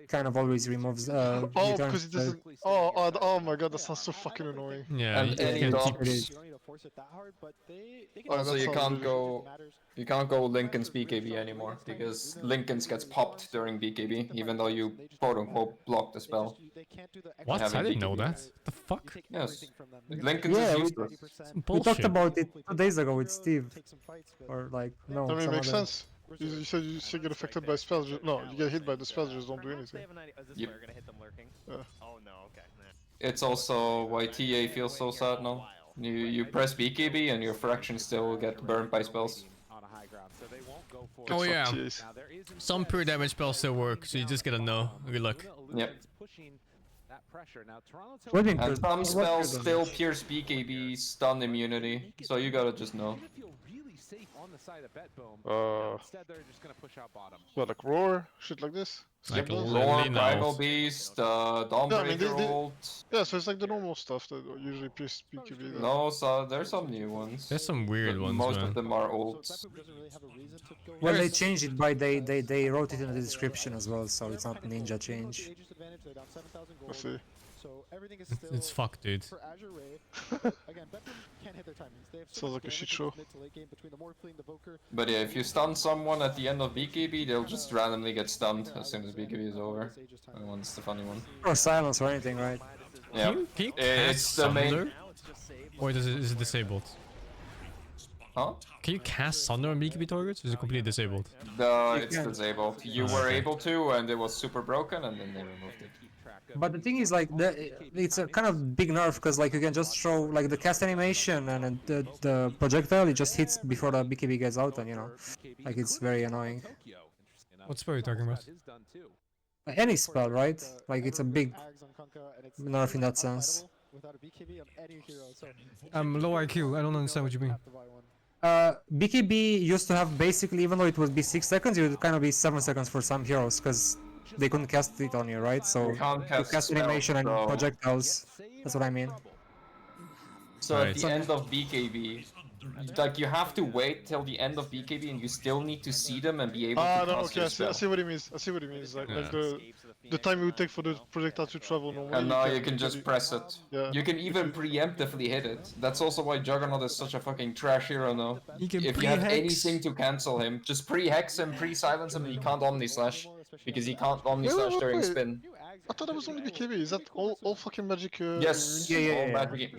kind of always removes oh, because it doesn't... Oh my god, that sounds so fucking annoying. Yeah, and any dots. Also, you can't go Lincoln's BKB anymore, because Lincoln's gets popped during BKB, even though you quote-unquote block the spell. What? I didn't know that. The fuck? Yes. Lincoln's is useless. We talked about it 2 days ago with Steve. Or like, no. I mean, it makes sense. You said you get affected by spells. No, you get hit by the spells, just don't do anything. Yep. Yeah. It's also why TA feels so sad now. You press BKB and your fraction still get burned by spells. Oh yeah. Some pure damage spells still work, so you just gotta know. Good luck. Yep. What and some spells still pierce BKB, stun immunity, so you gotta just know. What, like Roar? Shit like this? Like Roar, Primal Beast, Dawnbreaker ult. Yeah, so it's like the normal stuff that usually pierce BKB. No, so there's some new ones. There's some weird ones, most man. of them are ults. Well, they changed it by they wrote it in the description as well, so it's not ninja change. I see. It's fucked, dude. Sounds like a shit show. But yeah, if you stun someone at the end of BKB, they'll just randomly get stunned as soon as BKB is over. That one's the funny one. Or silence or anything, right? Yeah, it's the main... Or is it disabled? Huh? Can you cast Thunder on BKB targets? Or is it completely disabled? No, it's disabled. You Oh, were okay. able to, and it was super broken, and then they removed it. But the thing is, like, it's a kind of big nerf because, like, you can just show like the cast animation and the projectile. It just hits before the BKB gets out, and you know, like it's very annoying. What spell are you talking about? Any spell, right? Like it's a big nerf in that sense. I'm low IQ. I don't understand what you mean. BKB used to have basically, even though it would be 6 seconds, it would kind of be 7 seconds for some heroes because they couldn't cast it on you, right? So You can't cast cast spells, animation and so- projectiles. That's what I mean. So Right. at the end of BKB, like you have to wait till the end of BKB, and you still need to see them and be able to No, cast okay, your I spell. see what he means. I see what he means. Like the time it would take for the projectile to travel normally. And now you can just press it. Yeah. You can even preemptively hit it. That's also why Juggernaut is such a fucking trash hero now. You can If you have pre-hex. anything to cancel him, just pre-hex him, pre-silence him, and he can't Omni-Slash. Because he can't Omni-Slash during spin. I thought that was only BKB. Is that all fucking magic? Yes, Yeah. all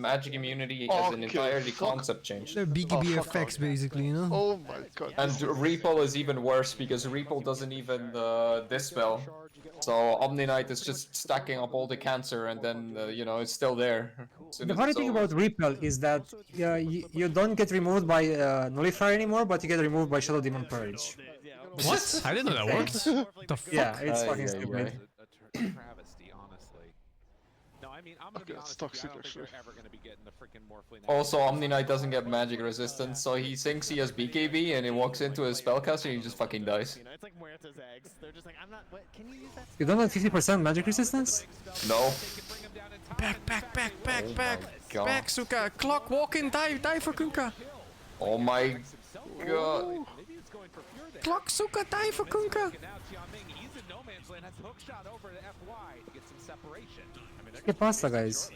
magic immunity has an entirely concept change. They're BKB effects, basically, you know? Oh my god. And Repel is even worse because Repel doesn't even dispel. So Omni Knight is just stacking up all the cancer and then, you know, it's still there. The funny thing about Repel is that you don't get removed by Nullifier anymore, but you get removed by Shadow Demon Purge. What? I didn't know that worked. The fuck? Yeah, it's fucking stupid. Travesty, honestly. No, I mean, I'm gonna be honest with you, I don't think they're ever gonna be getting the freaking Morphling. Also, Omni Knight doesn't get magic resistance, so he thinks he has BKB and he walks into his spellcaster and he just fucking dies. You know, it's like Muerta's eggs. They're just like, I'm not. What? Can you use that? You don't have 50% magic resistance? No. Back, Oh my god. back, Suka. Clock, walk in, die for Kunka. Oh my god. Clock, Suka, die for Kunka. Get past that, guys.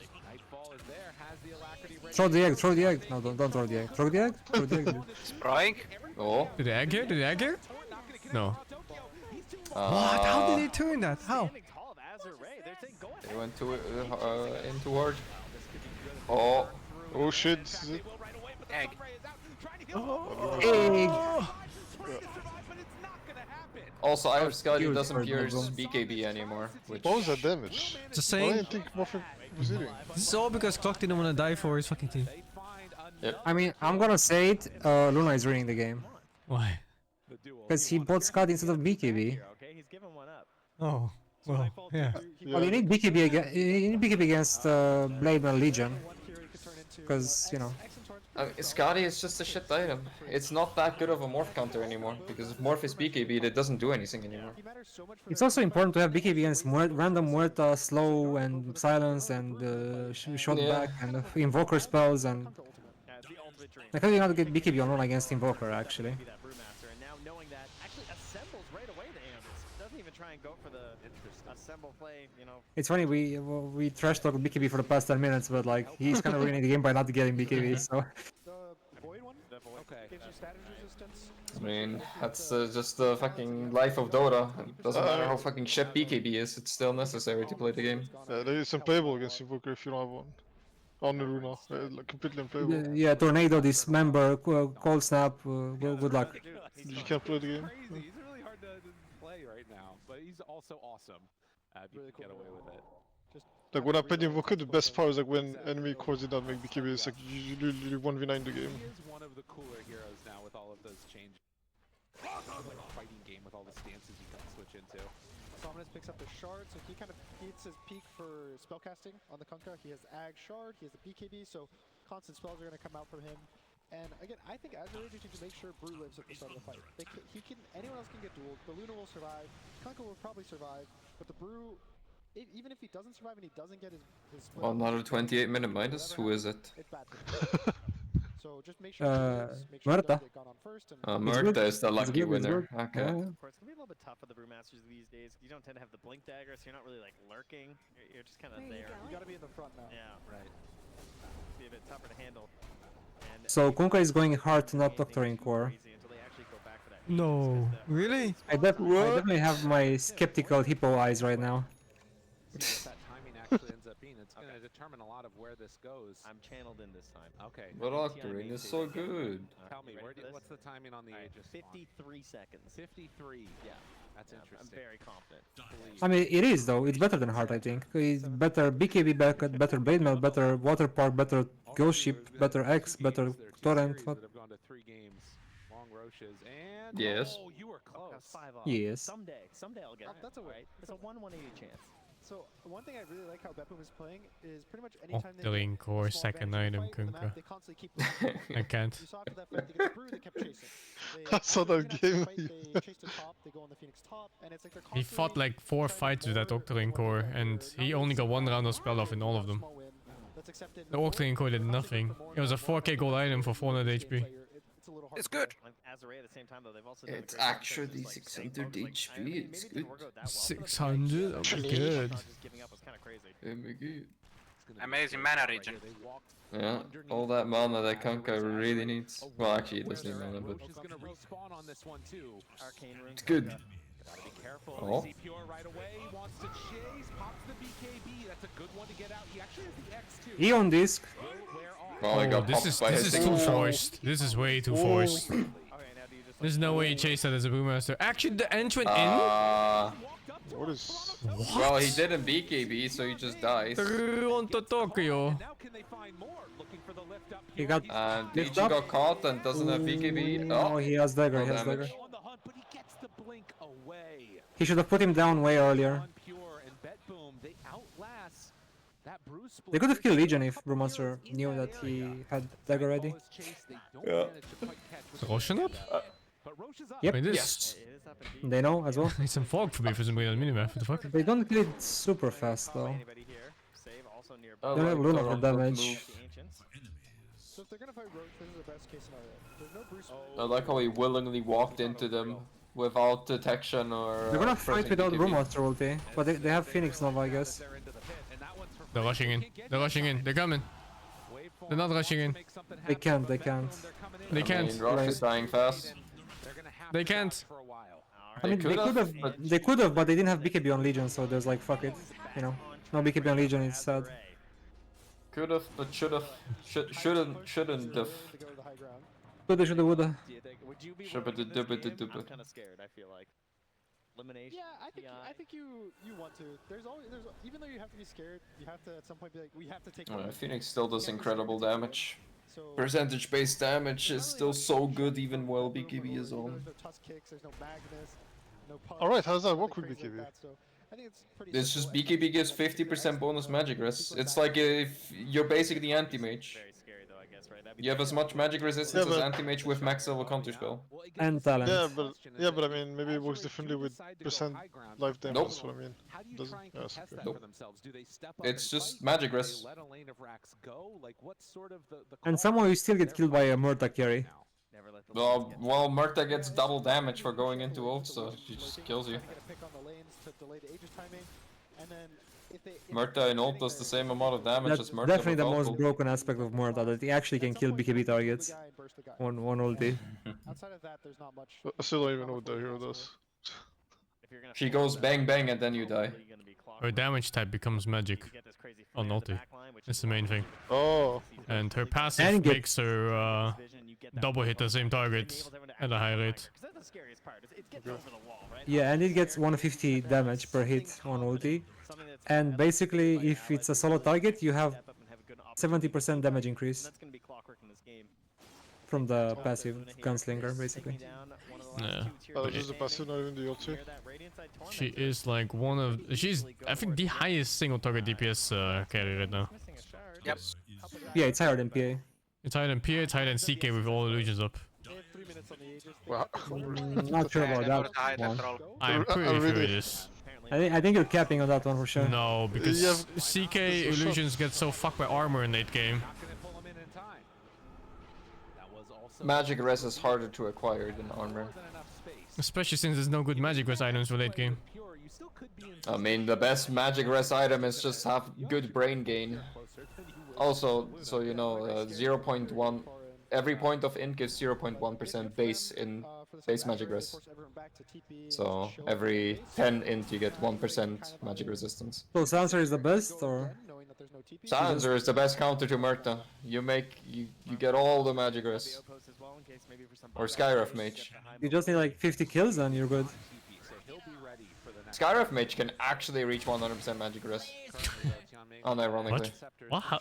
Throw the egg. No, don't throw the egg. Throw the egg? Throw the egg, dude. Spraying? Oh. Did the egg here? No. What? How did they turn that? How? They went to in too hard. Oh. Oh shit. This is it. Egg. Egg! Also, Irish Scotty doesn't pierce BKB anymore. Which... What was that damage? Just I saying. didn't think Morphin was hitting. This is all because Clock didn't want to die for his fucking team. Yep. I mean, I'm gonna say it, Luna is winning the game. Why? Because he bought Scott instead of BKB. Oh, well, yeah. Well, you need BKB against Blade and Legion. Because, you know. Scotty is just a shit item. It's not that good of a morph counter anymore, because if morph is BKB, it doesn't do anything anymore. It's also important to have BKB against random Muerta, slow and silence and shot back and invoker spells and... Like, how do you not get BKB on one against invoker, actually? It's funny, we trash talk BKB for the past 10 minutes, but like, he's kind of ruining the game by not getting BKB, so... I mean, that's just the fucking life of Dota. It doesn't matter how fucking shit BKB is, it's still necessary to play the game. Yeah, it's unplayable against Invoker if you don't have one. On the Luna, like completely unplayable. Yeah, Tornado, Dismember, Cold Snap, good luck. You can't play the game. He's really hard to play right now, but he's also awesome. You can get away with it. Like when I played Invoker, the best part is like when enemy cores did not make BKB, it's like you literally 1v9 the game. He is one of the cooler heroes now with all of those changes. Like a fighting game with all the stances you can switch into. Dominus picks up the shard, so he kind of gets his peak for spellcasting on the Kunkka. He has Ag Shard, he has the BKB, so constant spells are going to come out from him. And again, I think Azure just needs to make sure Brew lives at the start of the fight. Anyone else can get dueled. The Luna will survive. Kunkka will probably survive, but the Brew, even if he doesn't survive and he doesn't get his split, Well, another 28-minute minus? Who is it? it's bad for him. So just make sure Muerta. Muerta is the lucky winner. Okay. Of course, it's gonna be a little bit tough for the Brewmasters these days. You don't tend to have the blink dagger, so you're not really like lurking. You're just kind of there. You gotta be in the front now. Yeah, right. Be a bit tougher to handle. And So Kunkka is going hard to not Doctoring Core. No, really? I definitely have my skeptical hippo eyes right now. That timing actually ends up being. screen. It's going to determine a lot of where this goes. I'm channeled in this time. Okay. But Octarine is so good. Tell me, what's the timing on the Aegis? 53 seconds. 53. Yeah. That's interesting. I'm very confident. I mean, it is though. It's better than Heart, I think. It's better BKB backup, better Blade Mail, better Water Park, better Ghost Ship, better X, better Torrent. What? That have gone to 3 games. Long Roches and yes. Oh, you were close. 5 off. Yes. Someday I'll get it. That's a win. It's a 1/180 chance. So one thing I really like how Beppoom is playing is pretty much anytime they Octarine Core, small second advantage item, in the fight, Kunkka. they constantly keep losing. I can't. You saw after that fight, they get the brew, they kept chasing. I saw that game. They chase the top, they go on the Phoenix top, and it's like they're He fought like 4 fights with that Octarine Core, and he only got 1 round of spell off in all of them. The Octarine Core did nothing. It was a 4k gold item for 400 HP. It's good. At the same time, though, they've also it's actually 600 HP. It's good. 600? Oh my god. Oh my god. Amazing mana region. Yeah, all that mana that Kunkka really needs. Well, actually, he doesn't need mana, but it's good. Oh. He on disc. Oh, I got this is too forced. This is way too forced. There's no way he chased that as a Brewmaster. Actually, the entrant What is... What? Well, he didn't BKB, so he just dies. Toronto Tokyo. He got DG got caught and doesn't have BKB. Oh, he has dagger. No He has damage. dagger. He should have put him down way earlier. They could have killed Legion if Brewmaster knew that he had dagger ready. Yeah. Is Roshan up? Yep. Wait, this. They know as well. It's some fog for me for some reason on minimap. What the fuck? They don't kill it super fast though. I They have like Luna for Toronto damage. move. So if they're gonna fight Roach, this is the best case scenario. There's no Bruce. I like how he willingly walked into them without detection or. They're gonna fight pressing without BKB. Brewmaster ulti, but they have Phoenix Nova, I guess. They're rushing in. They're rushing in. They're coming. They're not rushing in. They can't. They can't. They I can't. mean, Rush is dying fast. They can't. I mean, they could have. They could have, but they didn't have BKB on Legion, so there's like fuck it. You know, no BKB on Legion. It's sad. Could have, but should have. Shouldn't have. Coulda, shoulda, woulda. Shoulda, I'm kind of scared. I feel like elimination. Yeah, I think you want to. There's even though you have to be scared, you have to at some point be like, we have to take. Phoenix still does incredible damage. Percentage-based damage is still so good even while BKB is on. Alright, how does that work with BKB? It's just BKB gives 50% bonus magic res. It's like if you're basically anti-mage. You have as much magic resistance as anti-mage with max level counterspell. And talent. Yeah, but I mean, maybe it works differently with percent life damage. Nope. That's what I mean. Doesn't? Yes, okay. Nope. It's just magic res. And somehow you still get killed by a Murta carry. Well, Murta gets double damage for going into ult, so she just kills you. Murta in ult does the same amount of damage That's as Murta definitely the without most ult. broken aspect of Murta, that he actually can kill BKB targets. One ulti. Outside of that, there's not much. I still don't even know what the hero does. She goes bang bang and then you die. Her damage type becomes magic on ulti. That's the main thing. Oh. And her passive makes her double hit the same target at a high rate. Yeah, and it gets 150 damage per hit on ulti. And basically, if it's a solo target, you have 70% damage increase from the passive gunslinger, basically. Yeah. Oh, this is the passive, not even the ulti. She is like one of... She's, I think, the highest single target DPS carry right now. Yep. Yeah, it's higher than PA. It's higher than PA, it's higher than CK with all illusions up. Wow. Not sure about that one. I'm pretty sure it is. I think you're capping on that one for sure. No, because CK illusions get so fucked by armor in late game. Magic res is harder to acquire than armor. Especially since there's no good magic res items for late game. I mean, the best magic res item is just have good brain gain. Also, so you know, 0.1... Every point of int gives 0.1% base magic res. So every 10 int you get 1% magic resistance. So Silencer is the best, or? there's no TP. Silencer is the best counter to Murta. You get all the magic res. Or Skyref Mage. You just need like 50 kills and you're good. Skyref Mage can actually reach 100% magic res. Unironically. What? How?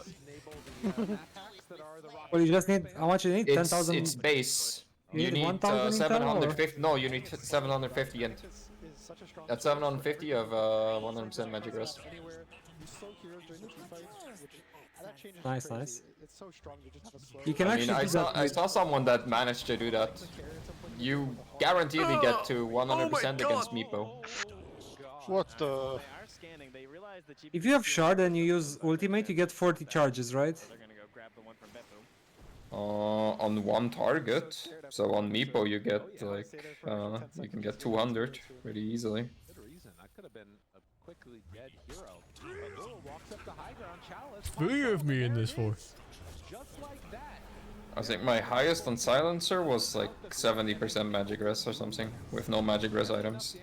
Well, you just need, how much you need? 10,000? It's base. You need 1,000 intel, 750. No, you need 750 int. That's 750 of 100% magic res. Nice, nice. You can I saw someone that managed to do that. You guaranteedly get to 100% against Meepo. What the? If you have shard and you use ultimate, you get 40 charges, right? On one target. So on Meepo you get like you can get 200 pretty easily. Three of me in this force. I think my highest on Silencer was like 70% magic res or something, with no magic res items.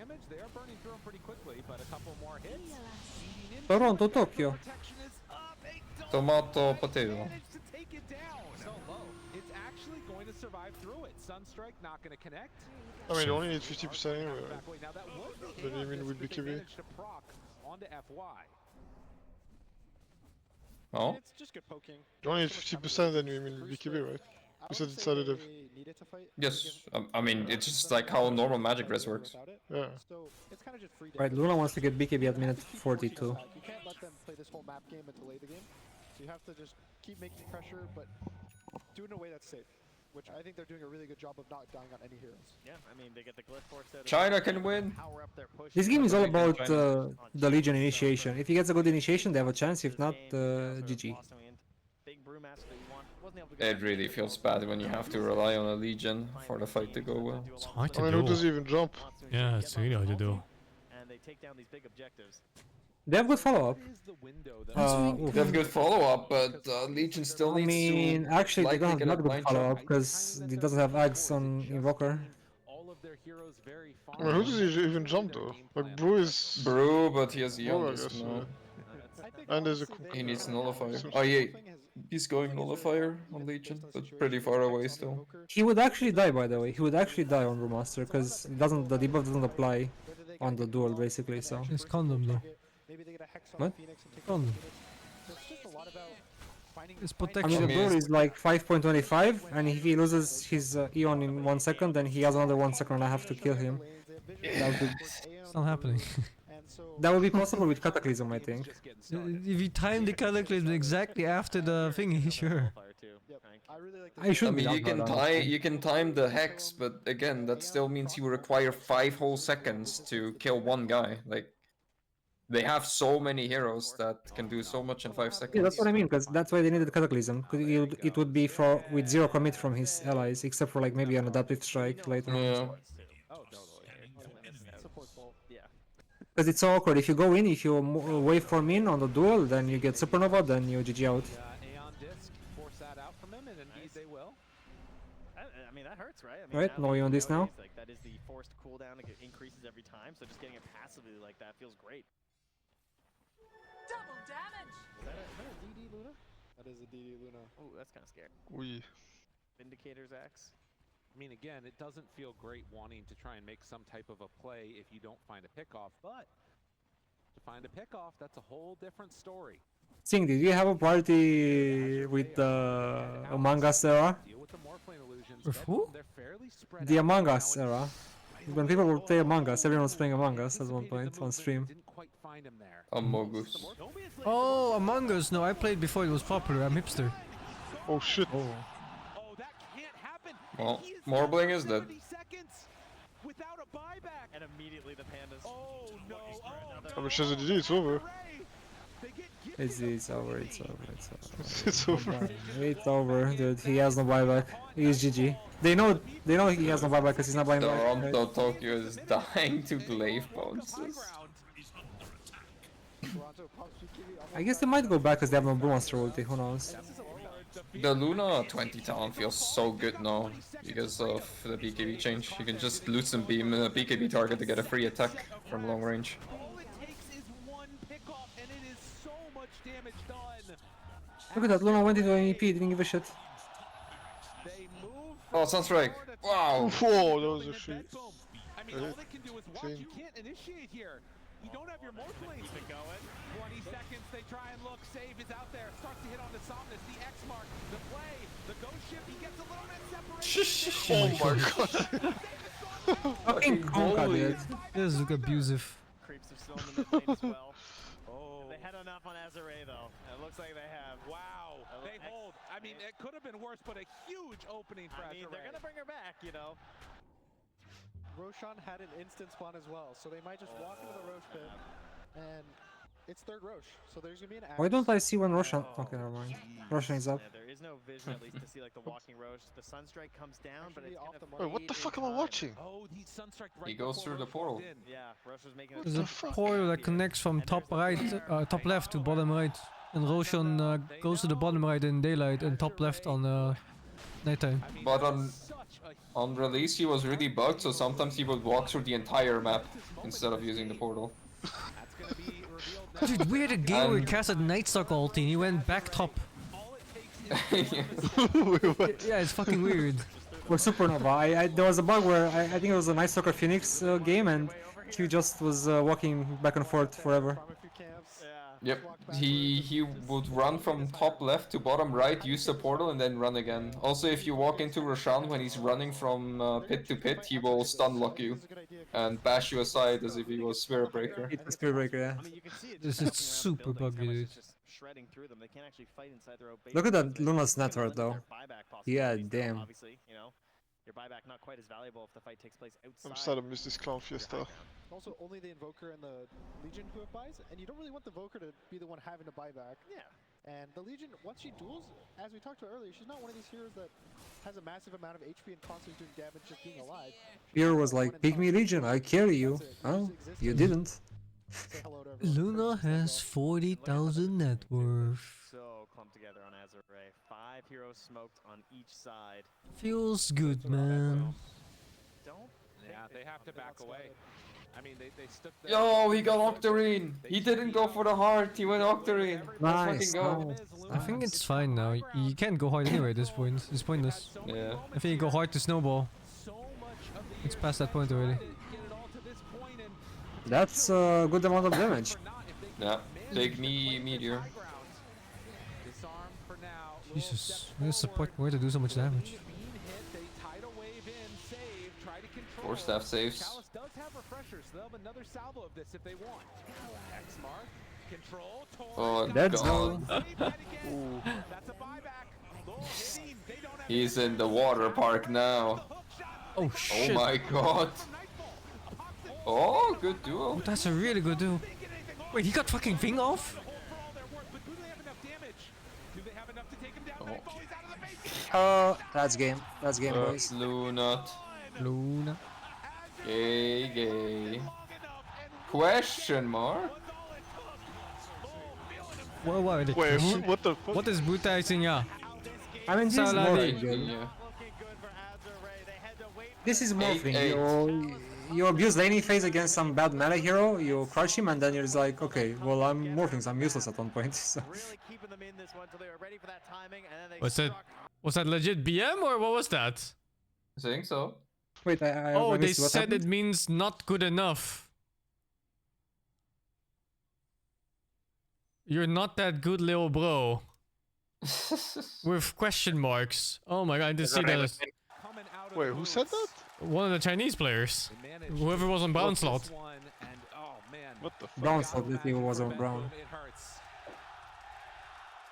Toronto, Tokyo. Tomato, potato. I mean, you only need 50% anyway. Then you mean with BKB? Oh? You only need 50%, then you mean BKB, right? You said it's additive. Yes, I mean, it's just like how normal magic res works. Yeah. Right, Luna wants to get BKB at minute 42. You can't let them play this whole map game and delay the game. So you have to just keep making pressure, but do it in a way that's safe. Which I think they're doing a really good job of not dying on any heroes. Yeah, I mean, they get the glyph force out. China can win. This game is all about the Legion initiation. If he gets a good initiation, they have a chance. If not, GG. It really feels bad when you have to rely on a Legion for the fight to go well. It's hard to I mean, do. who does even jump? Yeah, it's really hard to do. And they take down these big objectives. They have good follow-up. They have good follow-up, but Legion still needs to... I mean, actually, they don't have not good follow-up, because it doesn't have Ags on Invoker. I mean, who does he even jump though? Like, Brew is... Brew, but he has Brew, I Eon. guess, yeah. And there's a... He needs Nullifier. Oh yeah, he's going Nullifier on Legion, but pretty far away still. He would actually die, by the way. He would actually die on Brewmaster, because the debuff doesn't apply on the duel, basically, so... It's condom, though. What? Condom. It's protection. I mean, the duel is like 5.25, and if he loses his Eon in 1 second, then he has another 1 second and I have to kill him. It's not happening. That would be possible with Cataclysm, I think. If you time the Cataclysm exactly after the thingy, sure. I should mean, you can time the Hex, but again, that still means you require 5 whole seconds to kill one guy. Like, they have so many heroes that can do so much in 5 seconds. Yeah, that's what I mean, because that's why they needed Cataclysm. It would be with 0 commit from his allies, except for like maybe an adaptive strike later on. Because it's so awkward. If you go in, if you waveform in on the duel, then you get Supernova, then you GG out. I mean, that hurts, right? I mean, Right, no on this now. Like, that is the forced cooldown, it increases every time, so just getting it passively like that feels great. Double damage! Is that a DD Luna? That is a DD Luna. Oh, that's kind of scary. Oui. Vindicator's Axe. I mean, again, it doesn't feel great wanting to try and make some type of a play if you don't find a pickoff, but to find a pickoff, that's a whole different story. Sing, did you have a party with the Among Us era? With who? The Among Us era. When people would play Among Us, everyone was playing Among Us at one point on stream. Among Us. Oh, Among Us. No, I played before it was popular. I'm hipster. Oh shit. Oh. Well, Morbling is dead. And immediately the pandas. Oh no! I mean, she's a DD, it's over. It's over, it's over. It's over. It's over, dude. He has no buyback. He's GG. They know he has no buyback because he's not buying back. Toronto, Tokyo is dying to glaive bounces. I guess they might go back because they have no Brewmaster ulti, who knows. The Luna 20 talent feels so good now because of the BKB change. You can just loot some beam a BKB target to get a free attack from long range. much damage done. Look at that, Luna went into an EP, didn't give a shit. Oh, Sunstrike. Wow. Whoa, that was a shit. I mean, all they can do is watch. You can't initiate here. You don't have your morph lanes. Keep it going. 20 seconds. They try and look. Save is out there. Starts to hit on the Somnus. The X mark. The play. The ghost ship. He gets a little bit separated. Oh my god. Fucking conga, dude. This is abusive. Creeps are still in the mid lane as well. Oh. They had enough on Azure though. It looks like they have. Wow. They hold. I mean, it could have been worse, but a huge opening for Azure. They're gonna bring her back, you know. Roshan had an instant spawn as well, so they might just walk into the Rosh pit, and it's third Rosh, so there's gonna be an. Why don't I see when Roshan? Okay, never mind. Roshan is up. Yeah, there is no vision at least to see like the walking Rosh. The Sunstrike comes down, but it's off gonna Wait, what the fuck am I watching? Oh, the Sunstrike right He goes through the portal. Yeah, Rosh was making. There's a portal that connects from top right, top left to bottom right, and Roshan goes to the bottom right in daylight and top left on nighttime. But on release he was really bugged, so sometimes he would walk through the entire map instead of using the portal. Dude, we had a game where he casted Nightstalk ulti and he went back top. Yeah, it's fucking weird. With Supernova, there was a bug where I think it was a Night Stalker Phoenix game, and he just was walking back and forth forever. Yep, he would run from top left to bottom right, use the portal, and then run again. Also, if you walk into Roshan when he's running from pit to pit, he will stun lock you and bash you aside as if he was Spirit Breaker. It's Spirit Breaker, yeah. This is super buggy, dude. Look at that Luna's network though. Yeah, damn. Obviously, you know, your buyback not quite as valuable if the fight takes place outside. I'm sad I missed this Clown Fiesta. Also, only the Invoker and the Legion who have buys, and you don't really want the Invoker to be the one having to buy back. Yeah. And the Legion, once she duels, as we talked about earlier, she's not one of these heroes that has a massive amount of HP and constantly doing damage just being alive. Here was like, pick me Legion, I carry you. Oh, you didn't. Luna has 40,000 net worth. So clumped together on Azure. 5 heroes smoked on each side. Feels good, man. Yeah, they have to back away. I mean, they stuck the... Yo, he got Octarine! He didn't go for the heart, he went Octarine. Nice, go. I think it's fine now. You can't go hard anyway at this point. It's pointless. Yeah. I think you go hard to snowball. It's past that point already. That's a good amount of damage. Yeah, take me Meteor. Jesus, where's the point where to do so much damage? Force staff saves. Chalice does have refreshers, so they'll have another salvo of this if they want. X mark, control, Oh, that's God. That's a buyback. He's in the water park now. Oh shit. Oh my god. Oh, good duo. Oh, that's a really good duo. Wait, he got fucking Ving off? That's game. That's game, boys. Luna. Luna. Gay, gay. Question mark? Wait, what the fuck? What is brutalizing ya? I mean, this is morphing, dude. This is morphing. You abuse laning phase against some bad meta hero, you crush him, and then you're just like, okay, well, I'm morphing, so I'm useless at one point. So. Was that legit BM or what was that? I think so. Wait, oh, they said it means not good enough. You're not that good, little bro. With question marks. Oh my god, I didn't see that. Wait, who said that? One of the Chinese players. Whoever was on brown slot. What the fuck? Brown slot, if he was on brown.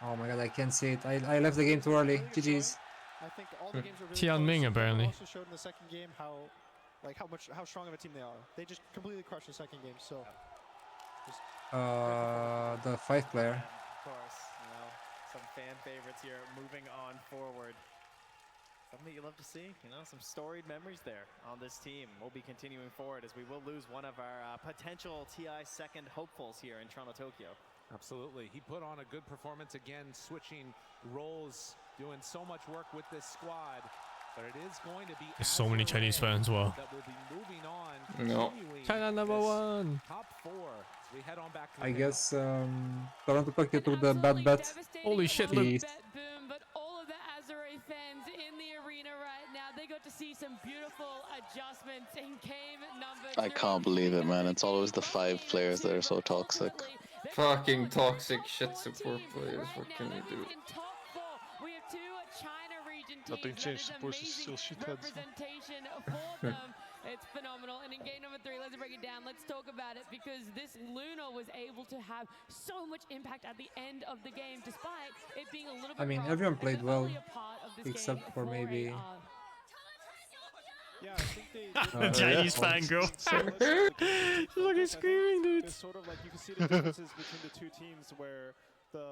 Oh my god, I can't see it. I left the game too early. GG's. I think all the games are really Tianming close. apparently. They also showed in the second game how strong of a team they are. They just completely crushed the second game. So. The 5th player. Of course, you know, some fan favorites here moving on forward. Something you love to see, you know, some storied memories there on this team. We'll be continuing forward as we will lose one of our potential TI second hopefuls here in Toronto, Tokyo. Absolutely. He put on a good performance again, switching roles, doing so much work with this squad. There's so many Chinese fans. Wow. No. China #1. I guess Toronto Tokyo took the bad bet. Holy shit! Look. But all of the Azure fans in the arena right now, they got to see some beautiful adjustments in game number 2. I can't believe it, man. It's always the 5 players that are so toxic. Fucking toxic shit support players, what can you do? We have 2 China region teams. Nothing changed, support is still shitheads. Representation for them. It's phenomenal. And in game number 3, let's break it down. Let's talk about it, because this Luna was able to have so much impact at the end of the game, despite it being a little bit. I mean, everyone played well, except for maybe. Yeah, I think The Chinese fangirl. Look, he's screaming, dude. It's sort of like you can see the differences between the 2 teams, where the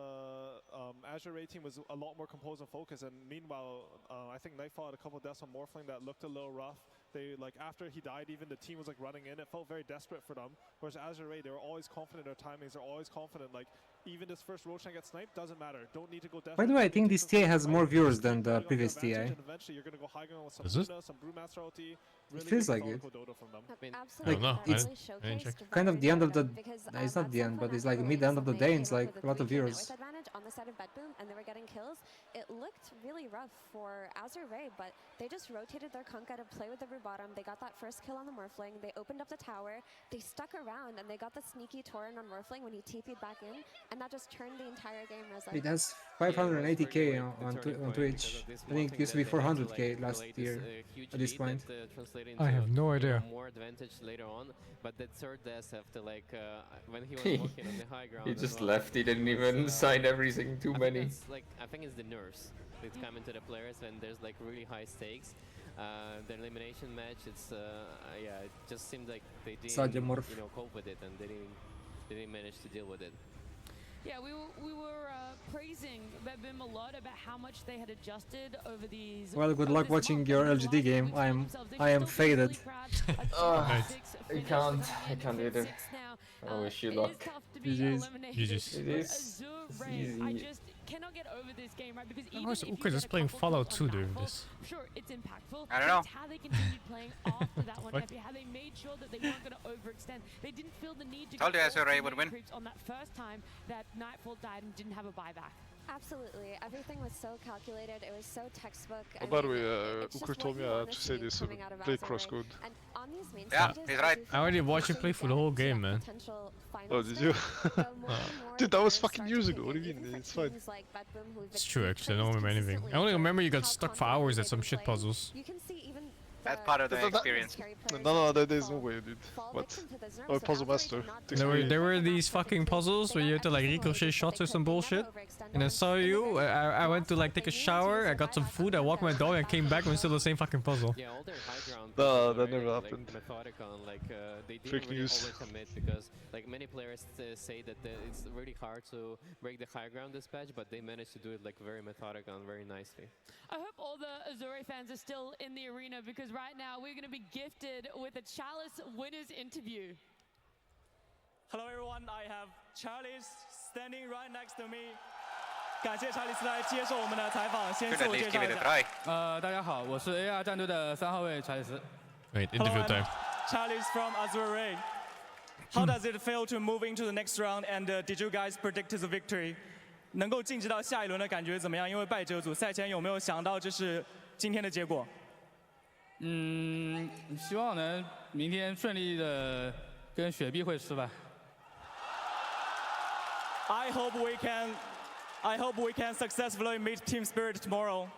Azure Ray team was a lot more composed and focused, and meanwhile, I think Nightfall had a couple deaths on Morphling that looked a little rough. They, like, after he died, even the team was like running in. It felt very desperate for them. Whereas Azure Ray, they were always confident in their timings. They're always confident. Like, even this first Roshan gets sniped, doesn't matter. Don't need to go desperate. By the way, I think this TA has more viewers than the previous TA. Eventually, you're gonna go high ground with some Is it? Luna, some Brewmaster ulti. It feels like it. I don't know. It's I didn't check. kind of the end of the. It's not the end, but it's like mid-end of the day. And it's like a lot of viewers. Advantage on the side of Bedboom, and they were getting kills. It looked really rough for Azure Ray, but they just rotated their Kunkka to play with the Brew bottom. They got that first kill on the Morphling. They opened up the tower. They stuck around, and they got the sneaky Tauren on Morphling when he TP'd back in, and that just turned the entire game. It has 580k on Twitch. I think it used to be 400k last year at this point. I have no idea. More advantage later on, but that third death after, like, when he was walking on the high ground. He just left. He didn't even sign everything. Too many. I think it's the nerves that come into the players when there's like really high stakes. The elimination match, it's yeah, it just seemed like they didn't cope with it, and they didn't manage to deal with it. Yeah, we were praising Bedboom a lot about how much they had adjusted over these. Well, good luck watching your LGD game. I am faded. I can't either. I wish you luck. GG's. I just cannot get over this game, right? Because even if Okay, just playing Fallout 2 during this. Sure, it's impactful. I don't know. It's how they continued playing after that one, how they made sure that they weren't going to overextend. They didn't feel the need to Told you Azure Ray would win. on that first time that Nightfall died and didn't have a buyback. Absolutely, everything was so calculated. It was so textbook. Oh, by the way, Ukur told me to say this. Play crosscode. Yeah, he's right. I already watched you play for the whole game, man. Oh, did you? Dude, that was fucking years ago. What do you mean? It's fine. It's true, actually. I don't remember anything. I only remember you got stuck for hours at some shit puzzles. That's part of the experience. No, there's no way, dude. What? Oh, Puzzle Master. There were these fucking puzzles where you had to like ricochet shots or some bullshit. And I saw you, I went to like take a shower, I got some food, I walked my dog, and came back and it was still the same fucking puzzle. Yeah, all their high ground. No, that never happened. Like, methodical, like they didn't Fake really news. overcommit, because like many players say that it's really hard to break the high ground dispatch, but they managed to do it like very methodical and very nicely. I hope all the Azure fans are still in the arena, because right now we're going to be gifted with a Chalice winners interview. Hello everyone, I have Chalice standing right next to me. 感谢查理斯来接受我们的采访，先自我介绍一下。大家好，我是 AR 战队的3号位查理斯。Wait, interview time. Chalice from Azure Ray. How does it feel to move into the next round, and did you guys predict the victory? 能够晋级到下一轮的感觉怎么样？因为败者组赛前有没有想到这是今天的结果？希望能明天顺利的跟雪碧会师吧。I hope we can successfully meet Team Spirit tomorrow.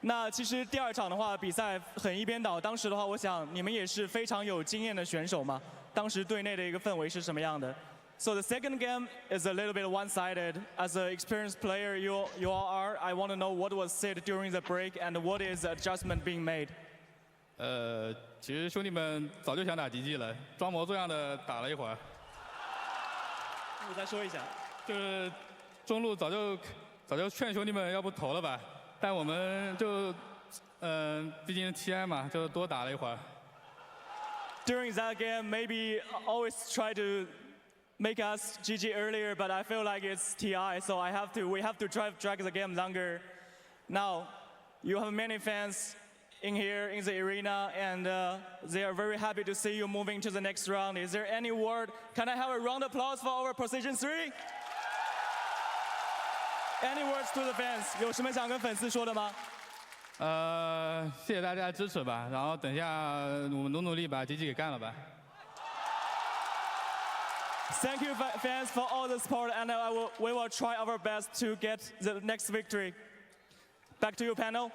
那其实第2场的话，比赛很一边倒。当时的话，我想你们也是非常有经验的选手嘛。当时队内的一个氛围是什么样的 ？So the second game is a little bit one-sided. As an experienced player, you all are. I want to know what was said during the break and what is the adjustment being made. 其实兄弟们早就想打DG了，装模作样的打了一会儿。我再说一下，就是中路早就劝兄弟们要不投了吧，但我们就毕竟 TI 嘛，就多打了一会儿。During that game, maybe always try to make us GG earlier, but I feel like it's TI, so we have to drag the game longer. Now, you have many fans in here in the arena, and they are very happy to see you moving to the next round. Is there any word? Can I have a round of applause for our Precision 3? Any words to the fans? 有什么想跟粉丝说的吗？谢谢大家支持吧，然后等一下我们努力把GG给干了吧。Thank you, fans, for all the support, and we will try our best to get the next victory. Back to you, panel.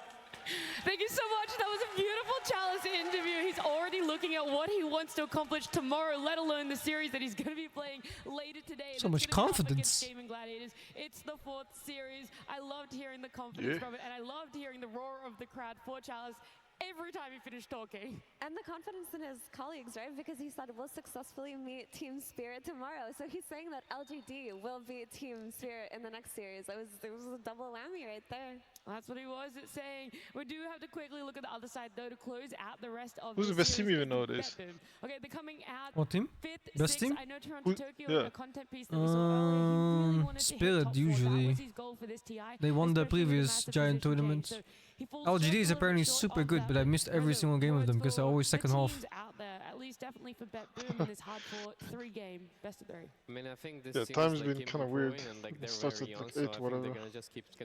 Thank you so much. That was a beautiful Chalice interview. He's already looking at what he wants to accomplish tomorrow, let alone the series that he's going to be playing later today. So much confidence. Gaming Gladiators. It's the 4th series. I loved hearing the confidence from it, and I loved hearing the roar of the crowd for Chalice every time he finished talking. And the confidence in his colleagues, right? Because he said we'll successfully meet Team Spirit tomorrow. So he's saying that LGD will beat Team Spirit in the next series. There was a double whammy right there. That's what he was saying. We do have to quickly look at the other side, though, to close out the rest of Who's the best team even nowadays? Okay, they're coming out. What team? 5th, Best 6th. team? I know Toronto Tokyo, a content piece that we saw earlier. He really wanted to hit Spirit top 4. usually. That was his goal for this TI. They won the especially with previous massive giant position tournament. change. So he falls LGD just is a little apparently short super of good, that, but I missed every single game of them because they're always second half. teams out there, at least definitely for Bet Boom in this hardcore 3-game best of 3. I mean, I think this time's been kind of weird. It starts at like 8 or whatever.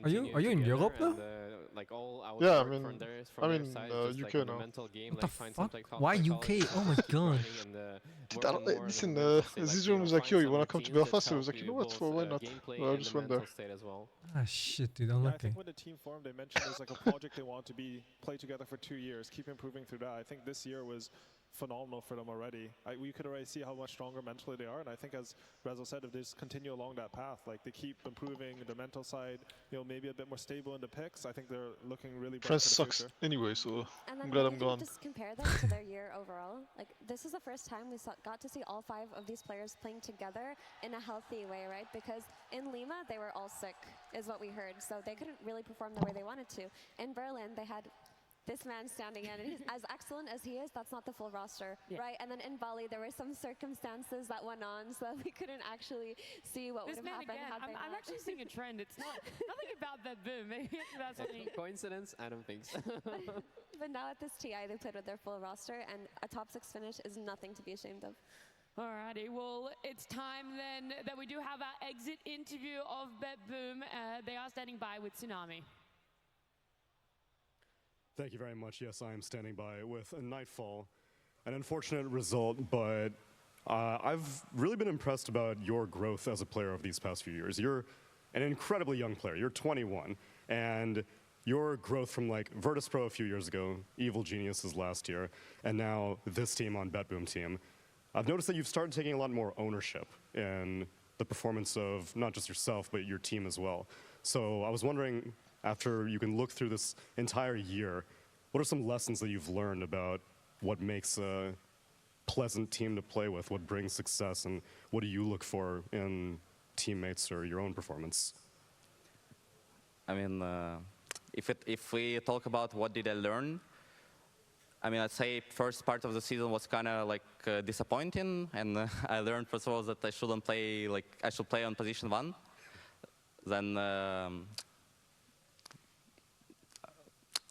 Are you in Europe now? Yeah, I'm in UK now. What the fuck? Why UK? Oh my god. Listen, Zizron was like, yo, you wanna come to Belfast? I was like, you know what, why not? Well, I just went there. Ah shit, dude, Yeah, I unlucky. think when the team formed, they mentioned there's like a project they want to play together for 2 years, keep improving through that. I think this year was phenomenal for them already. We could already see how much stronger mentally they are, and I think, as Rezo said, if they just continue along that path, like they keep improving the mental side, maybe a bit more stable in the picks, I think they're looking really bright. France sucks anyway, so And I'm glad I'm gone. Just compare them to their year overall. Like, this is the first time we got to see all 5 of these players playing together in a healthy way, right? Because in Lima, they were all sick, is what we heard, so they couldn't really perform the way they wanted to. In Berlin, they had this man standing in, and he's as excellent as he is, that's not the full roster, right? And then in Bali, there were some circumstances that went on, so we couldn't actually see what would have happened. I'm actually seeing a trend. It's nothing about that boom. Maybe it's about something. Coincidence? I don't think so. But now at this TI, they played with their full roster, and a top 6 finish is nothing to be ashamed of. Alrighty, well, it's time then that we do have our exit interview of Bet Boom. They are standing by with Tsunami. Thank you very much. Yes, I am standing by with a Nightfall. An unfortunate result, but I've really been impressed about your growth as a player over these past few years. You're an incredibly young player. You're 21, and your growth from like Virtus Pro a few years ago, Evil Geniuses last year, and now this team on BetBoom team, I've noticed that you've started taking a lot more ownership in the performance of not just yourself, but your team as well. So I was wondering, after you can look through this entire year, what are some lessons that you've learned about what makes a pleasant team to play with, what brings success, and what do you look for in teammates or your own performance? I mean, if we talk about what did I learn, I mean, I'd say first part of the season was kind of like disappointing, and I learned first of all that I shouldn't play, like I should play on position 1.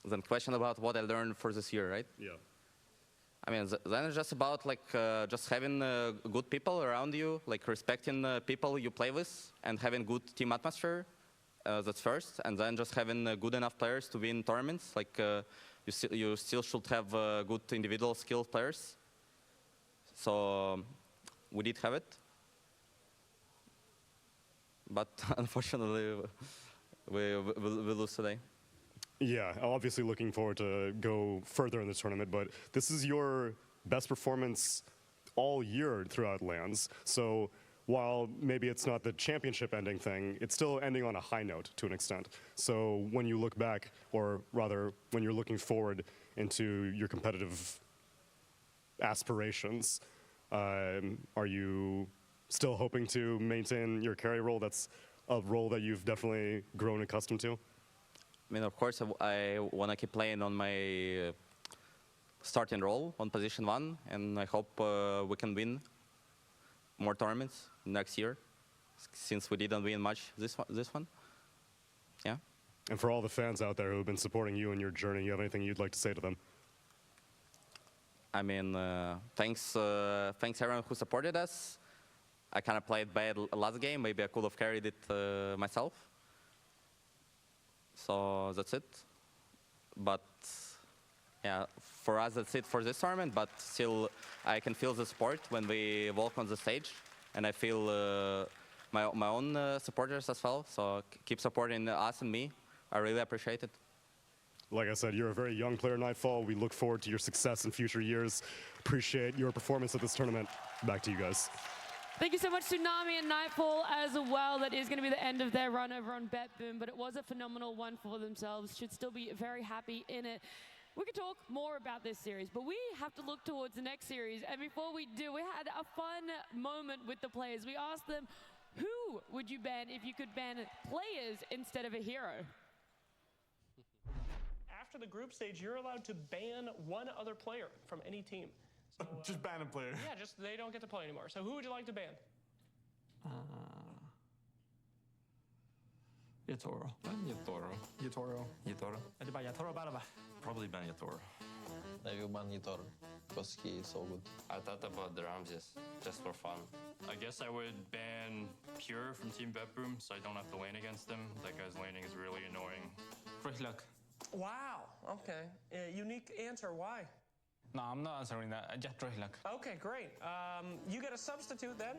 Then question about what I learned for this year, right? Yeah. I mean, then it's just about like just having good people around you, like respecting people you play with, and having good team atmosphere. That's first, and then just having good enough players to win tournaments. Like you still should have good individual skill players. So we did have it, but unfortunately we lose today. Yeah, obviously looking forward to go further in the tournament, but this is your best performance all year throughout LANs. So while maybe it's not the championship ending thing, it's still ending on a high note to an extent. So when you look back, or rather when you're looking forward into your competitive aspirations, are you still hoping to maintain your carry role? That's a role that you've definitely grown accustomed to. I mean, of course, I want to keep playing on my starting role on position 1, and I hope we can win more tournaments next year, since we didn't win much this one. Yeah. And for all the fans out there who have been supporting you in your journey, you have anything you'd like to say to them? I mean, thanks everyone who supported us. I kind of played bad last game. Maybe I could have carried it myself. So that's it. But yeah, for us that's it for this tournament. But still, I can feel the support when we walk on the stage, and I feel my own supporters as well. So keep supporting us and me. I really appreciate it. Like I said, you're a very young player, Nightfall. We look forward to your success in future years. Appreciate your performance at this tournament. Back to you guys. Thank you so much, Tsunami and Nightfall as well. That is going to be the end of their run over on BetBoom, but it was a phenomenal one for themselves. Should still be very happy in it. We could talk more about this series, but we have to look towards the next series. And before we do, we had a fun moment with the players. We asked them, who would you ban if you could ban players instead of a hero? After the group stage, you're allowed to ban one other player from any team. So, just ban a player. Yeah, just they don't get to play anymore. So who would you like to ban? Yatoro. Yatoro. Eller bara Yatoro bara va? Probably ban Yatoro. I will ban Yatoro because he is so good. I thought about the Ramses, just for fun. I guess I would ban Pure from Team BetBoom, so I don't have to lane against him. That guy's laning is really annoying. Luck. Wow. Okay. Unique answer. Why? No, I'm not answering that. Just luck. Okay, great. You get a substitute then.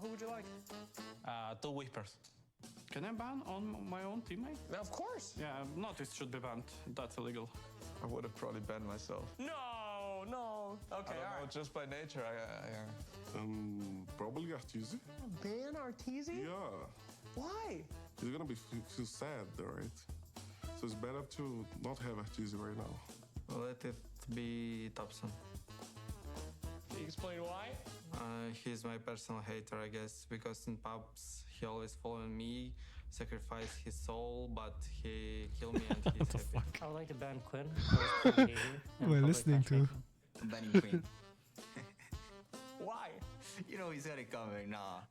Who would you like? Two Whispers. Can I ban on my own teammate? Of course. Yeah, Notice should be banned. That's illegal. I would have probably banned myself. No. Okay, I don't know, just by nature, Probably Arteezy. Ban Arteezy? Yeah. Why? He's gonna feel sad, right? So it's better to not have Arteezy right now. Let it be Thompson. Can you explain why? He's my personal hater, I guess, because in pubs he always following me, sacrifice his soul, but he kill me and he's happy. I would like to ban Quinn. We're listening to. Banning Queen. Why? You know he's got it coming, nah.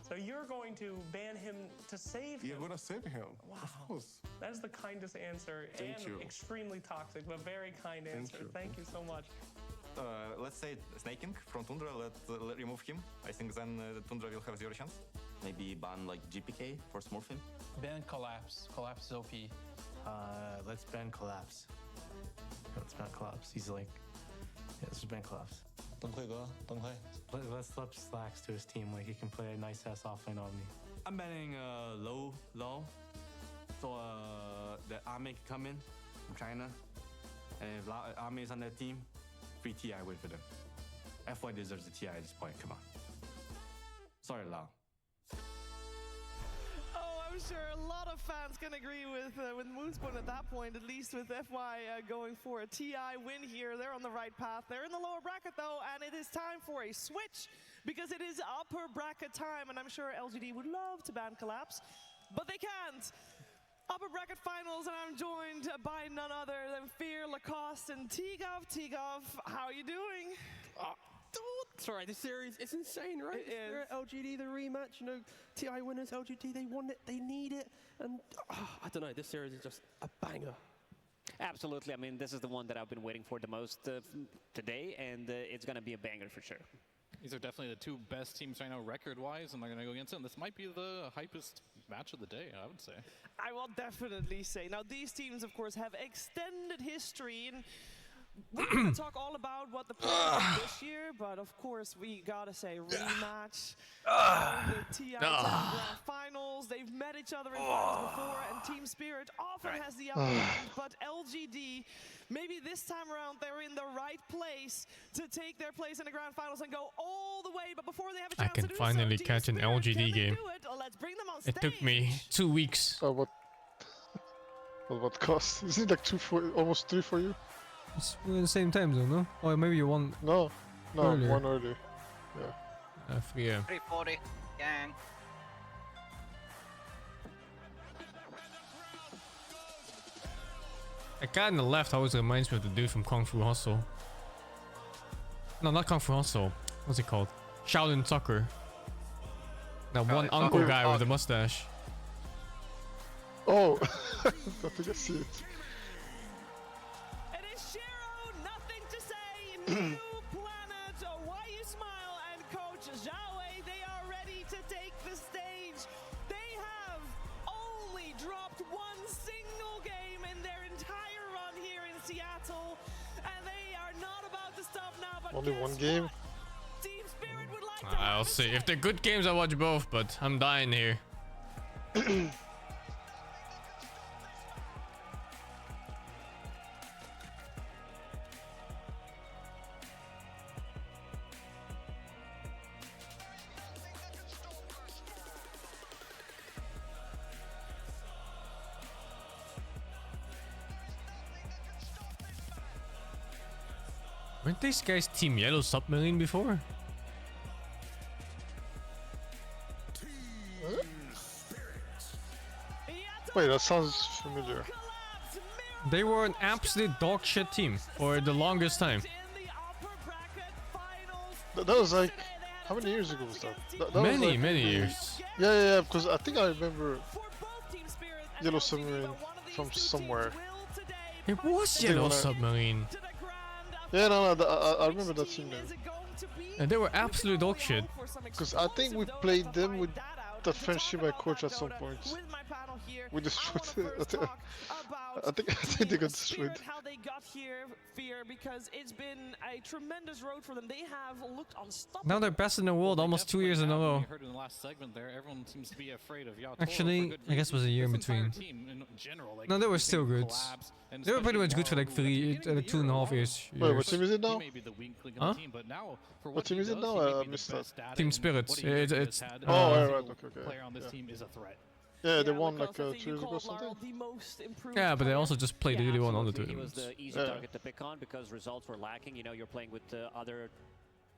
So you're going to ban him to save him? You're gonna save him. Wow. Of course. That is the kindest answer. Thank you. Extremely toxic, but very kind answer. Thank you so much. Let's say Snaking from Tundra, let remove him. I think then Tundra will have zero chance. Maybe ban like GPK for smurfing. Ban Collapse. Collapse is OP. Let's ban Collapse. Let's ban Collapse. He's like, yeah, let's just ban Collapse. Let's flip Slacks to his team. Like he can play a nice ass offlane on me. I'm banning low, so the army can come in from China, and if army is on their team, free TI win for them. F1 deserves the TI at this point. Come on. Sorry, Lao. I'm sure a lot of fans can agree with Moonspoon at that point, at least with FY going for a TI win here. They're on the right path. They're in the lower bracket though, and it is time for a switch because it is upper bracket time, and I'm sure LGD would love to ban Collapse, but they can't. Upper bracket finals, and I'm joined by none other than Fear, Lacoste, and Tigov. Tigov, how are you doing? Sorry, this series is insane, right? It is. LGD, the rematch, you know, TI winners, LGD, they want it, they need it, and I don't know, this series is just a banger. Absolutely, I mean, this is the one that I've been waiting for the most today, and it's going to be a banger for sure. These are definitely the two best teams right now record-wise, and they're going to go against them. This might be the hypest match of the day, I would say. I will definitely say. Now, these teams, of course, have extended history, and we're going to talk all about what the players did this year, but of course we gotta say rematch. The TI Grand Finals, they've met each other in finals before, and Team Spirit often has the upper hand, but LGD, maybe this time around they're in the right place to take their place in the Grand Finals and go all the way, but before they have a chance I can finally catch an LGD game. Let's bring them on stage. It took me 2 weeks. What cost? Isn't it like almost 3 for you? We're in the same time zone, no? Or maybe you won. No, earlier. one earlier. Yeah. 3 AM. 340, gang. That guy on the left always reminds me of the dude from Kung Fu Hustle. No, not Kung Fu Hustle. What's it called? Shaolin Soccer. That one uncle guy with the mustache. Oh, I think I see it. It is Shiro, nothing to say. New planet, why you smile? And Coach Zhao, they are ready to take the stage. They have only dropped one single game in their entire run here in Seattle, and they are not about to stop now. But Only one game? Team Spirit would like to I'll see. If they're good games, I watch both, but I'm dying here. Weren't these guys Team Yellow Submarine before? Wait, that sounds familiar. They were an absolute dog shit team for the longest time. That was like, how many years ago was that? That was Many, like, many years. Yeah, because I think I remember Yellow Submarine from somewhere. It was Yellow Submarine. Yeah, no, I remember that team name. And they were absolute dog shit. Because I think we played them with that French team I coach at some point. We destroyed it. I think they got destroyed. How they got here, Fear, because it's been a tremendous road for them. They have looked unstoppable. Now they're best in the world almost 2 years in a row. Heard in the last segment there, everyone seems to be afraid of Yao. Actually, I guess it was a year in between. No, they were still good. They were pretty much good for like 2.5 years. Wait, what team is it now? Huh? What team is it now? I missed that. Team Spirit. It's oh, right, okay. Player on this Yeah. team is a threat. Yeah, they won like 2 years ago or something. yeah, but they also just played really well on the He was tournaments. the easy target to pick on because results were lacking. You know, you're playing with other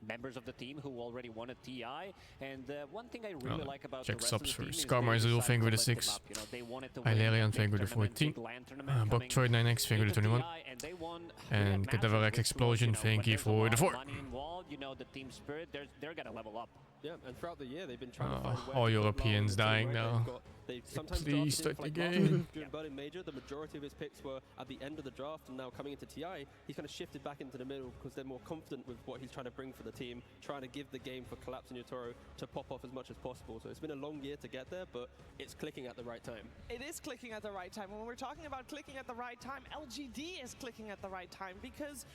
members of the team who already won a TI, and one thing I really like about check the rest subs of the team first. is Scarmar they Zero, decide thank you to for the let them 6. up. You know, they wanted to win Ilarian, a thank you big for the tournament, 14. big LAN tournament coming Boktroid 9x, thank you for the 21. and they won And Cadaverek Explosion, thank you for the 4. money involved. You know, the Team Spirit, they're gonna level up. Yeah, and throughout the year they've been trying to find ways all to Europeans build dying right? now. They've sometimes Please drafted start him the for, like, last game. year during Berlin Major, the majority of his picks were at the end of the draft, and now coming into TI, he's kind of shifted back into the middle because they're more confident with what he's trying to bring for the team, trying to give the game for Collapse and Yotaro to pop off as much as possible. So it's been a long year to get there, but it's clicking at the right time. It is clicking at the right time. When we're talking about clicking at the right time, LGD is clicking at the right time because,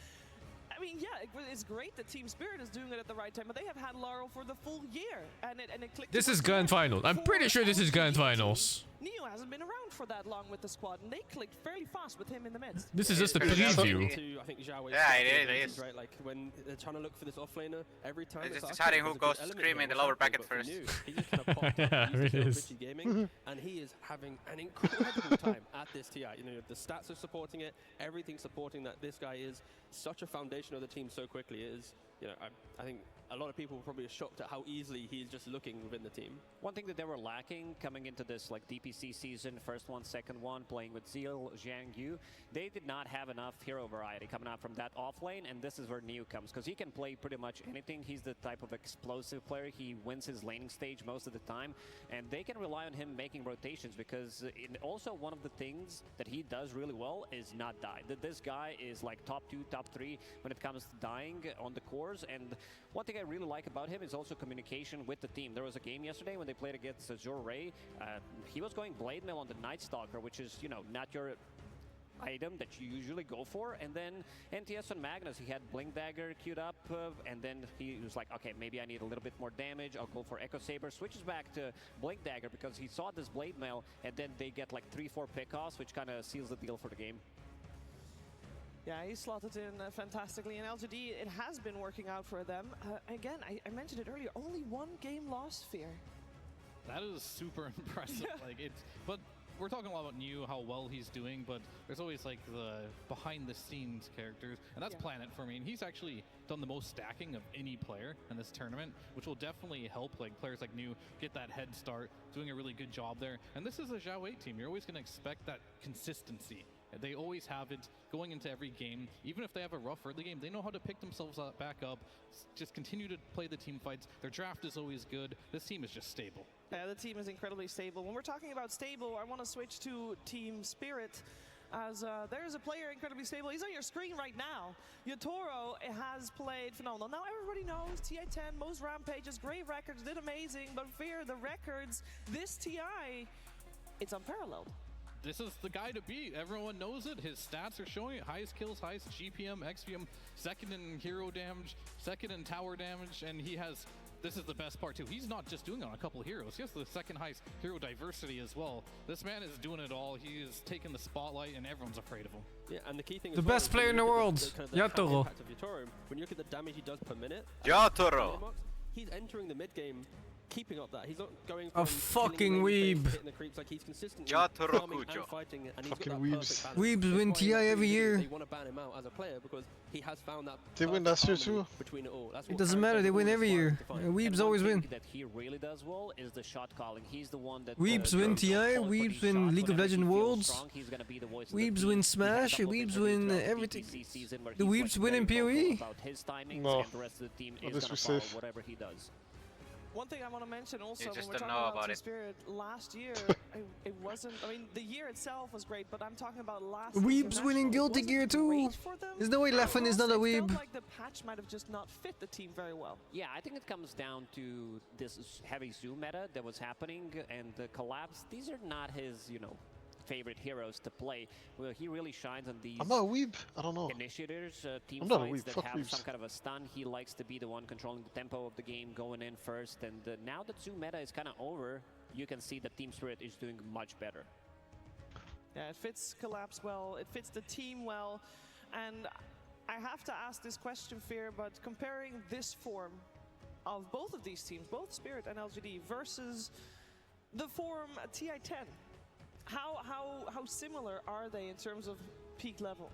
I mean, yeah, it's great that Team Spirit is doing it at the right time, but they have had Laurel for the full year, and it clicked. This is Grand Final. I'm pretty sure this is Grand Finals. Neo hasn't been around for that long with the squad, and they clicked fairly fast with him in the midst. This is just a preview. I think Zhao Yeah, it is. Right, like when they're trying to look for this offlaner, every time It's it's just deciding who goes screaming in the lower bracket first. He just kind of popped up. Yeah, He's it still is. Pretty gaming, and he is having an incredible time at this TI. You know, the stats are supporting it, everything's supporting that. This guy is such a foundation of the team so quickly. It is, you know, I think a lot of people were probably shocked at how easily he's just looking within the team. One thing that they were lacking coming into this like DPC season, first one, second one, playing with Zeal, Zhang Yu, they did not have enough hero variety coming out from that off lane, and this is where Neo comes, because he can play pretty much anything. He's the type of explosive player. He wins his laning stage most of the time, and they can rely on him making rotations, because also one of the things that he does really well is not die. This guy is like top 2, top 3 when it comes to dying on the cores, and one thing I really like about him is also communication with the team. There was a game yesterday when they played against Azure Ray. He was going Blade Mail on the Night Stalker, which is, you know, not your item that you usually go for. And then NTS on Magnus, he had Blink Dagger queued up, and then he was like, okay, maybe I need a little bit more damage. I'll go for Echo Saber. Switches back to Blink Dagger because he saw this Blade Mail, and then they get like 3-4 pickoffs, which kind of seals the deal for the game. Yeah, he slotted in fantastically, and LGD, it has been working out for them. Again, I mentioned it earlier, only one game lost, Fear. That is super impressive. Like it's, but we're talking a lot about New, how well he's doing, but there's always like the behind-the-scenes characters, and that's Planet for me. And he's actually done the most stacking of any player in this tournament, which will definitely help like players like New get that head start, doing a really good job there. And this is a Zhao 8 team. You're always going to expect that consistency. They always have it going into every game. Even if they have a rough early game, they know how to pick themselves back up, just continue to play the team fights. Their draft is always good. This team is just stable. The team is incredibly stable. When we're talking about stable, I want to switch to Team Spirit, as there's a player incredibly stable. He's on your screen right now. Yotaro has played phenomenal. Now everybody knows TI-10, most rampages, great records, did amazing, but fear the records, this TI, it's unparalleled. This is the guy to beat. Everyone knows it. His stats are showing it. Highest kills, highest GPM, XPM, second in hero damage, second in tower damage, and he has, this is the best part too, he's not just doing it on a couple of heroes. He has the second highest hero diversity as well. This man is doing it all. He is taking the spotlight and everyone's afraid of him. Yeah, and the key thing The best player in the world, Yotaro. When you look at the damage he does per minute, Yotaro. He's entering the mid game, keeping up that. He's not going A fucking weeb. hitting the creeps, like he's consistently farming and fighting, and he's got that weebs. perfect balance. Weebs win TI every year. They want to ban him out as a player because he has found that They win last year too. between it all. That's It what doesn't matter, they win every year. Weebs always win. That he really does well is the shot calling. He's the one that Weebs win TI, Weebs win League of Legends Worlds, Weebs win Smash, Weebs win everything. The Weebs win in PoE. No, Is safe. whatever he does. One thing I want to mention also, You when just we're don't talking know about about Team it. Spirit, last year, it wasn't, I mean, the year itself was great, but I'm talking about last Weebs winning Guilty Gear too. There's no way Leffen is not a It weeb. felt like the patch might have just not fit the team very well. Yeah, I think it comes down to this heavy zoom meta that was happening and the collapse. These are not his, you know, favorite heroes to play. Well, he really shines on these I'm not a weeb. I don't know. initiators, team I'm not a fights weeb. that Fuck have weebs. some kind of a stun. He likes to be the one controlling the tempo of the game, going in first. And now that zoom meta is kind of over, you can see that Team Spirit is doing much better. Yeah, it fits Collapse well, it fits the team well, and I have to ask this question, Fear, but comparing this form of both of these teams, both Spirit and LGD, versus the form TI-10, how similar are they in terms of peak level?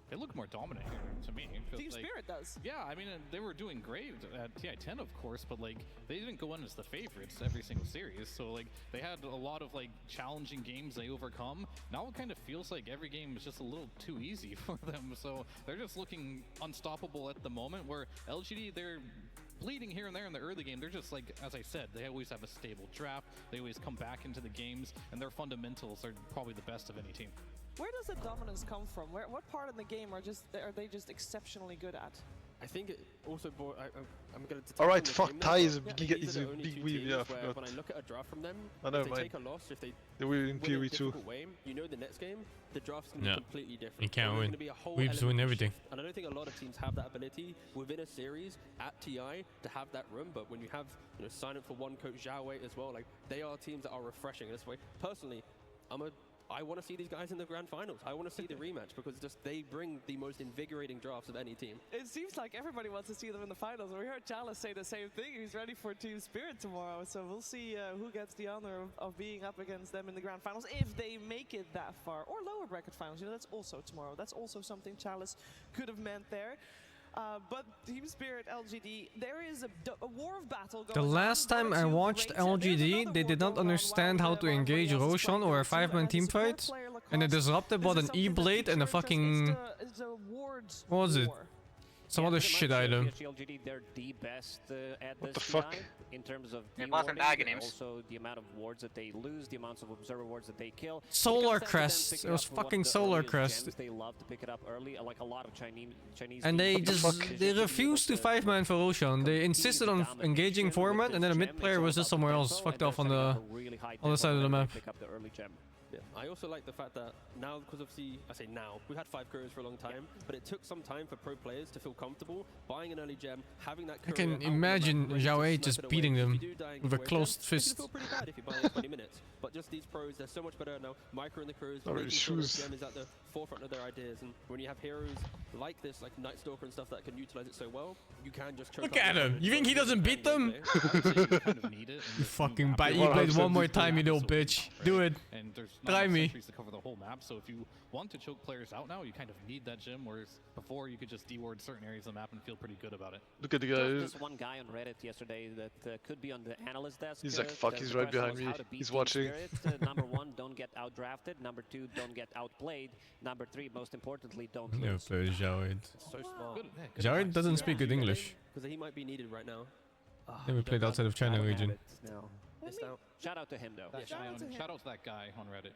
They look more dominant here to me. Team Spirit does. Yeah, I mean, they were doing great at TI-10, of course, but like they didn't go in as the favorites every single series. So like they had a lot of like challenging games they overcome. Now it kind of feels like every game is just a little too easy for them. So they're just looking unstoppable at the moment. Where LGD, they're bleeding here and there in the early game. They're just like, as I said, they always have a stable draft. They always come back into the games, and their fundamentals are probably the best of any team. Where does the dominance come from? What part of the game are they just exceptionally good at? I think it also I'm going to. All right, fuck. Tai is a big weeb. Yeah, I forgot. When I look at a draft from them, I know, if they man. take a loss, if they were in PoE too. way, you know the next game, the draft's going to be completely different. You can't There's win. gonna be a whole Weebs win element of everything. shift. And I don't think a lot of teams have that ability within a series at TI to have that room. But when you have, you know, sign up for one coach Zhao Wei as well, like they are teams that are refreshing this way. Personally, I want to see these guys in the grand finals. I want to see the rematch because just they bring the most invigorating drafts of any team. It seems like everybody wants to see them in the finals. We heard Chalice say the same thing. He's ready for Team Spirit tomorrow. So we'll see who gets the honor of being up against them in the grand finals if they make it that far. Or lower bracket finals. You know, that's also tomorrow. That's also something Chalice could have meant there. But Team Spirit, LGD, there is a war of battle going on. The last time I watched LGD, they did not understand how to engage Roshan or a 5-man team fight, and they disrupted bought an E-blade and a fucking... What was it? Some other shit item. LGD, they're the best at What this the fuck? TI in terms of It wasn't Aghanim's. also the amount of wards that they lose, the amounts of observer wards that they kill. Solar Crest. It was fucking Solar Crest. They love to pick it up early, like a lot of Chinese And they teams. just, they refused to 5-man for Roshan. They insisted on engaging format, and then the mid player was just somewhere else, fucked off on the side of the map. Pick up the early gem. Yeah. I also like the fact that now, because obviously, I say now, we've had 5 couriers for a long time, but it took some time for pro players to feel comfortable buying an early gem, having that I courier can out imagine on the map, Zhao ready Wei to just snipe it beating away. If them you do die with a into closed gem, fist. You feel pretty bad if you buy in 20 minutes. But just these pros, they're so much better now. Micro and the crews, Alright, making sure that shoes. gem is at the forefront of their ideas. And when you have heroes like this, like Night Stalker and stuff that can utilize it so well, you can just choke Look up at the him! opponent You think he so doesn't beat them? You fucking buy E-blade one more time, you little bitch. Do it. And there's not Try enough me. sentries to cover the whole map, so if you want to choke players out now, you kind of need that gem, whereas before you could just deward certain areas of the map and feel pretty good about it. Look at the There guy. was this one guy on Reddit yesterday that could be on the analyst desk. He's like, fuck, the he's right question behind was me. how to beat He's Team watching. Spirit. Number 1, don't get outdrafted. Number 2, don't get outplayed. Number 3, most importantly, don't No lose. player Zhao Wei. So smart. Zhao Wei doesn't speak good English. Because he might be needed right now. Never played outside of China region. No. missed out. Shout out to him though. Yeah, Shout out to that guy on Reddit.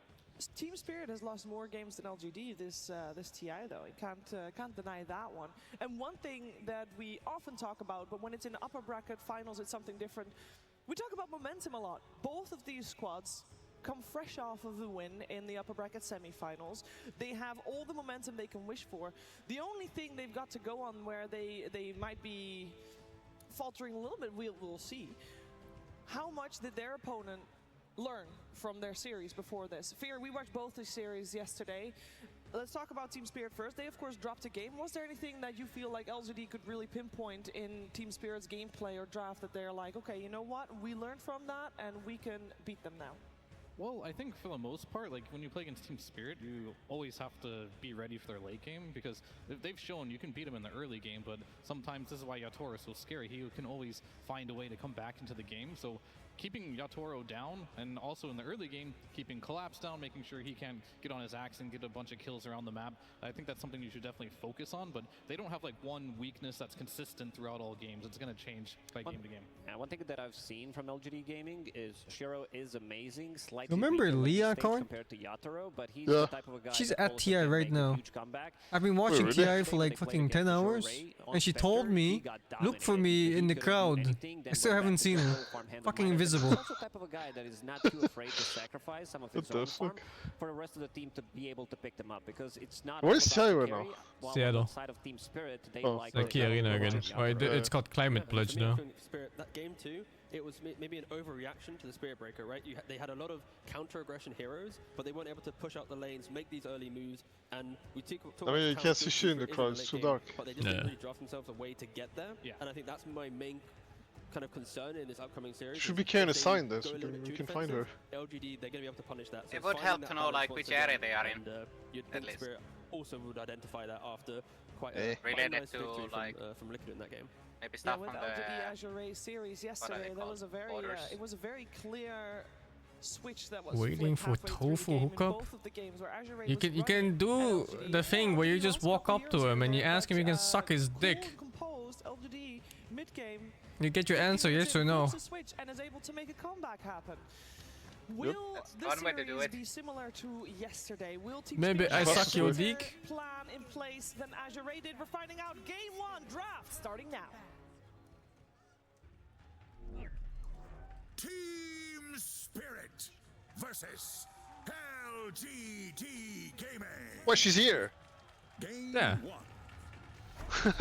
Team Spirit has lost more games than LGD this TI though. You can't deny that one. And one thing that we often talk about, but when it's in upper bracket finals, it's something different. We talk about momentum a lot. Both of these squads come fresh off of the win in the upper bracket semifinals. They have all the momentum they can wish for. The only thing they've got to go on where they might be faltering a little bit, we'll see. How much did their opponent learn from their series before this? Fear, we watched both the series yesterday. Let's talk about Team Spirit first. They of course dropped a game. Was there anything that you feel like LGD could really pinpoint in Team Spirit's gameplay or draft that they're like, okay, you know what, we learned from that and we can beat them now? Well, I think for the most part, like when you play against Team Spirit, you always have to be ready for their late game because they've shown you can beat them in the early game, but sometimes this is why Yatoro is so scary. He can always find a way to come back into the game. So keeping Yatoro down and also in the early game, keeping Collapse down, making sure he can get on his axe and get a bunch of kills around the map. I think that's something you should definitely focus on, but they don't have like one weakness that's consistent throughout all games. It's going to change by game to game. And one thing that I've seen from LGD Gaming is Shiro is amazing, slightly Remember Leah compared to Yatoro, but he's the type of a guy she's at TI right now. I've been watching TI for like fucking 10 hours, and she told me, look for me in the crowd. I still haven't seen her. Fucking invisible. He's also the type of a guy that is not too afraid to sacrifice some of his own farm for the rest of the team to be able to pick them up, because it's not. Where's TI right now? Seattle. Side of Team Spirit, they like the arena again. Oh, it's got Climate Pledge now. Spirit, that game too, it was maybe an overreaction to the Spirit Breaker, right? They had a lot of counter-aggression heroes, but they weren't able to push out the lanes, make these early moves, and we I mean, you can't see shit in the crowd, it's too dark. But they just didn't really draft themselves a way to get there, and I think that's my main kind of concern in this upcoming series. Should be Karen assigned this, we can find her. LGD, they're going to be able to punish that. So it would help to know like which area they are in. You'd at think least. Spirit also would identify that after quite Related a nice to victory like from Liquid in that game. Maybe stuff with from LGD Azure Ray series yesterday, there was a very it was a very clear switch that was waiting for Tofu hookup. You can running do the thing where you just walk up to him and you ask him if you can suck his dick. Composed LGD mid game. You get your answer, yes or no. Switch and is able to make a comeback happen. Will this series be similar to yesterday? Will Team Maybe I suck your dick. Plan in place than Azure Ray did? We're finding out. Game 1 draft starting now. Team Spirit versus LGD Gaming. Well, she's here. Yeah.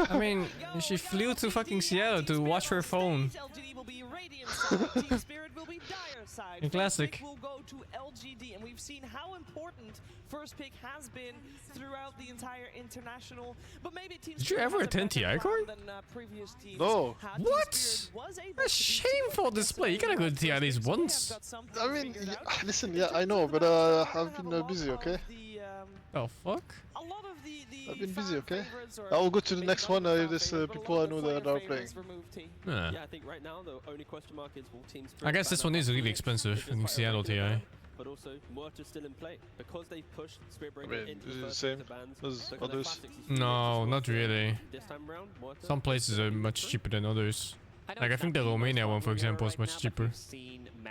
I mean, she flew to fucking Seattle to watch her phone. LGD will be Radiant side, Team Spirit will be Dire side. In classic. Will go to LGD, and we've seen how important first pick has been throughout the entire international. But maybe Team Did you ever attend TI Core? No. What? A shameful display. You gotta go to TI at least once. I mean, listen, yeah, I know, but I've been busy, okay? Oh fuck? I've been busy, okay? I'll go to the next one if there's people I know that are playing. Yeah, I think right now the only question mark is will Team Spirit. I guess this one is really expensive in Seattle TI. But also, Muerta's still in play because they pushed Spirit Breaker into is it the first same bans. as others? No, not really. This time around, Muerta, Some places are much cheaper than others. Like I think the Romania one, for example, is much cheaper.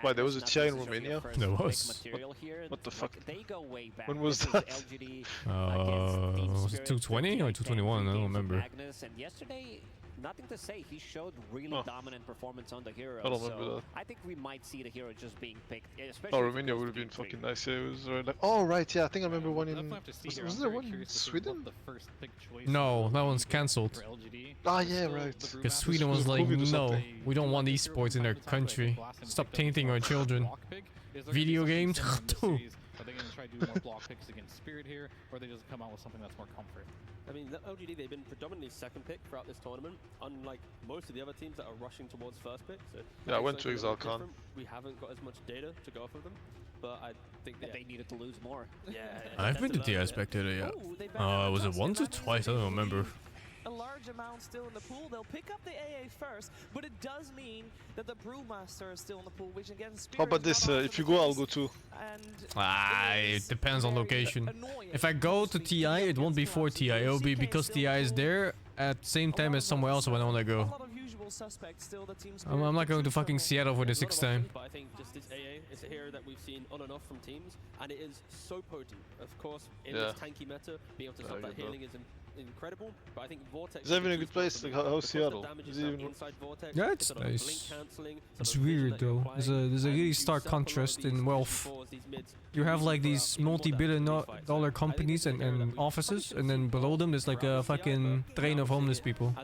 Why, there was a TI in Romania? There was. What the fuck? When was that? Was it 220 or 221? I don't remember. And yesterday, nothing to say. He showed really dominant performance on the hero. I don't remember that. I think we might see the hero just being picked. Oh, Romania would have been fucking nice. Yeah, it was like, oh right, yeah, I think I remember one in. Was there one in Sweden? No, that one's cancelled. Ah, yeah, right. Because Sweden was like, no, we don't want esports in our country. Stop tainting our children. Video games? Are they going to try to do more block picks against Spirit here, or they just come out with something that's more comfort? I mean, LGD, they've been predominantly second pick throughout this tournament, unlike most of the other teams that are rushing towards first pick. So yeah, I went to ExalCon. We haven't got as much data to go off of them, but I think they needed to lose more. Yeah. I've been to TI Spectator, yeah. Was it once or twice? I don't remember. A large amount still in the pool. They'll pick up the AA first, but it does mean that the Brewmaster is still in the pool, which again, how about this? If you go, I'll go too. It depends on location. If I go to TI, it won't be for TI. It'll be because TI is there at the same time as somewhere else when I want to go. usual suspects still the team. I'm not going to fucking Seattle for the 6th time. But I think just this AA is a hero that we've seen on and off from teams, and it is so potent. Of course, in this tanky meta, being able to stop that healing is incredible. But I think Vortex is that even a good place? Like how Seattle? Is it even... Yeah, it's nice. It's weird though. There's a really stark contrast in wealth. You have like these multi-billion-dollar companies and offices, and then below them there's like a fucking train of homeless people.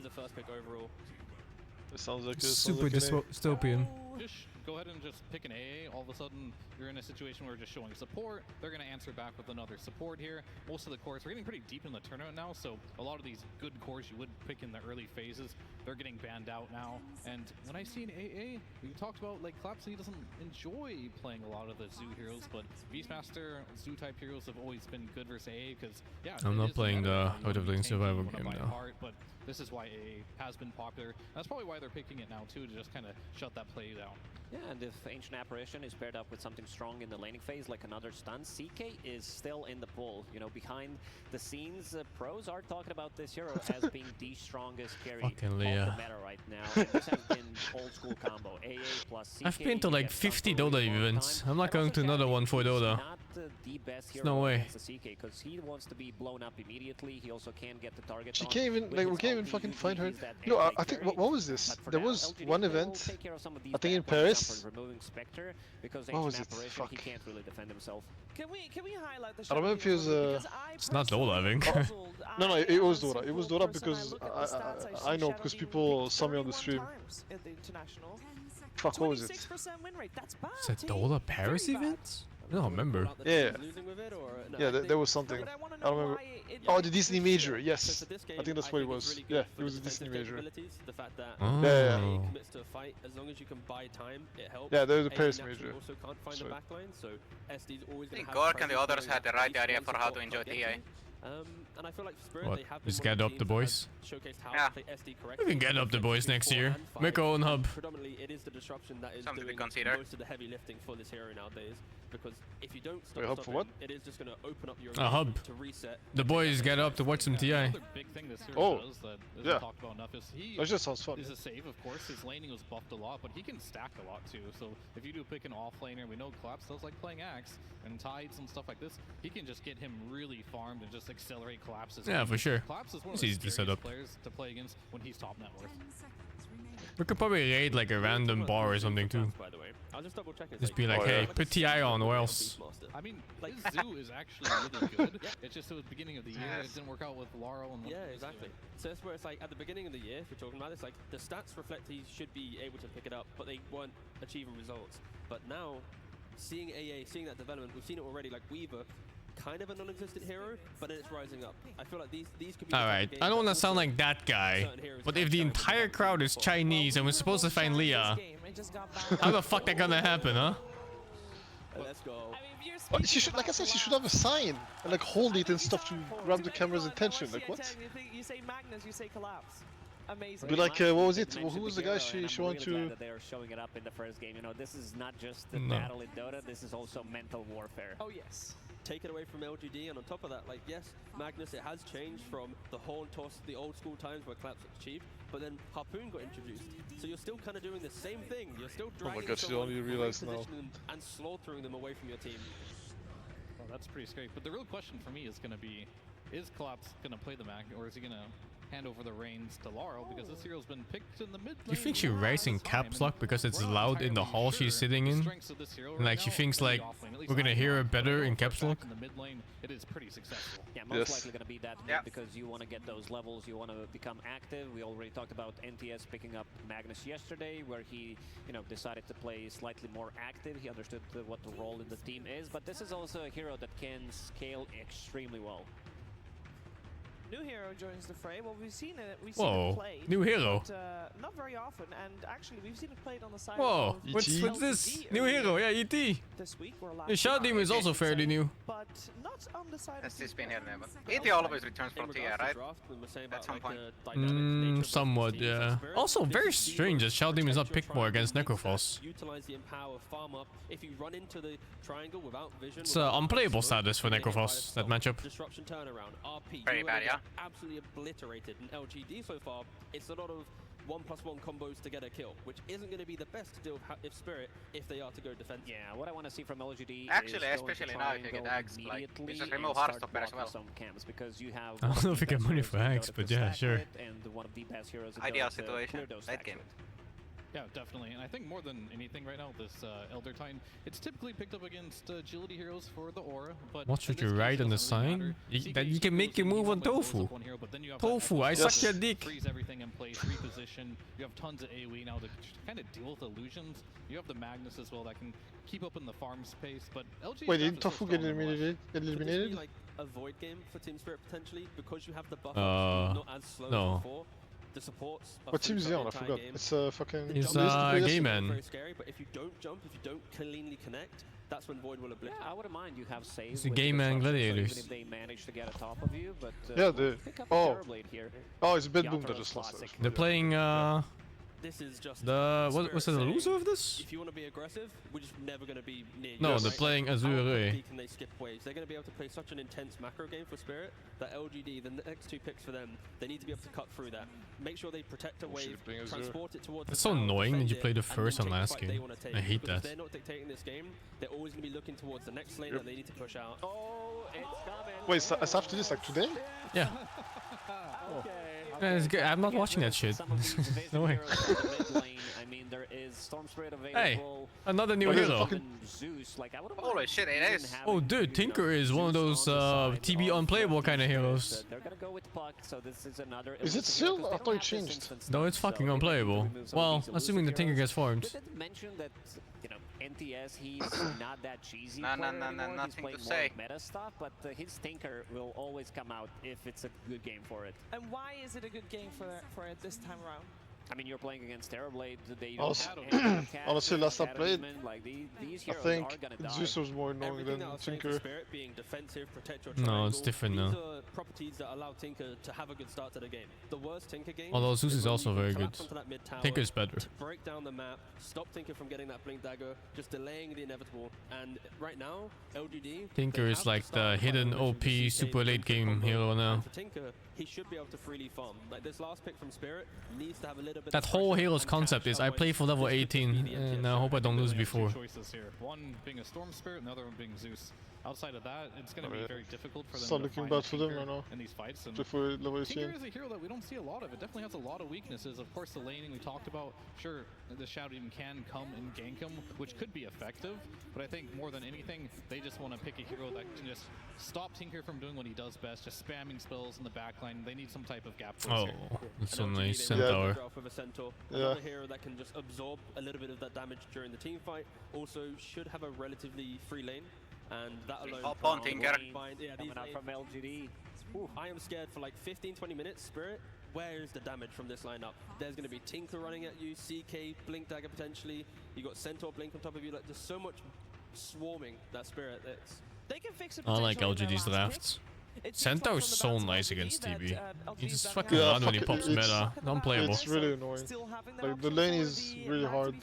It sounds like super dystopian. Just go ahead and just pick an AA. All of a sudden, you're in a situation where you're just showing support. They're going to answer back with another support here. Most of the cores, we're getting pretty deep in the tournament now, so a lot of these good cores you would pick in the early phases, they're getting banned out now. And when I see an AA, we talked about like Collapse, he doesn't enjoy playing a lot of the Zoo heroes, but Beastmaster, Zoo type heroes have always been good versus AA because, yeah. I'm not playing the Out of Lane survival game now. But this is why AA has been popular. That's probably why they're picking it now too, to just kind of shut that play down. Yeah, and if Ancient Apparition is paired up with something strong in the laning phase, like another stun, CK is still in the pool. You know, behind the scenes, pros are talking about this hero as being the strongest carry of the meta right now. And this has been old school combo, AA plus CK. I've been to like 50 Dota events. I'm not going to another one for Dota. The best hero no way. against the CK, because he wants to be blown up immediately. He also can get the target. She can't even, like, we can't even fucking find her. No, I think, what was this? There was one event, I think in Paris. What was it? Fuck. He can't really defend himself. Can we highlight the I don't remember if it was it's not Dota, I think. No, it was Dota. It was Dota because I know, because people saw me on the stream. Fuck, what was it? Is it Dota Paris event? I don't remember. Yeah. Yeah, there was something. I don't remember. Oh, the Disney Major, yes. I think that's what it was. Yeah, it was a Disney Major. Yeah. Yeah, there was a Paris Major. I think Gork and the others had the right idea for how to enjoy TA. And I feel like for Spirit, they have just get up the boys. Yeah. We can get up the boys next year. Make our own hub. Predominantly, it is the disruption that is Something doing to consider. most of the heavy lifting for this hero nowadays. Because if you don't Wait, hub for what? it is just going to open up your A hub. to reset. The boys get up to watch some TI. Another big thing this hero does that isn't talked about enough is he that just sounds fun. is a save, of course. His laning was buffed a lot, but he can stack a lot too. So if you do pick an off laner, we know Collapse does like playing Axe and Tides and stuff like this. He can just get him really farmed and just accelerate Collapse's. Yeah, for sure. Collapse is one It's of the easy to set scariest up. players to play against when he's top net worth. We could probably raid like a random bar or something too. I'll just double check it. Just be like, hey, put TI on or else. I mean, his Zoo is actually really good. It's just at the beginning of the year, it didn't work out with Laurel and exactly. So that's where it's like at the beginning of the year, if we're talking about this, like the stats reflect he should be able to pick it up, but they weren't achieving results. But now, seeing AA, seeing that development, we've seen it already. Like Weaver, kind of a non-existent hero, but then it's rising up. I feel like these could be. Alright, I don't want to sound like that guy, but if the entire crowd is Chinese and we're supposed to find Leah, how the fuck that gonna happen, huh? Let's go. She should, like I said, she should have a sign and like hold it and stuff to grab the camera's attention. Like what? You say Magnus, you say Collapse. Amazing. Be like, what was it? Well, who was the guy she wanted to? That they are showing it up in the first game. You know, this is not just the battle in Dota. This is also mental warfare. Oh yes. Take it away from LGD, and on top of that, like, yes, Magnus, it has changed from the horn toss, the old school times where Collapse achieved, but then Harpoon got introduced. So you're still kind of doing the same thing. You're still dragging God, she only realized now. and slaughtering them away from your team. Well, that's pretty scary. But the real question for me is going to be, is Collapse going to play the Mag, or is he going to hand over the reins to Laurel, because this hero's been picked in the mid lane. You think she writes in caps lock because it's loud in the hall she's sitting in? And like she thinks like we're gonna hear her better in caps lock? In the mid lane, it is pretty successful. Yeah, most likely gonna be that mid because you want to get those levels, you want to become active. We already talked about NTS picking up Magnus yesterday, where he, decided to play slightly more active. He understood what the role in the team is, but this is also a hero that can scale extremely well. New hero joins the fray. Well, we've seen it. We've seen it played. New hero. But, not very often, and actually, we've seen it played on the side. Whoa, what's this? New hero, yeah, ET. This week or last. The Shadow Demon is also fairly new. But not on the side. That's been here never. ET always returns from TR, right? At some point. Somewhat, yeah. Also, very strange that Shadow Demon is not picked more against Necrophos. Utilize the empower, farm up. If you run into the triangle without vision, it's unplayable status for Necrophos, that matchup. Disruption turnaround, RP. Very bad, yeah. Absolutely obliterated in LGD so far. It's a lot of 1+1 combos to get a kill, which isn't going to be the best to deal with if Spirit if they are to go defensive. Yeah, what I want to see from LGD Actually, is especially now if you get Axe, like, you just remove start Heartstopper as well. some camps because you have I don't know if we get money for Axe, but yeah, sure. And one of the best heroes Ideal situation, late game. Yeah, definitely. And I think more than anything right now, this Elder Titan, it's typically picked up against agility heroes for the aura. But what should you write on the sign? That you can make your move on Tofu. Tofu, I suck your dick. Freeze everything in place, reposition. You have tons of AoE now to kind of deal with illusions. You have the Magnus as well that can keep up in the farm space. But LG. Wait, didn't Tofu get eliminated? Could this be like a void game for Team Spirit potentially because you have the buffer not as slow as before? The supports. What team is he on? I forgot. Game. It's fucking. He's Game Man. Very scary, but if you don't jump, if you don't cleanly connect, that's when Void will obliterate. Yeah, I wouldn't mind you have saves. It's a Game Man Gladiators. Even if they manage to get atop of you, but yeah, the here. Oh, it's a bit boom that just lost it. They're playing This is just what was it, the loser of this? If you want to be aggressive, we're just never going to be near you. No, they're playing Azure. Can they skip waves? They're going to be able to play such an intense macro game for Spirit that LGD, the next 2 picks for them, they need to be able to cut through that. Make sure they protect a wave, transport it towards. It's so annoying that you play the first and last game. I hate that. If they're not dictating this game, they're always going to be looking towards the next lane that they need to push out. Oh, it's coming. Wait, so it's after this, like today? Yeah. Yeah, it's good. I'm not watching that shit. No way. I mean, there is Storm Spirit available. Hey, another new hero. Zeus, like, I holy shit, it is. Oh, dude, Tinker is one of those TB unplayable kind of heroes. They're gonna go with Puck, so this is another. Is it still? I thought it changed. No, it's fucking unplayable. Well, assuming the Tinker gets farmed. Did mention that, you know, NTS, he's not that cheesy. Nothing he's to say. Meta stuff, but his Tinker will always come out if it's a good game for it. And why is it a good game for it this time around? I mean, you're playing against Terrorblade. They honestly, last I played, like these I think Zeus was more annoying than Tinker. Being defensive, protect your no, it's different now. These are properties that allow Tinker to have a good start to the game. The worst Tinker game. Although Zeus is also very good. Tinker's better. Break down the map, stop Tinker from getting that blink dagger, just delaying the inevitable. And right now, LGD. Tinker is like the hidden OP super late game hero now. For Tinker, he should be able to freely farm. Like this last pick from Spirit needs to have a little bit. That whole hero's concept is I play for level 18 and I hope I don't lose before. Two choices here. One being a Storm Spirit, and the other one being Zeus. Outside of that, it's going to be very difficult for them to looking find bad for them right now. in these fights. And Tinker is a hero that we don't see a lot of. It definitely has a lot of weaknesses. Of course, the laning we talked about. Sure, the Shadow Demon can come and gank him, which could be effective. But I think more than anything, they just want to pick a hero that can just stop Tinker from doing what he does best, just spamming spells in the backline. They need some type of gap. Oh, that's so nice. Centaur. Another hero that can just absorb a little bit of that damage during the team fight. Also, should have a relatively free lane. And that alone Tinker. Coming up from LGD. I am scared for like 15-20 minutes. Spirit, where is the damage from this lineup? There's going to be Tinker running at you, CK, Blink Dagger potentially. You got Centaur Blink on top of you. Like there's so much swarming that Spirit. They can fix it. I like LGD's drafts. Centaur is so nice against TB. He just fucking run when he pops meta. Unplayable. It's really annoying. Like the lane is really hard.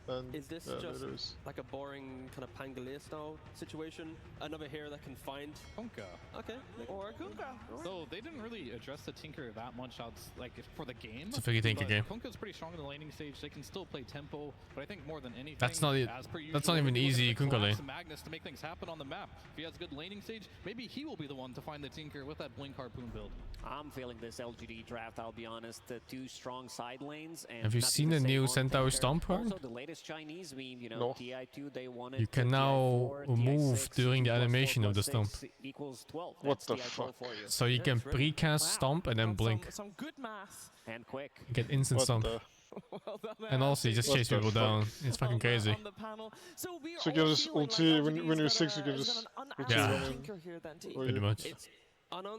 And is this just like a boring kind of Pangolier style situation? Another hero that can find Kunkka. Okay, or Kunkka. So they didn't really address the Tinker that much like for the game. It's a pretty Tinker game. Kunkka's pretty strong in the laning stage. They can still play tempo, but I think more than anything, that's not even easy Kunkka lane. Magnus to make things happen on the map. If he has good laning stage, maybe he will be the one to find the Tinker with that Blink Harpoon build. I'm feeling this LGD draft, I'll be honest. Two strong side lanes. And have you seen the new Centaur Stomp card? Also the latest Chinese meme, you know, TI2, they wanted you can now move during the animation of the Stomp. Equals 12. What the fuck? So you can precast Stomp and then blink. Some good math. And quick. You get instant Stomp. And also you just chase people down. It's fucking crazy. So you can just ulti, when you're 6 you can just ulti pretty much.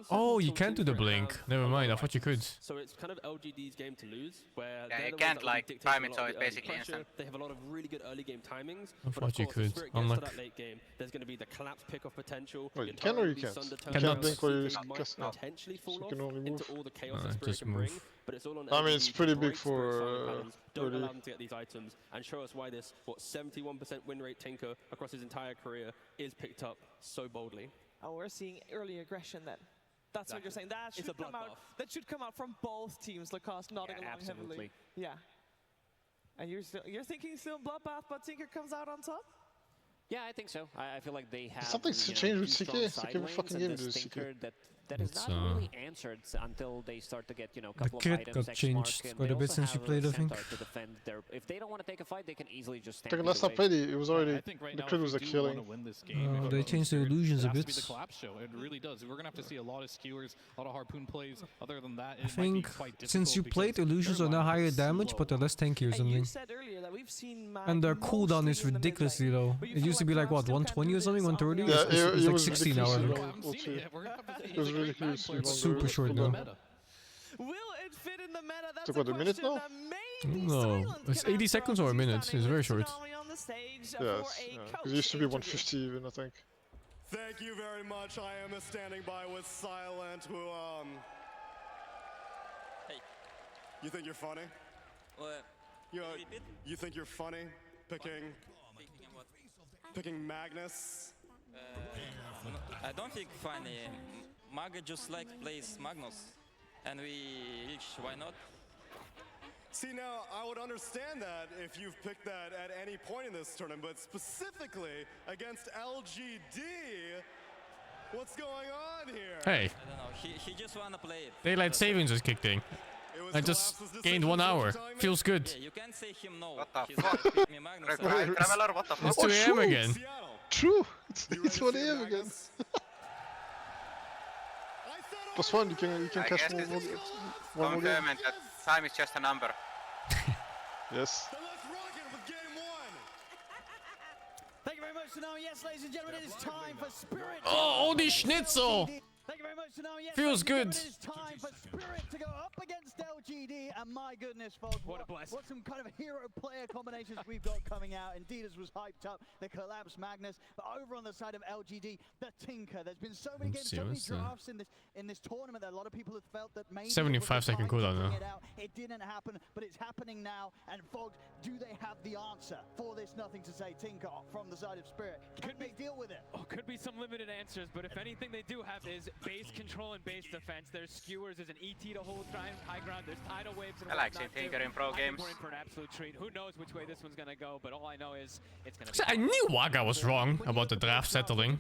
Oh, you can't do the blink. Never mind, I thought you could. So it's kind of LGD's game to lose, where you can't like time it so it's basically instant. They have a lot of really good early game timings. I thought you could. Unlock. That late game, there's going to be the collapse pick-off potential. Well, you can or you can't. You can't blink while you're potentially fall off only into all the chaos that Spirit can bring. But it's all on I mean, it's pretty big for don't allow them to get these items and show us why this 71% win rate Tinker across his entire career is picked up so boldly. Oh, we're seeing early aggression then. That's what you're saying. That should come out. That should come out from both teams. Lacoste nodding along heavily. Yeah. And you're thinking still bloodbath, but Tinker comes out on top. Yeah, I think so. I feel like they have Something's changed with CK. It's like every fucking game with CK. That is not really answered until they start to get, a couple of kit items. got changed quite a bit since you played, I think. If they don't want to take a fight, they can easily just stand. I think last I played it was already the crit was like killing. They changed the illusions a bit. The collapse show. It really does. We're gonna have to see a lot of skewers, a lot of harpoon plays. Other than that, I think since you played, illusions are now higher damage, but they're less tanky or something. And their cooldown is ridiculously low. It used to be like what, 120 or something, 130? Yeah, it's like 60 now. It was ridiculous. It's super short now. Will it fit in the meta? That's took what, a minute now? No, it's 80 seconds or a minute. It's very short. Yes, it used to be 150 even, I think. Thank you very much. I am standing by with Silent, who, Hey. You think you're funny? What? You think you're funny picking Magnus? I don't think funny. Maga just like plays Magnus. And we each, why not? See, now, I would understand that if you've picked that at any point in this tournament, but specifically against LGD, what's going on here? Hey. I don't know, he just wanna play it. Daylight savings just kicked in. I just gained 1 hour. Feels good. Yeah, you can't say him no. What the fuck? Me Magnus. Traveler, what the fuck? It's 2 AM again. True! It's 1 AM again. Plus one, you can catch one more game. Confirming that time is just a number. Yes. Thank you very much, Tsunami. Yes, ladies and gentlemen, it is time for Spirit. Oh, the schnitzel! Thank you very much, Tsunami. Yes, feels good. It is time for Spirit to go up against LGD, and my goodness, folks, what some kind of hero player combinations we've got coming out. Indeed, as was hyped up, the Collapse Magnus, but over on the side of LGD, the Tinker. There's been so many games, so many drafts in this tournament that a lot of people have felt that maybe 75-second cooldown now. It didn't happen, but it's happening now. And folks, do they have the answer for this Nothing to Say Tinker from the side of Spirit? Can they deal with it? Oh, could be some limited answers, but if anything they do have is base control and base defense. There's skewers, there's an ET to hold high ground, there's tidal waves and I like seeing Tinker in pro games. We're in for an absolute treat. Who knows which way this one's gonna go, but all I know is it's gonna be... I knew Waga was wrong about the draft settling.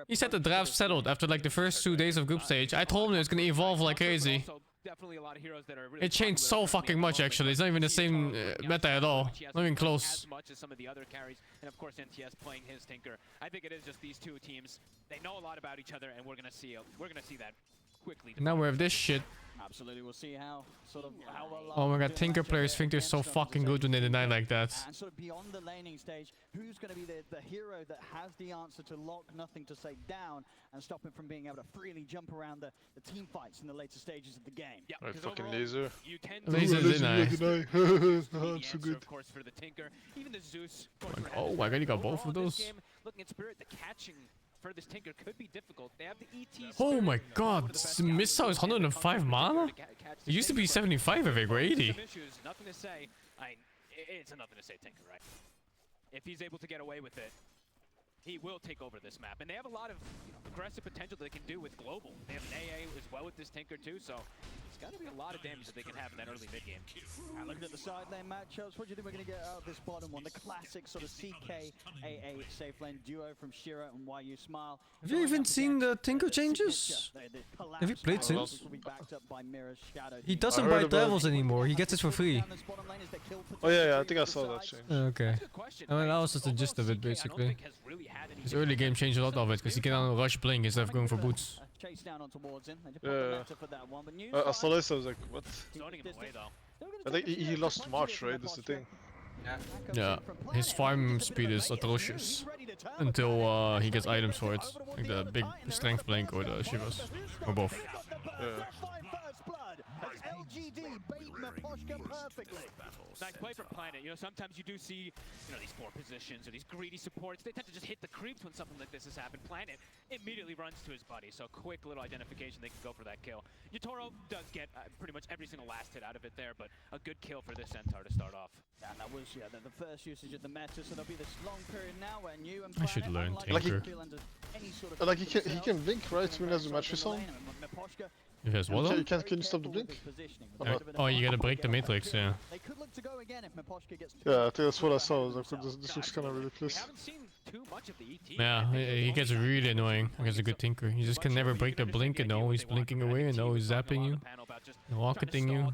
He said the draft settled after like the first 2 days of group stage. I told him it was gonna evolve like crazy. Definitely a lot of heroes that are really it changed so fucking much actually. It's not even the same meta at all. Not even close. As much as some of the other carries, and of course NTS playing his Tinker. I think it is just these two teams. They know a lot about each other, and we're gonna see that quickly. Now we have this shit. Absolutely, we'll see how well. Oh my god, Tinker players think they're so fucking good when they deny like that. And sort of beyond the laning stage, who's going to be the hero that has the answer to lock Nothing to Say down and stop him from being able to freely jump around the team fights in the later stages of the game? Yeah, right, fucking laser. Laser deny. I'm so good. Of course, for the Tinker, even the Zeus. Oh my god, you got both of those. Looking at Spirit, the catching for this Tinker could be difficult. They have the ET. Oh my god, this missile is 105 mana? It used to be 75, I think, or 80. Nothing to say. It's a Nothing to Say Tinker, right? If he's able to get away with it, he will take over this map. And they have a lot of aggressive potential they can do with Global. They have an AA as well with this Tinker too, so it's got to be a lot of damage that they can have in that early mid-game. And looking at the side lane matchups, what do you think we're going to get out of this bottom one? The classic sort of CK AA safe lane duo from Shira and YU Smile. Have you even seen the Tinker changes? Have you played since? He doesn't buy levels anymore, he gets it for free. Oh yeah, I think I saw that change. Okay. I mean, that was just the gist of it, basically. His early game changed a lot of it, because he can now rush Blink instead of going for boots. Chase down on towards him. Yeah. I saw this, I was like, what? I think he lost March, right? That's the thing. Yeah, his farm speed is atrocious until he gets items for it, like the big strength blink or the Shivas, or both. Yeah. LGD bait Maposhka perfectly. Nice play from Planet. Sometimes you do see, these 4 positions or these greedy supports. They tend to just hit the creeps when something like this has happened. Planet immediately runs to his buddy, so quick little identification. They can go for that kill. Yatoro does get pretty much every single last hit out of it there, but a good kill for this Centaur to start off. And that was the first usage of the meta, so there'll be this long period now where New and I should learn Tinker. Tinker. Any Like he can blink, right? When he has the matrix on. If there's what on? Can you stop the blink? Oh, you gotta break the matrix, yeah. Yeah, I think that's what I saw. I was like, this looks kind of ridiculous. Yeah, he gets really annoying against a good tinker. You just can never break the blink and always blinking away and always zapping you, and rocketing you.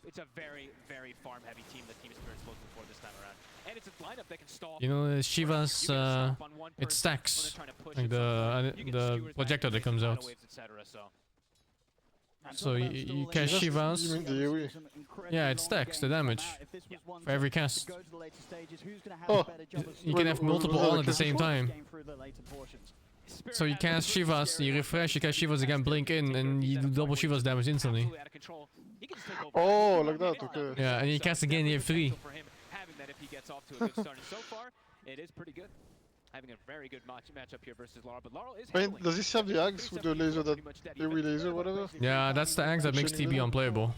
It's a very, very farm-heavy team that Team Spirit's looking for this time around. And it's a lineup that can stall. You know, Shiva's, it stacks, like the projector that comes out. So you cast Shivas. You mean the AoE? Yeah, it stacks the damage for every cast. Oh, you can have multiple on at the same time. So you cast Shivas, you refresh, you cast Shivas again, blink in, and you do double Shivas damage instantly. Oh, like that, okay. Yeah, and you cast again, you have 3. It is pretty good. Having a very good matchup here versus Laurel, but Laurel is Wait, does this have the axe with the laser, that AoE laser, whatever? Yeah, that's the axe that makes TB unplayable.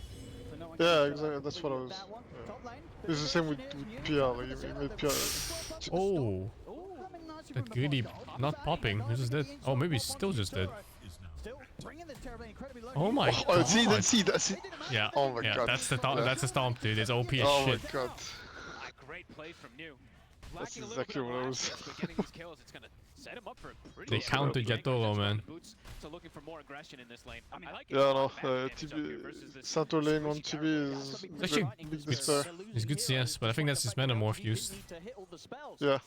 Yeah, exactly, that's what I was... Yeah. It's the same with PR, like you made PR... Oh! That greedy not popping, he's just dead. Oh, maybe he's still just dead. Oh my god! Oh, see. Yeah, oh my god. That's the stomp, dude, it's OP as shit. Oh my god. Great play from New. That's exactly what I was... They counted Yatoro, man. So looking for more aggression in this lane. I like yeah, no, TB... Santo lane on TB is... Actually, big despair. It's good CS, but I think that's his metamorph used. Yeah.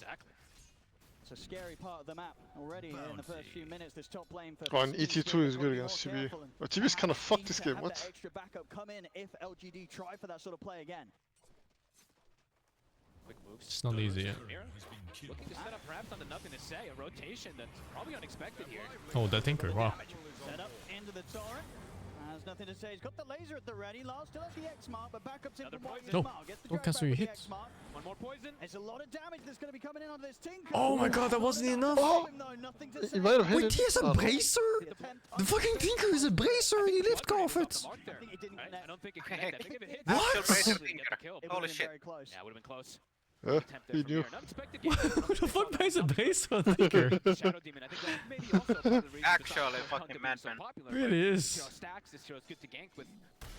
It's a scary part of the map already in the first few minutes. This top lane for oh, and ET2 is good against TB. Oh, TB is kind of fucked this game, what? Extra backup come in if LGD try for that sort of play again. It's not easy yet. Looking to set up perhaps onto nothing to say, a rotation that's probably unexpected here. Oh, that tinker, wow. Set up into the torrent. Has nothing to say. He's got the laser at the ready. Lars still has the X mark, but backups in from No, don't cancel your hits. One more poison. There's a lot of damage that's going to be coming in on this tinker. Oh my god, that wasn't enough. Oh, he might have hit Wait, it. he has a bracer? The fucking tinker is a bracer and he lived off it. I don't think it connected. I think if it hit, What? Holy shit. Yeah, would have been close. He knew. Who the fuck buys a bracer on tinker? Actually, fucking madman. Really is. Stacks, this shows good to gank with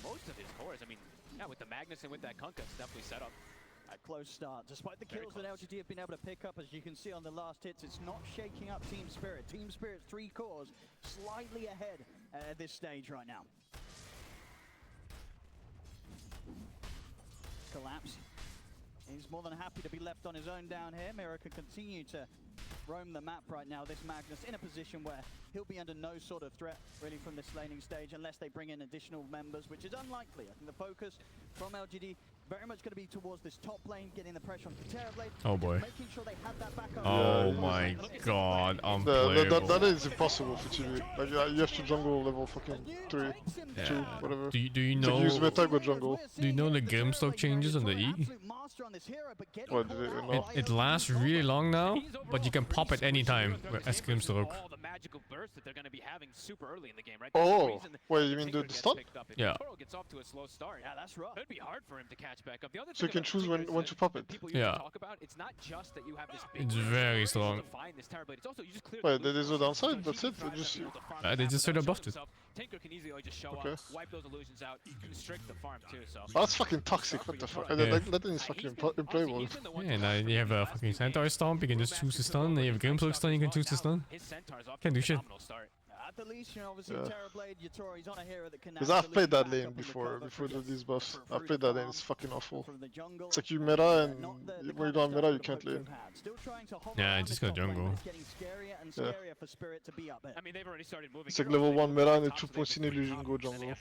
most of his cores. I mean, yeah, with the Magnus and with that Kunkka, it's definitely set up. A close start, despite the kills that LGD have been able to pick up, as you can see on the last hits, it's not shaking up Team Spirit. Team Spirit's 3 cores slightly ahead at this stage right now. Collapse. He's more than happy to be left on his own down here. Mira can continue to roam the map right now. This Magnus in a position where he'll be under no sort of threat really from this laning stage unless they bring in additional members, which is unlikely. I think the focus from LGD very much going to be towards this top lane, getting the pressure on Terrorblade. Oh boy. Making sure they have that backup. Oh my god, unplayable. That is impossible for TB. Like, you have to jungle level fucking 3, 2, whatever. Do you know? Use meta, go jungle. Do you know the Grimstock changes on the E? What did it? No. It lasts really long now, but you can pop it anytime as Grimstock. All the magical bursts that they're going to be having super early in the game, right? Oh, wait, you mean the stun? Yeah. Toro gets off to a slow start. Yeah, that's rough. It'd be hard for him to catch back up. The other So you can choose when to pop it. Yeah. Talk about, it's not just that you have this big It's very strong. It's also you just clear Wait, there's no downside. That's it. They just sort of buffed it. Tinker can easily just show up, wipe those illusions out, constrict the farm too. So that's fucking toxic. What the fuck? And then that thing is fucking unplayable. Yeah, now you have a fucking Centaur stomp. You can just choose to stun. And you have Grimstock stun. You can choose to stun. Can't do shit. At the least, you know, obviously Terrorblade, Yatoro, he's on a hero that can. Because I've played that lane before these buffs. I've played that lane. It's fucking awful. It's like you meta, and when you don't have meta, you can't lane. Yeah, I just got jungle. Yeah. I mean, they've already started moving. It's like level 1 meta and a 2.0 illusion go jungle.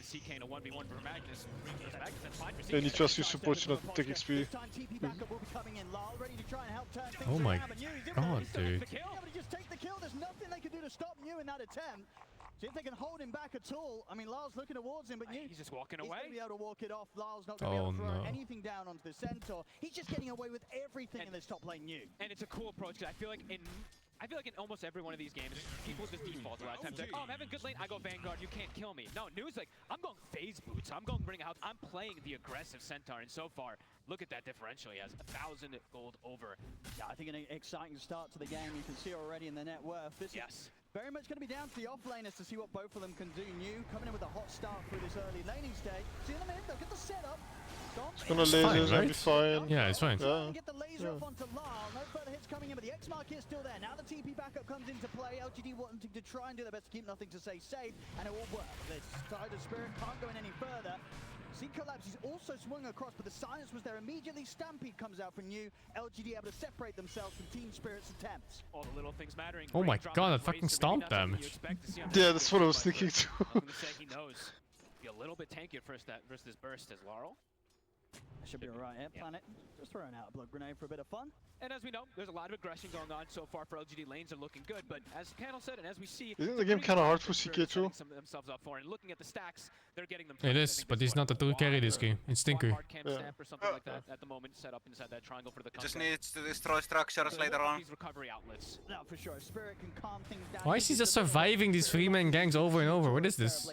And you trust your support to not take XP. Oh my god, dude. Just take the kill. There's nothing they can do to stop New in that attempt. See if they can hold him back at all. I mean, Lars looking towards him, but he's just walking away. He's going to be able to walk it off. Lars not going to be able to throw anything down onto the Centaur. He's just getting away with everything in this top lane New. And it's a cool approach, because I feel like in almost every one of these games, people just default a lot of times. Like, oh, I'm having good lane, I go Vanguard, you can't kill me. No, New's like, I'm going phase boots, I'm going bring out, I'm playing the aggressive Centaur, and so far, look at that differential. He has 1,000 gold over. Yeah, I think an exciting start to the game. You can see already in the net worth. This is Very much going to be down to the off-laners to see what both of them can do. New coming in with a hot start through this early laning stage. See in a minute, look at the setup. It's gonna lasers and be fine. Yeah, it's fine. Yeah. Get the laser off onto Lyle. No further hits coming in, but the X mark is still there. Now the TP backup comes into play. LGD wanting to try and do their best to keep nothing to say safe, and it will work. This side of Spirit can't go in any further. See Collapse, he's also swung across, but the silence was there immediately. Stampede comes out from New. LGD able to separate themselves from Team Spirit's attempts. All the little things mattering. Oh my god, that fucking stomp damage. Yeah, that's what I was thinking too. I'm gonna say he knows. Be a little bit tankier versus this burst as Laurel. Should be alright here. Planet just throwing out a blood grenade for a bit of fun. And as we know, there's a lot of aggression going on so far for LGD. Lanes are looking good, but as Candle said, and as we see, isn't the game kind of hard for CK too? Themselves up for, and looking at the stacks, they're getting them. It is, but he's not the true carry this game. It's Stinker. Stamp or something like that at the moment, set up inside that triangle for the. Just needs to destroy structures later on. These recovery outlets. No, for sure. Spirit can calm things down. Why is he just surviving these 3-man gangs over and over? What is this?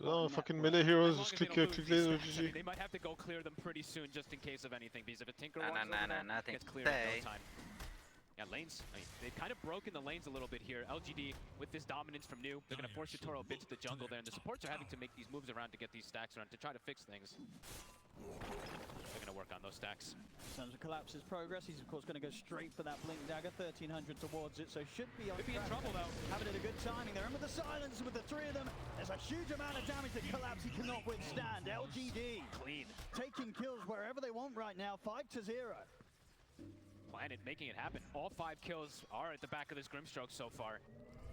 Oh, fucking melee heroes, just click laser, GG. They might have to go clear them pretty soon, just in case of anything. Because if a Tinker nothing gets cleared in no time. Yeah, lanes, I mean, they've kind of broken the lanes a little bit here. LGD, with this dominance from New, they're going to force Toro a bit to the jungle there, and the supports are having to make these moves around to get these stacks around to try to fix things. They're going to work on those stacks. In terms of Collapse's progress, he's of course going to go straight for that Blink Dagger, 1300 towards it, so should be on in trouble though. Having it a good timing there, and with the silence with the three of them, there's a huge amount of damage that Collapse he cannot withstand. LGD clean, taking kills wherever they want right now, 5-0. Planet making it happen. All 5 kills are at the back of this Grimstroke so far.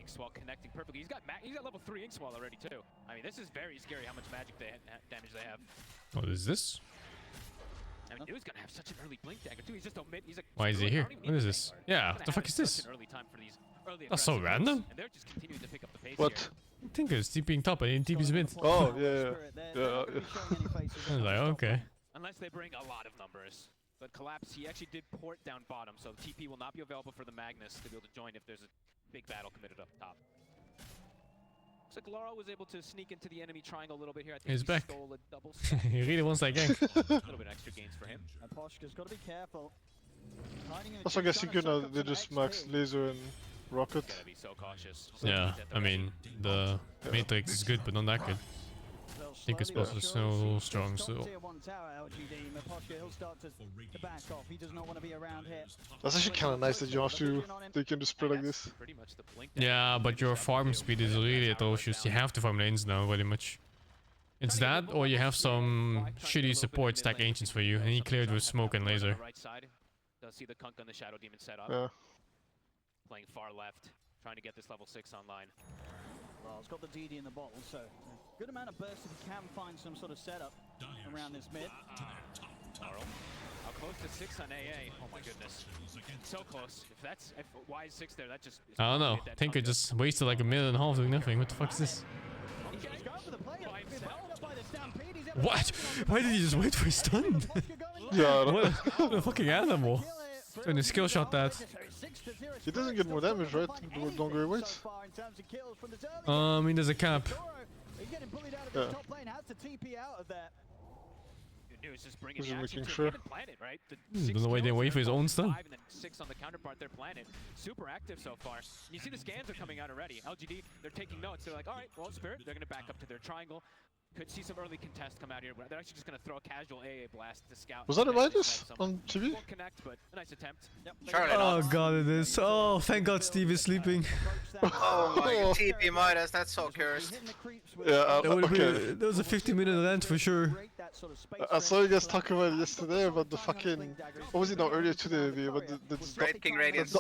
Inkswell connecting perfectly. He's got level 3 Inkswell already too. I mean, this is very scary how much magic damage they have. What is this? I mean, New's gonna have such an early Blink Dagger too. He's just omit. He's like, why is he here? What is this? Yeah, what the fuck is this? That's so random. And they're just continuing to pick up the pace what? Here. Tinker's TPing top and TP's mid. Oh, yeah. I was like, okay. Unless they bring a lot of numbers. But Collapse, he actually did port down bottom, so TP will not be available for the Magnus to be able to join if there's a big battle committed up top. Looks like Laurel was able to sneak into the enemy triangle a little bit here. I think he's he back. Stole a double He really wants that gang. A little bit extra gains for him. And Poshka's got to be careful. Also, I guess you could they just max laser and rocket. Gotta be so cautious. Yeah, I mean, the Matrix is good, but not that good. Tinker's plus is so strong still. That's actually kind of nice that you have to take into spread like this. Yeah, but your farm speed is really atrocious. You have to farm lanes now, very much. It's that, or you have some shitty support stack ancients for you, and he cleared with smoke and laser. Right side, does see the Kunk on the Shadow Demon set up. Yeah. Playing far left, trying to get this level 6 online. Well, it's got the DD in the bottle, so good amount of burst if you can find some sort of setup around this mid. Laurel, how close to 6 on AA? Oh my goodness, so close. If why is 6 there? That just. I don't know. Tinker just wasted like a minute and a half doing nothing. What the fuck is this? What? Why did he just wait for his stun? Yeah. What a fucking animal. Trying to skill shot that. He doesn't get more damage, right? The longer he waits. I mean, there's a cap. Yeah. News is bringing Just the action making to sure. Planet, right? Don't know why they wait for his own stun. 5 and then 6 on the counterpart, their Planet. Super active so far. And you see the scans are coming out already. LGD, they're taking notes. They're like, all right, well, Spirit, they're going to back up to their triangle. Could see some early contest come out here. They're actually just going to throw a casual AA blast to scout. Was that a minus on TV? Won't connect, but a nice attempt. Yep. Oh god, it is. Oh, thank god Steve is sleeping. Oh my god, TP Midas, that's so cursed. Yeah, There was a 50-minute rant for sure. I saw you guys talk about it yesterday about the fucking. What was it now earlier today? About the Red King Radiance.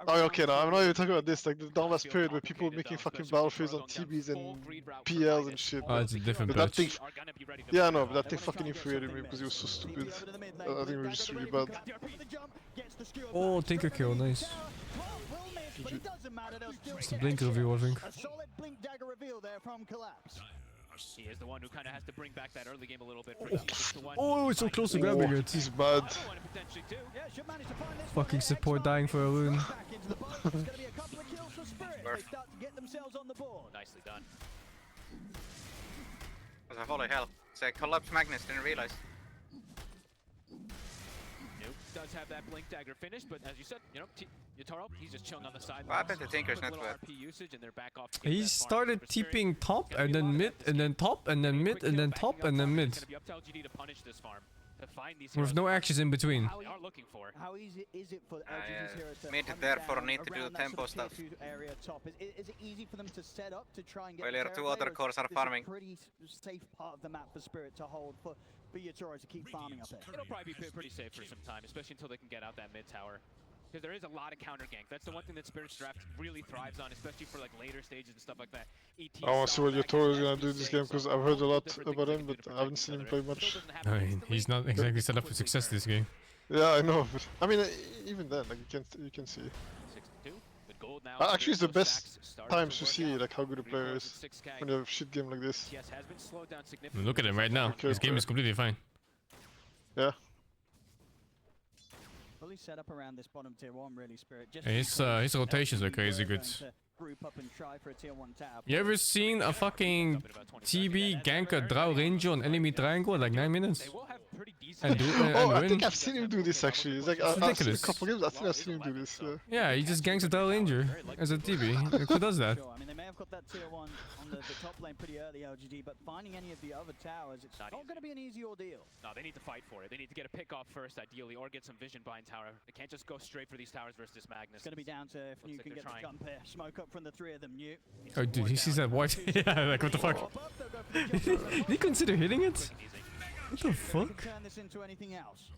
Oh, okay, no, I'm not even talking about this, like the Donbass period where people were making fucking battlefields on TBs and PLs and shit. Oh, it's a different but that patch. thing, yeah, I know, but that thing fucking infuriated me because it was so stupid. I think it was just really bad. Oh, Tinker kill, nice. It's the blink reveal, I think. A solid Blink Dagger reveal there from Collapse. He is the one who kind of has to bring back that early game a little bit. Oh, it's so close to grabbing it. He's bad. Fucking support dying for a rune. Nicely done. Holy hell. It's a Collapse Magnus, didn't realize. Nope. Does have that Blink Dagger finish, but as you said, you know, Yotaro, he's just chilling on the side. What happened to Tinker's Quick little network? RP usage, and they're back off to get He that farm started for Spirit. TPing top and then mid and then top and then mid and then top and then mid. It's gonna be up to LGD to punish this farm. To find these With no actions in between. they are looking for. How easy is it for LGD's heroes to mid hunt therefore down need to do around that tempo sort of stuff. tier 2 area top? Is it easy for them to set up to try and get Well, the two terror other play, or cores are is this farming. a pretty safe part of the map for Spirit to hold for Yotaro to keep farming up there? It'll probably be pretty safe for some time, especially until they can get out that mid tower. Because there is a lot of counter gank. That's the one thing that Spirit's draft really thrives on, especially for like later stages and stuff like that. I want to see what Yotaro is gonna do this game because I've heard a lot about him, but I haven't seen him play much. I mean, he's not exactly set up for success this game. Yeah, I know, but I mean, even then, like you can see. 62 with gold now. Actually, it's the best times to see like how good a player is when you have a shit game like this. TS has been slowed down I mean, significantly. look at him right now. His game is completely fine. Yeah. Fully set up around this bottom tier 1 really, Spirit. Just And his rotations are crazy good. Group up and try for a tier 1 tower. You ever seen a fucking TB gank a draw ranger on enemy triangle in like 9 minutes? And I win? think I've seen him do this actually. It's like It's I've seen a ridiculous. couple games. I think I've seen him do this. Yeah. Yeah, he just ganks a draw ranger as a TB. Like, who does that? Sure. I mean, they may have got that tier 1 on the top lane pretty early, LGD, but finding any of the other towers, it's not going to be an easy ordeal. No, they need to fight for it. They need to get a pick off first, ideally, or get some vision behind tower. They can't just go straight for these towers versus this Magnus. It's going to be down to if New can get the jump here. Smoke up from the 3 of them, New. Oh, dude, he sees that white. Yeah, like, what the fuck? Did he consider hitting it? What the fuck? Turn this into anything else.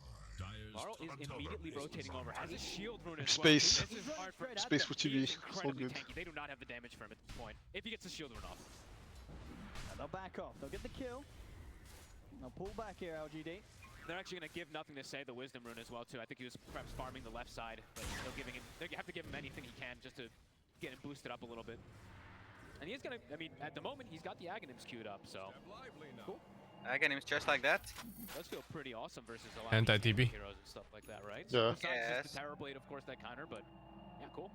Laurel is immediately rotating over, has a shield rune as Space. well. This is hard for Space for He TB. is So incredibly good. tanky. They do not have the damage for him at this point. If he gets the shield rune off. And they'll back off. They'll get the kill. They'll pull back here, LGD. They're actually going to give nothing to say the wisdom rune as well too. I think he was perhaps farming the left side, but still giving him. They have to give him anything he can just to get him boosted up a little bit. And he is going to. I mean, at the moment he's got the Aghanims queued up, so cool. Aghanims just like that. Does feel pretty awesome versus a lot Anti-TB. of heroes and stuff like that, right? Yeah. So besides just the Terror Blade, of course, that counter, but yeah, cool.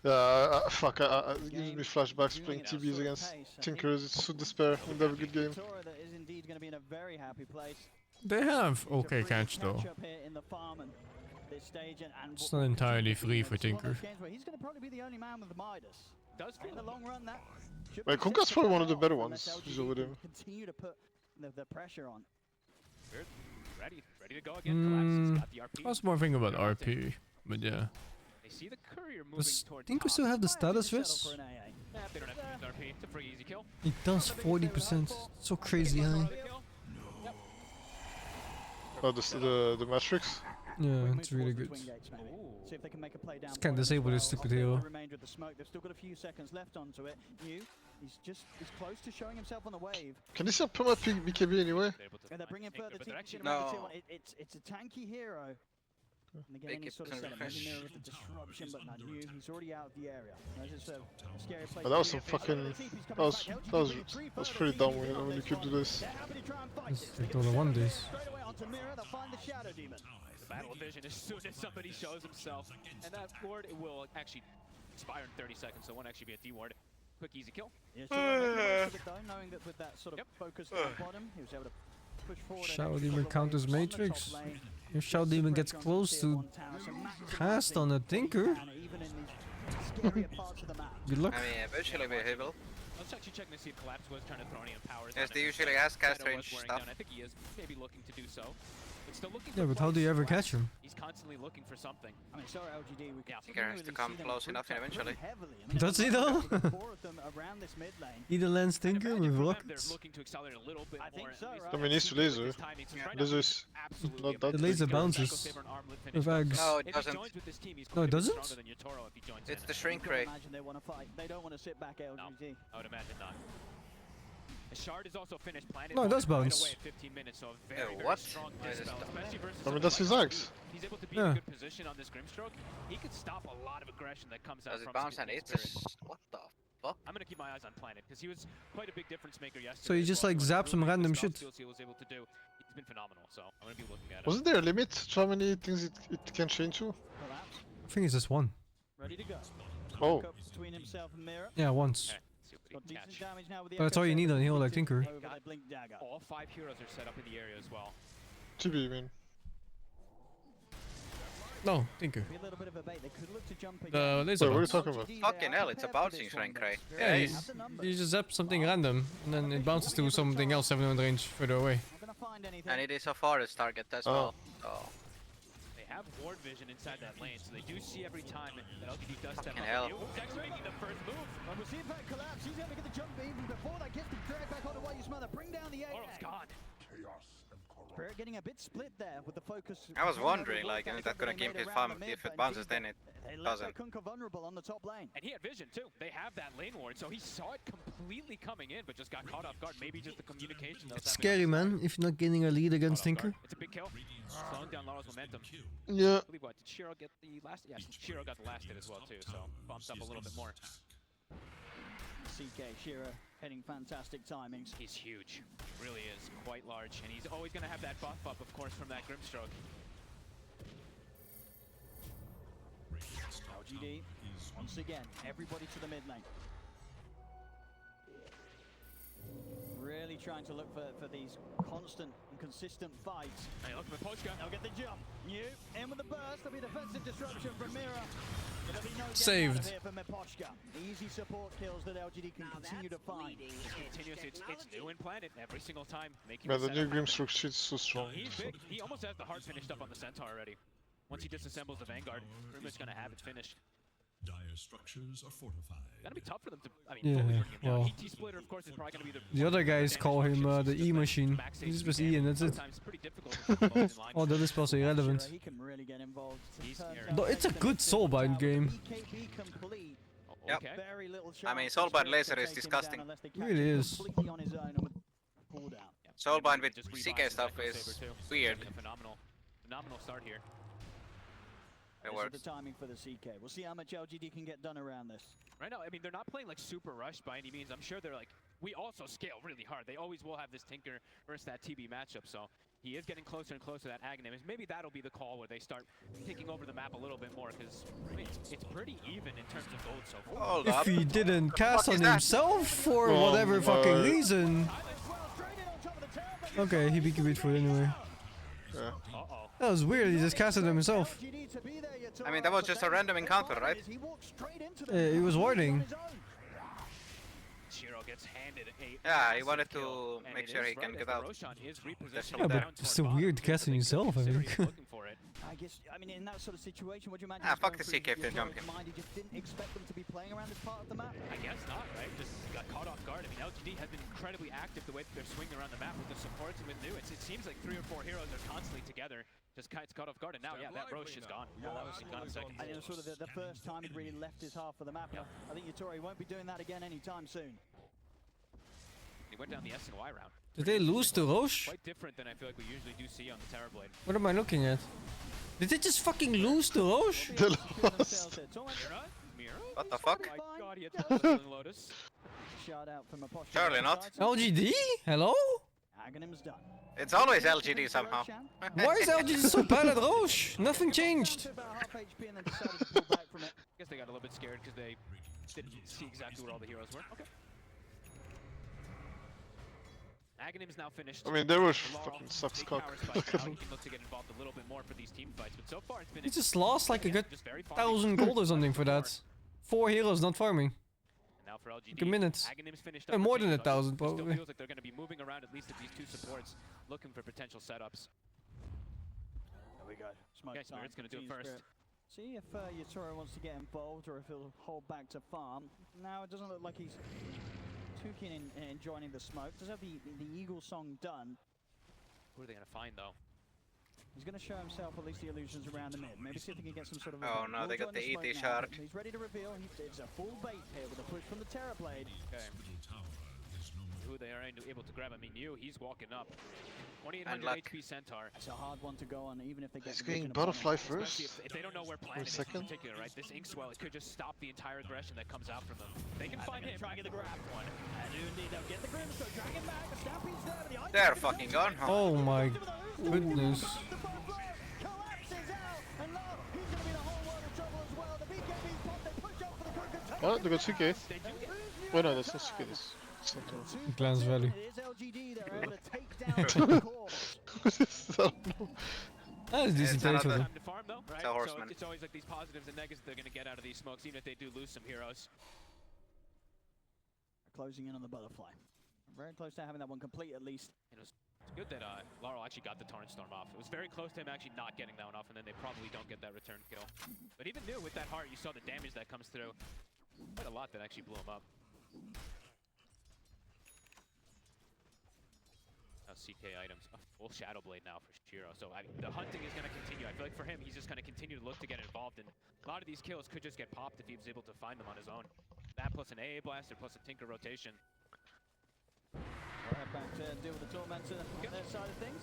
Yeah, fuck, it gives me flashbacks playing TBs against Tinkers. It's so despair when they have a good game. That is indeed going to be in a very happy place. They have okay catch though. Up here in the farm and this stage and It's not entirely free for Tinker. He's going to probably be the only man with the Midas. Does in the long run that. Like, Kunka's probably one of the better ones. Who's over there. Continue to put the pressure on. Good. Ready to go again. Collapse. He's got the RP. I was more thinking about RP, but yeah. They see the courier moving Does towards Tinker still have the status risk? Nah, they don't have to use RP. It's a pretty easy kill. It does 40%. So crazy high. Oh, the Matrix? Yeah, it's really good. See if they can make a play down. Just can't disable this stupid hero. The remainder of the smoke. They've still got a few seconds left onto it. New, he's close to showing himself on the wave. Can this not put my BKB anyway? And they're bringing further teams. No. It's a tanky hero. And again, any sort of setup, maybe mirror with the disruption, but not New. He's already out of the area. It's a scary place. Oh, that was some fucking. That was pretty dumb when you could do this. It's like Dota 1 days. The battle vision as soon as somebody shows himself. And that ward, it will actually expire in 30 seconds, so it won't actually be a D-ward. Quick, easy kill. Yeah, so knowing that with that sort of focus at the bottom, he was able to push forward. Shadow Demon counters Matrix. If Shadow Demon gets close to cast on a Tinker, good luck. I mean, eventually he will. Let's actually check to see if Collapse was trying to throw any powers. Yes, they usually has cast range stuff. I think he is maybe looking to do so. But still looking Yeah, but how do you ever catch him? He's constantly looking for something. I mean, sorry, LGD, we Tinker has to come close enough eventually. Does he though? Either lands Tinker with rockets. I mean, he's laser. Laser is not that. The laser bounces with Ags. No, it doesn't. No, it doesn't? It's the shrink ray. They don't want to sit back, LGD. I would imagine not. Shard is also finished. Planet No, it does bounce. right away at 15 minutes, so a very, very what? strong dispel, especially versus I mean, that's his axe. He's able to be in a good position on this Grimstroke. He could stop a lot of aggression that comes out Does it from bounce and Skilled it's Spirit. what the fuck? I'm gonna keep my eyes on Planet because he was quite a big difference maker yesterday. So he just like zaps some random shit. He was able to do. He's been phenomenal, so I'm gonna be looking at it. Wasn't there a limit to how many things it can change to? I think it's just one. Ready to go. Oh. Between himself and Mirror. Yeah, once. Got decent damage now with the But that's all you need on a hero like Tinker. All 5 heroes are set up in the area as well. TB, I mean. No, Tinker. Be a little bit of a bait. They could look to jump The again. laser Wait, what are you bounce. talking about? Fucking hell, it's about SingSing, Cray. Yeah, you just zap something random, and then it bounces to something else 700 range further away. And it is a forest target as well. So. They have ward vision inside that lane, so they do see every time that LGD does step Fucking up. hell. He's actually making the first move. And we'll see if that collapse. He's going to get the jump even before that gets the drag back on the way you smother. Bring down the Oro's gone. Spirit getting a bit split there with the focus. I was wondering, like, is that gonna give his farm? If it bounces, then it doesn't. Vulnerable on the top lane. And he had vision too. They have that lane ward, so he saw it completely coming in, but just got caught off guard. Maybe just the communication. It's scary, man, if you're not getting a lead against Tinker. It's a big kill. Slowing down Laro's momentum. Yeah. I believe what, did Shiro get the last? Yes, Shiro got the last hit as well too, so bumped up a little bit more. CK, Shiro hitting fantastic timings. He's huge. He really is quite large, and he's always going to have that buff up, of course, from that Grimstroke. LGD, once again, everybody to the mid lane. Really trying to look for these constant and consistent fights. Hey, look at the Pochka. They'll get the jump. New in with the burst. There'll be defensive disruption from Mira. It'll be no Saved. Out of here for Miposhka. Easy support kills that LGD can continue to find. Continuous, it's new in Planet every single time. Making Man, the new Grimstroke shit is so strong. He's big. He almost has the heart finished up on the Centaur already. Once he disassembles the Vanguard, pretty much gonna have it finished. Dire structures are fortified. Gonna be tough for them to, I mean, Yeah, fully bring him down. well. ET Splitter, of course, is probably gonna be The other guys call him the E-machine. He just press E and that's it. Sometimes pretty difficult to keep both in line. Oh, that is also irrelevant. He can really get involved. No, it's a good soulbind game. BKB complete. Yep. Okay. Very little I mean, chance Soulbind for Spirit laser to is take him disgusting. down unless they It catch really him is. completely on his own and with pull down. Soulbind with Just CK revives stuff the is Saber too. weird. A phenomenal start here. It This works. is the timing for the CK. We'll see how much LGD can get done around this. Right now, I mean, they're not playing like super rushed by any means. I'm sure they're like, we also scale really hard. They always will have this Tinker versus that TB matchup, so he is getting closer and closer to that Aghanim. Maybe that'll be the call where they start taking over the map a little bit more, because I mean, it's pretty even in terms of gold so far. Hold If up. he didn't cast fuck on is that? himself for Oh whatever fucking my. reason. Okay, he beat it for it anyway. Yeah. Uh-oh. That was weird, he just casted himself. I mean, that was just a random encounter, right? He was warding. Shiro gets handed a Yeah, he massive wanted kill, to and make it sure is he can right get as out. Roshan is repositioning Yeah, but down it's towards a bottom. weird casting yourself, I think. Looking for it. I guess, I mean, in that sort of situation, what do you imagine? Ah, was fuck going the through CK if they your jump player's him. mind? He just didn't expect them to be playing around this part of the map? I guess not, right? Just got caught off guard. I mean, LGD has been incredibly active the way that they're swinging around the map with the supports and with new. It seems like 3 or 4 heroes are constantly together. Just Kites caught off guard, and now, yeah, that Roche is gone. Yeah, that was gone in a second. And it was sort of the first time he'd really left his half of the map. Yep. I think Yatori won't be doing that again anytime soon. He went down the S and Y round. Did they lose to Roche? Quite different than I feel like we usually do see on the Terrorblade. What am I looking at? Did they just fucking lose to Roche? They lost. Mira? What the fuck? Oh my god, he had the Healing Lotus. Shout out from Apostle. Surely not. LGD? Hello? Aghanim's done. It's always LGD somehow. Why is LGD so bad at Roche? Nothing changed. About half HP and then decided to pull back from it. I guess they got a little bit scared because they didn't see exactly where all the heroes were. Okay. Aghanim's now finished. I mean, they were Laurel, fucking sucks big cock. power spike now. He can look to get involved a little bit more for these team fights, but so far it's been. He just lost like a good just very farming. 1,000 gold or something for that. 4 heroes not farming. And now for LGD, Like a minute. Aghanim's finished up More the than game, so 1,000 it still probably. feels like they're going to be moving around at least at these 2 supports, looking for potential setups. There we go. Smoke Okay, Spirit's time. going to do it Team first. Spirit. See if Yatori wants to get involved or if he'll hold back to farm. Now it doesn't look like he's too keen in joining the smoke. Does have the Eagle song done. Who are they going to find though? He's going to show himself at least the illusions around the mid. Maybe see if he can get some sort of. Oh no, He'll they got join the smoke ET now. shard. He's ready to reveal. It's a full bait here with a push from the Terrorblade. Okay. Who they are able to grab? I mean, he's walking up. 2800 luck. HP Centaur. It's a hard one to go on, even if they get. He's the vision getting upon butterfly him. Especially first. if they don't know where Planet is in second. particular, right? This Inkswell, it could just stop the entire aggression that comes out from them. They can find him. Try and get the grab one. And indeed, they'll get the Grimstone, drag him back. The Stampede's there, but the ice They're fucking gone. Huh? Oh my goodness. Oh, they got CK. Wait, no, that's not CK. That's Centaur. Glance Valley. It is LGD, they're able to take down the core. I don't know. That was decent trade for them. Time to farm though, right? It's a horseman. So it's always like these positives and negatives they're gonna get out of these smokes, even if they do lose some heroes. Closing in on the butterfly. Very close to having that one complete at least. It was good that Laurel actually got the Torrent Storm off. It was very close to him actually not getting that one off, and then they probably don't get that return kill. But even new with that heart, you saw the damage that comes through. Quite a lot that actually blew him up. Now CK items, a full Shadow Blade now for Shiro. So the hunting is going to continue. I feel like for him, he's just going to continue to look to get involved, and a lot of these kills could just get popped if he was able to find them on his own. That plus an AA Blaster plus a Tinker rotation. We'll head back to deal with the Tormentor on their side of things.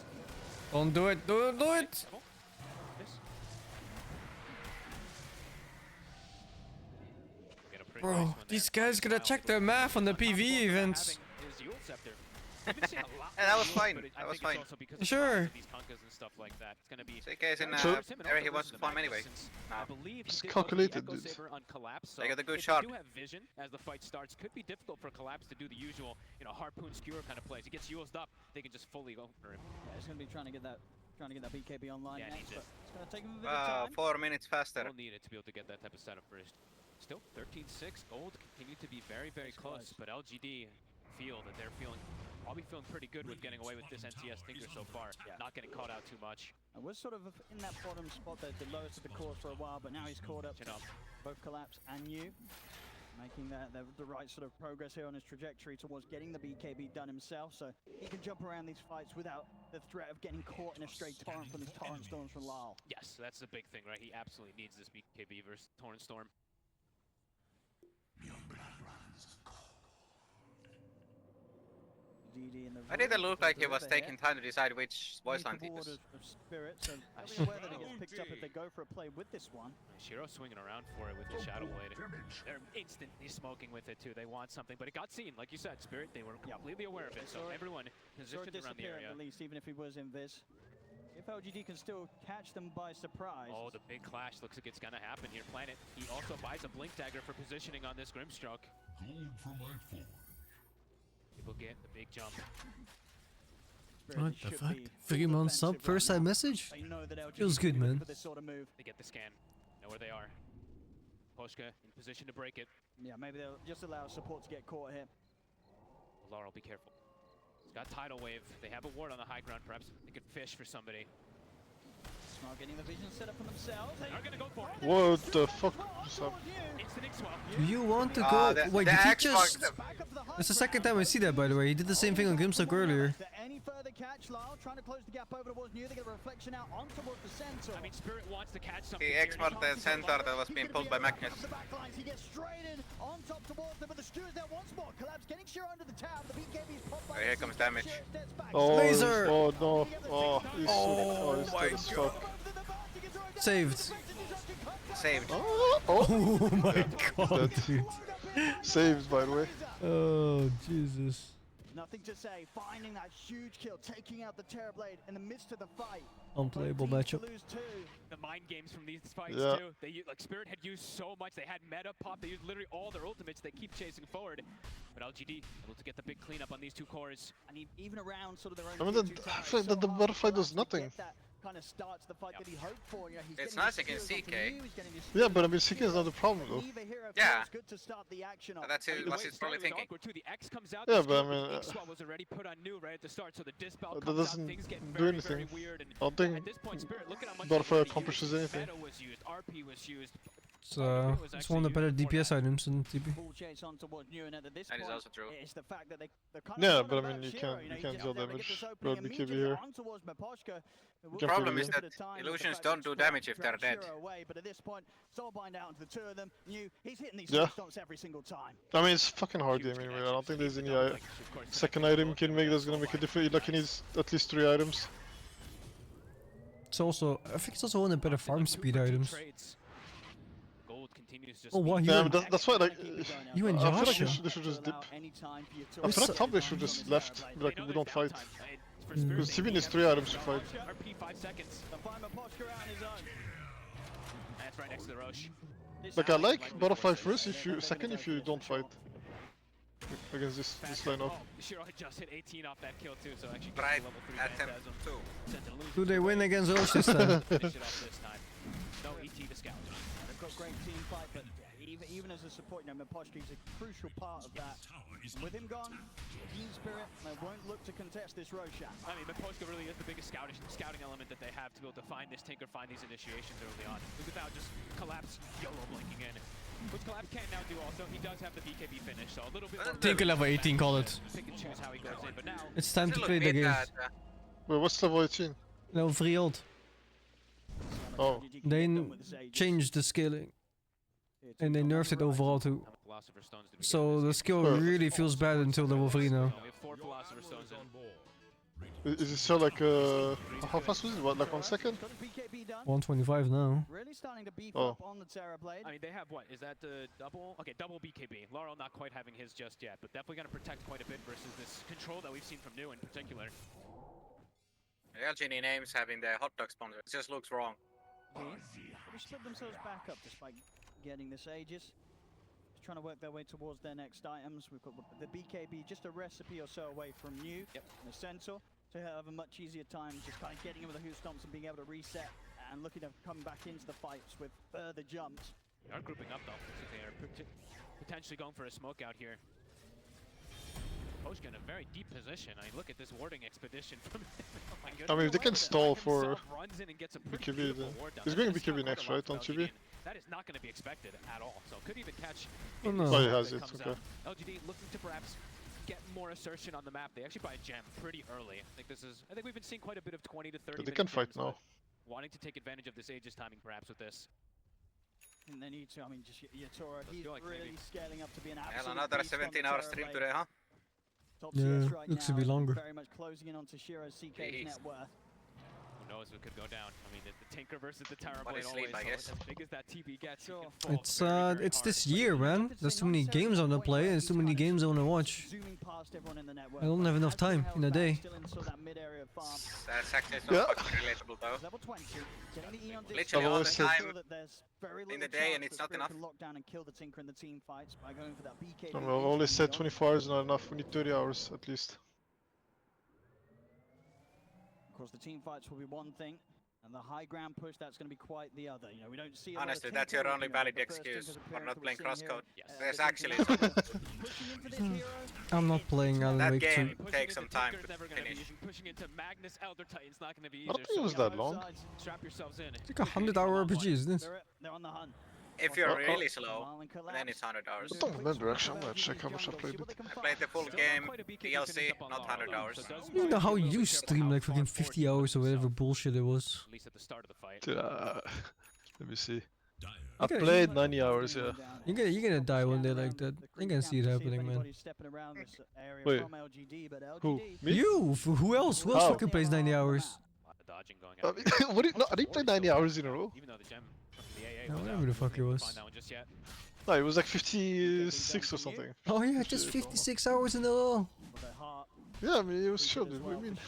Don't do it, do it! Bro, these guys gotta check their math on the PV events. Yeah, that was fine. That was fine. Sure. CK is in area he wants to farm anyway. No. It's calculated, dude. They got a good shot. They do have vision as the fight starts. Could be difficult for Collapse to do the usual, harpoon skewer kind of plays. He gets used up, they can just fully go for him. Yeah, it's gonna be trying to get that BKB online next, but it's gonna take him a bit of time. 4 minutes faster. We'll need it to be able to get that type of setup first. Still 13-6. Gold continue to be very, very close, but LGD feel that they're probably feeling pretty good with getting away with this NTS Tinker so far. Not getting caught out too much. And we're sort of in that bottom spot there, the lowest of the course for a while, but now he's caught up both Collapse and you, making the right sort of progress here on his trajectory towards getting the BKB done himself, so he can jump around these fights without the threat of getting caught in a straight torrent from these Torrent Storms from Lyle. Yes, that's the big thing, right? He absolutely needs this BKB versus Torrent Storm. I didn't look like he was taking time to decide which voice line to use. Spirit, so be aware that it gets picked up if they go for a play with this one. Shiro swinging around for it with the Shadow Blade. They're instantly smoking with it too. They want something, but it got seen, like you said, Spirit. They were completely aware of it, so everyone positioned around the area. At least, even if he was in Viz. If LGD can still catch them by surprise. Oh, the big clash looks like it's gonna happen here. Planet, he also buys a Blink Dagger for positioning on this Grimstroke. Gold for my forward. People get the big jump. What the fuck? 3 months sub, first time message? Feels good, man. They get the scan, know where they are. Poshka in position to break it. Yeah, maybe they'll just allow support to get caught here. Laurel, be careful. He's got Tidal Wave. They have a ward on the high ground. Perhaps they could fish for somebody. Smart getting the vision set up for themselves. They're gonna go for it. What the fuck is up? Do you want to go? Wait, did he just... It's the second time I see that, by the way. He did the same thing on Grimstock earlier. Any further catch, Lyle trying to close the gap over towards New. They get a reflection out on towards the center. I mean, Spirit wants to catch something. He X-marked the center that was being pulled by Magnus. He gets straight in on top towards them, but the Stewards there once more. Collapse getting Shiro under the tower. The BKB's popped by. Here comes damage. Oh, Laser! Oh no! Oh, he's my dead as fuck. Saved. Saved. Oh my god, dude. Saved, by the way. Oh, Jesus. Nothing to say. Finding that huge kill, taking out the Terrorblade in the midst of the fight. Unplayable matchup. The mind games from these fights too. They like Spirit had used so much. They had meta pop. They used literally all their ultimates. They keep chasing forward. But LGD able to get the big cleanup on these two cores. And even around sort of their own. I mean, I feel like the butterfly does nothing. Kind of starts the fight that he hoped for. You know, it's nice against CK. Yeah, but I mean, CK is not the problem though. Yeah. Good to start the action off. That's what he's probably thinking. The X comes out, yeah, but I mean, was already put on new right at the start, so the dispel that doesn't do anything. I don't think Butterfly accomplishes anything. So it's one of the better DPS items in TP. That is also true. Yeah, but I mean, you can't deal damage. Road BKB here. The problem is that illusions don't do damage if they're dead. Yeah. I mean, it's fucking hard game anyway. I don't think there's any second item can make that's gonna make a difference. Like, he needs at least 3 items. It's also, I think it's also one of the better farm speed items. Oh wow, that's why, like, you and I feel Josh. like they should just dip. I feel like top they should just left. Like, we don't fight. Because TB needs 3 items to fight. RP 5 seconds. That's right next to the Roche. Like, I like Butterfly first if you don't fight. against this lineup. Shiro just hit 18 off that kill too, so actually Right level 3 at him Phantasm. too. Do they win against Roche this time? Finish it off this time. No ET to scout. They've got great team fight, but even as a support, you know, Miposhki is a crucial part of that. And with him gone, Team Spirit, they won't look to contest this Roshan. I mean, Miposhka really is the biggest scouting element that they have to be able to find this Tinker, find these initiations early on. Without just Collapse YOLO blinking in. Which Collapse can now do also. He does have the BKB finish, so a little bit more... Tinker level 18, call it. Pick and choose how he goes in, but now... It's time to play the game. Wait, what's level 18? Level 3 ult. Oh. They changed the scaling. And they nerfed it overall too. So the skill really feels bad until level 3 now. We have 4 Philosopher Stones in. Is it still like how fast was it? What, like 1 second? 125 now. Really starting to beef Oh. up on the Terra Blade. I mean, they have what? Is that the double? Okay, double BKB. Laurel not quite having his just yet, but definitely going to protect quite a bit versus this control that we've seen from New in particular. The LGD names having the hot dog sponsor. It just looks wrong. They split themselves back up despite getting this Aegis. Just trying to work their way towards their next items. We've got the BKB just a recipe or so away from New. Yep. And the Centaur to have a much easier time just kind of getting him with the Who Stomps and being able to reset and looking to come back into the fights with further jumps. They are grouping up though. So they are potentially going for a smoke out here. Poshka in a very deep position. I mean, look at this warding expedition from oh my goodness. I mean, if they can stall for runs in and gets a pretty BKB, beautiful then ward down. he's going BKB next, right? On TB? That is not going to be expected at all. So could even catch. Oh no. Oh, he has it. Okay. LGD looking to perhaps get more assertion on the map. They actually buy a gem pretty early. I think we've been seeing quite a bit of 20 to 30. But they can fight now. Wanting to take advantage of this Aegis timing perhaps with this. And they need to, I mean, just Yatoro, he's feel like really maybe. scaling up to be an Hell, absolute another beast on the 17-hour Terra stream Blade. today, huh? Top Yeah, CS right looks to now be is longer. Very much closing in onto Shiro's CK's net worth. Who knows what could go down? I mean, the Tinker versus the Terra But Blade it's always. sleep, I So guess. as big as that TB gets, you can fall very, very It's hard. this year, man. There's too many games on the play. There's too many games I want to watch. Zooming past everyone in the network. I don't have enough time in a day. Still in sort of that mid-area farm. That's actually so fucking relatable though. Level 20. Getting the Eon Literally all the distance, time feel that there's very in little the day and chance it's that not Spirit enough. can lock down and kill the Tinker in the team fights by going for that BKB. I've always said 24 hours is not enough. We need 30 hours at least. Of course, the team fights will be one thing, and the high ground push, that's going to be quite the other. You know, we don't see a lot of Honestly, that's Tinker your only looking at valid the first excuse Tinker's for appearance not that playing we're seeing crosscode. here. There's The actually Tinker some. pushing in for this hero. I'm not playing Alan That Wake 2. game takes some time to Never gonna be finish. easy. Pushing into Magnus Elder Titan's not going to be I either. don't think it was that long. Strap yourselves in. It's like a 100-hour RPG, isn't it? They're on the hunt. If you're Oh, oh. really slow, then it's 100 hours. I don't remember actually. I'm gonna check how much I played it. I played the full game, DLC, not 100 hours. You know how you stream like fucking 50 hours or whatever bullshit it was. At least at the start of the fight. Let me see. I played 90 hours, yeah. You're gonna die one day like that. I can see it happening, man. Wait. Who? Me? You? Who else? Who else How? fucking plays 90 hours? A lot of dodging going I on. mean, what do you, no, I didn't play 90 hours in a row. Even though the gem from the AA No, was whatever out, the fuck it we was. find that one just yet. No, it was like 56 or something. Oh yeah, just 56 hours in a row. Yeah, I mean, it was chill, dude. What do you mean?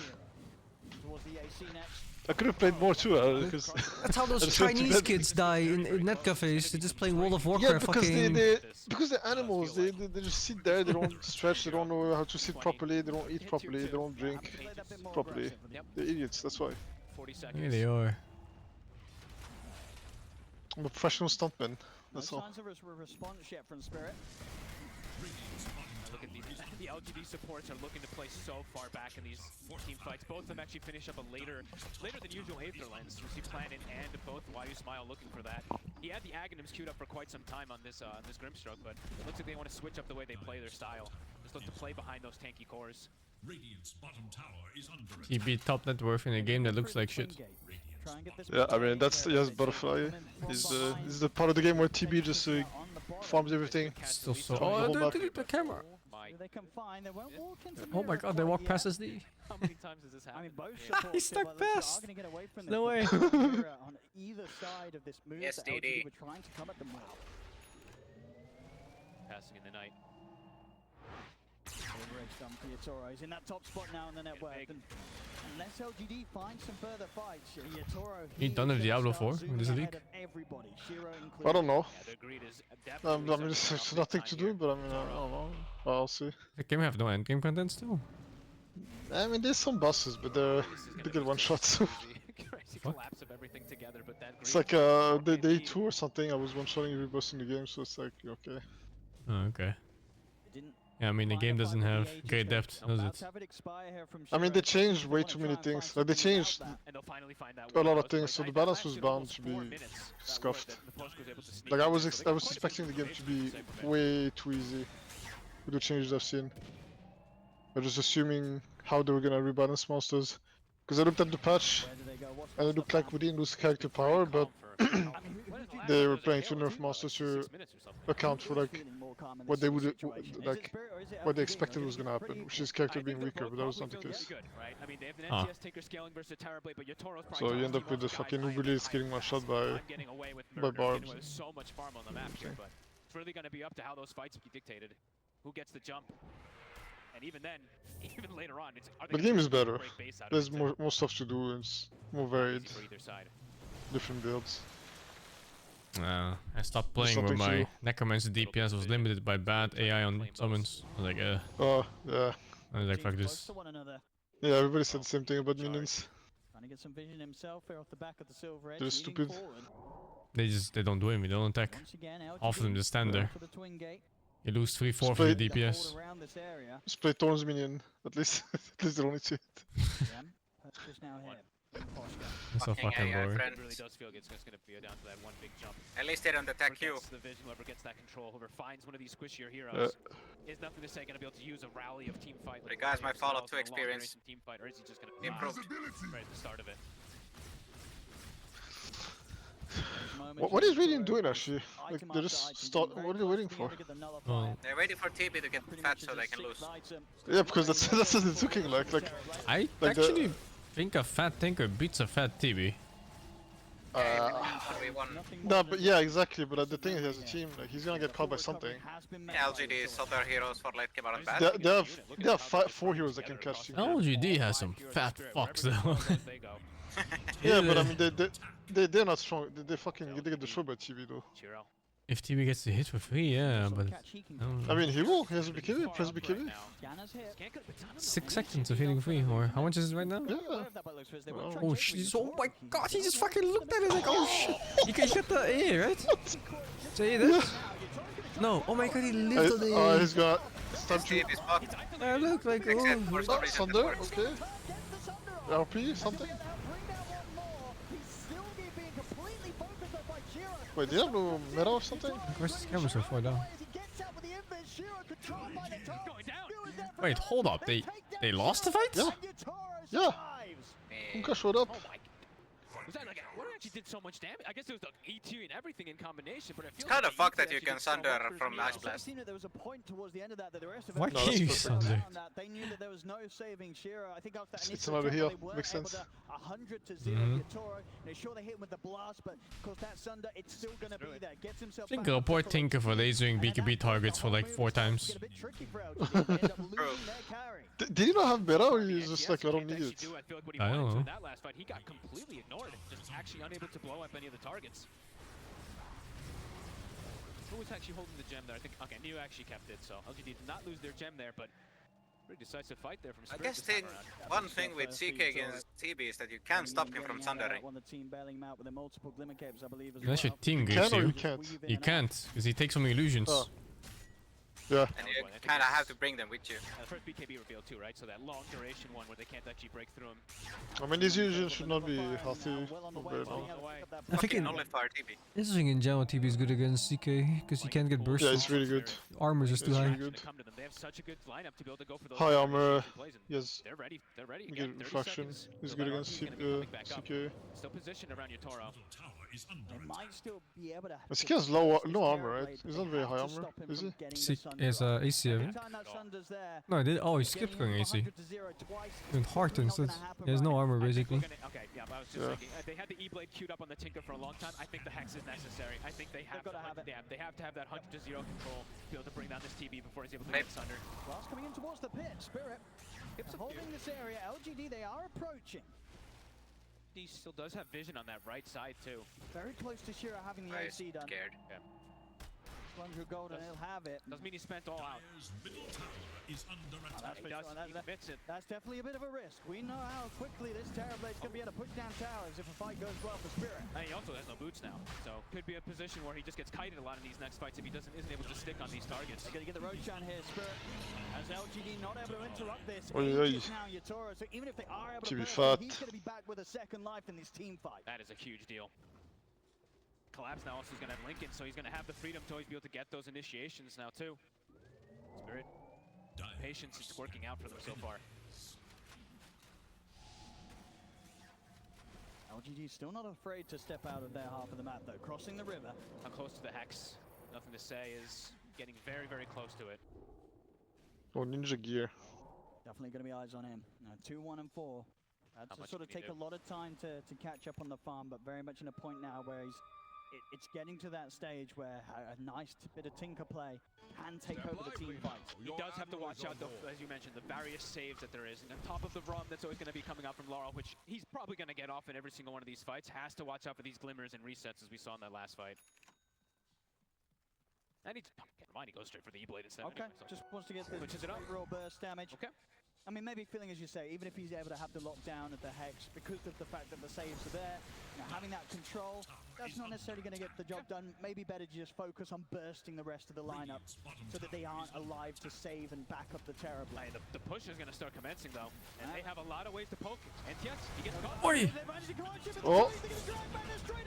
Towards the AC next. I could have played more too, because... That's how those I just went to Chinese bed. kids die in net cafes. They're just playing World of Yeah, Warcraft because fucking... because they're animals. They just sit there. They don't stretch. They don't know how to sit properly. They don't eat properly. They don't drink properly. They're idiots. That's why. 40 seconds. Yeah, they are. I'm a professional stuntman. No That's all. signs of a response yet from Spirit. Look at the LGD supports are looking to play so far back in these team fights. Both of them actually finish up a later than usual Aether Lens. We see Planet and both Wayu Smile looking for that. He had the Aghanims queued up for quite some time on this Grimstroke, but it looks like they want to switch up the way they play their style. Just look to play behind those tanky cores. Radiant's bottom tower is under attack. He beat top net worth in a game that looks like shit. Yeah, I mean that's yes, Butterfly is the part of the game where TB just farms everything. Still so... Farms the whole map. the camera! They come fine. They won't walk into Oh my god, they walk past us D. How many times has this happened? I mean, both Yeah. supports He stuck are fast. going to get away from No way. on either side of this move Yes, that DD. LGD were trying to come at them with. Passing in the night. Overedged on Yatoro. He's in that top spot now in the network. And unless LGD finds some further fights, Yatoro... He done a Diablo 4 with his league. everybody, Shiro included. I don't know. Yeah, the greed is I definitely mean, there's nothing to do, but I mean, I don't know. I'll see. The game have no endgame content still. I mean, there's some bosses, but they're they get one shots. crazy collapse of everything together, but that It's like day 2 or something. I was one shotting every boss in the game, so it's like okay. Oh, okay. Yeah, I mean the game doesn't have great depth, does it? I mean, they changed way too many things. Like they changed a lot of things, so the balance was bound to be scuffed. Like I was expecting the game to be way too easy with the changes I've seen. I was just assuming how they were gonna rebalance monsters. Because I looked at the patch and it looked like we didn't lose character power, but they were playing to nerf monsters to account for like what they would like what they expected was gonna happen, which is character being weaker, but that was not the case. So you end up with the fucking Uberleads getting one shot by barbs. So much farm on the map here, but it's really gonna be up to how those fights be dictated. Who gets the jump? And even then, even later on, The game is better. There's more stuff to do. It's more varied. Different builds. I stopped playing where my Necromancer DPS was limited by bad AI on summons. I was like, Oh, yeah. I was like, fuck this. Yeah, everybody said the same thing about minions. Trying to get some vision himself here off the back of the silver edge. They're stupid. They don't do anything, they don't attack. Half of them just stand there. You lose 3/4 of your DPS. Just play Thorn's minion, at least. At least they don't need to hit. That's so fucking boring. It really does feel like it's just gonna be down to that one big jump. At least they don't attack you. The vision, whoever gets that control, whoever finds one of these squishier heroes, is nothing to say gonna be able to use a rally of team fight. The guys might follow to experience. Team fight, or is he just gonna improve right at the start of it? What is Radiant doing actually? Like they just start. What are they waiting for? They're waiting for TB to get fat so they can lose. Yeah, because that's what it's looking like. Like I actually think a fat tanker beats a fat TB. No, but yeah, exactly. But the thing is, as a team, like he's gonna get caught by something. LGD sold their heroes for late game aren't bad. They have 4 heroes that can catch team. LGD has some fat fucks though. Yeah, but I mean they're not strong. They get destroyed by TB though. If TB gets the hit for free, yeah, but I mean he will. He has a BKB. Press BKB. 6 seconds of hitting free, or how much is it right now? Yeah. Oh shit! Oh my god! He just fucking looked at it like, oh shit! He got the A, right? So he did? No! Oh my god! He lived on the A. He's got. I look like oh. Thunder. Okay. RP something. Wait, do you have no meta or something? Where's this camera so far down? Wait, hold up. They lost the fight? Yeah. Yeah. Unka showed up. Was that like what actually did so much damage? I guess it was the ET and everything in combination, but it feels it's kind of fucked that you can sunder from Ash Blast. Why can't you sunder? They knew that there was no saving Shiro. I think after that it's another heal. Makes sense. 100 to 0 Yatoro. They're sure they hit him with the blast, but of course that sunder, it's still gonna be there. Gets himself. I think I'll report Tinker for lasering BKB targets for like 4 times. Did he not have meta, or he was just like, I don't need it? I don't know. That last fight, he got completely ignored. Just actually unable to blow up any of the targets. Who was actually holding the gem there? I think, okay, Neo actually kept it, so LGD did not lose their gem there, but pretty decisive fight there from Spirit. I guess one thing with CK against TB is that you can't stop him from sundering. Unless your team gives you. You can't, because he takes some illusions. Oh. Yeah. And you kind of have to bring them with you. The first BKB reveal too, right? So that long duration one where they can't actually break through him. I mean, these illusions should not be healthy. I think interesting in general, TB is good against CK because he can't get bursted. Yeah, it's really good. Armor is just too high. They have such a good lineup to be able to go for those. High armor. Yes. They're ready. They're ready. Good refraction. He's good against CK. Still positioned around Yatoro. They might still be able to. CK has low armor, right? He's not very high armor, is he? Is AC, right? No, I did. Oh, he skipped going AC. Went hard instead. He has no armor basically. Okay, yeah, but I was just thinking, they had the E-Blade queued up on the Tinker for a long time. I think the Hex is necessary. I think they have to have it. They have to have that 100 to 0 control to be able to bring down this TB before he's able to get Sunder. Blast coming in towards the pit. Spirit holding this area. LGD, they are approaching. LGD still does have vision on that right side too. Very close to Shiro having the AC done. Scared. Yeah. 100 gold and he'll have it. Doesn't mean he spent all out. Middle tower is under attack. He does. He commits it. That's definitely a bit of a risk. We know how quickly this Terrorblade's going to be able to push down towers if a fight goes well for Spirit. And he also has no boots now, so could be a position where he just gets kited a lot in these next fights if he isn't able to stick on these targets. They're going to get the Roshan here, Spirit. As LGD not able to interrupt this. Oy, oy. Now Yatoro, so even if they are able to Chibi burst, fat. he's going to be back with a second life in this team fight. That is a huge deal. Collapse now also is going to have Lincoln, so he's going to have the freedom to always be able to get those initiations now too. Spirit, patience is working out for them so far. LGD still not afraid to step out of their half of the map though, crossing the river. How close to the Hex? Nothing to say, is getting very, very close to it. Oh, Ninja Gear. Definitely going to be eyes on him. Now 2, 1, and 4. That's to sort of take a lot of time to catch up on the farm, but very much in a point now where it's getting to that stage where a nice bit of tinker play can take over the team fights. He does have to watch out, though, as you mentioned, the various saves that there is. And on top of the ROM that's always going to be coming out from Laurel, which he's probably going to get off in every single one of these fights, has to watch out for these glimmers and resets as we saw in that last fight. And never mind, he goes straight for the E-Blade instead. Okay, anyway, so. just wants to get the raw burst damage. Okay. I mean, maybe feeling, as you say, even if he's able to have the lockdown at the Hex, because of the fact that the saves are there, you know, having that control, that's not necessarily going to get the job done. Maybe better to just focus on bursting the rest of the lineup so that they aren't alive to save and back up the Terrorblade. Hey, the push is going to start commencing, though, and they have a lot of ways to poke. And yes, he gets caught. Oi! Oh!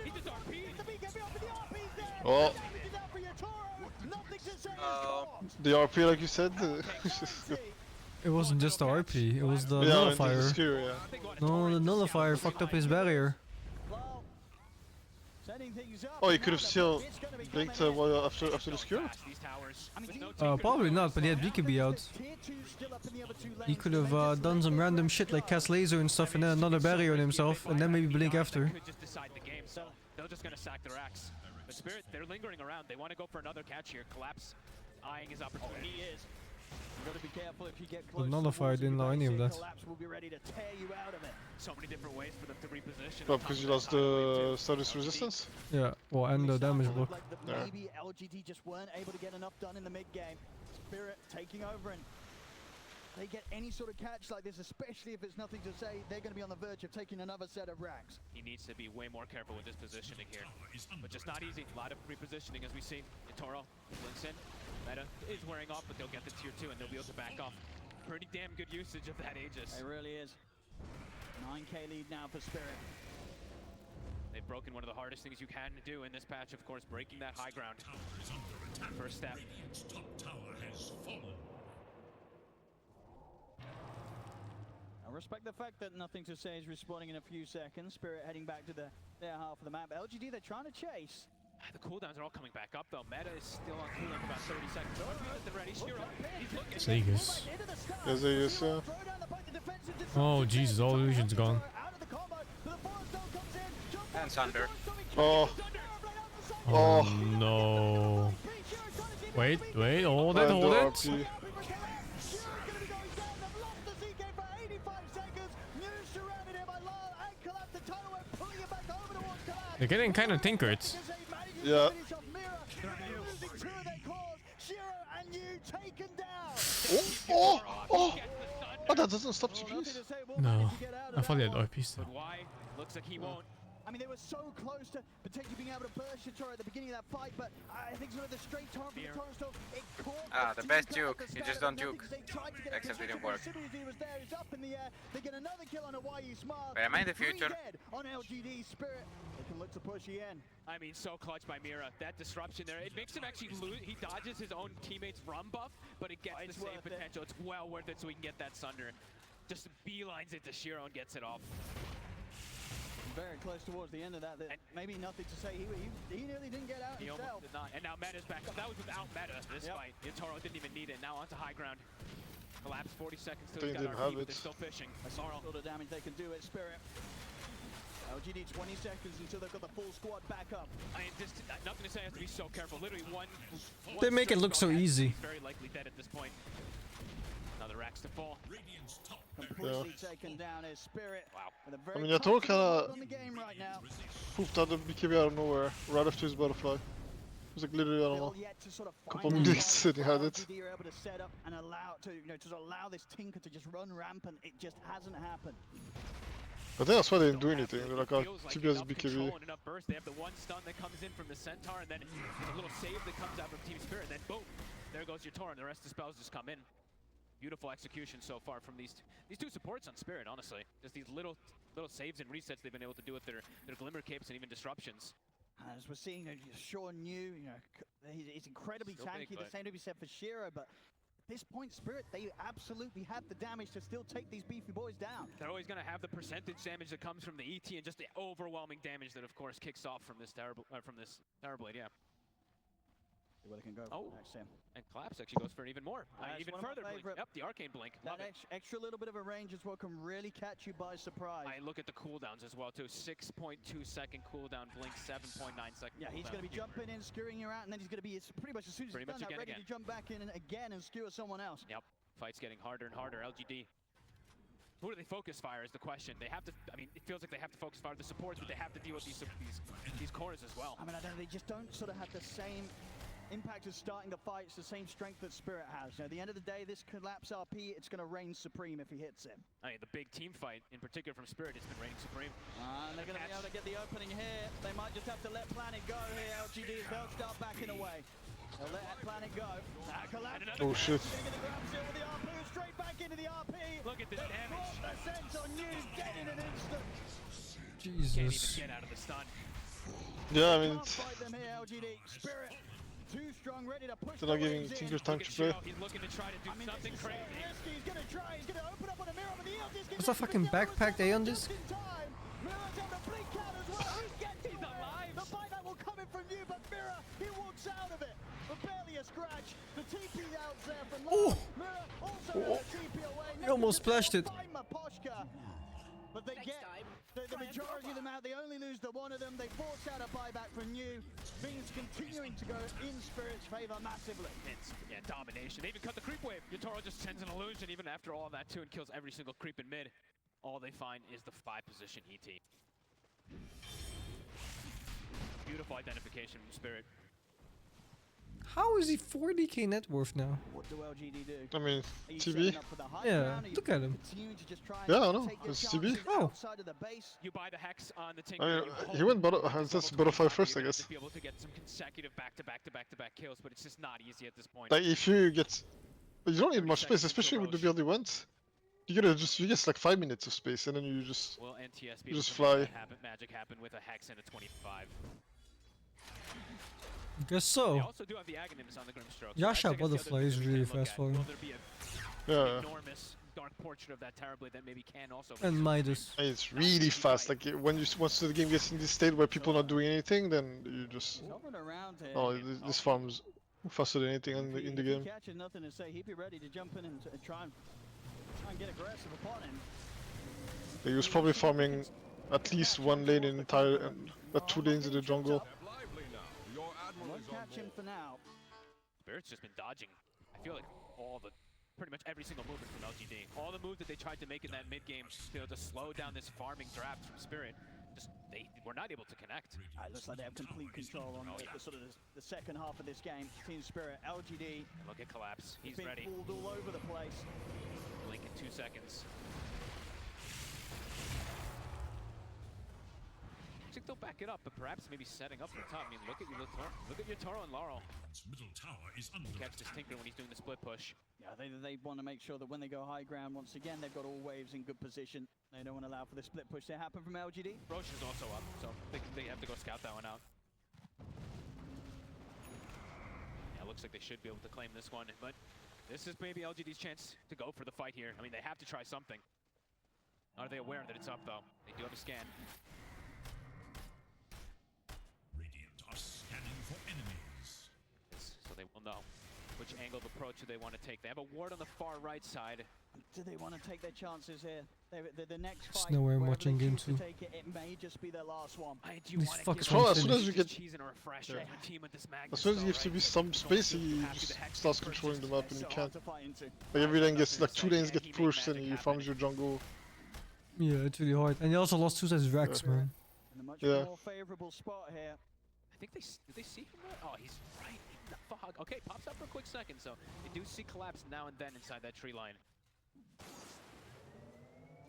He just RP'd. Oh! The RP, like you said. It wasn't just the RP, it was the Yeah, nullifier. the skewer, yeah. No, the nullifier fucked up his barrier. Oh, he could have still blinked after the skewer? Probably not, but he had BKB out. He could have done some random shit like cast laser and stuff and then another barrier on himself and then maybe blink after. Could just decide the game, so they're just going to sack their axe. But Spirit, they're lingering around. They want to go for another catch here. Collapse eyeing his opportunity. He is. You got to be careful if you get The close. nullifier didn't know any of that. Collapse will be ready to tear you out of it. So many different ways for them to reposition. Oh, because you lost the status resistance? Yeah, well, and the damage block. Like maybe LGD just weren't able to get enough done in the mid game. Spirit taking over, and they get any sort of catch like this, especially if it's nothing to say, they're going to be on the verge of taking another set of racks. He needs to be way more careful with his positioning here, but just not easy. A lot of repositioning as we see. Toro blinks in. Meta is wearing off, but they'll get the tier 2 and they'll be able to back off. Pretty damn good usage of that Aegis. It really is. 9k lead now for Spirit. They've broken one of the hardest things you can do in this patch, of course, breaking that high ground. First step. Top tower has fallen. I respect the fact that nothing to say is respawning in a few seconds. Spirit heading back to their half of the map. LGD, they're trying to chase. The cooldowns are all coming back up, though. Meta is still on cooldown for about 30 seconds. They're ready. Shiro, he's looking. Segas. Yes, Segas, yeah. Oh, Jesus, all illusions gone. And Sunder. Oh. Oh, no. Wait, hold it, hold it. They're getting kind of tinkered. Yeah. Oh, that doesn't stop TPs. No, I thought he had RP still. But why? Looks like he won't. I mean, they were so close to potentially being able to burst Yatoro at the beginning of that fight, but I think sort of the straight torrent from the Toro stove, it caught the best juke. You just don't juke. Except it didn't work. They get another kill on a YE Smart. But am I in the future? On LGD Spirit. They can look to push in. I mean, so clutch by Mira. That disruption there, it makes him actually lose. He dodges his own teammate's run buff, but it gets the save potential. It's well worth it so he can get that Sunder. Just beelines it to Shiro and gets it off. Very close towards the end of that. Maybe nothing to say. He nearly didn't get out himself. Almost did not. And now Meta's back up. That was without Meta this fight. Toro didn't even need it. Now onto high ground. Collapse 40 seconds till he's got RP, but they're still fishing. All the damage they can do at Spirit. LGD 20 seconds until they've got the full squad back up. Just nothing to say. Has to be so careful. Literally one They make it look so easy. Very likely dead at this point. Another axe to fall. Completely taken down his Spirit. Wow. I mean, Yatoro kinda pooped out the BKB out of nowhere right after his butterfly. It was like literally, I don't know, a couple of minutes and he had it. LGD are able to set up and allow this Tinker to just run rampant. It just hasn't happened. I think that's why they didn't do anything. They're like, oh, TB has BKB. Enough burst. They have the one stun that comes in from the Centaur, and then a little save that comes out from Team Spirit, and then boom, there goes your Tauren, and the rest of the spells just come in. Beautiful execution so far from these two supports on Spirit, honestly. Just these little saves and resets they've been able to do with their Glimmer Capes and even disruptions. As we're seeing, Sean Yu, he's incredibly tanky. The same to be said for Shiro, but at this point, Spirit, they absolutely have the damage to still take these beefy boys down. They're always going to have the percentage damage that comes from the ET and just the overwhelming damage that, of course, kicks off from this Terrorblade, yeah. See where they can go next time. And Collapse actually goes for even more. Even further blink. Yep, the Arcane Blink. That extra little bit of a range as well can really catch you by surprise. I look at the cooldowns as well too. 6.2 second cooldown, Blink 7.9 second. Yeah, he's going to be jumping in, skewering you out, and then he's going to be pretty much as soon as he's done that, ready to jump back in and again and skewer someone else. Yep, fight's getting harder and harder. LGD. Who do they focus fire is the question. They have to, I mean, it feels like they have to focus fire the supports, but they have to deal with these corners as well. I mean, they just don't sort of have the same impact of starting the fight. It's the same strength that Spirit has. At the end of the day, this Collapse RP, it's going to reign supreme if he hits him. I mean, the big team fight, in particular from Spirit, has been reigning supreme. And they're going to be able to get the opening here. They might just have to let Planet go here. LGD, they'll start backing away. They'll let Planet go. Collapse. Oh shit. Straight back into the RP. Look at this damage. The sense on you, dead in an instant. Jesus. Can't even get out of the stun. Yeah, I mean, Fight them here, LGD. Spirit. Too strong, ready to push. They're not giving Tinker time to play. He's looking to try to do something crazy. He's gonna try. He's gonna open up on a mirror, but the Eon Disc. What's that fucking backpack Aeon Disc? Mirror's able to blink out as well. He's alive. The buyback will come in from you, but Mirror, he walks out of it. But barely a scratch. The TP out there from Mirror also got a TP away. He almost splashed it. But they get the majority of them out. They only lose the one of them. They force out a buyback from New. Things continuing to go in Spirit's favor massively. It's, domination. They even cut the creep wave. Yatoro just sends an illusion even after all of that too and kills every single creep in mid. All they find is the 5-position ET. Beautiful identification from Spirit. How is he 40k net worth now? What do LGD do? I mean, TB? Yeah, look at him. Yeah, I know. It's TB. Oh. You buy the Hex on the Tinker. I mean, he went that's butterfly first, I guess. To be able to get some consecutive back-to-back kills, but it's just not easy at this point. Like, if you get... You don't need much space, especially with the build you went. You get like 5 minutes of space, and then you just... Will NTS be you just able to fly. make magic happen with a Hex and a 25? Guess so. They also do have the Aghanims on the Grimstroke. Yasha Butterfly is really fast for him. Will there be an enormous dark portrait of that Terrorblade that maybe can also... And Midas. It's really fast. Like, once the game gets in this state where people are not doing anything, then you just... Oh, this farm's faster than anything in the game. Catches nothing to say. He'd be ready to jump in and try and get aggressive upon him. He was probably farming at least one lane in entire... 2 lanes in the jungle. Won't catch him for now. Spirit's just been dodging. I feel like pretty much every single movement from LGD. All the moves that they tried to make in that mid game, to slow down this farming draft from Spirit, they were not able to connect. It looks like they have complete control on the second half of this game. Team Spirit, LGD. Look at Collapse. He's being ready. Pulled all over the place. Blink in 2 seconds. I think they'll back it up, but perhaps maybe setting up from the top. I mean, look at your Toro and Laurel. Middle tower is under Catch this Tinker when he's doing the split push. Yeah, they want to make sure that when they go high ground, once again, they've got all waves in good position. They don't want to allow for the split push to happen from LGD. Roche is also up, so they have to go scout that one out. Yeah, looks like they should be able to claim this one, but this is maybe LGD's chance to go for the fight here. I mean, they have to try something. Are they aware that it's up, though? They do have a scan. scanning for enemies. So they will know which angle of approach do they want to take. They have a ward on the far right side. Do they want to take their chances here? The next There's fight, no way I'm wherever watching they game choose to 2. take it, it may just be their last one. These fuckers Well, won't as soon as finish. you get, Cheese and a refresher yeah. and a team with this as soon as you have to be some space, he just starts controlling the map and you can't. Like every lane gets like 2 lanes get pushed and he farms your jungle. Yeah, it's really hard. And he also lost 2 sets Rex, man. In a much Yeah. more favorable spot here. I think did they see him there? Oh, he's right in the fog. Okay, pops up for a quick second, so they do see collapse now and then inside that tree line.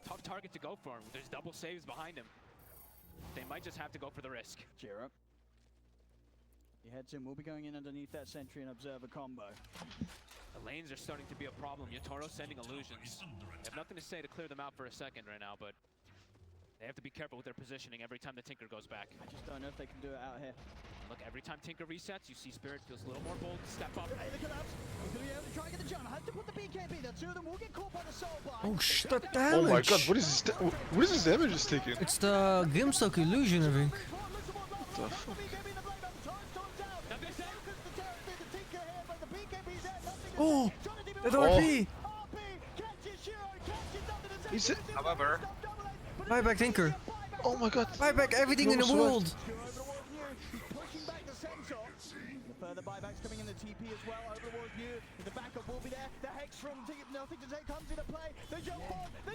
Tough target to go for him. There's double saves behind him. They might just have to go for the risk. Jiro. He heads in. We'll be going in underneath that sentry and observer combo. The lanes are starting to be a problem. Yotaro sending illusions. They have nothing to say to clear them out for a second right now, but they have to be careful with their positioning every time the Tinker goes back. I just don't know if they can do it out here. Look, every time Tinker resets, you see Spirit feels a little more bold to step up. Hey, the collapse. He's going to be able to try and get the jump. Has to put the BKB. The 2 of them will get caught by the soul blind. Oh shit, that damage! Oh my god, what is this? What is this damage is taking? It's the Grimstock illusion, I think. What the fuck? Oh, that RP! Is it? However, Buyback Tinker. Oh my god. Buyback everything in the world. The further buybacks coming in the TP as well. Over the walls, Mew. The backup will be there. The Hex from Nothing to Take comes into play. They jump on. They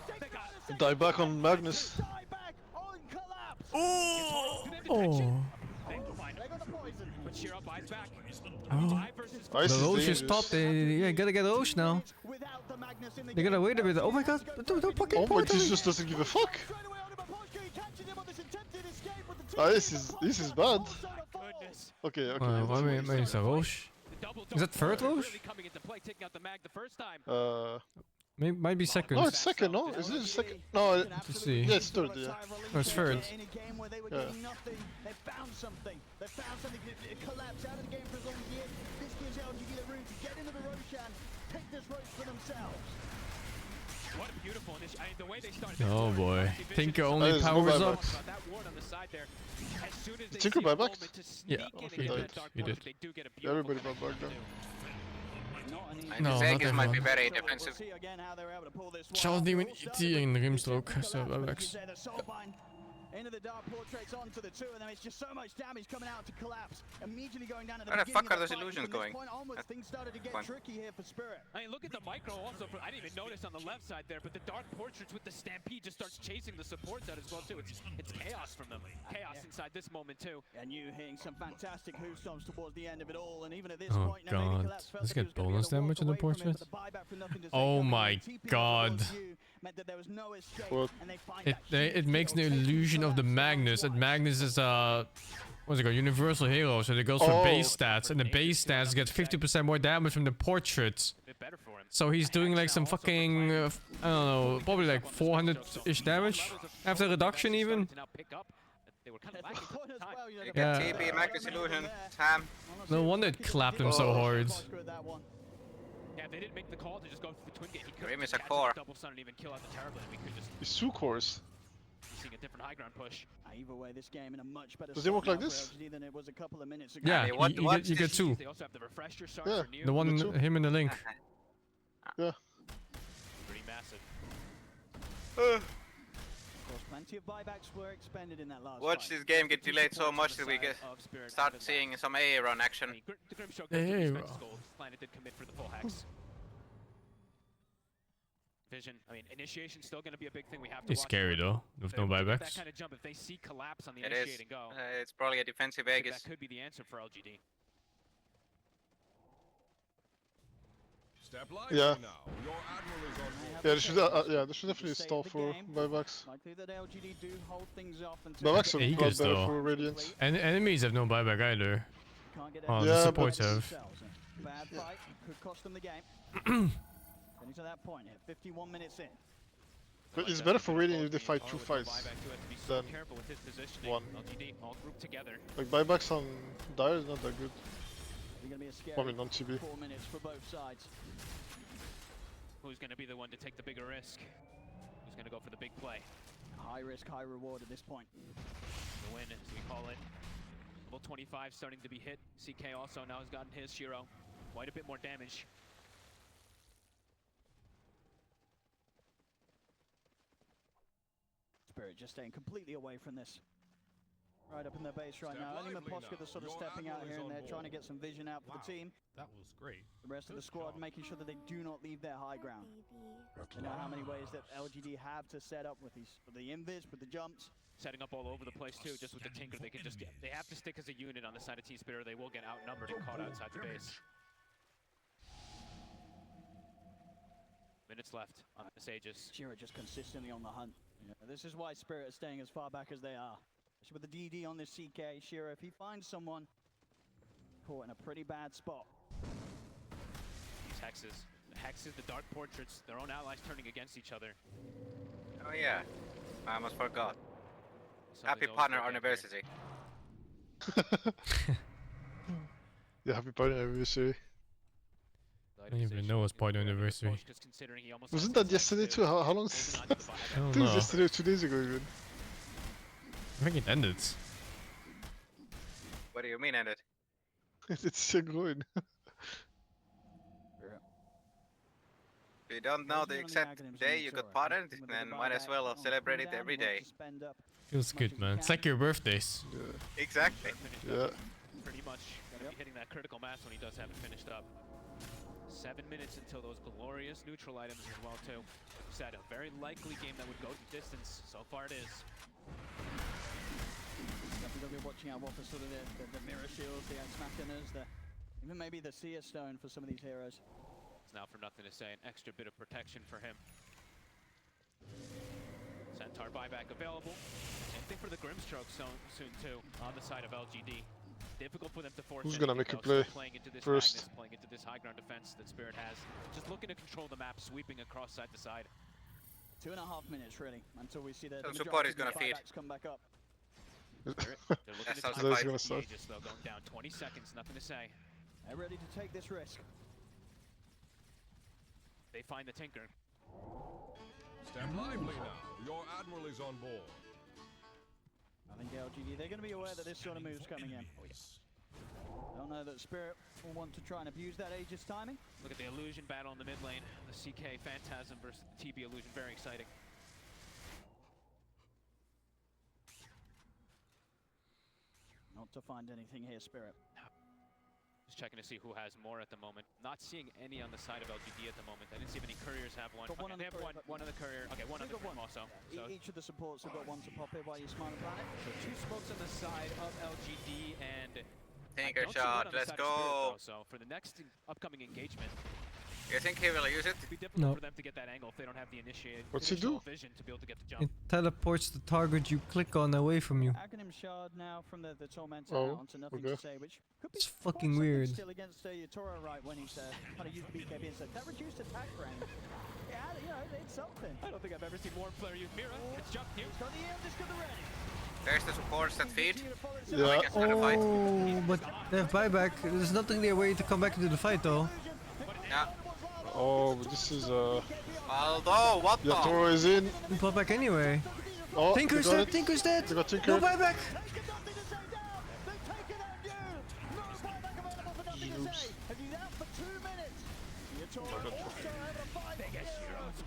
take Die back on Magnus. Die back on Collapse. Oh! They got the poison. But Shiro buys back. Oh. Ice The Roche is is top. They gotta get Roche now. They gotta wait a bit. Oh my god! Don't fucking Oh my, point at this me. just doesn't give a fuck. This is bad. Okay, okay. Why am I Roche? Is that third Roche? Might be second. No, it's second, no? Is it second? No, Let's see. yeah, it's third, yeah. No, it's third. In a game where they were Yeah. getting nothing, they found something. They found something to collapse out of the game for as long as he is. This gives LGD the room to get into the Roshan, take this Roche for themselves. What a beautiful initiative. The way they started. Oh boy. Tinker That only is no powers buyback. up. That ward on the side there. As soon as they Tinker see a buyback? moment to sneak Yeah, in he and get did. that dark He potion, did. they do get a Yeah, beautiful everybody bought back then. and No, his not Aegis might be everyone. very defensive. See again how they're able to pull this one Charles off. Demon All ET in the Grimstroke, so collapse, but buybacks. the Soulbind into the dark portraits onto the 2 of them. It's just so much damage coming out to Collapse. Immediately going down at the Where the beginning fuck are of the those fight. illusions From this going? point onwards, That's things started to get fine. tricky here for Spirit. I mean, look at the micro also. I didn't even notice on the left side there, but the dark portraits with the Stampede just starts chasing the supports out as well too. It's chaos from them. Chaos inside this moment too. And you hitting some fantastic hoofstomps towards the end of it all, and even at this Oh point, now maybe god. Collapse felt Let's that he get was gonna be bonus able to walk damage on the away from it, portrait. but the buyback from Nothing to Say Oh coming my in, TP god. towards you meant that there was no escape, What? and they find that It huge makes the kill, taking illusion of the Collapse down Magnus. And twice. Magnus is what's it called? Universal hero, so it goes for Oh. base stats, and the base stats get 50% more damage from the portraits. A bit better for him. So he's doing like some fucking, I don't know, probably like 400-ish damage after reduction even. To now pick up. They were kind of lacking Point as time. well, you know, the Yeah. TP, Magnus Illusion, Ham. No wonder it clapped him so hard. Yeah, if they didn't make the call to just go for the twin gate, he could Grim is have a core. double sun and even kill out the Terrible, and we could just It's 2 cores. be seeing a different high ground push. Either way, this game in a much better Does it work spot like now this? for LGD than it was a couple of minutes ago. Yeah, Hey, what- you get 2. They also have the refresher shard Yeah. for New. The one, The two. him and the Link. Yeah. Pretty massive. Of course, plenty of buybacks were expended in that last Watch fight. this game get delayed so much that we get start seeing some AA run action. The Grim Show Hey, goes to bro. gold. Planet did commit for the full hex. Vision. I mean, initiation's still going to be a big thing. We have to It's watch scary for. though, with no That buybacks. kind of jump, if they see collapse on the It is. initiate and go, It's probably a defensive that Aegis. could be the answer for LGD. Step live Yeah. now. Your admiral is on board. Yeah, they should definitely State stall of the for game. buybacks. Likely that LGD do hold things off until Buybacks are a lot Aegis better though. for Radiant. And enemies have no buyback either. can't get Oh, it. the Yeah, supports but- have. Bad fight could cost them the game. Getting to that point here, 51 minutes in. But it's better for Radiant if they fight 2 fights than Careful with his positioning. 1. LGD all grouped together. Like buybacks on Dire is not that good. It's gonna be a scary I mean, on TB. 4 minutes for both sides. Who's going to be the one to take the bigger risk? Who's going to go for the big play? High risk, high reward at this point. The win, as we call it. Level 25 starting to be hit. CK also now has gotten his Shiro. Quite a bit more damage. Spirit just staying completely away from this. Right up in their base right now. Only Maposka that's sort of stepping out here and there, trying to get some vision out for the team. That was great. The rest of the squad making sure that they do not leave their high ground. They know how many ways that LGD have to set up with these, with the invis, with the jumps. Setting up all over the place too, just with the Tinker, they can just get, they have to stick as a unit on the side of Team Spirit or they will get outnumbered and caught outside the base. Minutes left on the Sages. Shira just consistently on the hunt. Yeah, this is why Spirit is staying as far back as they are. With the DD on this CK, Shira, if he finds someone caught in a pretty bad spot. These hexes. The hexes, the dark portraits, their own allies turning against each other. Oh yeah, I almost forgot. Something's Happy partner anniversary. Yeah, happy partner anniversary. I don't even know it's partner anniversary. Wasn't that yesterday too? How long? I don't It was know. yesterday or 2 days ago even. I think it ended. What do you mean ended? It's still going. If you don't know the exact day you got pardoned, then might as well celebrate it every day. Feels good, man. It's like your birthdays. Yeah. Exactly. Yeah. Pretty much gonna be hitting that critical mass when he does have it finished up. 7 minutes until those glorious neutral items as well too. Like you said, a very likely game that would go the distance. So far it is. Definitely be watching out for sort of the mirror shields, the Ex Machinas, even maybe the Seer Stone for some of these heroes. It's now for nothing to say, an extra bit of protection for him. Centaur buyback available. Same thing for the Grimstroke soon too, on the side of LGD. Difficult for them to force. Who's gonna make a though, play playing into this first? Magnus, playing into this high ground defense that Spirit has. Just looking to control the map, sweeping across side to side. 2.5 minutes really until we see the So support is gonna feed. come back up. They're looking That's to how top the fight fight's gonna the start. Aegis though, going down 20 seconds, nothing to say. They're ready to take this risk. They find the Tinker. Stand lively now. Your admiral is on board. I think LGD, they're going to be aware that this sort of move's coming in. Oh yes. Don't know that Spirit will want to try and abuse that Aegis timing. Look at the illusion battle in the mid lane. The CK Phantasm versus the TB illusion, very exciting. Not to find anything here, Spirit. Just checking to see who has more at the moment. Not seeing any on the side of LGD at the moment. I didn't see if any couriers have one. Got one Okay, on they the have courier, one on the courier. Okay, one on the got Grim also. So Each of the supports have got one to pop here while you smile and planet. two smokes on the side of LGD and Tinker I don't see one shot, on the let's side of Spirit, go. though, so for the next upcoming engagement, You think he will use it? it'd be difficult No. for them to get that angle if they don't have the What's he initial do? vision to be able to get the It jump. teleports the target you click on away from you. Aghanim Shard now from the Tormentor Oh, out onto nothing okay. to say, which could be It's quite fucking something weird. still against Yatoro right when he's kind of used the BKB and stuff. That reduced attack range. Yeah, you know, it's something. I don't think I've ever seen more player use Mira. It's jump new. He's got the Eldest got the ready. There's the supports that feed. Yeah. Guess another fight. Oh, but they have buyback. There's nothing there way to come back into the fight though. Yeah. Oh, but this is Although, what the? Yatoro is in. You pop back anyway. Oh, Tinker's they got dead. it. Tinker's dead. They got Tinker. No buyback.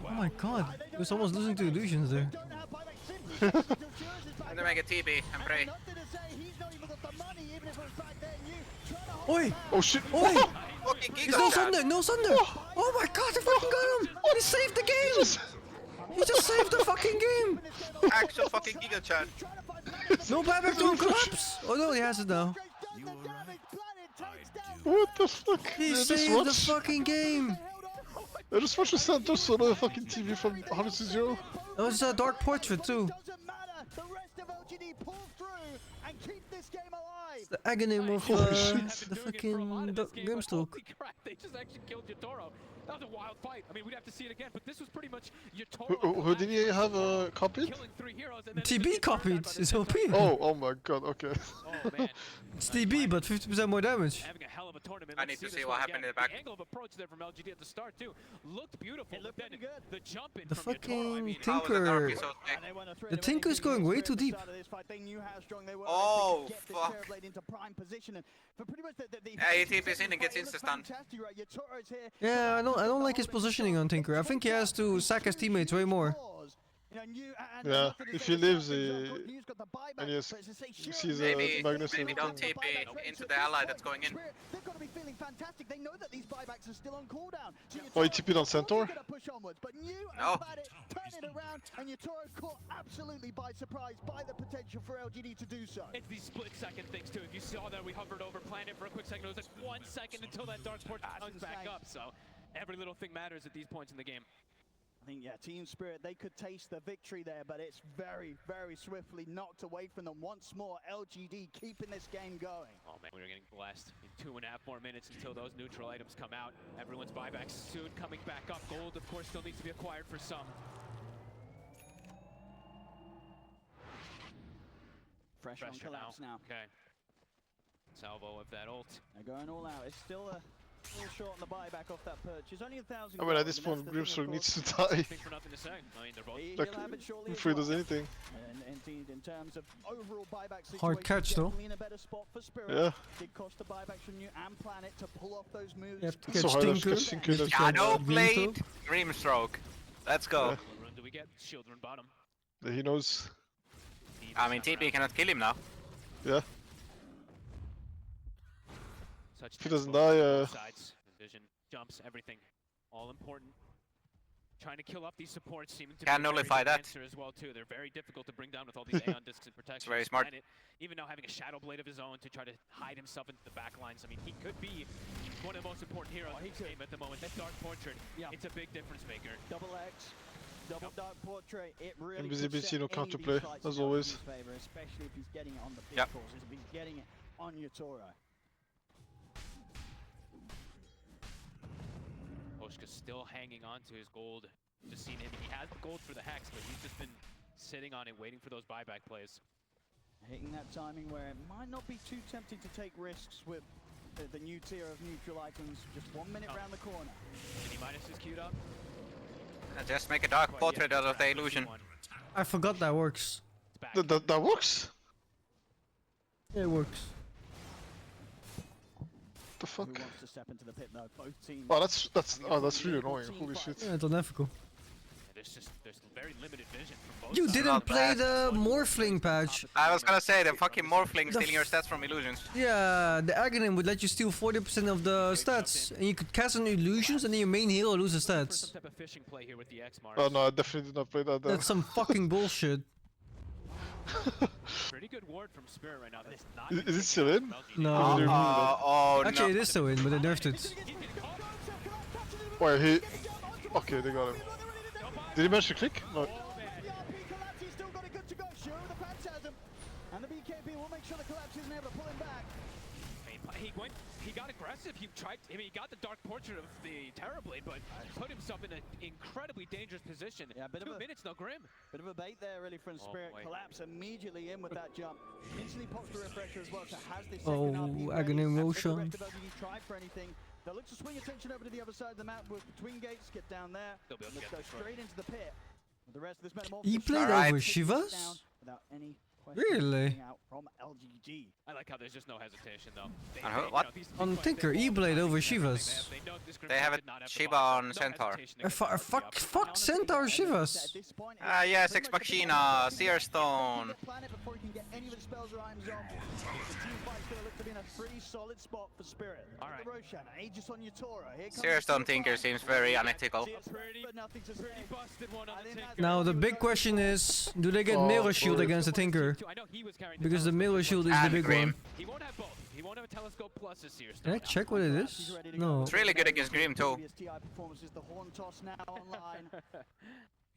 Oh my god, he was almost losing to illusions there. I'm gonna make a TB and pray. Oi! Oh shit! Oi! Fucking He's Giga no Chat. Sunder! No Sunder! Oh my god, they fucking got him! He saved the game! He just saved the fucking game! Actual fucking Giga Chat. No buyback to collapse! Oh no, he has it now. What the fuck? He Yeah, just saved the watch. fucking game! I just watched the Santos on the fucking TV from 100 to 0. That was a dark portrait too. The agony of Holy shit. the fucking Grimstroke. Holy crap, they just actually killed Yatoro. That was a wild fight. I mean, we'd have to see it again, but this was pretty much Yatoro. Who did he have copied? killing 3 heroes and then TB copied. It's OP. Oh my god, okay. Oh man. It's TB, but 50% more damage. Having a hell of a tournament. I Let's need to this see what one happened again. in the back. The angle of approach there from LGD at the start too looked beautiful. It looked but pretty then good. the jump in The from Yatoro, I fucking mean, How was the dark Tinker. is so thick? The Tinker's going way too deep. Oh, fuck. Yeah, he TPs in and gets insta-stunned. Yeah, I don't like his positioning on Tinker. I think he has to sack his teammates way more. Yeah, if he lives, and he sees Magnus. Maybe don't TP into the ally that's going in. They've got to be feeling fantastic. They know that these buybacks are still on cooldown. So Oh, he TP'd on Centaur? push onwards, but No. turn it around, and Yatoro caught absolutely by surprise by the potential for LGD to do so. It's these split-second things too. If you saw that, we hovered over planet for a quick second. It was like 1 second until that dark port comes back up. So every little thing matters at these points in the game. I think, yeah, Team Spirit, they could taste the victory there, but it's very, very swiftly knocked away from them. Once more, LGD keeping this game going. Oh man, we're getting blessed in 2.5 more minutes until those neutral items come out. Everyone's buybacks soon coming back up. Gold, of course, still needs to be acquired for some. Fresh on collapse now. Okay. Salvo of that ult. They're going all out. It's still a little short on the buyback off that purchase. Only 1,000. I mean, at this point, Grimstroke needs to die. For nothing to say. I mean, they're both. Like, before he does anything. And indeed, in terms of overall buyback situation, Hard catch, though. in a better spot for Spirit. Yeah. Did cost the buybacks from New and Planet to pull off those moves. You have to get So hard to Stinker. catch Shadow Blade, Grimstroke. Let's go. What run do we get? Shield run bottom. Yeah. He knows. I mean, TP cannot kill him now. Yeah. Such If he doesn't die, sides, vision, jumps, everything, all important. Trying to kill off these supports seeming to Can be a very nullify good that. answer as well too. They're very difficult to bring down with all these Aeon discs and protection. Very smart. Planet, even now having a Shadow Blade of his own to try to hide himself into the back lines. I mean, he could be one of the most important heroes in this game at the moment. That Dark Portrait, it's a big difference maker. Double X, double Dark Portrait. It really Invisibility, no could set any counterplay, of these fights as in always. LGD's favor, especially if he's getting it on the big Yep. courses, if he's getting it on Yatoro. Oshka's still hanging on to his gold. Just seen him. He has the gold for the Hex, but he's just been sitting on it, waiting for those buyback plays. Hitting that timing where it might not be too tempting to take risks with the new tier of neutral items. Just 1 minute round the corner. Any minus is queued up. Just make a dark portrait out of the illusion. I forgot that works. That works? Yeah, it works. The fuck? Who wants to step into the pit though? Both teams. Oh, that's really annoying. Holy shit. Yeah, it's unethical. There's very limited vision from both You sides. didn't play the Morphling patch. I was gonna say, the fucking Morphling stealing your stats from illusions. Yeah, the Aghanim would let you steal 40% of the stats, and you could cast on illusions, and then your main hero loses stats. Some type of fishing play here with the X Mars. Oh no, I definitely did not play that. That's some fucking bullshit. Pretty good ward from Spirit right now. That's not Is it still in? No. Oh Actually, no. it is still in, but they nerfed it. Wait, he... Okay, they got him. Did he manage to click? No. Still got it good to go. Sure, the Phantasm. And the BKB will make sure the collapse isn't able to pull him back. He got aggressive. He tried. I mean, he got the Dark Portrait of the Terrorblade, but put himself in an incredibly dangerous position. Yeah, 2 minutes, no Grim. Bit of a bait there, really, from Spirit. boy. Collapse immediately in with that jump. Instantly pops the refresher as well. So has this Oh, second RP Aghanim ready. Roshan. If the rest of LGD tried for anything, they'll look to swing attention over to the other side of the map with between gates. Get down there. They'll be able to Let's get go this right. straight into the pit. With the rest of this metamorphosis. He played Alright. over Shivas? Down without any question Really? coming out from LGD. I like how there's just no hesitation though. And who- what? On Tinker, he played over Shivas. They have a Shiba on Centaur. Fuck Centaur Shivas. Yes, Ex Machina, Seer Stone. Planet before he can get any of his spells or items off. The team fight's gonna look to be in a pretty solid spot for Spirit. Alright. Roshan, Aegis on Yatoro. Here comes Seer Stone the Tinker fight. seems very unethical. But nothing to say. Busted one on the Tinker. Now the big question is, do they get Oh, Mirror Shield boy. against the Tinker? I know he was carrying the Because the telescope. Mirror Shield is the And big Grim. one. He won't have both. He won't have a telescope plus a Seer Can Stone. I check what it is? No. It's really good against Grim too. Previous TI performances, the horn toss now online.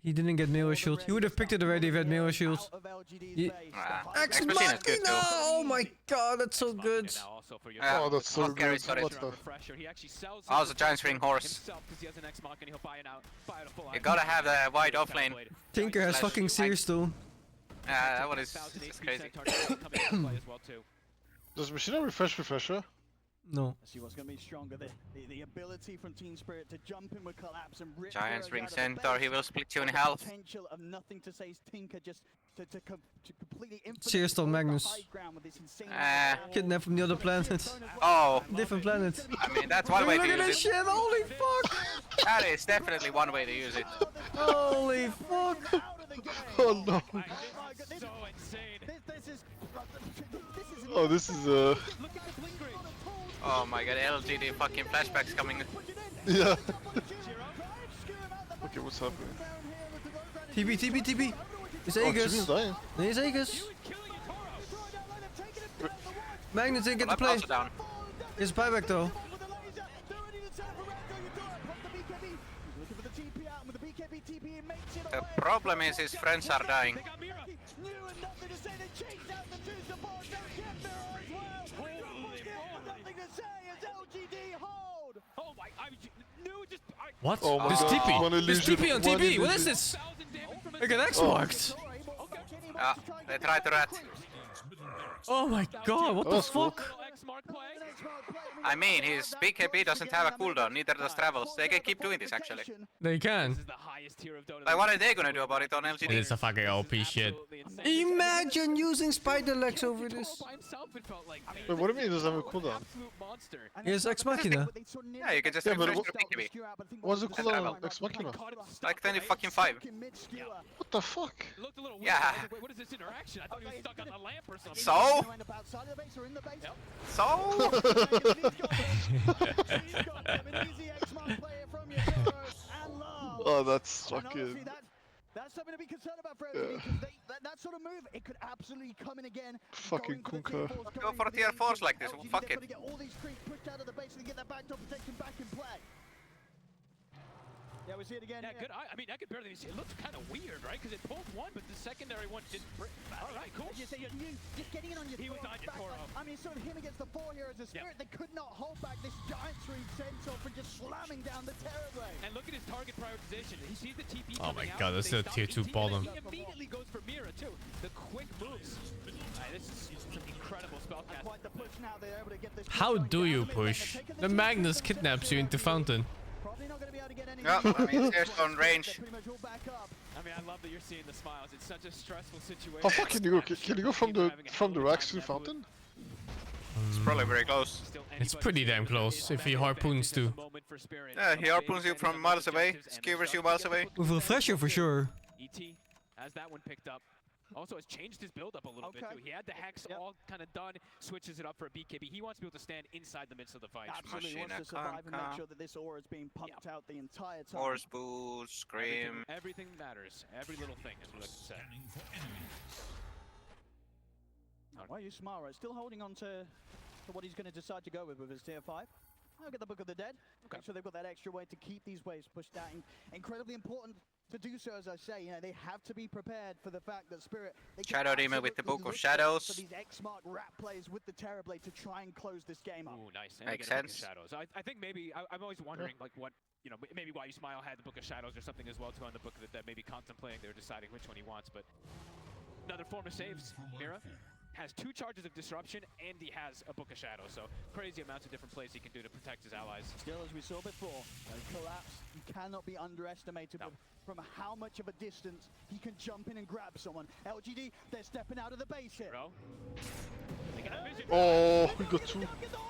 He didn't get Mirror Shield. He would have picked it already if he had Mirror Shield. Out of LGD's Ye- base. Ex Ex Machina's good Machina! too. Oh my god, that's so good. Now also for your Oh, that's so I'll carry good. sorry. What the... refresher. He actually sells Oh, it's a Giant Ring Horse. himself because he has an Ex Machina. He'll buy it out. Buy it a full You gotta have the wide offlane. Tinker has Slash- fucking Seer Stone. That one is it's crazy. Does Machina refresher? No. Let's see what's going to be stronger. The ability from Team Spirit to jump in with collapse and rip Giants heroes Ring out of the Centaur, base. he will split you in The half. Potential of nothing to say is Tinker just to completely Seer Stone Magnus. Kidnapped from the other planet. Oh, Different planet. I mean that's one way Look to at this use shit, it. holy fuck! That is definitely one way to use it. Holy fuck! Oh no. So insane. Oh, this is Oh my god, LGD fucking flashbacks coming. Yeah. Okay, what's happening? TB. It's Oh, Aegis. Jimmy's dying. There's Aegis. Magnus didn't get to play. Down. It's buyback though. The problem is his friends are dying. What? Oh my There's god. TP. One There's illusion, TP on one TP. What illusion. is this? I got X marked. They tried to rat. Oh my god, what the fuck? I mean, his BKB doesn't have a cooldown, neither does Travels. They can keep doing this actually. They can. Like, what are they gonna do about it on LGD? It's a fucking OP shit. Imagine using spider legs over this. Wait, what do you mean it doesn't have a cooldown? Here's Ex Machina. Yeah, you can just Yeah, but refresh your BKB. What's the cooldown on Ex Machina? Like 25. What the fuck? Yeah. What is this interaction? I thought he was stuck on a lamp or something. So? So? Oh, that's fucking. That's something to be concerned about for LGD, because that sort of move, it could absolutely come in again. Fucking Kunka. Go for tier 4s like this, fuck it. Get all these creeps pushed out of the base and get that backdoor protection back in play. Yeah, we see it again. Yeah, good. I mean, I could barely see it. It looked kind of weird, right? Because it pulled one, but the secondary one didn't. All right, cool. Just getting in on your. He was on your Toro. I mean, sort of him against the 4 here as a spirit. They could not hold back this giant street Centaur for just slamming down the Terrorblade. And look at his target prioritization. He sees the TP. Oh my god, that's a tier 2 bottom. He immediately goes for Mira too. The quick moves. This is some incredible spellcasting. Quite the push now. They're able to get this. How do you push? The Magnus kidnaps you into fountain. Probably not going to be able to get anything. Yeah, I mean, it's on range. I mean, I love that you're seeing the smiles. It's such a stressful situation. How far can you go? Can you go from the racks to the fountain? It's probably very close. It's pretty damn close if he harpoons too. Yeah, he harpoons you from miles away, skewers you miles away. With refresher for sure. ET has that one picked up. Also has changed his build up a little bit too. He had the hex all kind of done, switches it up for a BKB. He wants to be able to stand inside the midst of the fight. Absolutely, he wants to survive and make sure that this aura is being pumped out the entire time. Force boost, scream. Everything matters. Every little thing, as we like to say. Why are you smart? Still holding on to what he's going to decide to go with his tier 5. I'll get the Book of the Dead. Okay. Make sure they've got that extra way to keep these waves pushed out. Incredibly important to do so, as I say. You know, they have to be prepared for the fact that Spirit. Shadow Demon with the Book of Shadows. For these X-Mark rap plays with the Terrorblade to try and close this game up. Ooh, nice. Makes sense. Shadows. I think maybe I'm always wondering like what. You know, maybe why you Smile had the Book of Shadows or something as well too on the Book of the Dead. Maybe contemplating they're deciding which one he wants, but another form of saves. Mira has 2 charges of disruption and he has a Book of Shadows, so crazy amounts of different plays he can do to protect his allies. Still, as we saw before, Collapse, he cannot be underestimated from how much of a distance he can jump in and grab someone. LGD, they're stepping out of the base here. Bro. Oh, we got 2.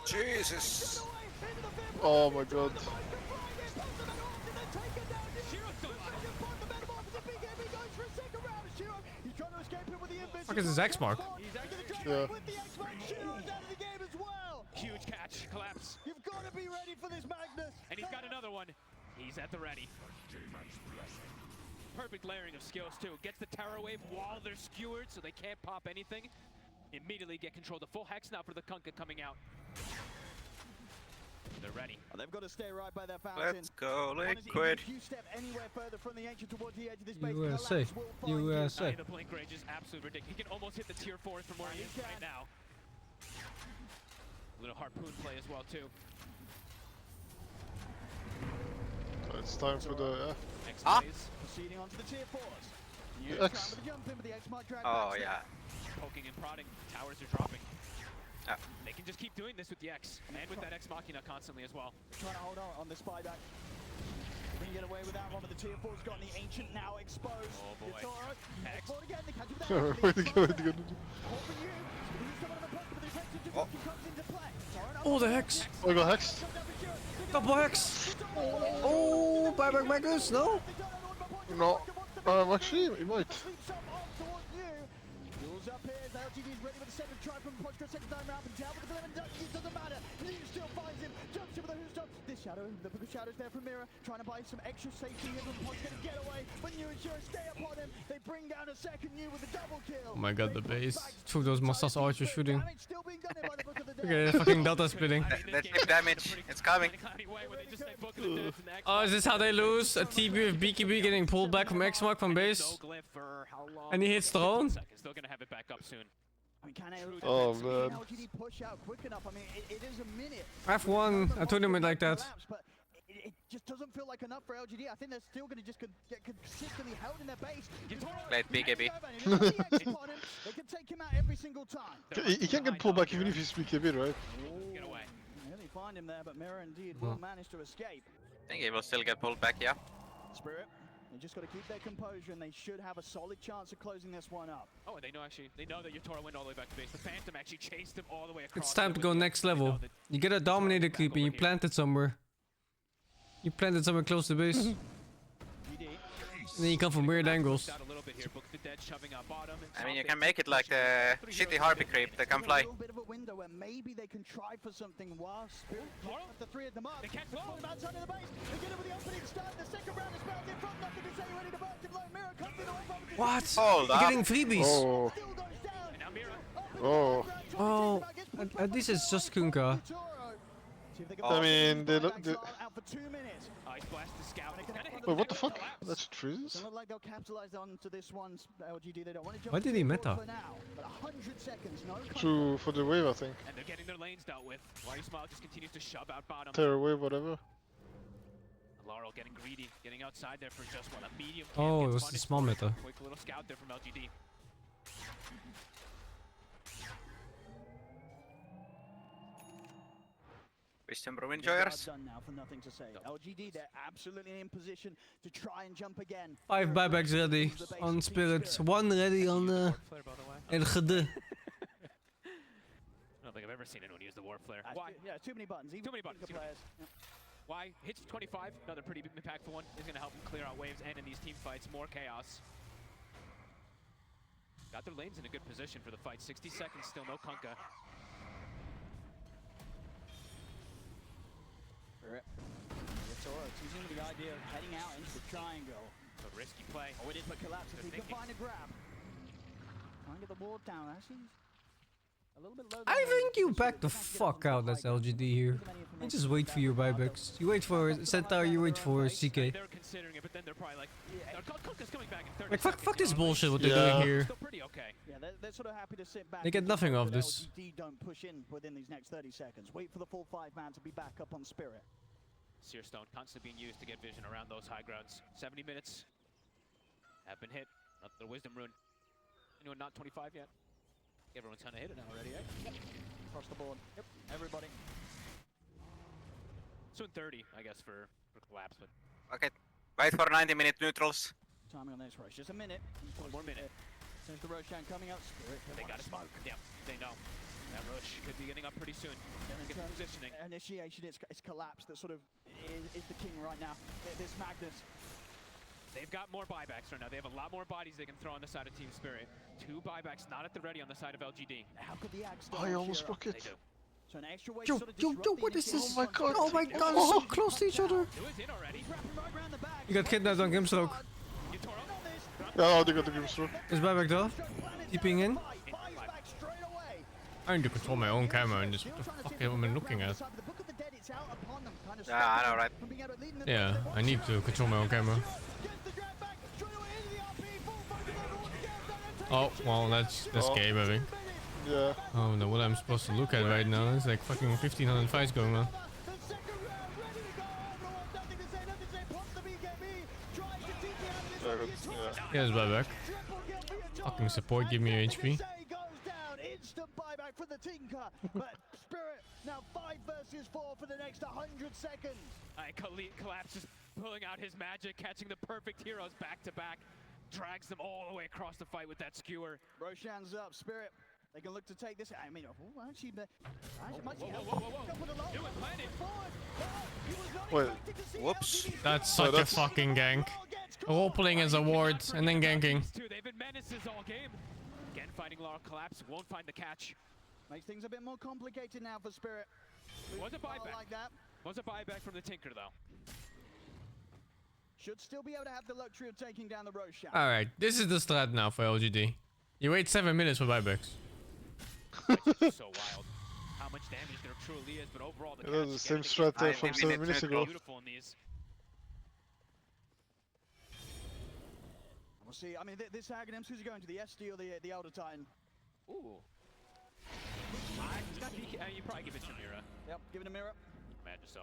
Jesus. Oh my god. Fuck is his X mark? Yeah. Huge catch, Collapse. You've got to be ready for this Magnus. And he's got another one. He's at the ready. Perfect layering of skills too. Gets the Terror Wave while they're skewered so they can't pop anything. Immediately get control. The full hex now for the Kunkka coming out. They're ready. They've got to stay right by their fountain. Let's go, Liquid. If you step anywhere further from the ancient towards the edge of this base, USA. USA. The blink range is absolutely ridiculous. He can almost hit the tier 4s from where he is right now. A little harpoon play as well too. It's time for the proceeding onto the tier 4s. The X. Oh yeah. Poking and prodding. Towers are dropping. They can just keep doing this with the X, and with that Ex Machina constantly as well. Trying to hold on the spy back. Can you get away with that one, but the tier 4's got the Ancient now exposed. Oh boy. X. Again, they catch him Where'd they go? Oh, the hex! Oh, we got Hex. Double hex! Oh, buyback Magnus, no? No. Actually, he might. Jules up here, LGD is ready with the second try from Postra, second time round, and down with the Blem, and it doesn't matter. Liu still finds him, jumps in with the Who's Stop. This shadow, the shadow's there from Mira, trying to buy some extra safety here from Postra to get away, but New and Shura stay upon him. They bring down a second New with a double kill. Oh my god, the base. Two of those muscles archer shooting. Okay, fucking Dota spitting. Let's hit damage. It's coming. Oh, is this how they lose? A TB with BKB getting pulled back from X-Mark from base? And he hits drone? Still gonna have it back up soon. Oh man. LGD push out quick enough. I mean, it is a minute. I've won a tournament like that. But it just doesn't feel like enough for LGD. I think they're still going to just get consistently held in their base. Played BKB. They can take him out every single time. He can get pulled back even if he's BKB, right? Get away. Nearly find him there, but Mirror indeed will manage to escape. I think he will still get pulled back, yeah. Spirit, they just got to keep their composure, and they should have a solid chance of closing this one up. Oh, and they know that Yotaro went all the way back to base. The Phantom actually chased him all the way across. It's time to go next level. You get a dominator creep and you plant it somewhere. You plant it somewhere close to base. And then you come from weird angles. I mean, you can make it like the shitty harpy creep that can fly. A little bit of a window where maybe they can try for something while Spirit the three of them up. They can't blow them outside of the base. They get it with the opening start. The second round is back in front. Nothing to say. Ready to burst it. Low Mirror comes in all. What? Hold You're up. getting freebies. Oh. Oh, at least it's just Kunkka. I mean, they look. Out for 2 minutes. Ice blast the scout. Wait, what the fuck? That's freezes? Doesn't look like they'll capitalize onto this one. LGD, they don't want to jump. Why did he meta? For now, but 100 seconds, no. For the wave, I think. And they're getting their lanes dealt with. Why Smile just continues to shove out bottom. Terror wave, whatever. Laurel getting greedy, getting outside there for just one. A medium. Oh, it was the small meta. Quick little scout there from LGD. Wisdom Brew enjoyers. Done now for nothing to say. LGD, they're absolutely in position to try and jump again. 5 buybacks ready on Spirit. 1 ready on LGD. I don't think I've ever seen anyone use the Warp Flare. Why? Yeah, too many buttons. Too many buttons. Players. Yeah. Why? Hits 25, another pretty impactful one. Is going to help them clear out waves and in these team fights, more chaos. Got their lanes in a good position for the fight. 60 seconds, still no Kunkka. It's using the idea of heading out into the triangle. A risky play. Oh, it is, but Collapse if he can find a grab. Try and get the wall down. Actually, a little bit low. I think you back the fuck out as LGD here. You just wait for your buybacks. You wait for Centaur, you wait for CK. They're considering it, but then they're probably like, Kunkka's coming back in 30 Like, seconds. fuck this bullshit what they're doing here. Still pretty okay. Yeah, they're sort of happy to sit back. They get nothing of this. LGD don't push in within these next 30 seconds. Wait for the full 5-man to be back up on Spirit. Sear Stone constantly being used to get vision around those high grounds. 70 minutes have been hit. Not the Wisdom Rune. Anyone not 25 yet? Everyone's kind of hit it now already, eh? Across the board. Yep, everybody. Soon 30, I guess, for Collapse, but... Okay, wait for 90-minute neutrals. Timing on this, Roche. Just a minute. 1 more minute. There's the Roshan coming out. Spirit. They got to smoke. Yeah, they know. That Roche could be getting up pretty soon. Get positioning. Initiation, it's Collapse that sort of is the king right now. This Magnus. They've got more buybacks right now. They have a lot more bodies they can throw on the side of Team Spirit. 2 buybacks not at the ready on the side of LGD. How could the axe I almost broke it. So an extra way Yo, sort of yo, what is this? Oh my god. Oh my god, so close to each other. You got kidnapped on Grimstroke. Yeah, they got the Grimstroke. Is buyback though? Keeping in? I need to control my own camera and just what the fuck am I looking at? Yeah, I know, right? Yeah, I need to control my own camera. Oh, well, that's game, I think. Yeah. Oh, no, what I'm supposed to look at right now is like fucking 1500 fights going on. Yes, buyback. Fucking support, give me HP. Instant buyback for the Tinker, but Spirit now 5 versus 4 for the next 100 seconds. Collapse is pulling out his magic, catching the perfect heroes back to back, drags them all the way across the fight with that skewer. Roshan's up, Spirit. They can look to take this. I mean, actually, Wait. Whoops. That's such a fucking gank. Role-playing as a ward, and then ganking. They've been menaces all game. Again, finding Laura collapse, won't find the catch. Makes things a bit more complicated now for Spirit. Was a buyback. Like that. Was a buyback from the Tinker though. Should still be able to have the luxury of taking down the Roshan. Alright, this is the strat now for LGD. You wait 7 minutes for buybacks. So wild. How much damage there truly is, but overall the That's the same strat from 7 minutes ago. Beautiful in these. We'll see. I mean, this Aghanim's who's going to the SD or the Elder Titan? Ooh. You probably give it to Mira. Yep, give it a mirror. Imagine so.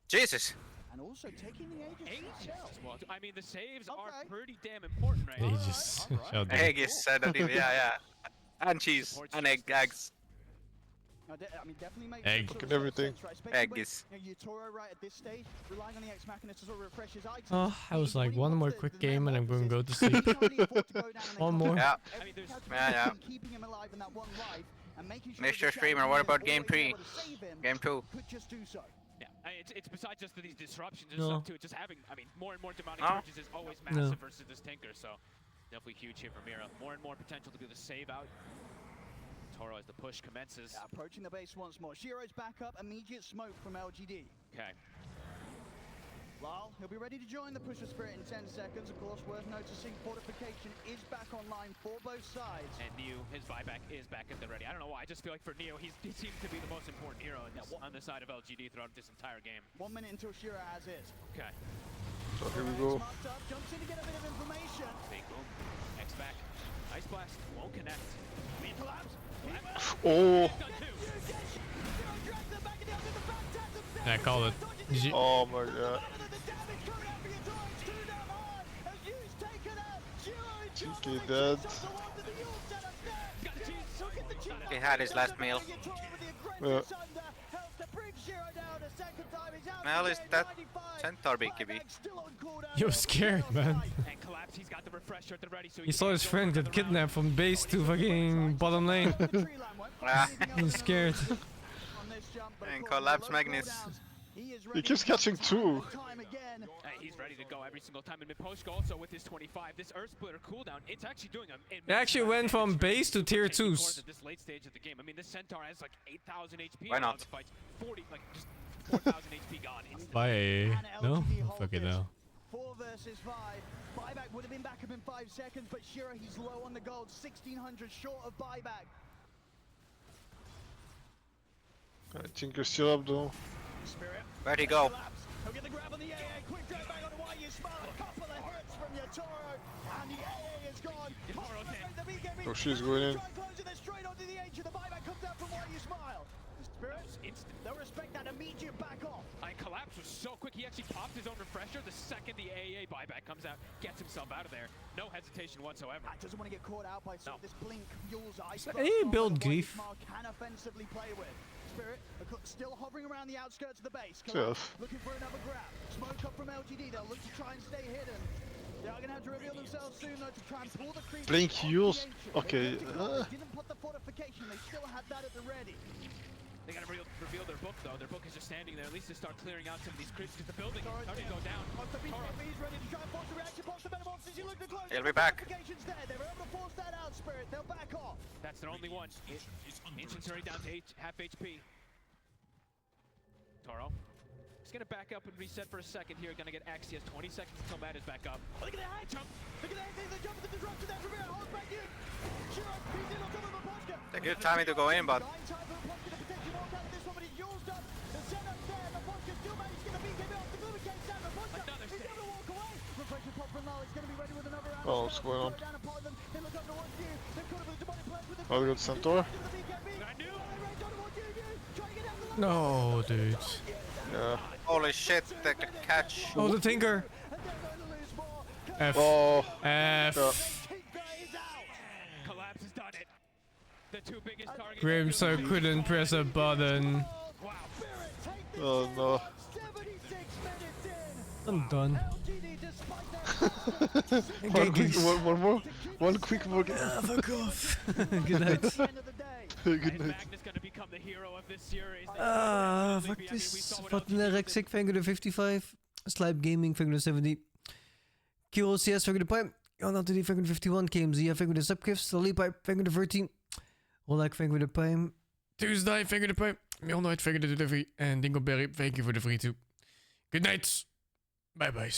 Jesus. And also taking the Aegis. Well, I mean, the saves are pretty damn important right now. Aegis. Aegis, yeah. And cheese, and eggs. I mean, definitely makes Egg. sort of Everything. sense, right? Especially Aegis. when, Yutoro right at this stage, relying on the Ex Machina to sort of refresh his items. Oh, I was like, one more quick game and I'm going to go to sleep. One more. Yeah. I mean, Yeah. keeping him alive in that one life and making sure Mr. Streamer, what about game 3? Game 2? Could just do so. Yeah, I mean, it's besides just these disruptions and No. stuff too. It's just having, I mean, more and more demonic No. charges is always massive versus this Tinker. So definitely huge here for Mira. More and more potential to do the save out. Toro as the push commences. Yeah, approaching the base once more. Shiro's back up. Immediate smoke from LGD. Okay. Lal, he'll be ready to join the push of Spirit in 10 seconds. Of course, worth noticing, fortification is back online for both sides. And Neo, his buyback is back at the ready. I don't know why. I just feel like for Neo, he seems to be the most important hero in this, on the side of LGD throughout this entire game. 1 minute until Shiro has his. Okay. So here we go. Marked up, jumps in to get a bit of information. Big boom. X back. Ice blast. Won't connect. We collapse. Oh. I called it. GG. Oh my god. TK dead. He had his last meal. Yeah. Well, is that Centaur BKB? He was scared, man. And collapse. He's got the refresher at the ready. So He saw his friend get kidnapped from base to fucking bottom lane. He was scared. And collapse Magnus. He keeps catching 2. He's ready to go every single time. And Miposhka also with his 25. This Earth Splitter cooldown, it's actually doing It actually went from base to tier 2s. At this late stage of the game. I mean, this Centaur has like 8,000 HP. Why not? 40, like just 4,000 HP gone. Bye. No? Fuck it now. 4 versus 5. Buyback would have been back up in 5 seconds, but Shiro, he's low on the gold. 1,600 short of buyback. I think you're still up though. Spirit. Where'd he go? He'll get the grab on the AA. Quick grab back on why you smile. A couple of hits from Yutoro, and the AA is gone. Oh, she's going in. Try closing this straight onto the edge, and the buyback comes out from why you smile. Spirit, they'll respect that immediate back off. I collapse was so quick. He actually popped his own refresher the second the AA buyback comes out, gets himself out of there. No hesitation whatsoever. Doesn't want to get caught out by this blink. Yule's ice. Hey, build Grief. Can offensively play with. Spirit still hovering around the outskirts of the base. Yes. Looking for another grab. Smoke up from LGD. They'll look to try and stay hidden. They are going to have to reveal themselves soon though to try and pull the creep. Blink Yules. Okay. Didn't put the fortification. They still had that at the ready. They gotta reveal their book though. Their book is just standing there. At least to start clearing out some of these creeps because the building is starting to go down. He's ready to try and force the reaction. Force the metamorph. As you look to close. He'll be back. They were able to force that out, Spirit. They'll back off. That's their only one. Ancient's already down to half HP. Toro. He's gonna back up and reset for a second here. Gonna get Axe. He has 20 seconds until Matt is back up. Look at that jump! Look at that! They jump at the disruption there from here. Holds back in. Shiro, he's in on top of Miposhka. It's a good timing to go in, but Oh, what's going on? Oh, we got Centaur. No, dude. Yeah. Holy shit, the catch. Oh, the Tinker. F. Oh. F. Collapse has done it. The two biggest targets. Grimso couldn't press a button. Oh no. I'm done. One quick more. Fuck off. Good night. Good night. Magnus gonna become the hero of this series. Fuck this. Wat een Rexic Vanguard 55. Slipe Gaming, thank you for the 70. QOCS, thank you for the Prime. Yonat thank you for the 51. KMZ, thank you for the subgifts. Lollipipe, thank you for the 13. Oleg, thank you for the Prime. Tuesday, thank you for the Prime. Milnight, thank you for the delivery. And Dingleberry, thank you for the free too. Good night. Bye bye.